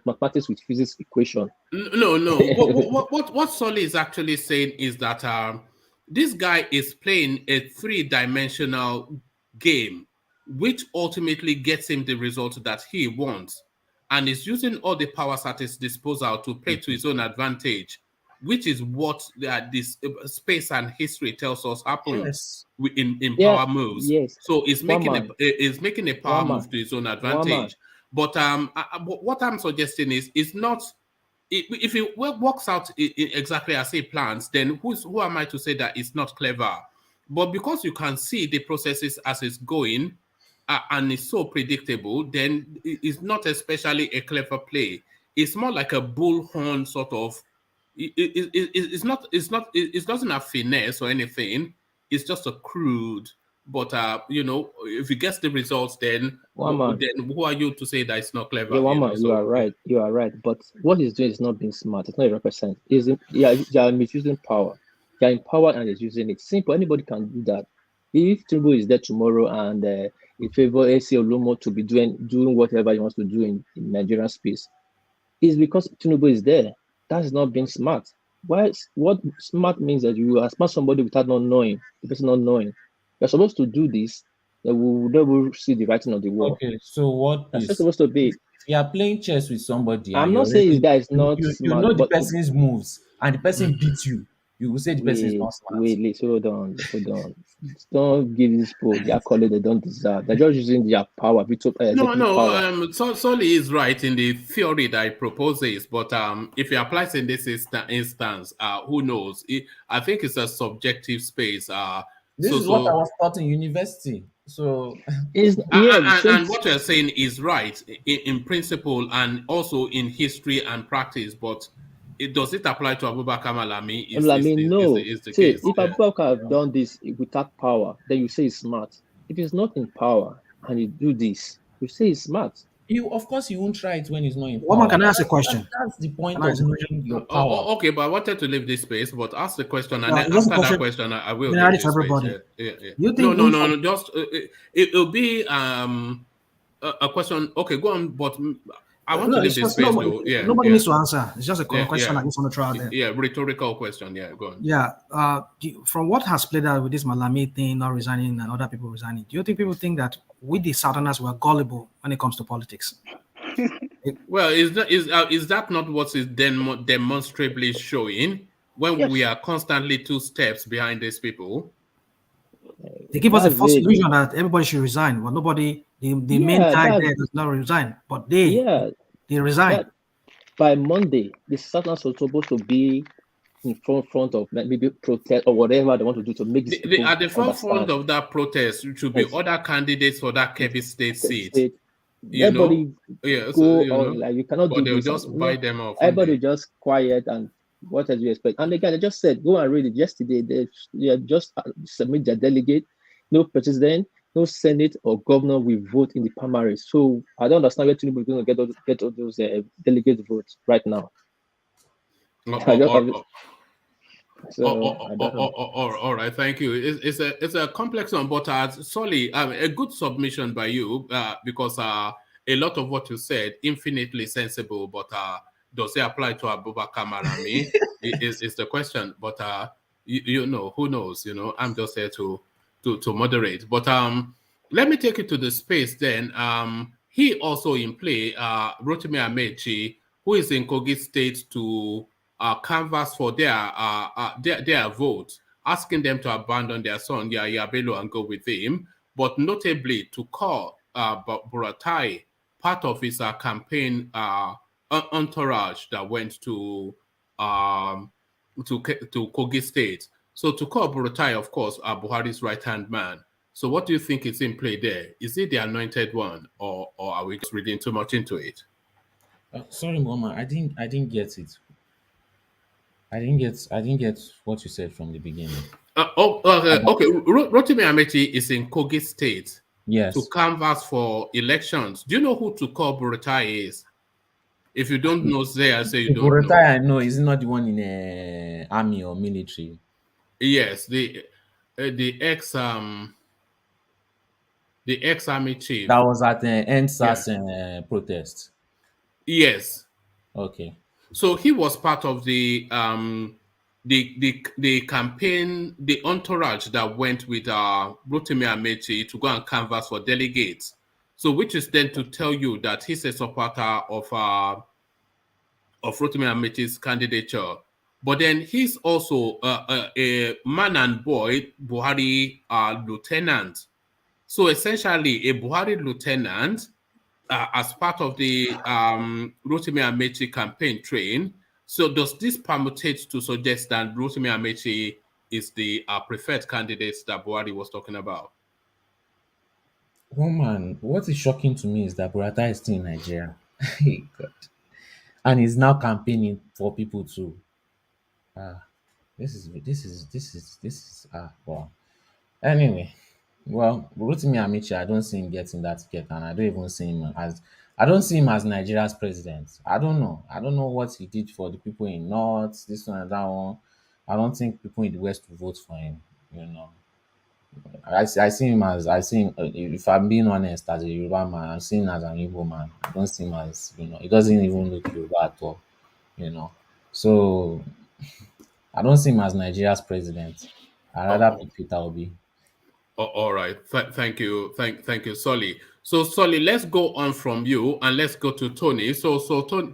mathematics with physics equation. No. What Solly is actually saying is that this guy is playing a three-dimensional game, which ultimately gets him the result that he wants, and is using all the powers at his disposal to play to his own advantage, which is what this space and history tells us happens in power moves. Yes. So it's making a power Wama. move to his own advantage. But what I'm suggesting is not. If it works out exactly as he plans, then who am I to say that it's not clever? But because you can see the processes as it's going, and it's so predictable, then it's not especially a clever play. It's more like a bullhorn sort of. It doesn't have finesse or anything. It's just a crude. But if he gets the results, then who are you to say that it's not clever? Yeah, Wama, you are right. You are right. But what he's doing is not being smart. It's not 100%. You are misusing power. You are in power and he's using it. Simple. Anybody can do that. If Tinubu is there tomorrow and in favor AC Olumo to be doing whatever he wants to do in Nigerian space, it's because Tinubu is there. That is not being smart. What smart means that you are smart somebody without not knowing, the person not knowing. You're supposed to do this, that we will never see the writing on the wall. Okay, so what That's is supposed to be? if you are playing chess with somebody? I'm not saying this guy is not you smart. know the person's moves and the person beats you. You will say the person is not smart. Wait, hold on. Don't give these people the accolade they don't deserve. They're just using their power. No. Solly is right in the theory that he proposes, but if he applies in this instance, who knows? I think it's a subjective space. This is what I was taught in university. So, and what you're saying is right in principle and also in history and practice, but does it apply to Abubakar Malami? No. Is the case. If Abubakar have done this without power, then you say he's smart. If he's not in power and you do this, you say he's smart. Of course, you won't try it when he's not in power. Woman, can I ask a question? That's the point of knowing your power. Okay, but I wanted to leave this space, but ask the question, and then after that question, I will. Everybody. Yeah. No. Just it'll be a question. Okay, go on, but I want to leave this space though. Yeah. Nobody needs to answer. It's just a question. I just want to try out there. Yeah, rhetorical question. Yeah, go on. Yeah. From what has played out with this Malami thing, not resigning, and other people resigning, do you think people think that we the Southerners were gullible when it comes to politics? Well, is that not what is demonstrably showing when we are constantly 2 steps behind these people? They give us a false illusion that everybody should resign, but nobody, the main guy there does not resign, but they resign. By Monday, the Southerners are supposed to be in front of maybe protest or whatever they want to do to make this. At the forefront of that protest should be other candidates for that Kebbi state seat. Everybody you cannot but do they'll this. just buy them off. Everybody just quiet and what else do you expect? And again, they just said, go and read it. Yesterday, they just submit their delegate. No president, no senate or governor will vote in the primaries. So I don't understand where Tinubu is going to get all those delegate votes right now. All right, thank you. It's a complex one, but Solly, a good submission by you because a lot of what you said infinitely sensible, but does it apply to Abubakar Malami? is the question. But you know, who knows? You know, I'm just here to moderate. But let me take you to the space then. He also in play, Rotimi AMAECHI, who is in KOGI State to canvass for their vote, asking them to abandon their son Yahaya Bello and go with him, but notably to call Buratai part of his campaign entourage that went to KOGI State. So to call Buratai, of course, Buhari's right-hand man. So what do you think is in play there? Is it the anointed one, or are we just reading too much into it? Sorry, Mama, I didn't get it. I didn't get what you said from the beginning. Okay. Rotimi AMAECHI is in KOGI State. Yes. To canvass for elections. Do you know who to call Buratai is? If you don't know, I say you don't know. Buratai, I know. Is not the one in the army or military? Yes, the ex-army chief. That was at the NSAS protest. Yes. Okay. So he was part of the campaign, the entourage that went with Rotimi AMAECHI to go and canvass for delegates. So which is then to tell you that he's a supporter of Rotimi AMAECHI's candidature. But then he's also a man and boy Buhari lieutenant. So essentially a Buhari lieutenant as part of the Rotimi AMAECHI campaign train. So does this permutate to suggest that Rotimi AMAECHI is the preferred candidate that Buhari was talking about? Oh man, what is shocking to me is that Buratai is still in Nigeria. God. And he's now campaigning for people to this is well. Anyway, well, Rotimi AMAECHI, I don't see him getting that ticket, and I don't see him as Nigeria's president. I don't know what he did for the people in North, this one and that one. I don't think people in the West will vote for him, you know. I see him, if I'm being honest, as a Yoruba man, I'm seeing him as an Igbo man. I don't see him as, you know, he doesn't even look Yoruba at all, you know. So I don't see him as Nigeria's president. I'd rather pick Peter Obi. All right. Thank you. Thank you, Solly. So Solly, let's go on from you and let's go to Tony. So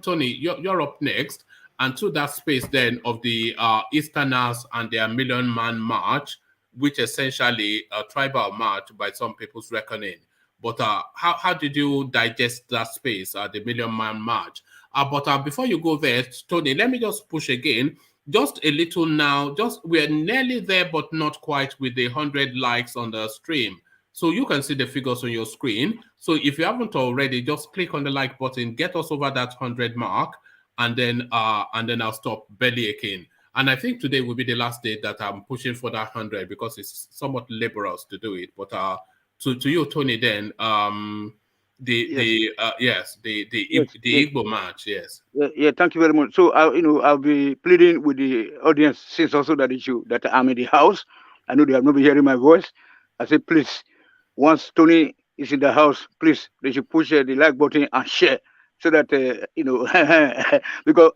Tony, you're up next. And to that space then of the Easterners and their Million Man March, which essentially a tribal march by some people's reckoning. But how did you digest that space, the Million Man March? But before you go there, Tony, let me just push again. Just a little now, we're nearly there, but not quite with the 100 likes on the stream. So you can see the figures on your screen. So if you haven't already, just click on the like button, get us over that 100 mark, and then I'll stop belly aching. And I think today will be the last day that I'm pushing for that 100 because it's somewhat laborious to do it. But to you, Tony, then the Igbo match, yes. Yeah, thank you very much. So I'll be pleading with the audience since also that issue that I'm in the house. I know they have not been hearing my voice. I say, please, once Tony is in the house, please, they should push the like button and share so that because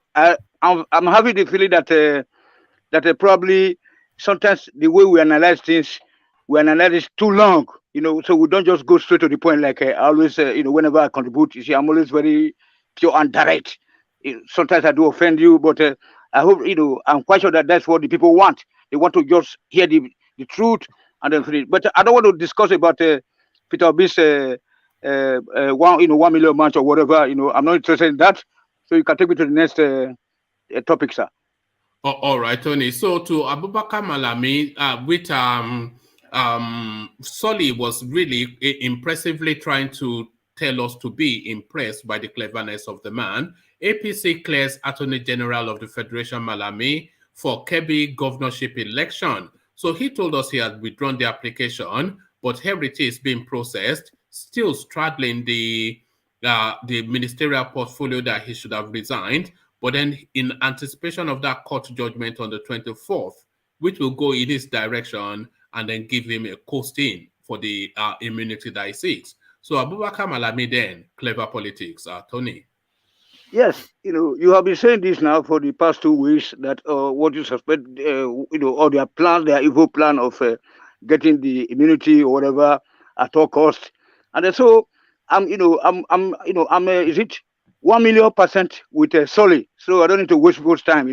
I'm having the feeling that probably sometimes the way we analyze things, we analyze it too long. So we don't just go straight to the point. Like I always, whenever I contribute, you see, I'm always very pure and direct. Sometimes I do offend you, but I hope, I'm quite sure that that's what the people want. They want to just hear the truth and then finish. But I don't want to discuss about Peter Obi's 1 million march or whatever. I'm not interested in that. So you can take me to the next topic, sir. All right, Tony. So to Abubakar Malami, with Solly was really impressively trying to tell us to be impressed by the cleverness of the man. APC clears Attorney General of the Federation Malami for Kebbi governorship election. So he told us he had withdrawn the application, but here it is being processed, still straddling the ministerial portfolio that he should have resigned. But then in anticipation of that court judgment on the 24th, which will go in his direction and then give him a coast-in for the immunity that he seeks. So Abubakar Malami then, clever politics. Tony. Yes, you have been saying this now for the past 2 weeks that what you suspect, or their plan, their evil plan of getting the immunity or whatever at all cost, and then so is it 1,000,000% with Solly? So I don't need to waste people's time.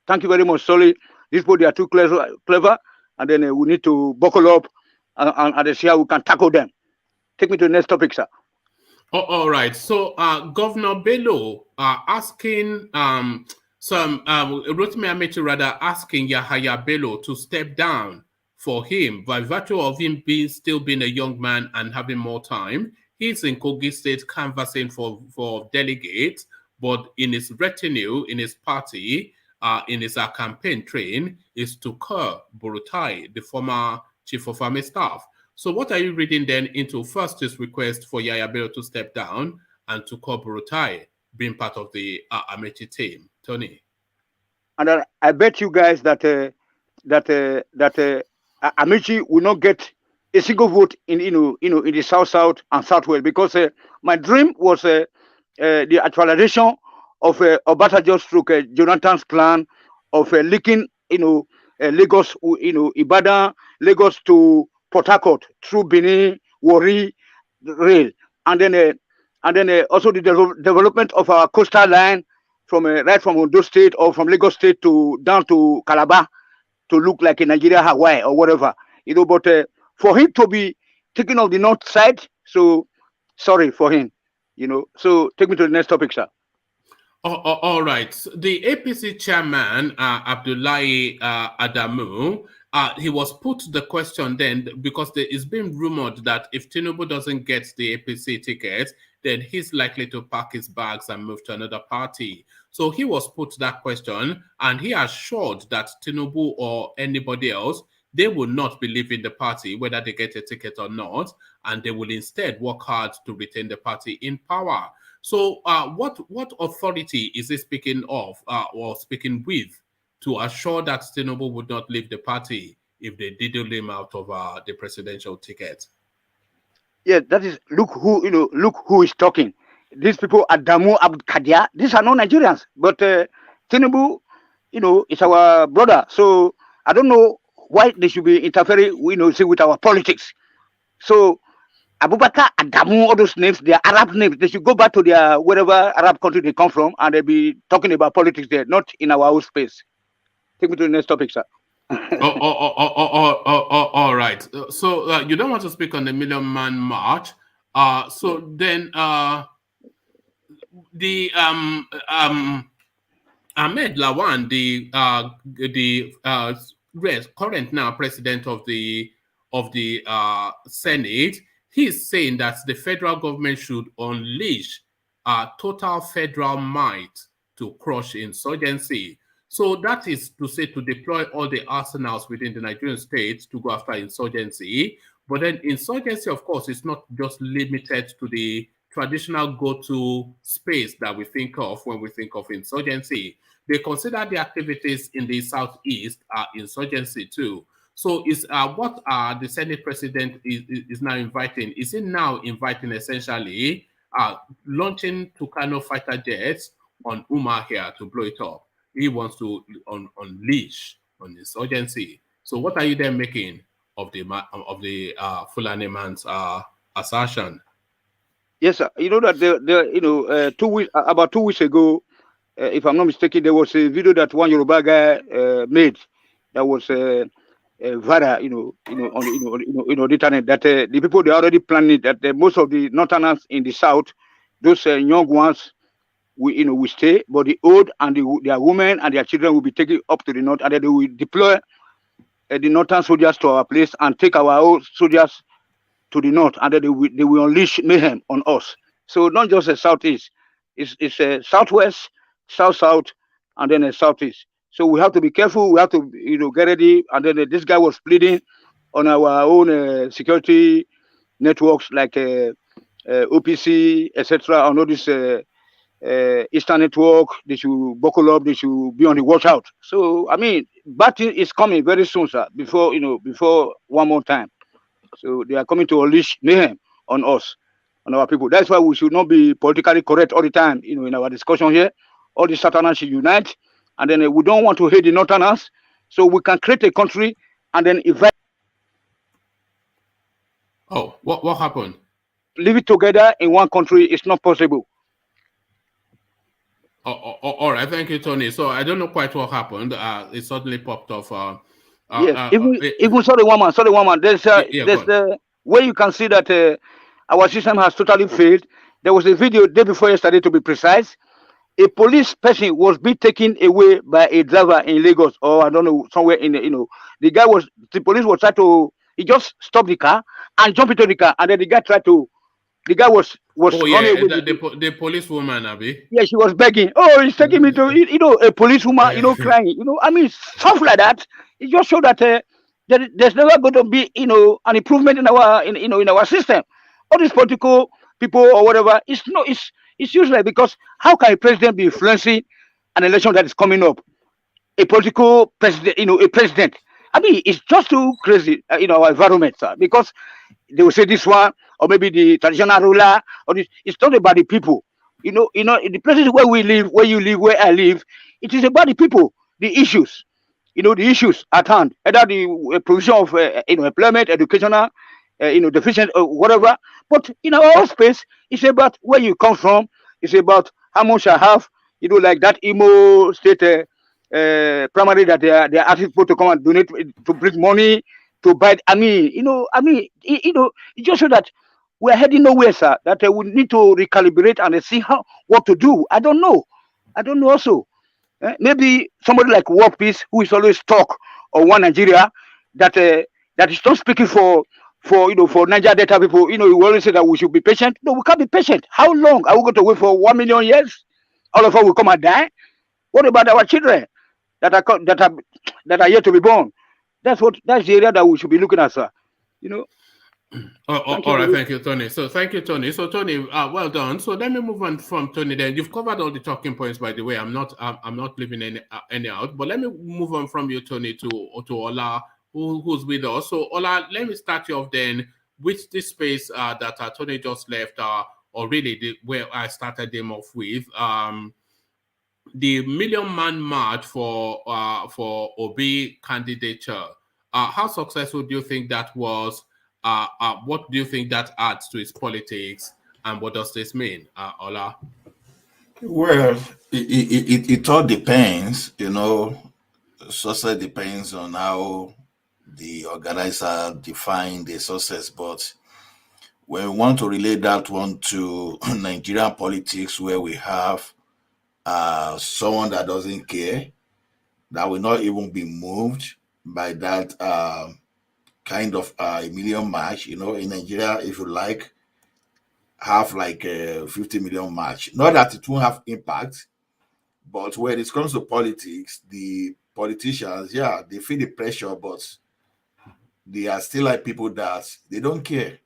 Thank you very much, Solly. These people, they are too clever, and then we need to buckle up and see how we can tackle them. Take me to the next topic, sir. Oh, all right. So, Governor Bello asking Rotimi Amechi rather asking Yahaya Bello to step down for him by virtue of him still being a young man and having more time. He's in Kogi State canvassing for delegates, but in his retinue, in his party, in his campaign train, is to Tukur Buratai, the former chief of army staff. So what are you reading then into first his request for Yahaya Bello to step down and Tukur Buratai being part of the Amechi team? Tony? And I bet you guys that Amechi will not get a single vote in the South and Southwest, because my dream was the actualization of Obasanjo stroke Jonathan's plan of linking Lagos, Ibadan, Lagos to Port Harcourt through Benin, Warri rail, and then also the development of our coastal line from right from Ondo State or from Lagos State to down to Calabar to look like a Nigeria, Hawaii or whatever, But for him to be taking off the north side, so sorry for him, So take me to the next topic, sir. All right. The APC chairman, Abdullahi Adamu, he was put the question then, because it's been rumored that if Tinubu doesn't get the APC ticket, then he's likely to pack his bags and move to another party. So he was put that question, and he assured that Tinubu or anybody else, they will not be leaving the party, whether they get a ticket or not, and they will instead work hard to retain the party in power. So what authority is he speaking of or speaking with to assure that Tinubu would not leave the party if they diddle him out of the presidential ticket? Yeah, that is, look who is talking. These people, Adamu Abdkadia, these are not Nigerians, but Tinubu, is our brother. So I don't know why they should be interfering, with our politics. So Abubakar, Adamu, all those names, they are Arab names. They should go back to their wherever Arab country they come from, and they'll be talking about politics there, not in our own space. Take me to the next topic, sir. All right. So you don't want to speak on the Million Man March. So then the Ahmed Lawan, the current now president of the Senate, he's saying that the federal government should unleash total federal might to crush insurgency. So that is to say, to deploy all the arsenals within the Nigerian state to go after insurgency. But then insurgency, of course, is not just limited to the traditional go-to space that we think of when we think of insurgency. They consider the activities in the southeast are insurgency too. So is what the Senate president is now inviting? Is he now inviting essentially launching Tucano fighter jets on Umahia to blow it up? He wants to unleash on insurgency. So what are you then making of the Fulani man's assertion? Yes, sir. You know that about 2 weeks ago, if I'm not mistaken, there was a video that one Yoruba guy made that was viral, on the internet, that the people, they already planning that most of the northerners in the south, those young ones, we stay, but the old and their women and their children will be taken up to the north, and then they will deploy the northern soldiers to our place and take our old soldiers to the north, and then they will unleash mayhem on us. So not just the southeast, it's southwest, south, and then the southeast. So we have to be careful. We have to get ready. And then this guy was pleading on our own security networks like OPC, etc. On all this Eastern network. They should buckle up. They should be on the watch out. So I mean, battle is coming very soon, sir. Before one more time. So they are coming to unleash mayhem on us. on our people. That's why we should not be politically correct all the time, in our discussion here. All the Southerners should unite, and then we don't want to hate the Northerners, so we can create a country and then invite. Oh, what happened? Live it together in one country is not possible. All right, thank you, Tony. So I don't know quite what happened. It suddenly popped off. Yes, even sorry, woman. There's the way you can see that our system has totally failed. There was a video day before yesterday, to be precise. A police person was being taken away by a driver in Lagos, or I don't know, somewhere in the police was trying to, he just stopped the car and jumped into the car, and then the guy was running away. The policewoman, Abi. Yeah, she was begging. Oh, he's taking me to, a policewoman, crying. I mean, stuff like that. It just showed that there's never going to be, an improvement in our system. All these political people or whatever, it's useless, because how can a president be influencing an election that is coming up? A political president, a president. I mean, it's just too crazy in our environment, sir, because they will say this one, or maybe the traditional ruler, or this. It's not about the people. In the places where we live, where you live, where I live, it is about the people, the issues, the issues at hand, either the provision of employment, educational, deficient or whatever. But in our own space, it's about where you come from. It's about how much I have. Like that Imo State primary that they are asking people to come and donate, to bring money to buy. It just so that we're heading nowhere, sir. That we need to recalibrate and see what to do. I don't know also. Maybe somebody like World Peace, who is always talk or One Nigeria, that is not speaking for Niger Delta people. We always say that we should be patient. No, we can't be patient. How long are we going to wait for 1 million years? All of us will come and die. What about our children that are yet to be born? That's the area that we should be looking at, sir. All right, thank you, Tony. So thank you, Tony. So Tony, well done. So let me move on from Tony. Then you've covered all the talking points, by the way. I'm not leaving any out. But let me move on from you, Tony, to Ola, who's with us. So Ola, let me start you off then with this space that Tony just left, or really where I started them off with. The Million Man March for Obi candidature. How successful do you think that was? What do you think that adds to its politics, and what does this mean, Ola? Well, it all depends, success depends on how the organizer define the success, but when we want to relate that one to Nigerian politics, where we have someone that doesn't care, that will not even be moved by that kind of a million march, in Nigeria, if you like, have like a 50 million march. Not that it won't have impact, but when it comes to politics, the politicians, they feel the pressure, but they are still like people that they don't care.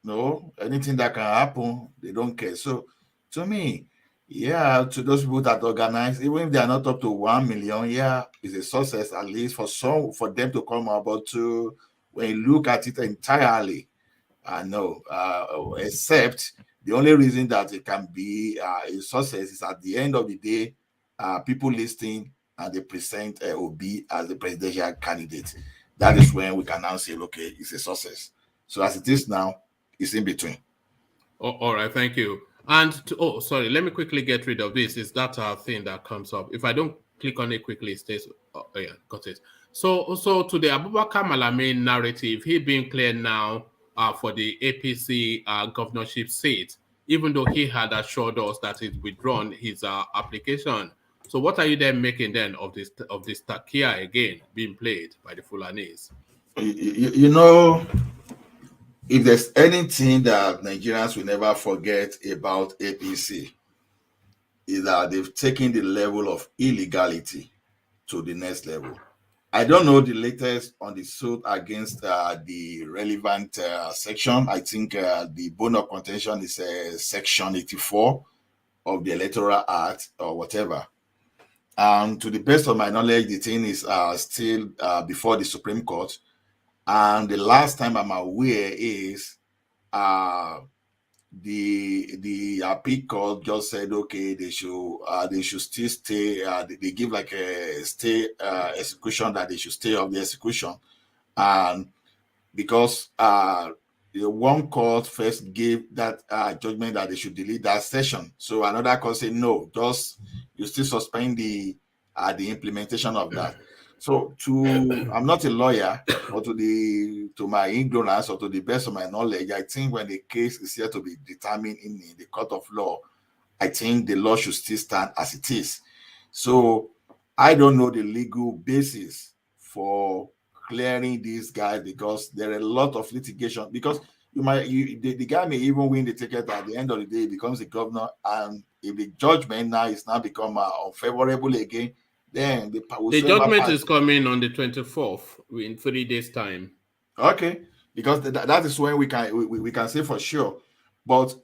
No, anything that can happen, they don't care. So to me, to those people that organize, even if they are not up to 1 million, it's a success, at least for them to come about to. When you look at it entirely, except the only reason that it can be a success is at the end of the day, people listening and they present Obi as the presidential candidate. That is when we can now say, okay, it's a success. So as it is now, it's in between. All right, thank you. And sorry, let me quickly get rid of this. Is that thing that comes up? If I don't click on it quickly, it stays. Got it. So to the Abubakar Malami narrative, he being clear now for the APC governorship seat, even though he had assured us that he's withdrawn his application. So what are you then making then of this Takia again being played by the Fulanis? If there's anything that Nigerians will never forget about APC, is that they've taken the level of illegality to the next level. I don't know the latest on the suit against the relevant section. I think the bone of contention is section 84 of the Electoral Act or whatever. And to the best of my knowledge, the thing is still before the Supreme Court. And the last time I'm aware is the appeal court just said okay, they should still stay. They give like a stay execution, that they should stay of the execution, and because the one court first gave that judgment that they should delete that session, so another court said no, just you still suspend the implementation of that. So I'm not a lawyer, but to my ignorance or to the best of my knowledge, I think when the case is here to be determined in the court of law, I think the law should still stand as it is. So I don't know the legal basis for clearing these guys, because there are a lot of litigation, because the guy may even win the ticket at the end of the day, becomes the governor, and if the judgment now is now become unfavorable again, then the judgment is coming on the 24th in 3 days time. Okay, because that is when we can say for sure. But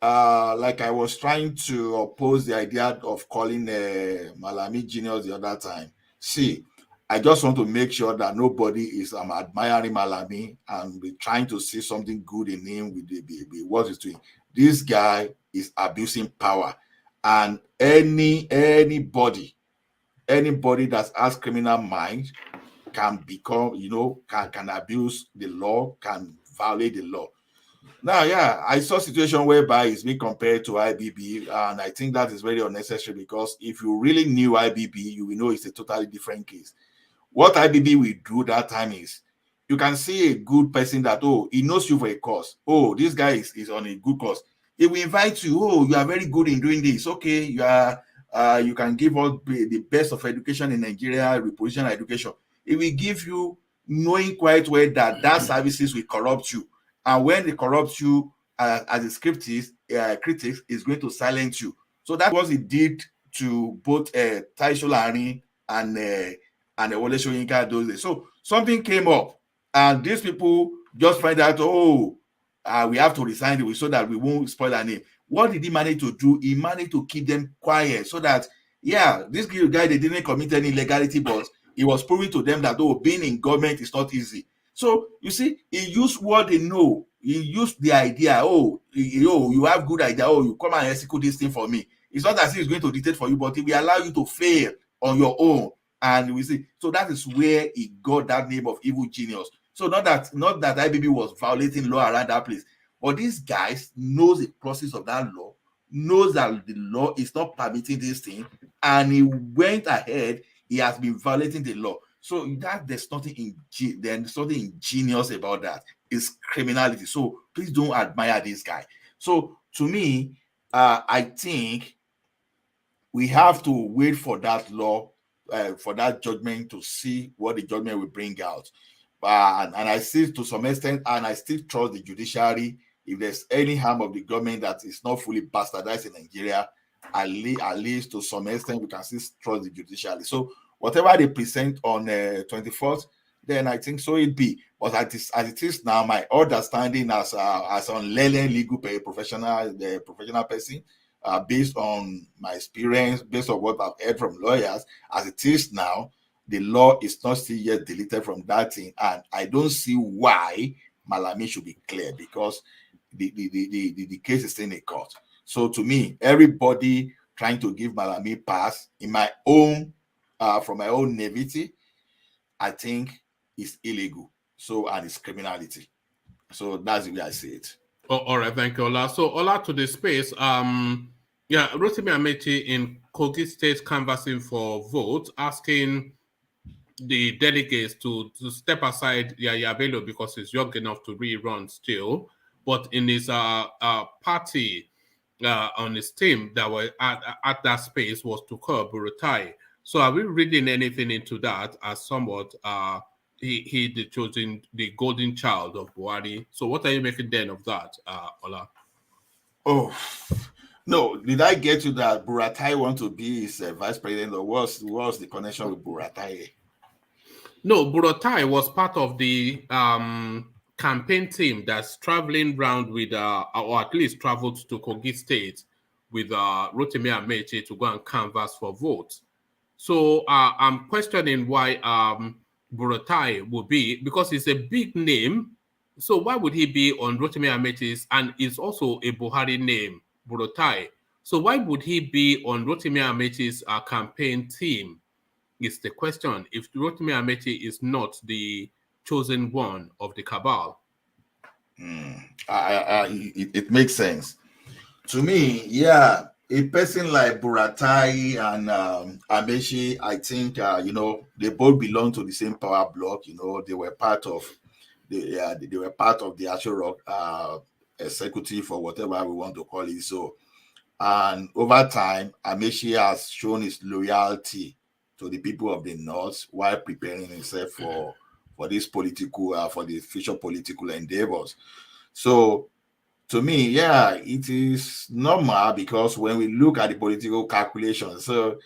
like I was trying to oppose the idea of calling Malami genius the other time. See, I just want to make sure that nobody is admiring Malami and be trying to see something good in him with what he's doing. This guy is abusing power, and anybody that has criminal mind can become, can abuse the law, can violate the law. Now, yeah, I saw a situation whereby it's being compared to IBB, and I think that is very unnecessary, because if you really knew IBB, you will know it's a totally different case. What IBB will do that time is, you can see a good person that, oh, he knows you for a cause. Oh, this guy is on a good cause. He will invite you. Oh, you are very good in doing this. Okay, you can give us the best of education in Nigeria, reposition education. It will give you, knowing quite well that services will corrupt you. And when they corrupt you, as a critics is going to silence you. So that's what it did to both Taisho Lani and Wole Soyinka those days. So something came up, and these people just find out, we have to resign so that we won't spoil our name. What did he manage to do? He managed to keep them quiet, so that, yeah, this guy, they didn't commit any illegality, but he was proving to them that, being in government is not easy. So you see, he used what they know. He used the idea. You have good idea. You come and execute this thing for me. It's not as if he's going to dictate for you, but he will allow you to fail on your own. And we see. So that is where he got that name of evil genius. So not that IBB was violating law around that place, but these guys knows the process of that law, knows that the law is not permitting this thing, and he went ahead. He has been violating the law. So there's nothing ingenious about that. It's criminality. So please don't admire this guy. So to me, I think we have to wait for that law, for that judgment, to see what the judgment will bring out. And I see, to some extent, and I still trust the judiciary. If there's any harm of the government that is not fully bastardized in Nigeria, at least to some extent, we can still trust the judiciary. So whatever they present on 24th, then I think so it be. But as it is now, my understanding as on legal professional person, based on my experience, based on what I've heard from lawyers, as it is now, the law is not still yet deleted from that thing, and I don't see why Malami should be cleared, because the case is still in a court. So to me, everybody trying to give Malami pass, in my own, from my own naivety, I think is illegal. So, and it's criminality. So that's the way I see it. Oh, all right, thank you, Ola. So Ola, to the space. Rotimi Amechi in Kogi State canvassing for votes, asking the delegates to step aside Yahaya Bello because he's young enough to rerun still, but in his party, on his team that were at that space was to curb Buratai. So are we reading anything into that as somewhat he the chosen, the golden child of Buhari? So what are you making then of that, Ola? Oh, no, did I get to that Buratai want to be his vice president, or what's the connection with Buratai? No, Buratai was part of the campaign team that's traveling around with, or at least traveled to Kogi State with Rotimi Amechi to go and canvass for votes. So I'm questioning why Buratai will be, because it's a big name So why would he be on Rotimi Amechi's, and it's also a Buhari name, Burotai? So why would he be on Rotimi Amechi's campaign team? Is the question. If Rotimi Amechi is not the chosen one of the cabal. It makes sense to me. Yeah, a person like Buratai and Amechi, I think they both belong to the same power block. They were part of they were part of the actual executive or whatever we want to call it. So, and over time, Amechi has shown his loyalty to the people of the North while preparing himself for this political for the future political endeavors. So, to me, yeah, it is normal because when we look at the political calculations, so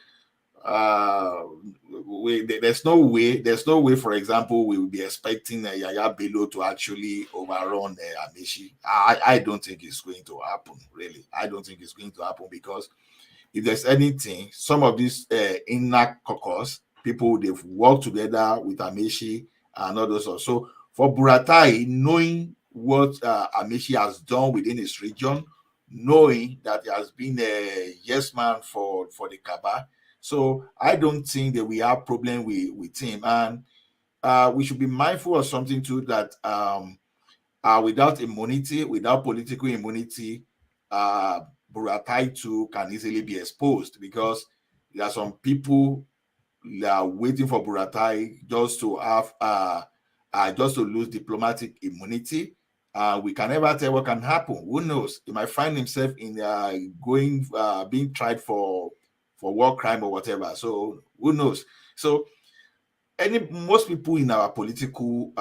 there's no way, for example, we will be expecting Yahaya Bello to actually overrun Amechi. I don't think it's going to happen, really. I don't think it's going to happen because if there's anything, some of these inner caucus people, they've worked together with Amechi and others. So for Buratai, knowing what Amechi has done within his region, knowing that he has been a yes man for the Kaba, so I don't think that we have problem with him, and we should be mindful of something too, that without immunity, without political immunity, Buratai too can easily be exposed, because there are some people that are waiting for Buratai just to have just to lose diplomatic immunity. We can never tell what can happen. Who knows? He might find himself in being tried for war crime or whatever. So who knows? So most people in our political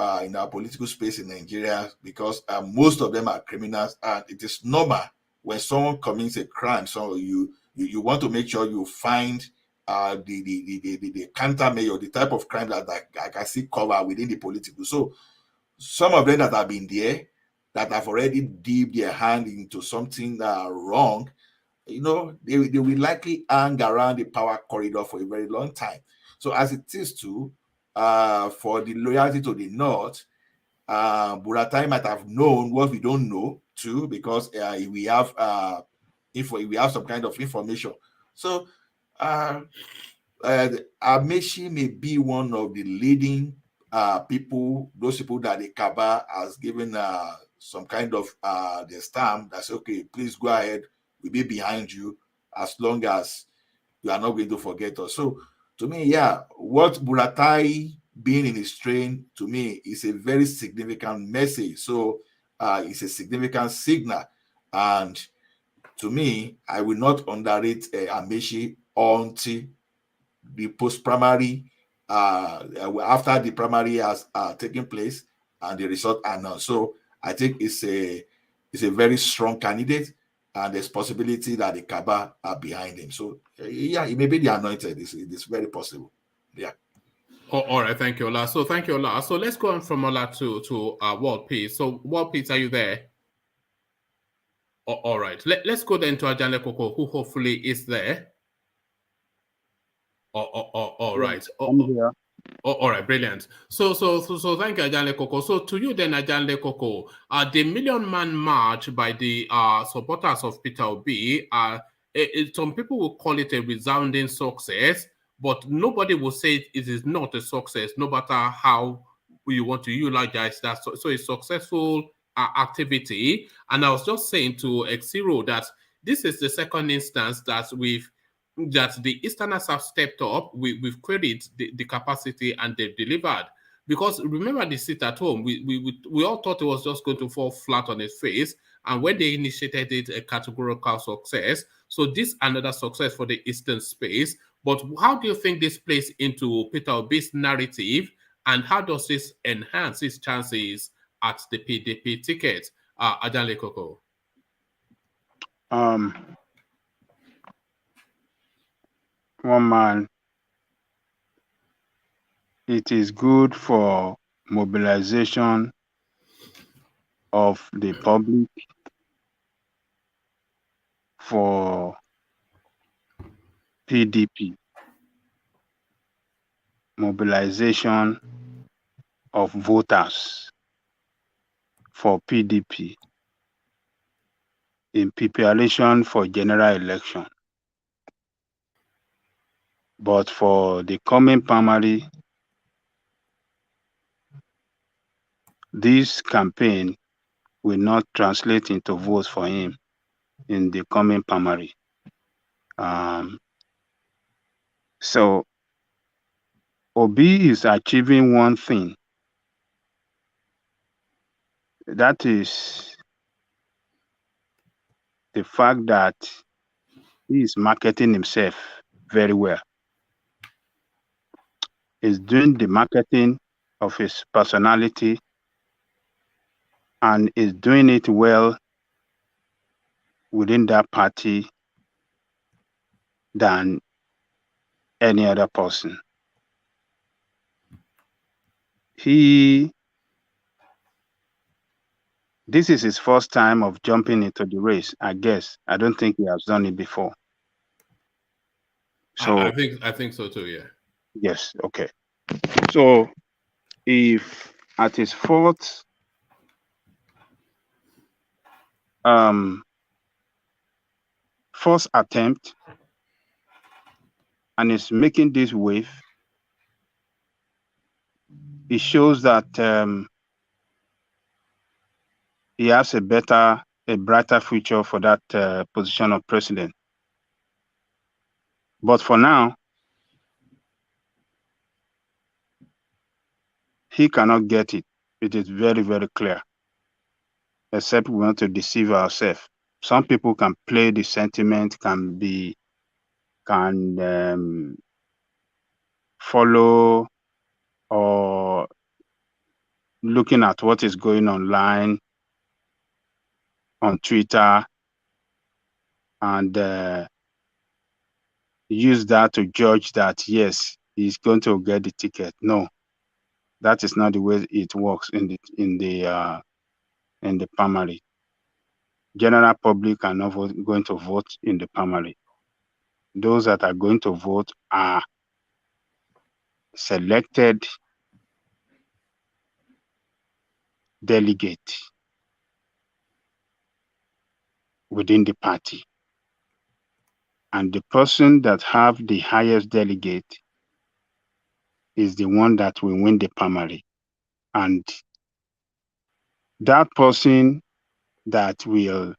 space in Nigeria, because most of them are criminals, and it is normal when someone commits a crime. So you want to make sure you find the countermeasure, or the type of crime that I can see cover within the political. So some of them that have been there, that have already dipped their hand into something wrong, they will likely hang around the power corridor for a very long time. So as it is too, for the loyalty to the North, Buratai might have known what we don't know too, because we have some kind of information. So Amechi may be one of the leading people, those people that the Kaba has given some kind of the stamp that says, okay, please go ahead, we'll be behind you as long as you are not going to forget us. So to me, yeah, what Buratai being in his train, to me, is a very significant message. So it's a significant signal. And to me, I will not underrate Amechi until the post-primary, after the primary has taken place and the result announced. So I think it's a very strong candidate, and there's possibility that the Kaba are behind him. So yeah, he may be the anointed. It's very possible. Yeah. All right, thank you, Ola. So thank you, Ola. So let's go on from Ola to World Peace. So World Peace, are you there? All right. Let's go then to Ajane Koko, who hopefully is there. All right. All right, brilliant. So thank you, Ajane Koko. So to you then, Ajane Koko, the Million Man March by the supporters of Peter Obi, some people will call it a resounding success, but nobody will say it is not a success, no matter how you want to eulogize that. So a successful activity. And I was just saying to Xero that this is the second instance that the Easterners have stepped up. We've queried the capacity, and they've delivered. Because remember the sit at home, we all thought it was just going to fall flat on its face. And when they initiated it, a categorical success. So this another success for the Eastern space. But how do you think this plays into Peter Obi's narrative, and how does this enhance his chances at the PDP ticket? Ajale Koko. One man, it is good for mobilization of the public, for PDP, mobilization of voters. for PDP in preparation for general election. But for the coming primary, this campaign will not translate into votes for him in the coming primary. So Obi is achieving one thing. That is the fact that he is marketing himself very well. He's doing the marketing of his personality and is doing it well within that party than any other person. This is his first time of jumping into the race, I guess. I don't think he has done it before. So I think so too, yeah. Yes, okay. So if at his fourth first attempt and is making this wave, it shows that he has a brighter future for that position of president. But for now, he cannot get it. It is very, very clear. Except we want to deceive ourselves. Some people can play the sentiment, can follow or looking at what is going online on Twitter and use that to judge that yes, he's going to get the ticket. No, that is not the way it works in the primary. General public are not going to vote in the primary. Those that are going to vote are selected delegates within the party. And the person that have the highest delegate is the one that will win the primary. And that person that will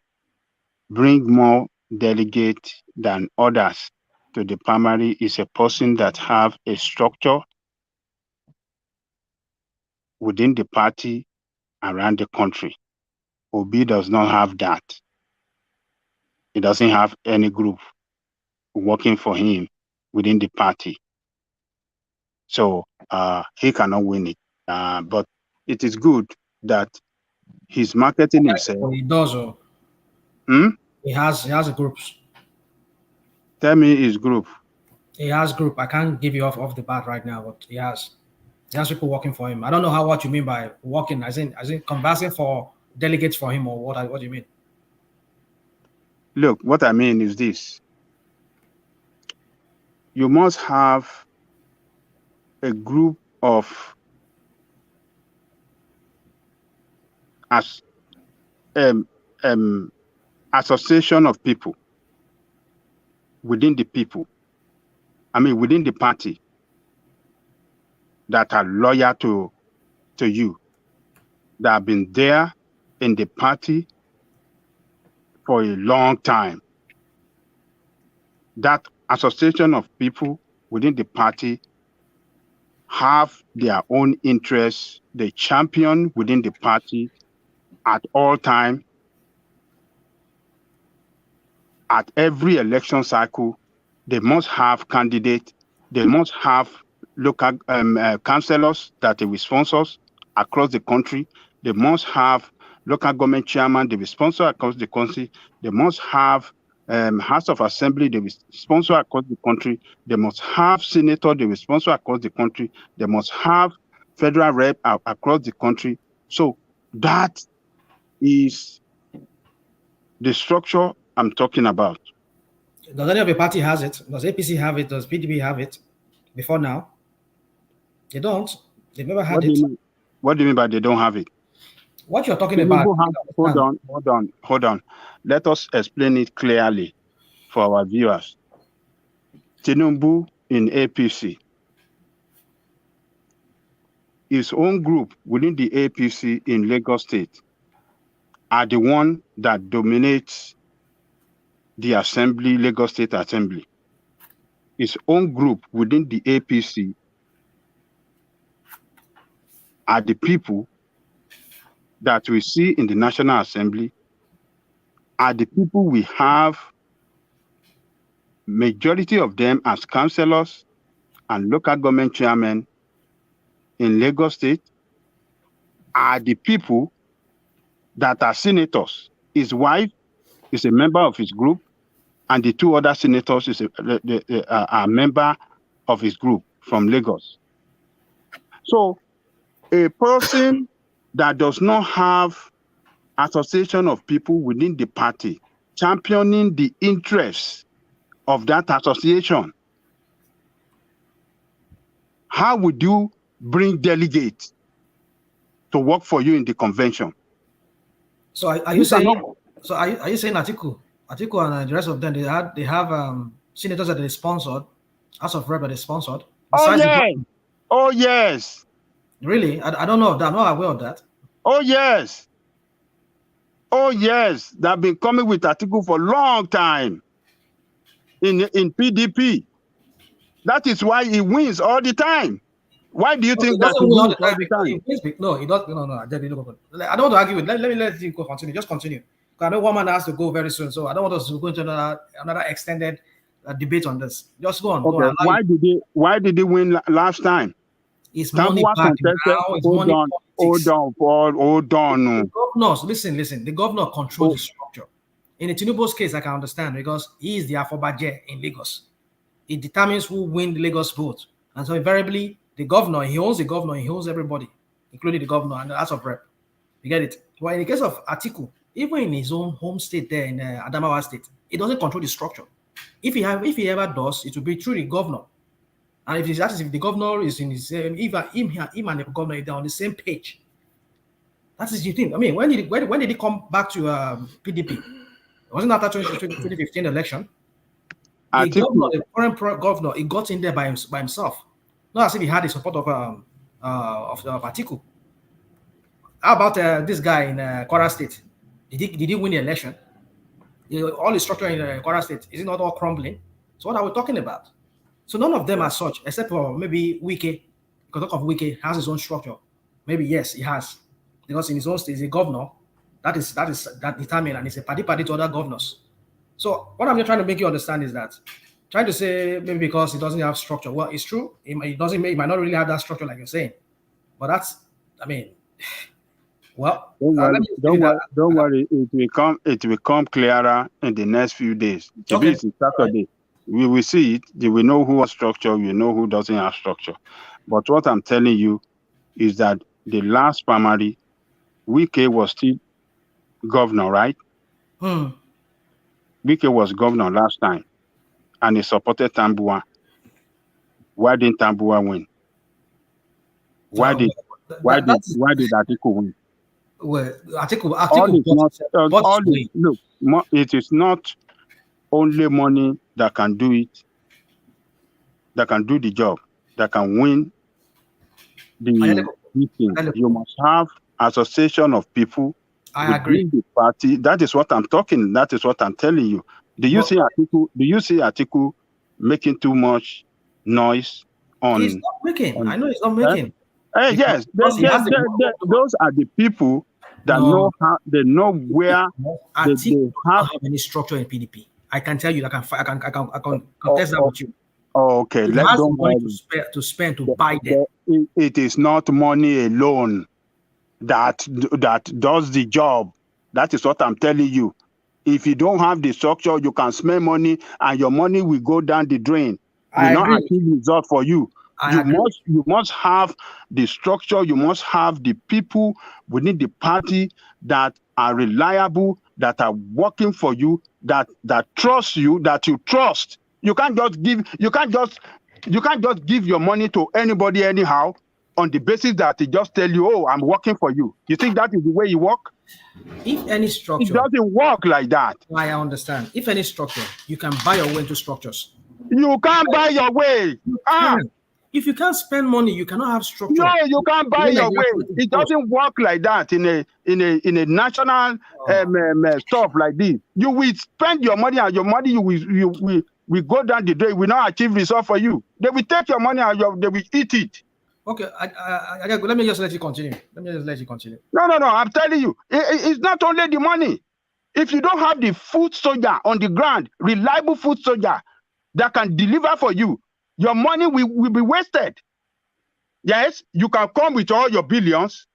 bring more delegates than others to the primary is a person that have a structure within the party around the country. Obi does not have that. He doesn't have any group working for him within the party. So he cannot win it. But it is good that he's marketing himself. He does. He has groups. Tell me his group. He has group. I can't give you off the bat right now, but he has people working for him. I don't know what you mean by working. As in conversing for delegates for him, or what do you mean? Look, what I mean is this. You must have a group of association of people within the party that are loyal to you, that have been there in the party for a long time. That association of people within the party have their own interests. They champion within the party at all time. At every election cycle, they must have candidates. They must have local councillors that they will sponsor across the country. They must have local government chairman they will sponsor across the country. They must have House of Assembly they will sponsor across the country. They must have senator they will sponsor across the country. They must have federal rep across the country. So that is the structure I'm talking about. Does any of the party has it? Does APC have it? Does PDP have it? Before now, they don't. They've never had it. What do you mean by they don't have it? what you're talking about. Hold on. Let us explain it clearly for our viewers. Tinubu in APC, his own group within the APC in Lagos State are the one that dominates the assembly, Lagos State Assembly. His own group within the APC are the people that we see in the National Assembly, are the people we have majority of them as councillors and local government chairmen in Lagos State, are the people that are senators. His wife is a member of his group, and the two other senators is a member of his group from Lagos. So a person that does not have association of people within the party championing the interests of that association, how would you bring delegates to work for you in the convention? So are you saying? So are you saying Atiku and the rest of them they have senators that they sponsored, House of Rep that they sponsored? Oh yes. Oh yes. Really? I don't know. I'm not aware of that. Oh yes. Oh yes. They've been coming with Atiku for a long time in PDP. That is why he wins all the time. Why do you think that he wins all the time? No, he does. No. I don't want to argue with. Let me let you go continue. Just continue. Because I know one man has to go very soon, so I don't want us to go into another extended debate on this. Just go on. Okay. Go on. Why did he win last time? It's money back now. It's money Hold on. The governors, listen. The governor controls the structure. In the Tinubu's case, I can understand because he is the Afobaje in Lagos. It determines who win the Lagos vote. And so invariably, the governor, he owns everybody, including the governor and the House of Rep. You get it? Well, in the case of Atiku, even in his own home state there in Adamawa State, it doesn't control the structure. If he ever does, it will be through the governor. And if the governor is in his him and the governor are on the same page, that is the thing. I mean, when did he come back to PDP? It wasn't after 2015 election. The current governor, he got in there by himself. Not as if he had the support of Atiku. How about this guy in Kwara State? Did he win the election? All the structure in Kwara State, is it not all crumbling? So what are we talking about? So none of them are such, except for maybe Wike. Because talk of Wike has his own structure. Maybe yes, he has, because in his own state, he's a governor. That determined, and it's a party to other governors. So what I'm just trying to make you understand is that trying to say maybe because he doesn't have structure. Well, it's true. He might not really have that structure like you're saying. But that's, I mean, well, don't worry. It will come clearer in the next few days. Maybe it's Saturday. We will see it. We will know who has structure. We know who doesn't have structure. But what I'm telling you is that the last primary, Wike was still governor, right? Wike was governor last time, and he supported Tambuwa. Why didn't Tambuwa win? Why did Atiku win? Well, Atiku look, it is not only money that can do it, that can do the job, that can win the meeting. You must have association of people. I agree. The party. That is what I'm talking. That is what I'm telling you. Do you see Atiku making too much noise on? He's not making. I know he's not making. Yes, those are the people that know how. They know where Atiku have any structure in PDP. I can tell you. I can contest that with you. Okay, let's go to spend to buy them. It is not money alone that does the job. That is what I'm telling you. If you don't have the structure, you can spend money and your money will go down the drain. Will not achieve result for you. You must have the structure. You must have the people within the party that are reliable, that are working for you, that trust you, that you trust. You can't just give your money to anybody anyhow. on the basis that he just tell you, oh, I'm working for you. You think that is the way you work? If any structure, it doesn't work like that. I understand. If any structure, you can buy your way into structures. You can't buy your way. If you can't spend money, you cannot have structure. No, you can't buy your way. It doesn't work like that in a national stuff like this. You will spend your money, and your money you will go down the drain. Will not achieve result for you. They will take your money and they will eat it. Okay, let me just let you continue. No. I'm telling you, it's not only the money. If you don't have the food soldier on the ground, reliable food soldier that can deliver for you, your money will be wasted. Yes, you can come with all your billions.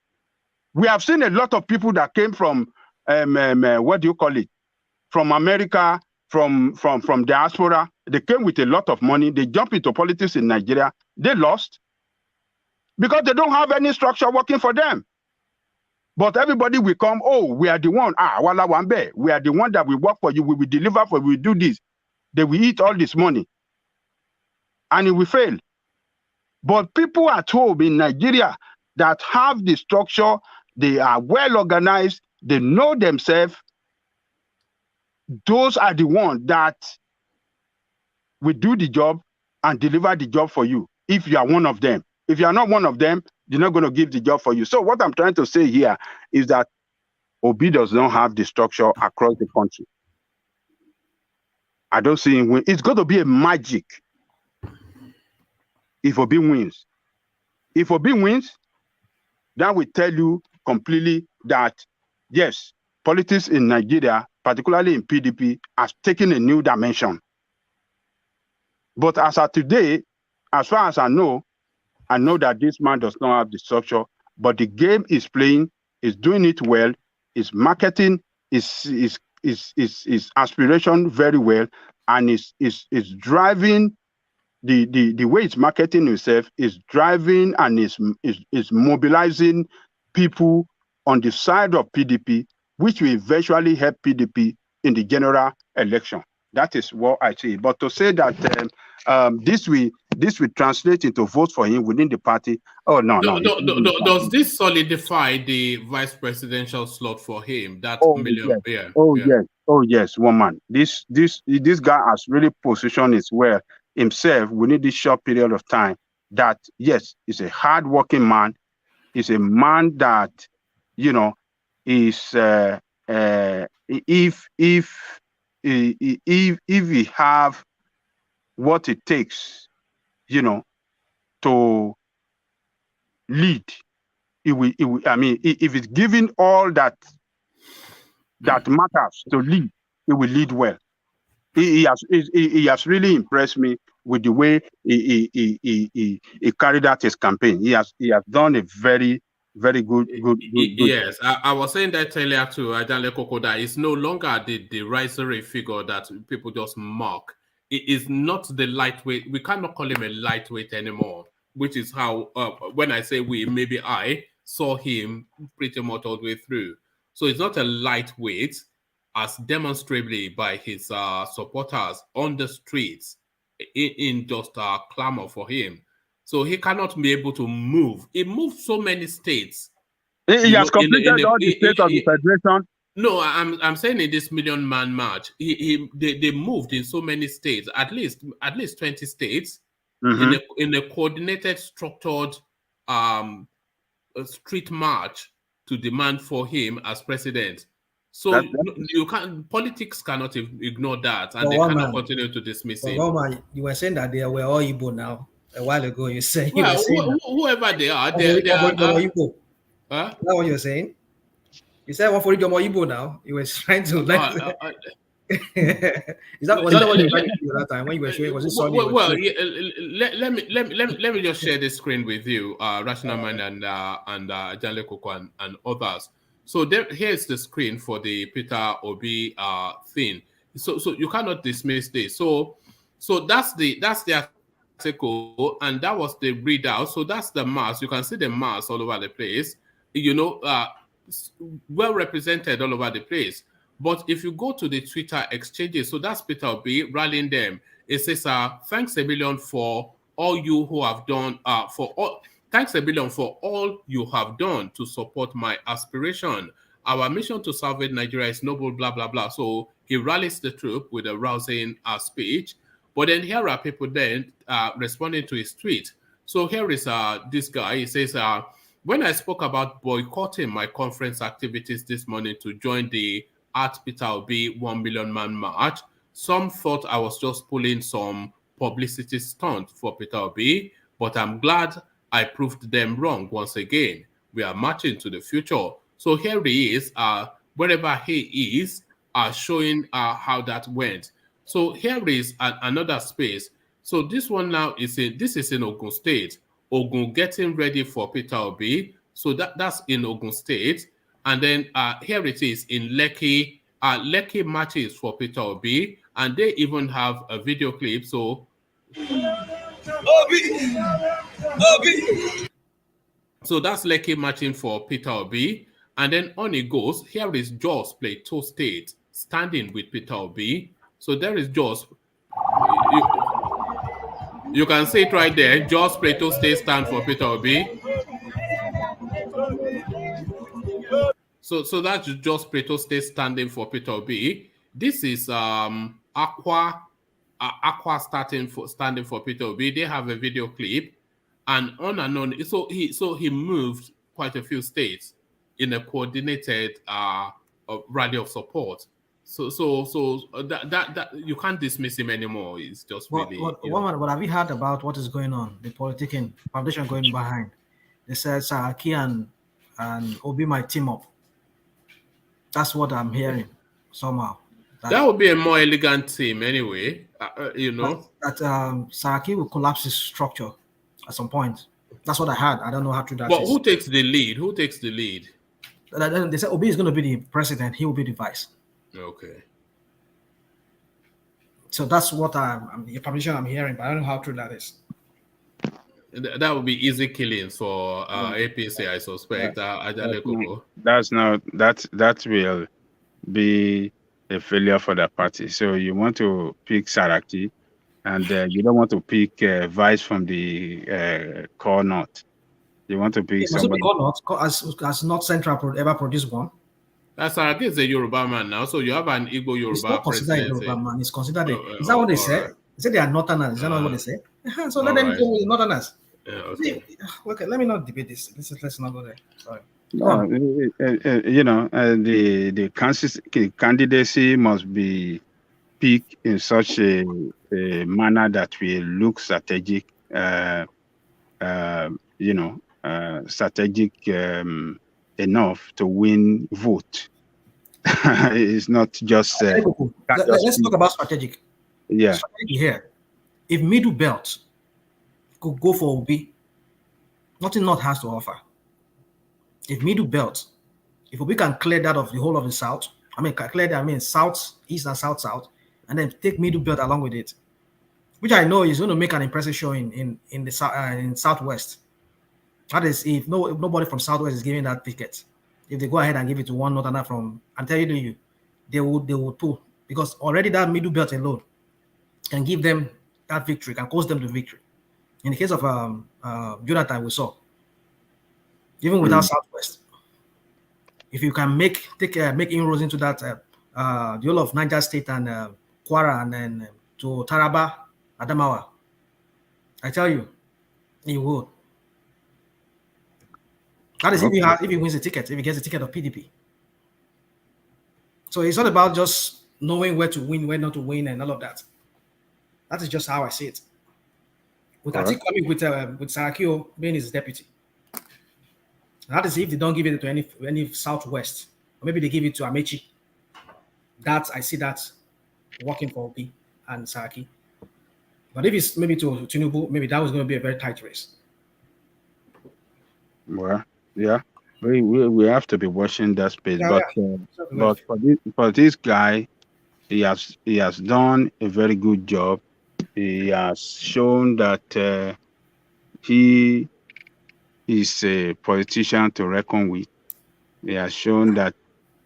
We have seen a lot of people that came from what do you call it? From America, from diaspora. They came with a lot of money. They jumped into politics in Nigeria. They lost because they don't have any structure working for them. But everybody will come, oh, we are the one. Wala Wambe. We are the one that will work for you. We will deliver for you. We will do this. They will eat all this money. And it will fail. But people at home in Nigeria that have the structure, they are well organized, they know themselves, those are the ones that will do the job and deliver the job for you, if you are one of them. If you are not one of them, they're not going to give the job for you. So what I'm trying to say here is that Obi does not have the structure across the country. I don't see him win. It's going to be a magic if Obi wins. If Obi wins, that will tell you completely that, yes, politics in Nigeria, particularly in PDP, has taken a new dimension. But as of today, as far as I know that this man does not have the structure, but the game is playing, is doing it well, is marketing, is aspiration very well, and is driving the way it's marketing itself, is driving and is mobilizing people on the side of PDP, which will eventually help PDP in the general election. That is what I see. But to say that this will translate into votes for him within the party, no. Does this solidify the vice presidential slot for him? That million? Yes. Yes, one man. This guy has really positioned it well himself within this short period of time. That yes, he's a hard-working man. He's a man that is if we have what it takes, to lead, if it's giving all that matters to lead, it will lead well. He has really impressed me with the way he carried out his campaign. He has done a very, very good. Yes, I was saying that earlier to Ajanle Koko that it's no longer the derisory figure that people just mock. It is not the lightweight. We cannot call him a lightweight anymore, which is how, when I say we, maybe I saw him pretty much all the way through. So it's not a lightweight, as demonstrably by his supporters on the streets in just clamor for him. So he cannot be able to move. He moved so many states. He has completed all the states of the federation. No, I'm saying in this Million Man March, they moved in so many states, at least 20 states, in a coordinated, structured street march to demand for him as president. So you can't. Politics cannot ignore that, and they cannot continue to dismiss it. You were saying that they were all Igbo now. A while ago, you said. Well, whoever they are, they are Igbo. Huh? Is that what you're saying? You said one for Igbo now. You were trying to like. Was that what you were trying to do that time when you were showing? Was it Sunday? Well, let me just share the screen with you, Rational Man and Ajanle Koko and others. So here's the screen for the Peter Obi thing. So you cannot dismiss this. So that's the article, and that was the readout. So that's the mass. You can see the mass all over the place. Well represented all over the place. But if you go to the Twitter exchanges, so that's Peter Obi rallying them. It says, thanks a million for all you who have done, Thanks a billion for all you have done to support my aspiration. Our mission to salvage Nigeria is noble, blah, blah, blah. So he rallies the troop with a rousing speech. But then here are people then responding to his tweet. So here is this guy. He says, when I spoke about boycotting my conference activities this morning to join the at Peter Obi 1 million man march, some thought I was just pulling some publicity stunt for Peter Obi, but I'm glad I proved them wrong once again. We are marching to the future. So here he is, wherever he is, showing how that went. So here is another space. So this one now is in Ogun State. Ogun getting ready for Peter Obi. So that's in Ogun State. And then here it is in Lekki. Lekki matches for Peter Obi. And they even have a video clip. So so that's Lekki matching for Peter Obi. And then on it goes. Here is Jos Plateau State standing with Peter Obi. So there is Jos. You can see it right there. Jos Plateau State stand for Peter Obi. So that's Jos Plateau State standing for Peter Obi. This is Aqua standing for Peter Obi. They have a video clip, and on. So he moved quite a few states in a coordinated rally of support. So that you can't dismiss him anymore. It's just really. What have you heard about what is going on? The politicking foundation going behind. They said Saraki and Obi might team up. That's what I'm hearing somehow. That would be a more elegant team anyway. You know that Saraki will collapse his structure at some point. That's what I heard. I don't know how true that is. But who takes the lead? Who takes the lead? They said Obi is going to be the president. He will be the vice. Okay. So that's what the information I'm hearing, but I don't know how true that is. That would be easy killing for APC, I suspect. That will be a failure for the party. So you want to pick Saraki, and you don't want to pick vice from the core north. You want to pick somebody. Has North Central ever produced one? Saraki is a Yoruba man now, so you have an Igbo Yoruba. It's not considered a Yoruba man. It's considered is that what they say? They say they are Northerners. Is that not what they say? So let them go with Northerners. Okay, let me not debate this. Let's not go there. Sorry. No, the candidacy must be picked in such a manner that will look strategic. Strategic enough to win vote. It's not just. Let's talk about strategic. Yeah. Strategy here. If Middle Belt could go for Obi, nothing North has to offer. If Middle Belt, if Obi can clear that of the whole of the South, South, East and South, and then take Middle Belt along with it, which I know is going to make an impressive show in Southwest. That is, if nobody from Southwest is giving that ticket, if they go ahead and give it to one Northerner from, I'm telling you, they would pull, because already that Middle Belt alone can give them that victory, can cause them the victory. In the case of Jonathan, we saw, even without Southwest, if you can make inroads into that the whole of Niger State and Kwara and then to Taraba, Adamawa, I tell you, he would. That is if he wins the ticket, if he gets the ticket of PDP. So it's not about just knowing where to win, where not to win, and all of that. That is just how I see it. With Atiku with Saraki being his deputy. That is if they don't give it to any Southwest, or maybe they give it to AMAECHI. That I see that working for Obi and Saraki. But if it's maybe to Tinubu, maybe that was going to be a very tight race. Well, yeah, we have to be watching that space. But for this guy, he has done a very good job. He has shown that he is a politician to reckon with. He has shown that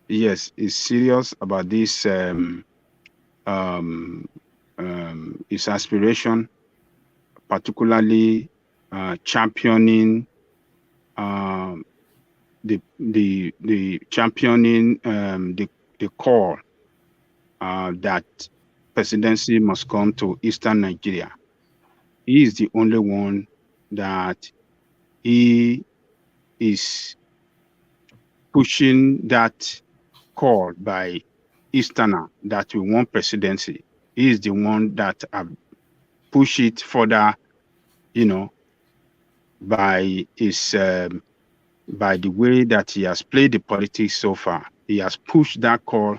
yes, he's serious about this his aspiration, particularly championing the championing the call that presidency must come to Eastern Nigeria. He is the only one that he is pushing that call by Easterner that we want presidency. He is the one that push it further, by his by the way that he has played the politics so far. He has pushed that call.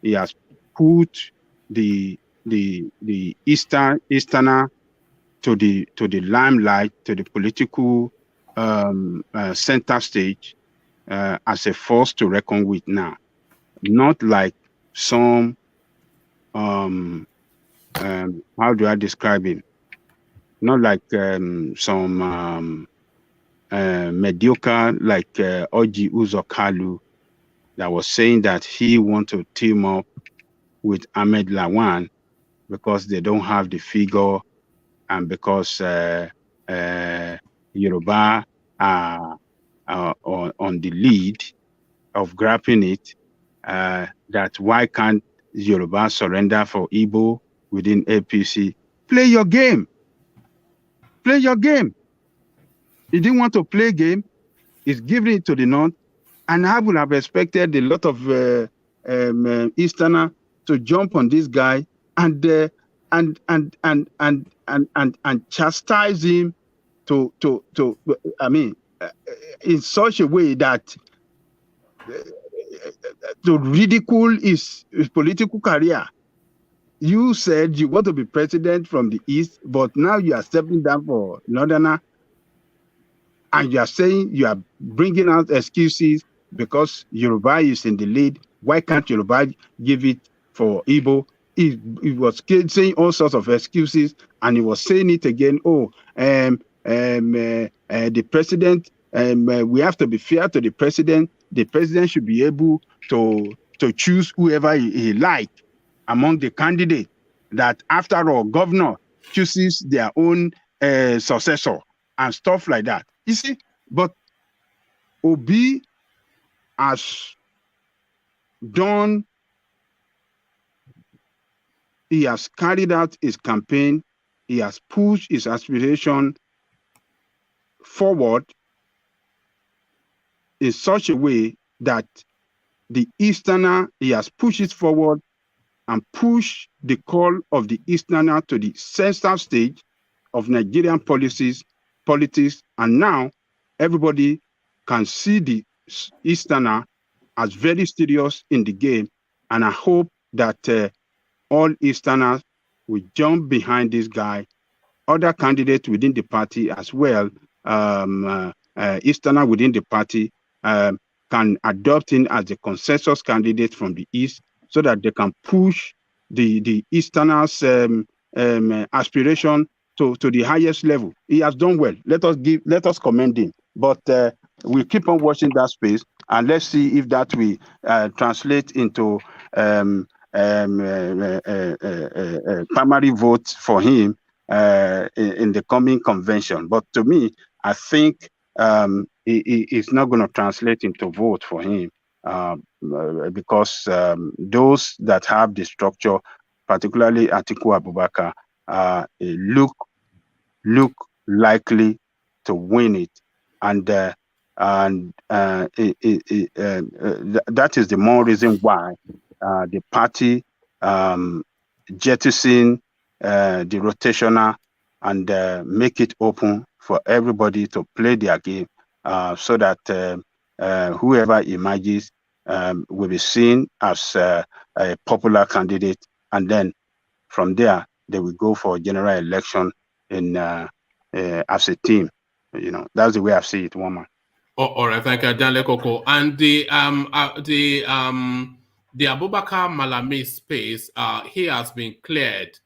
He has put the Easterner to the limelight, to the political center stage as a force to reckon with now. Not like some how do I describe him? Not like some mediocre like Oji Uzokalu that was saying that he want to team up with Ahmed Lawan because they don't have the figure and because Yoruba are on the lead of grabbing it, that why can't Yoruba surrender for Igbo within APC? Play your game. Play your game. He didn't want to play game. He's giving it to the North. And I would have expected a lot of Easterner to jump on this guy and chastise him in such a way that to ridicule his political career. You said you want to be president from the East, but now you are stepping down for Northerner, and you are saying you are bringing out excuses because Yoruba is in the lead. Why can't Yoruba give it for Igbo? He was saying all sorts of excuses, and he was saying it again. The president, we have to be fair to the president. The president should be able to choose whoever he likes among the candidates. That after all, governor chooses their own successor and stuff like that. You see, but Obi has done. He has carried out his campaign. He has pushed his aspiration forward in such a way that the Easterner, he has pushed it forward and pushed the call of the Easterner to the center stage of Nigerian politics, and now everybody can see the Easterner as very serious in the game, and I hope that all Easterners will jump behind this guy. Other candidates within the party as well, Easterner within the party, can adopt him as the consensus candidate from the East so that they can push the Easterners' aspiration to the highest level. He has done well. Let us commend him. But we'll keep on watching that space, and let's see if that will translate into primary votes for him in the coming convention. But to me, I think it's not going to translate into vote for him because those that have the structure, particularly Atiku Abubakar, look likely to win it, and that is the more reason why the party jettison the rotational and make it open for everybody to play their game, so that whoever emerges will be seen as a popular candidate, and then from there they will go for a general election in as a team. That's the way I see it, woman. All right, thank you, Dan Lekoko. And the Abubakar Malami space, he has been cleared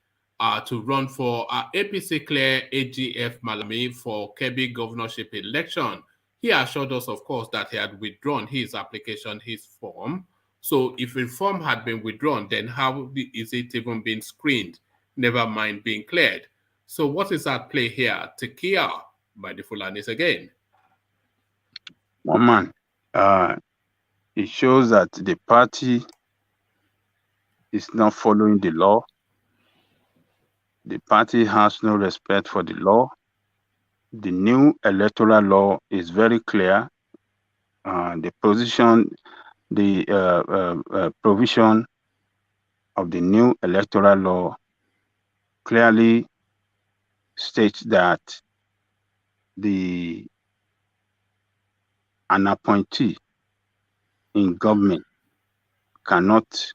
to run for APC clear AGF Malami for Kebbi governorship election. He assured us, of course, that he had withdrawn his application, his form. So if a form had been withdrawn, then how is it even being screened? Never mind being cleared. So what is at play here? Tequila by the Fulanis again. one man. It shows that the party is not following the law. The party has no respect for the law. The new electoral law is very clear. The provision of the new electoral law clearly states that an appointee in government cannot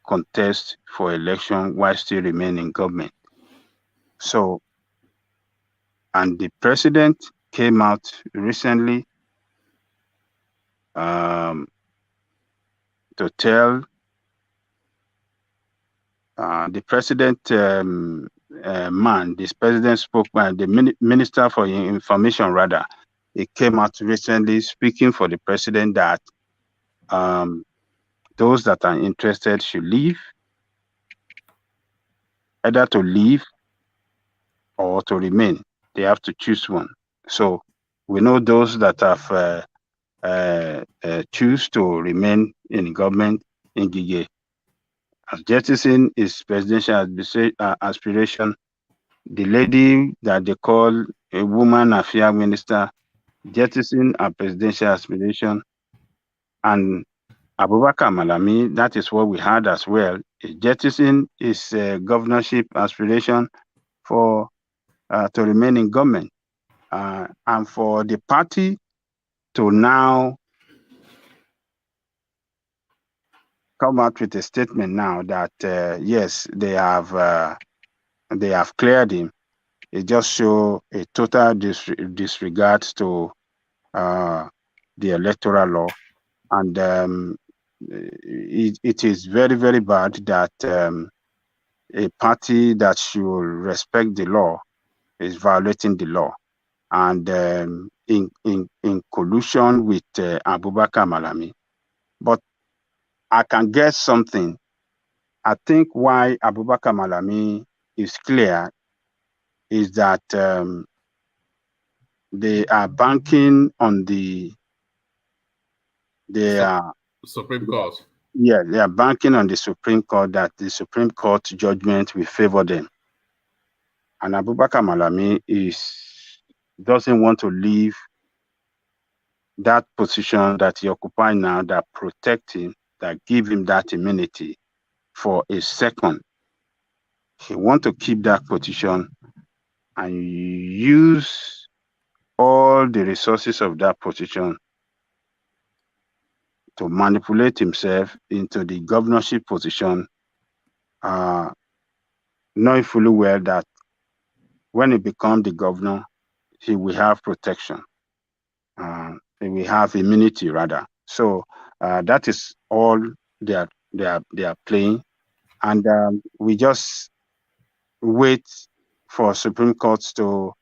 contest for election while still remaining in government. So, and the president came out recently to tell the president this president spokesman, the minister for information rather, he came out recently speaking for the president that those that are interested should leave, either to leave or to remain. They have to choose one. So we know those that have choose to remain in government in Gige. As jettisoning his presidential aspiration, the lady that they call a woman affairs minister jettisoning her presidential aspiration, and Abubakar Malami, that is what we had as well, jettisoning his governorship aspiration for to remain in government, and for the party to now come out with a statement now that yes, they have cleared him. It just shows a total disregard to the electoral law, and it is very, very bad that a party that should respect the law is violating the law, and in collusion with Abubakar Malami. But I can guess something. I think why Abubakar Malami is clear is that they are banking on Supreme Court. Yeah, they are banking on the Supreme Court, that the Supreme Court judgment will favor them. And Abubakar Malami doesn't want to leave that position that he occupies now, that protect him, that give him that immunity for a second. He wants to keep that position and use all the resources of that position to manipulate himself into the governorship position, knowing fully well that when he becomes the governor, he will have protection. He will have immunity rather. So that is all they are playing, and we just wait for Supreme Court Supreme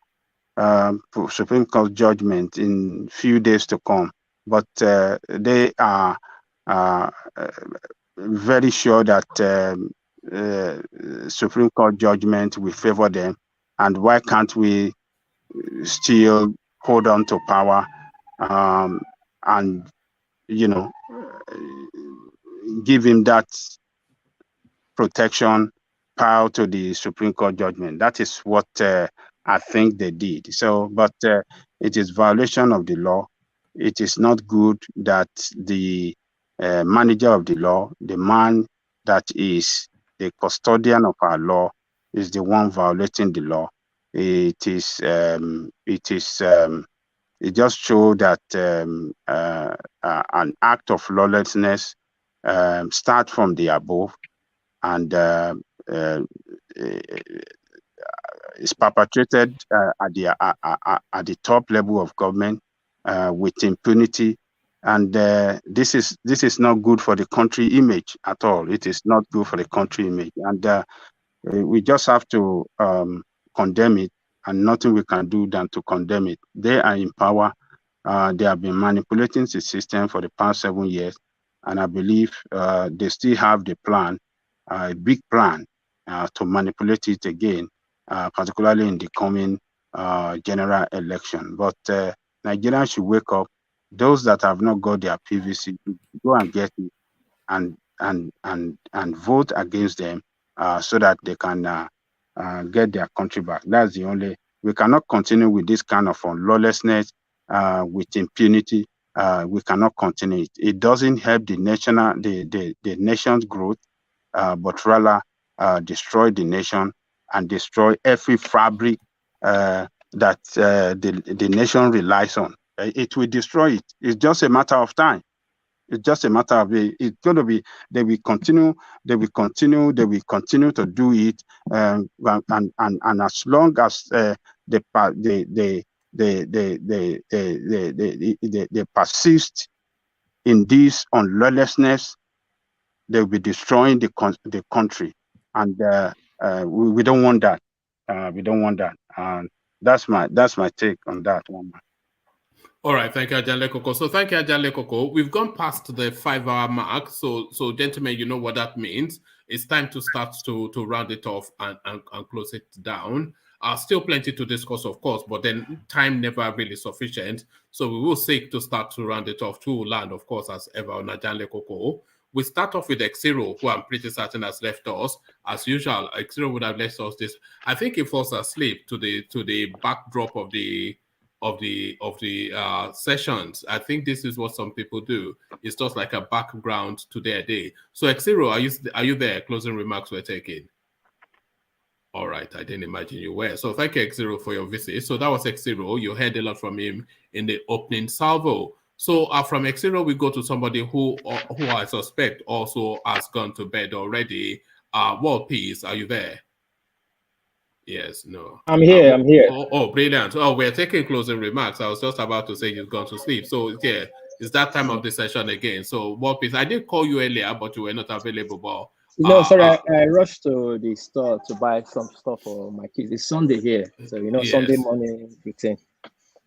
Court judgment in few days to come. But they are very sure that Supreme Court judgment will favor them. And why can't we still hold on to power and, you know, give him that protection prior to the Supreme Court judgment? That is what I think they did. So, but it is violation of the law. It is not good that the manager of the law, the man that is the custodian of our law, is the one violating the law. It just shows that an act of lawlessness start from the above, and is perpetrated at the top level of government with impunity, and this is not good for the country image at all. It is not good for the country image, and we just have to condemn it, and nothing we can do than to condemn it. They are in power. They have been manipulating the system for the past 7 years, and I believe they still have the plan, a big plan to manipulate it again, particularly in the coming general election. But Nigerians should wake up. Those that have not got their PVC, go and get it and vote against them so that they can get their country back. That's the only. We cannot continue with this kind of lawlessness with impunity. We cannot continue it. It doesn't help the nation's growth, but rather destroy the nation and destroy every fabric that the nation relies on. It will destroy it. It's just a matter of time. It's just a matter of it's going to be. They will continue to do it, and as long as they persist in this lawlessness, they will be destroying the country, and we don't want that. We don't want that. And that's my take on that one. All right, thank you, Ajale Koko. So thank you, Ajale Koko. We've gone past the 5-hour mark. So gentlemen, you know what that means. It's time to start to round it off and close it down. Still plenty to discuss, of course, but then time never really sufficient. So we will seek to start to round it off to land, of course, as ever on Ajale Koko. We start off with X0, who I'm pretty certain has left us. As usual, X0 would have left us this. I think he falls asleep to the backdrop of the sessions. I think this is what some people do. It's just like a background to their day. So X0, are you there? Closing remarks were taken. All right, I didn't imagine you were. So thank you, X0, for your visit. So that was X0. You heard a lot from him in the opening salvo. So from X0, we go to somebody who I suspect also has gone to bed already. World Peace, are you there? Yes, no. I'm here. I'm here. Oh, brilliant. Oh, we're taking closing remarks. I was just about to say you've gone to sleep. So, yeah, it's that time of the session again. So, World Peace, I did call you earlier, but you were not available. But, no, sorry, I rushed to the store to buy some stuff for my kids. It's Sunday here. So, yes. Sunday morning routine.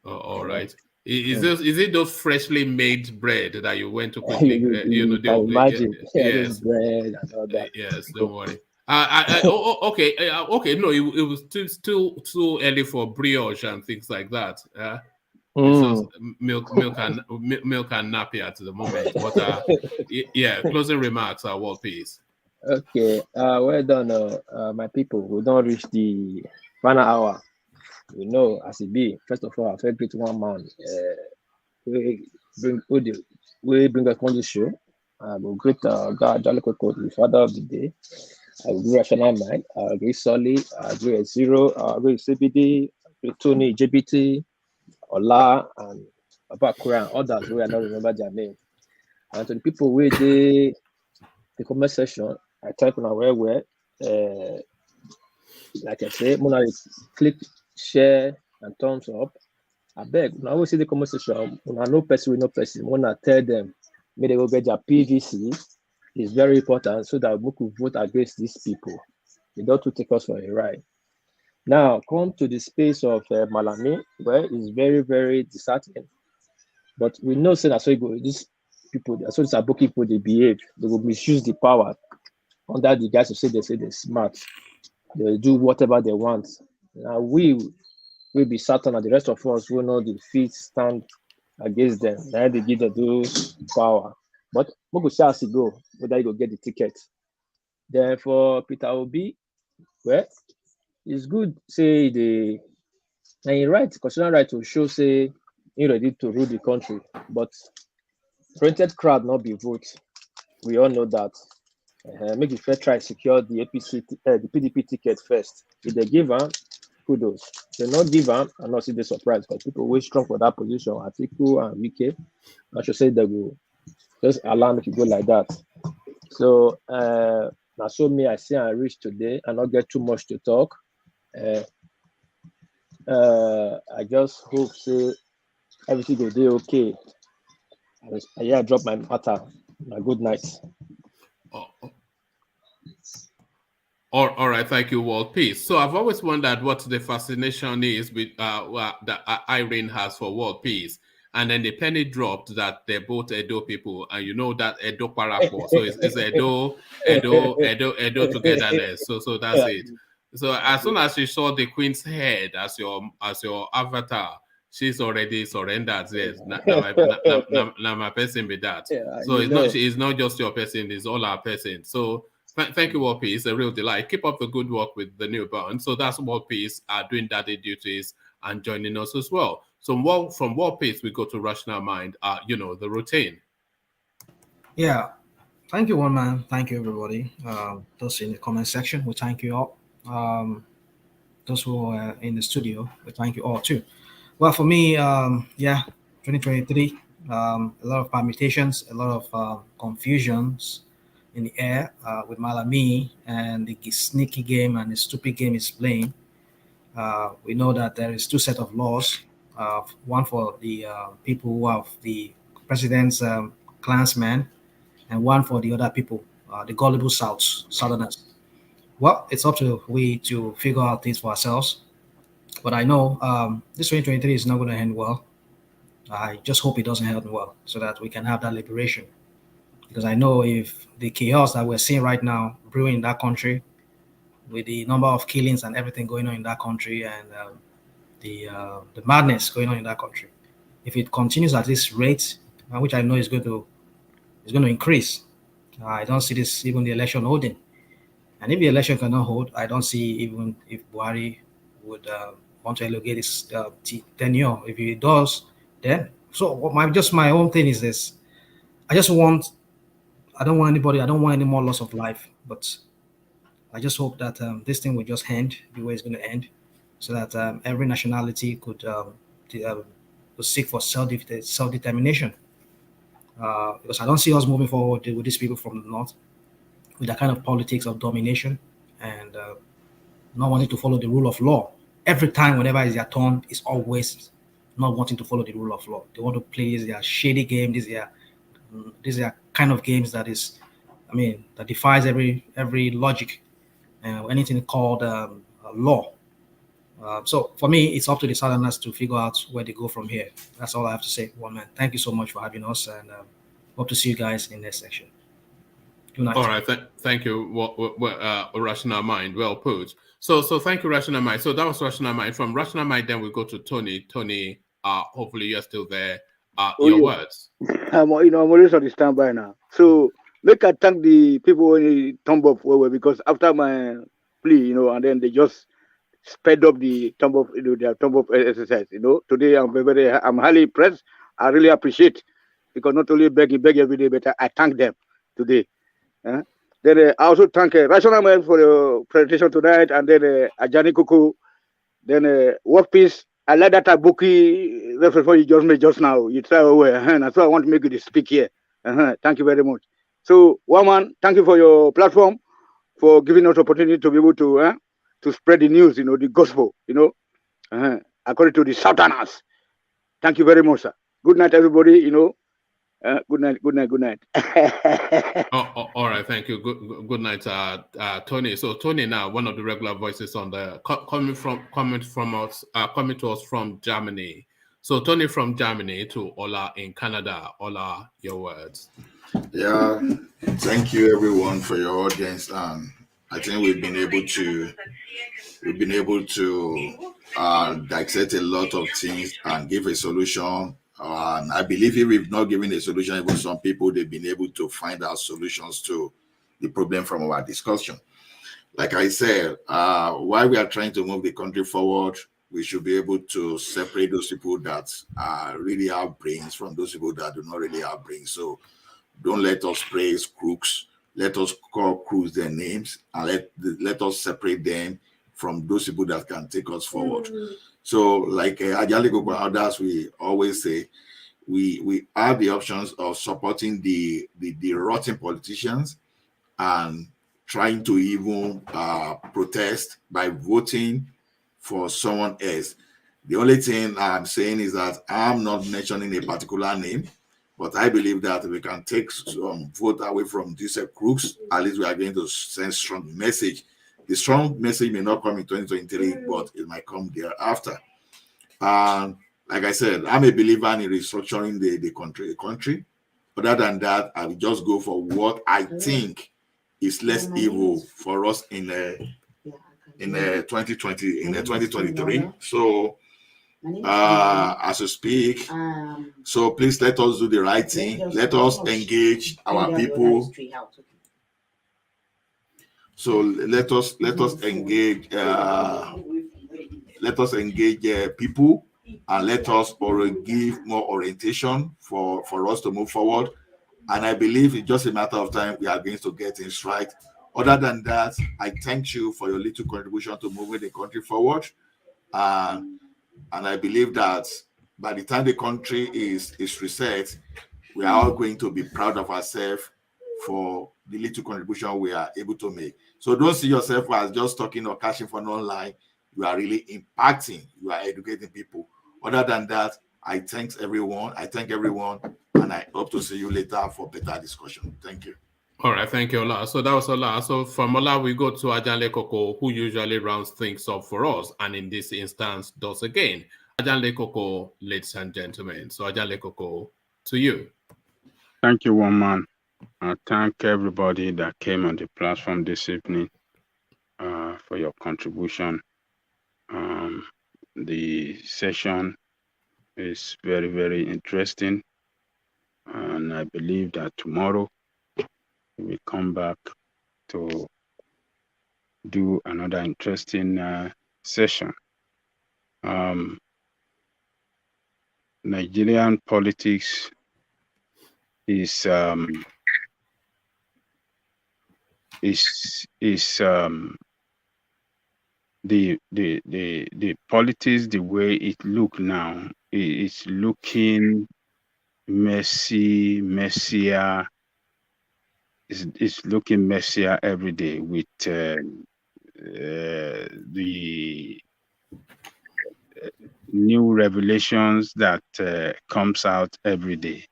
Oh, all right. Is it those freshly made bread that you went to quickly? Imagine. Yes. Bread and all that. Yes, don't worry. Okay. No, it was too early for brioche and things like that. So milk and nappy at the moment. But yeah, closing remarks are World Peace. Okay. Well done, my people. We don't reach the final hour. We know as it be. First of all, I feel great one man. We bring us on the show. We greet God, the Father of the day. I agree rational mind. I agree solid. I agree at zero. I agree CBD. I agree Tony, JBT, Ola, and Abubakar and others who I don't remember their name. And to the people who did the comment section, I type on our web. Like I say, when I click share and thumbs up, I beg. When I always see the comment section, when I know person with no person, when I tell them, may they go get their PVC. Is very important so that we could vote against these people. They don't to take us for a ride. Now, come to the space of Malami, where it's very, very disheartening. But we know that these people, as these Aboki people, they behave. They will misuse the power under the guys who say they're smart. They do whatever they want. Now, we will be certain that the rest of us will not defeat, stand against them. Now they give them those power. But we go chance to go whether you go get the ticket. Then for Peter Obi, well, it's good say the and he right, constitutional right to show say he ready to rule the country, but printed crowd not be vote. We all know that. Make the fair try secure the the PDP ticket first. If they give them, kudos. If they not give them, I'm not see the surprise because people were strong for that position. Atiku and Wike, I should say they will. Just allow me to go like that. So now so me I see I reach today and not get too much to talk. I just hope say everything will be okay. I drop my matter. Good night. All right, thank you, World Peace. So I've always wondered what the fascination is with that Irene has for World Peace. And then the penny dropped that they're both Edo people, and you know that Edo Parapo. So it's Edo togetherness. So that's it. So as soon as she saw the queen's head as your avatar, she's already surrendered. Yes, now my person with that. Yeah, So you know. it's not just your person; it's all our person. So thank you, World Peace. A real delight. Keep up the good work with the newborn. So that's World Peace doing daddy duties and joining us as well. So from World Peace, we go to Rational Mind. The routine. Yeah. Thank you, one man. Thank you, everybody. Those in the comment section, we thank you all. Those who are in the studio, we thank you all too. Well, for me, 2023, a lot of permutations, a lot of confusions in the air with Malami and the sneaky game and the stupid game he's playing. We know that there is two sets of laws, one for the people who have the president's clansmen, and one for the other people, the gullible Southerners. Well, it's up to we to figure out things for ourselves. But I know this 2023 is not going to end well. I just hope it doesn't end well so that we can have that liberation. Because I know if the chaos that we're seeing right now brewing in that country, with the number of killings and everything going on in that country, and the madness going on in that country, if it continues at this rate, which I know is going to increase, I don't see this even the election holding. And if the election cannot hold, I don't see even if Buhari would want to elongate his tenure. If he does, then my own thing is this: I don't want any more loss of life, but I just hope that this thing will just end the way it's going to end, so that every nationality could seek for self-determination. Because I don't see us moving forward with these people from the north, with that kind of politics of domination and not wanting to follow the rule of law. Every time, whenever it's their turn, it's always not wanting to follow the rule of law. They want to play their shady game. These are kind of games that defies every logic and anything called law. So for me, it's up to the Southerners to figure out where they go from here. That's all I have to say. One man, thank you so much for having us, and hope to see you guys in the next section. Good night. All right, thank you, Rational Mind. Well put. So thank you, Rational Mind. So that was Rational Mind. From Rational Mind, then we go to Tony. Tony, hopefully you're still there. Your words. I'm always on the standby now. So make I thank the people when they thumb up because after my plea, and then they just sped up the thumb up, their thumb up exercise. Today I'm highly impressed. I really appreciate because not only beg every day, but I thank them today. Then I also thank Rational Man for the presentation tonight, and then Ajani Kuku, then Work Peace. I like that Abuki reference what you just made just now. You try away, and so I want to make you to speak here. Thank you very much. So, one man, thank you for your platform, for giving us opportunity to be able to spread the news, the gospel, according to the Southerners. Thank you very much, sir. Good night, everybody. Good night. All right, thank you. Good night, Tony. So Tony, now one of the regular voices on the coming to us from Germany. So Tony from Germany to Ola in Canada. Ola, your words. Yeah, thank you everyone for your audience. I think we've been able to dissect a lot of things and give a solution. And I believe if we've not given a solution, even some people, they've been able to find out solutions to the problem from our discussion. Like I said, while we are trying to move the country forward, we should be able to separate those people that really have brains from those people that do not really have brains. So don't let us praise crooks. Let us call crooks their names, and let us separate them from those people that can take us forward. So, like Ajali Gogo and others, we always say, we have the options of supporting the rotten politicians and trying to even protest by voting for someone else. The only thing I'm saying is that I'm not mentioning a particular name, but I believe that we can take some vote away from these crooks. At least we are going to send strong message. The strong message may not come in 2023, but it might come thereafter. And like I said, I'm a believer in restructuring the country. Other than that, I will just go for what I think is less evil for us in 2023. So as we speak. So please let us do the right thing. Let us engage our people. So let us engage people, and let us give more orientation for us to move forward. And I believe it's just a matter of time we are going to get things right. Other than that, I thank you for your little contribution to moving the country forward. And I believe that by the time the country is reset, we are all going to be proud of ourselves for the little contribution we are able to make. So don't see yourself as just talking or cashing for online. You are really impacting. You are educating people. Other than that, I thank everyone, and I hope to see you later for better discussion. Thank you. All right, thank you, Ola. So that was Ola. So from Ola, we go to Ajanle Koko, who usually rounds things up for us, and in this instance does again. Ajanle Koko, ladies and gentlemen. So Ajanle Koko, to you. Thank you, one man. I thank everybody that came on the platform this evening for your contribution. The session is very, very interesting, and I believe that tomorrow we come back to do another interesting session. Nigerian politics is the politics, the way it look now, it's looking messier. It's looking messier every day with the new revelations that comes out every day.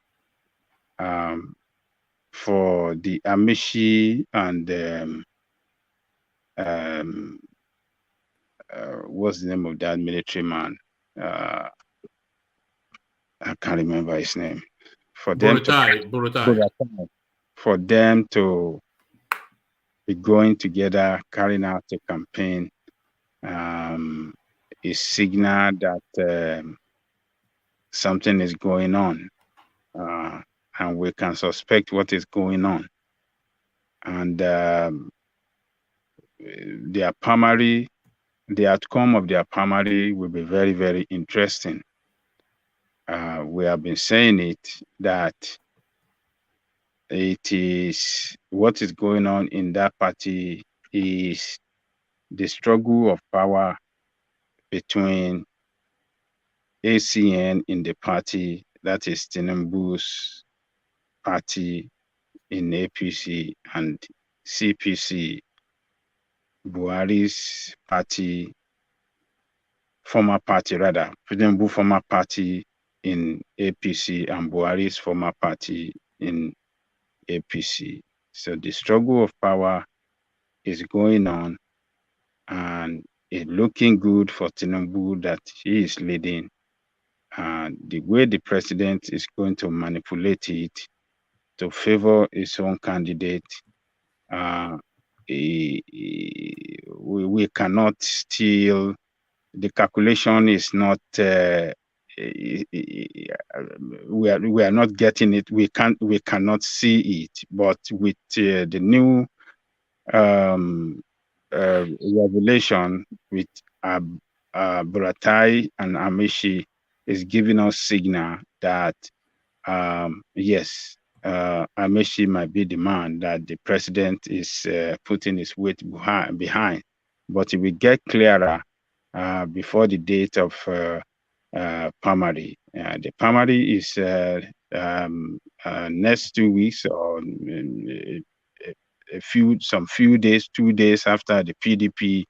For the AMAECHI and what's the name of that military man? I can't remember his name. For them for them to be going together, carrying out a campaign, is signal that something is going on, and we can suspect what is going on. And their primary, the outcome of their primary will be very, very interesting. We have been saying it, that it is what is going on in that party is the struggle of power between ACN in the party, that is Tinubu's party in APC, and CPC, Buhari's party, former party rather, Tinubu former party in APC, and Buhari's former party in APC. So the struggle of power is going on, and it's looking good for Tinubu that he is leading. And the way the president is going to manipulate it to favor his own candidate, we cannot still, the calculation is not, we are not getting it. We cannot see it. But with the new revelation with Buratai and AMAECHI is giving us signal that yes, AMAECHI might be the man that the president is putting his weight behind, but it will get clearer before the date of primary. The primary is next 2 weeks, or some few days, 2 days after the PDP,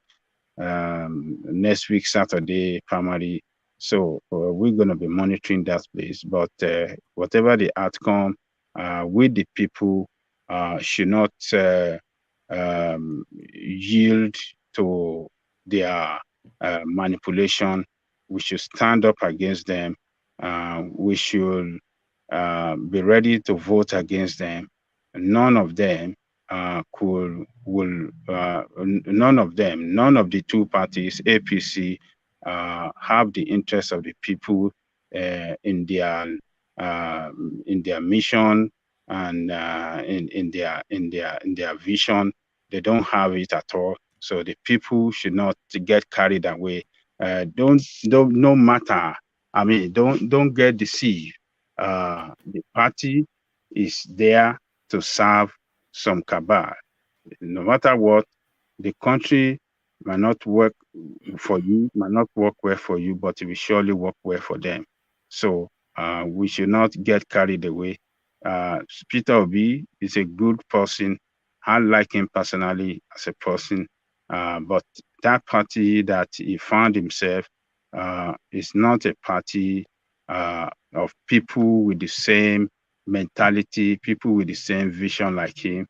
next week Saturday primary. So we're going to be monitoring that space. But whatever the outcome, we the people should not yield to their manipulation. We should stand up against them. We should be ready to vote against them. None of them none of the two parties, APC have the interests of the people in their mission and in their vision. They don't have it at all. So the people should not get carried away. Don't no matter. I mean, don't get deceived. The party is there to serve some cabal. No matter what, the country might not work for you, might not work well for you, but it will surely work well for them. So we should not get carried away. Peter Obi is a good person. I like him personally as a person, but that party that he found himself is not a party of people with the same mentality, people with the same vision like him.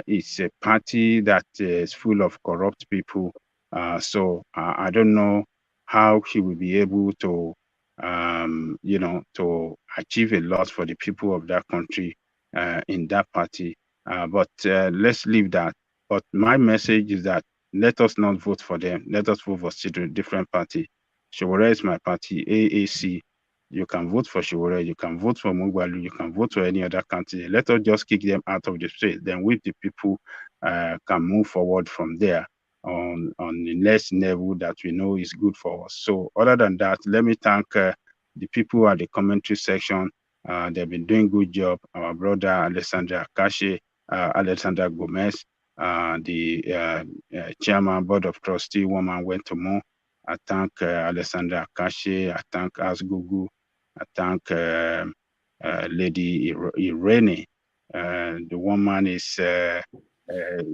It's a party that is full of corrupt people. So I don't know how he will be able to, to achieve a lot for the people of that country in that party. But let's leave that. But my message is that let us not vote for them. Let us vote for a different party. Showore is my party, AAC. You can vote for Showore, you can vote for Mugwalu, you can vote for any other candidate. Let us just kick them out of the space. Then we, the people, can move forward from there on the next level that we know is good for us. So other than that, let me thank the people at the commentary section. They've been doing good job. Our brother Alexander Akashi, Alexander Gomez, the chairman, board of trustee, woman went to more. I thank Alexander Akashi. I thank Asgugu. I thank Lady Irene. The woman is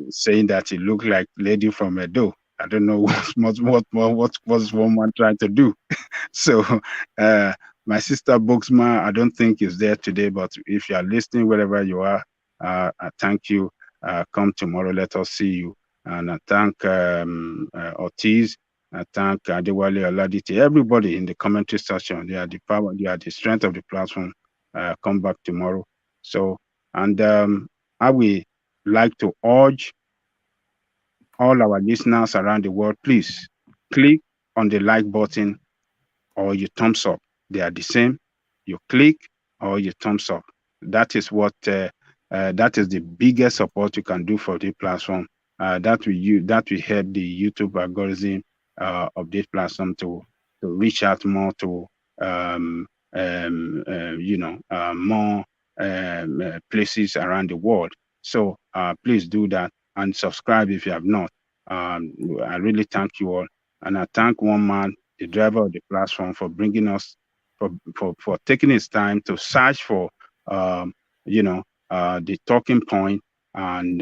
saying that it looked like lady from Edo. I don't know what's woman trying to do. So my sister Boxma, I don't think is there today, but if you are listening wherever you are, I thank you. Come tomorrow, let us see you. And I thank Ortiz. I thank Adewale Oladiti, everybody in the commentary section. They are the power, they are the strength of the platform. Come back tomorrow. So, and I will like to urge all our listeners around the world, please click on the like button or you thumbs up. They are the same. You click or you thumbs up. That is what that is the biggest support you can do for the platform. That will help the YouTube algorithm of this platform to reach out more to more places around the world. So please do that and subscribe if you have not. I really thank you all, and I thank one man, the driver of the platform, for bringing us for taking his time to search for the talking point and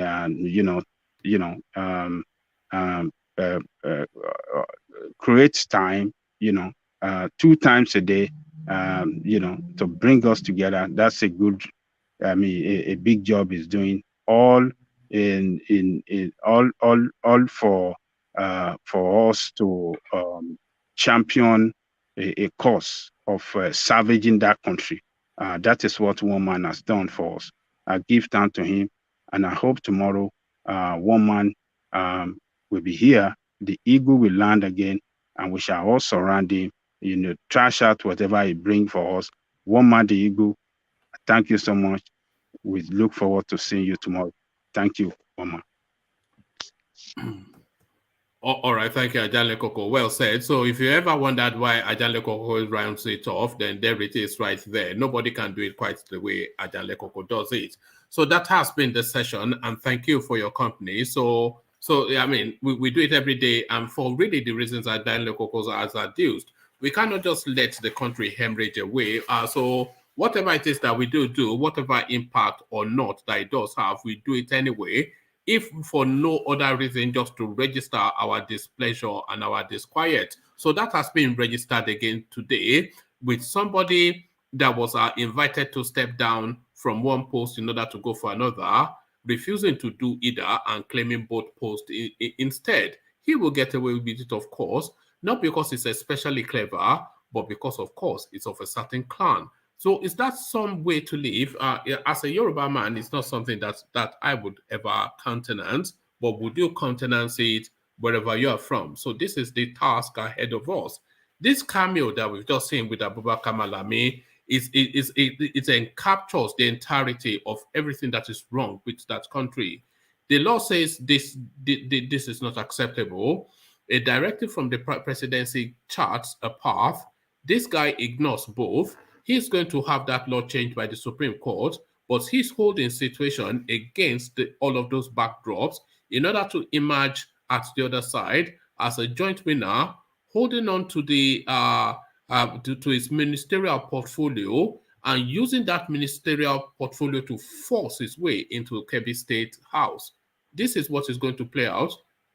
creates time, 2 times a day, to bring us together. That's a good, a big job is doing, all all for us to champion a cause of savaging that country. That is what one man has done for us. I give thanks to him, and I hope tomorrow one man will be here. The eagle will land again, and we shall all surround him, trash out whatever he brings for us. One man, the eagle. Thank you so much. We look forward to seeing you tomorrow. Thank you, one man. All right, thank you, Ajale Koko. Well said. So if you ever wondered why Ajale Koko rounds it off, then there it is right there. Nobody can do it quite the way Ajale Koko does it. So that has been the session, and thank you for your company. So I mean, we do it every day, and for really the reasons that Ajale Koko has adduced, we cannot just let the country hemorrhage away. So whatever it is that we do, whatever impact or not that it does have, we do it anyway, if for no other reason, just to register our displeasure and our disquiet. So that has been registered again today with somebody that was invited to step down from one post in order to go for another, refusing to do either and claiming both posts instead. He will get away with it, of course, not because he's especially clever, but because, of course, it's of a certain clan. So is that some way to live? As a Yoruba man, it's not something that I would ever countenance, but would you countenance it wherever you are from. So this is the task ahead of us. This cameo that we've just seen with Abubakar Malami it captures the entirety of everything that is wrong with that country. The law says this is not acceptable. A directive from the presidency charts a path. This guy ignores both. He's going to have that law changed by the Supreme Court, but he's holding situation against all of those backdrops in order to emerge at the other side as a joint winner, holding on to the to his ministerial portfolio and using that ministerial portfolio to force his way into Kebbi State House. This is what is going to play out.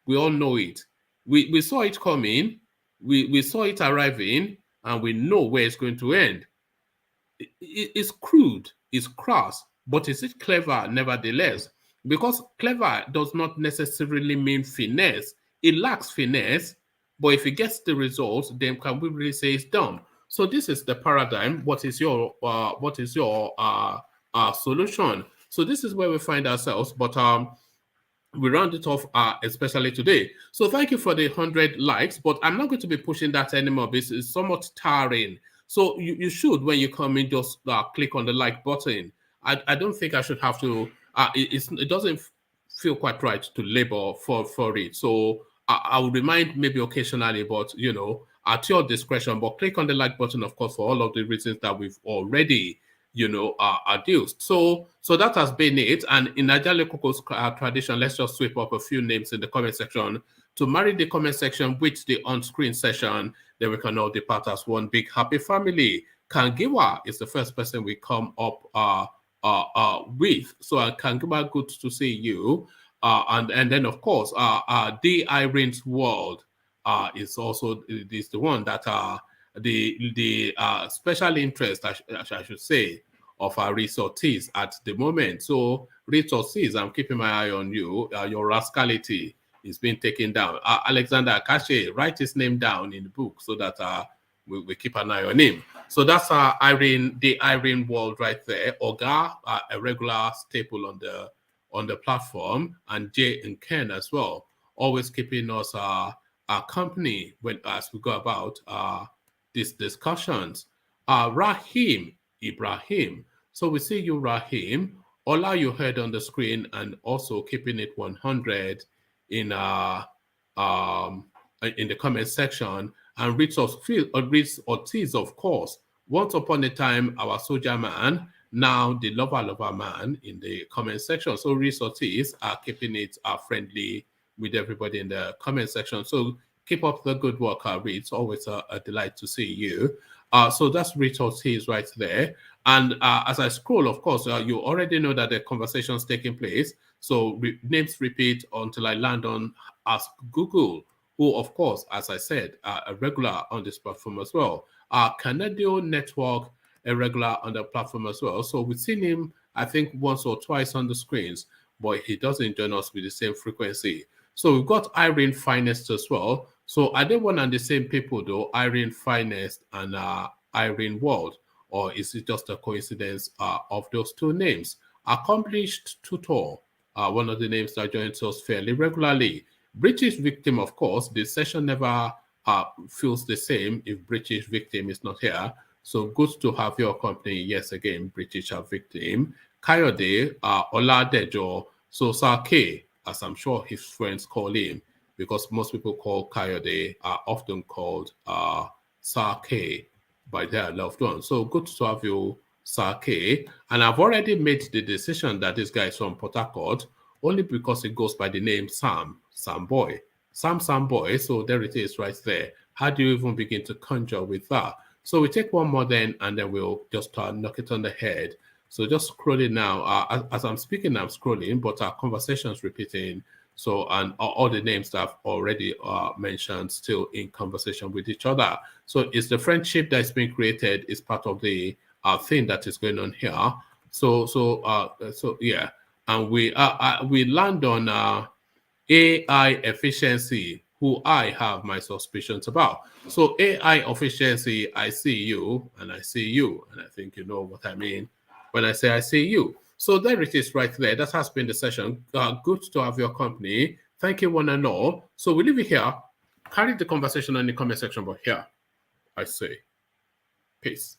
We all know it. We saw it coming. We saw it arriving, and we know where it's going to end. It's crude, it's crass, but is it clever nevertheless? Because clever does not necessarily mean finesse. It lacks finesse, but if it gets the results, then can we really say it's done? So this is the paradigm. What is your solution? So this is where we find ourselves, but we round it off especially today. So thank you for the 100 likes, but I'm not going to be pushing that anymore because it's somewhat tiring. So you should, when you come in, just click on the like button. I don't think I should have to, it doesn't feel quite right to labor for it. So I will remind maybe occasionally, but, you know, at your discretion, but click on the like button, of course, for all of the reasons that we've already, you know, adduced. So that has been it. And in Ajale Koko's tradition, let's just sweep up a few names in the comment section to marry the comment section with the on-screen session. Then we can all depart as one big happy family. Kangiwa is the first person we come up with. So Kangiwa, good to see you. And then of course, the Irene's World is also is the one that the special interest, I should say, of our resources at the moment. So resources, I'm keeping my eye on you. Your rascality is being taken down. Alexander Akache, write his name down in the book so that we keep an eye on him. So that's Irene, the Irene World right there. Oga, a regular staple on the platform, and Jay and Ken as well, always keeping us company as we go about these discussions. Rahim Ibrahim. So we see you, Rahim. Ola, you heard on the screen, and also keeping it 100 in the comment section. And Rich Ortiz, of course. Once upon a time, our soldier man, now the lover man in the comment section. So Rich Ortiz are keeping it friendly with everybody in the comment section. So keep up the good work, Rich. It's always a delight to see you. So that's Rich Ortiz right there. And as I scroll, of course, you already know that the conversation's taking place. So names repeat until I land on Ask Google, who, of course, as I said, a regular on this platform as well. Canadian Network, a regular on the platform as well. So we've seen him, I think, once or twice on the screens, but he doesn't join us with the same frequency. So we've got Irene Finest as well. So are they one and the same people, though, Irene Finest and Irene World? Or is it just a coincidence of those two names? Accomplished Tutor, one of the names that joins us fairly regularly. British Victim, of course, the session never feels the same if British Victim is not here. So good to have your company, yes, again, British Victim. Kayode, Oladejo, so Sake, as I'm sure his friends call him, because most people call Kayode are often called Sake by their loved ones. So good to have you, Sake. And I've already made the decision that this guy is from Port Harcourt, only because it goes by the name Sam Boy. Sam Boy, so there it is right there. How do you even begin to conjure with that? So we take one more then, and then we'll just knock it on the head. So just scrolling now. As I'm speaking, I'm scrolling, but our conversation's repeating. So, and all the names that I've already mentioned still in conversation with each other. So it's the friendship that's being created is part of the thing that is going on here. So yeah. And we land on AI efficiency, who I have my suspicions about. So AI efficiency, I see you, and I see you, and I think you know what I mean when I say I see you. So there it is right there. That has been the session. Good to have your company. Thank you, one and all. So we leave it here. Carry the conversation in the comment section, but here I say peace.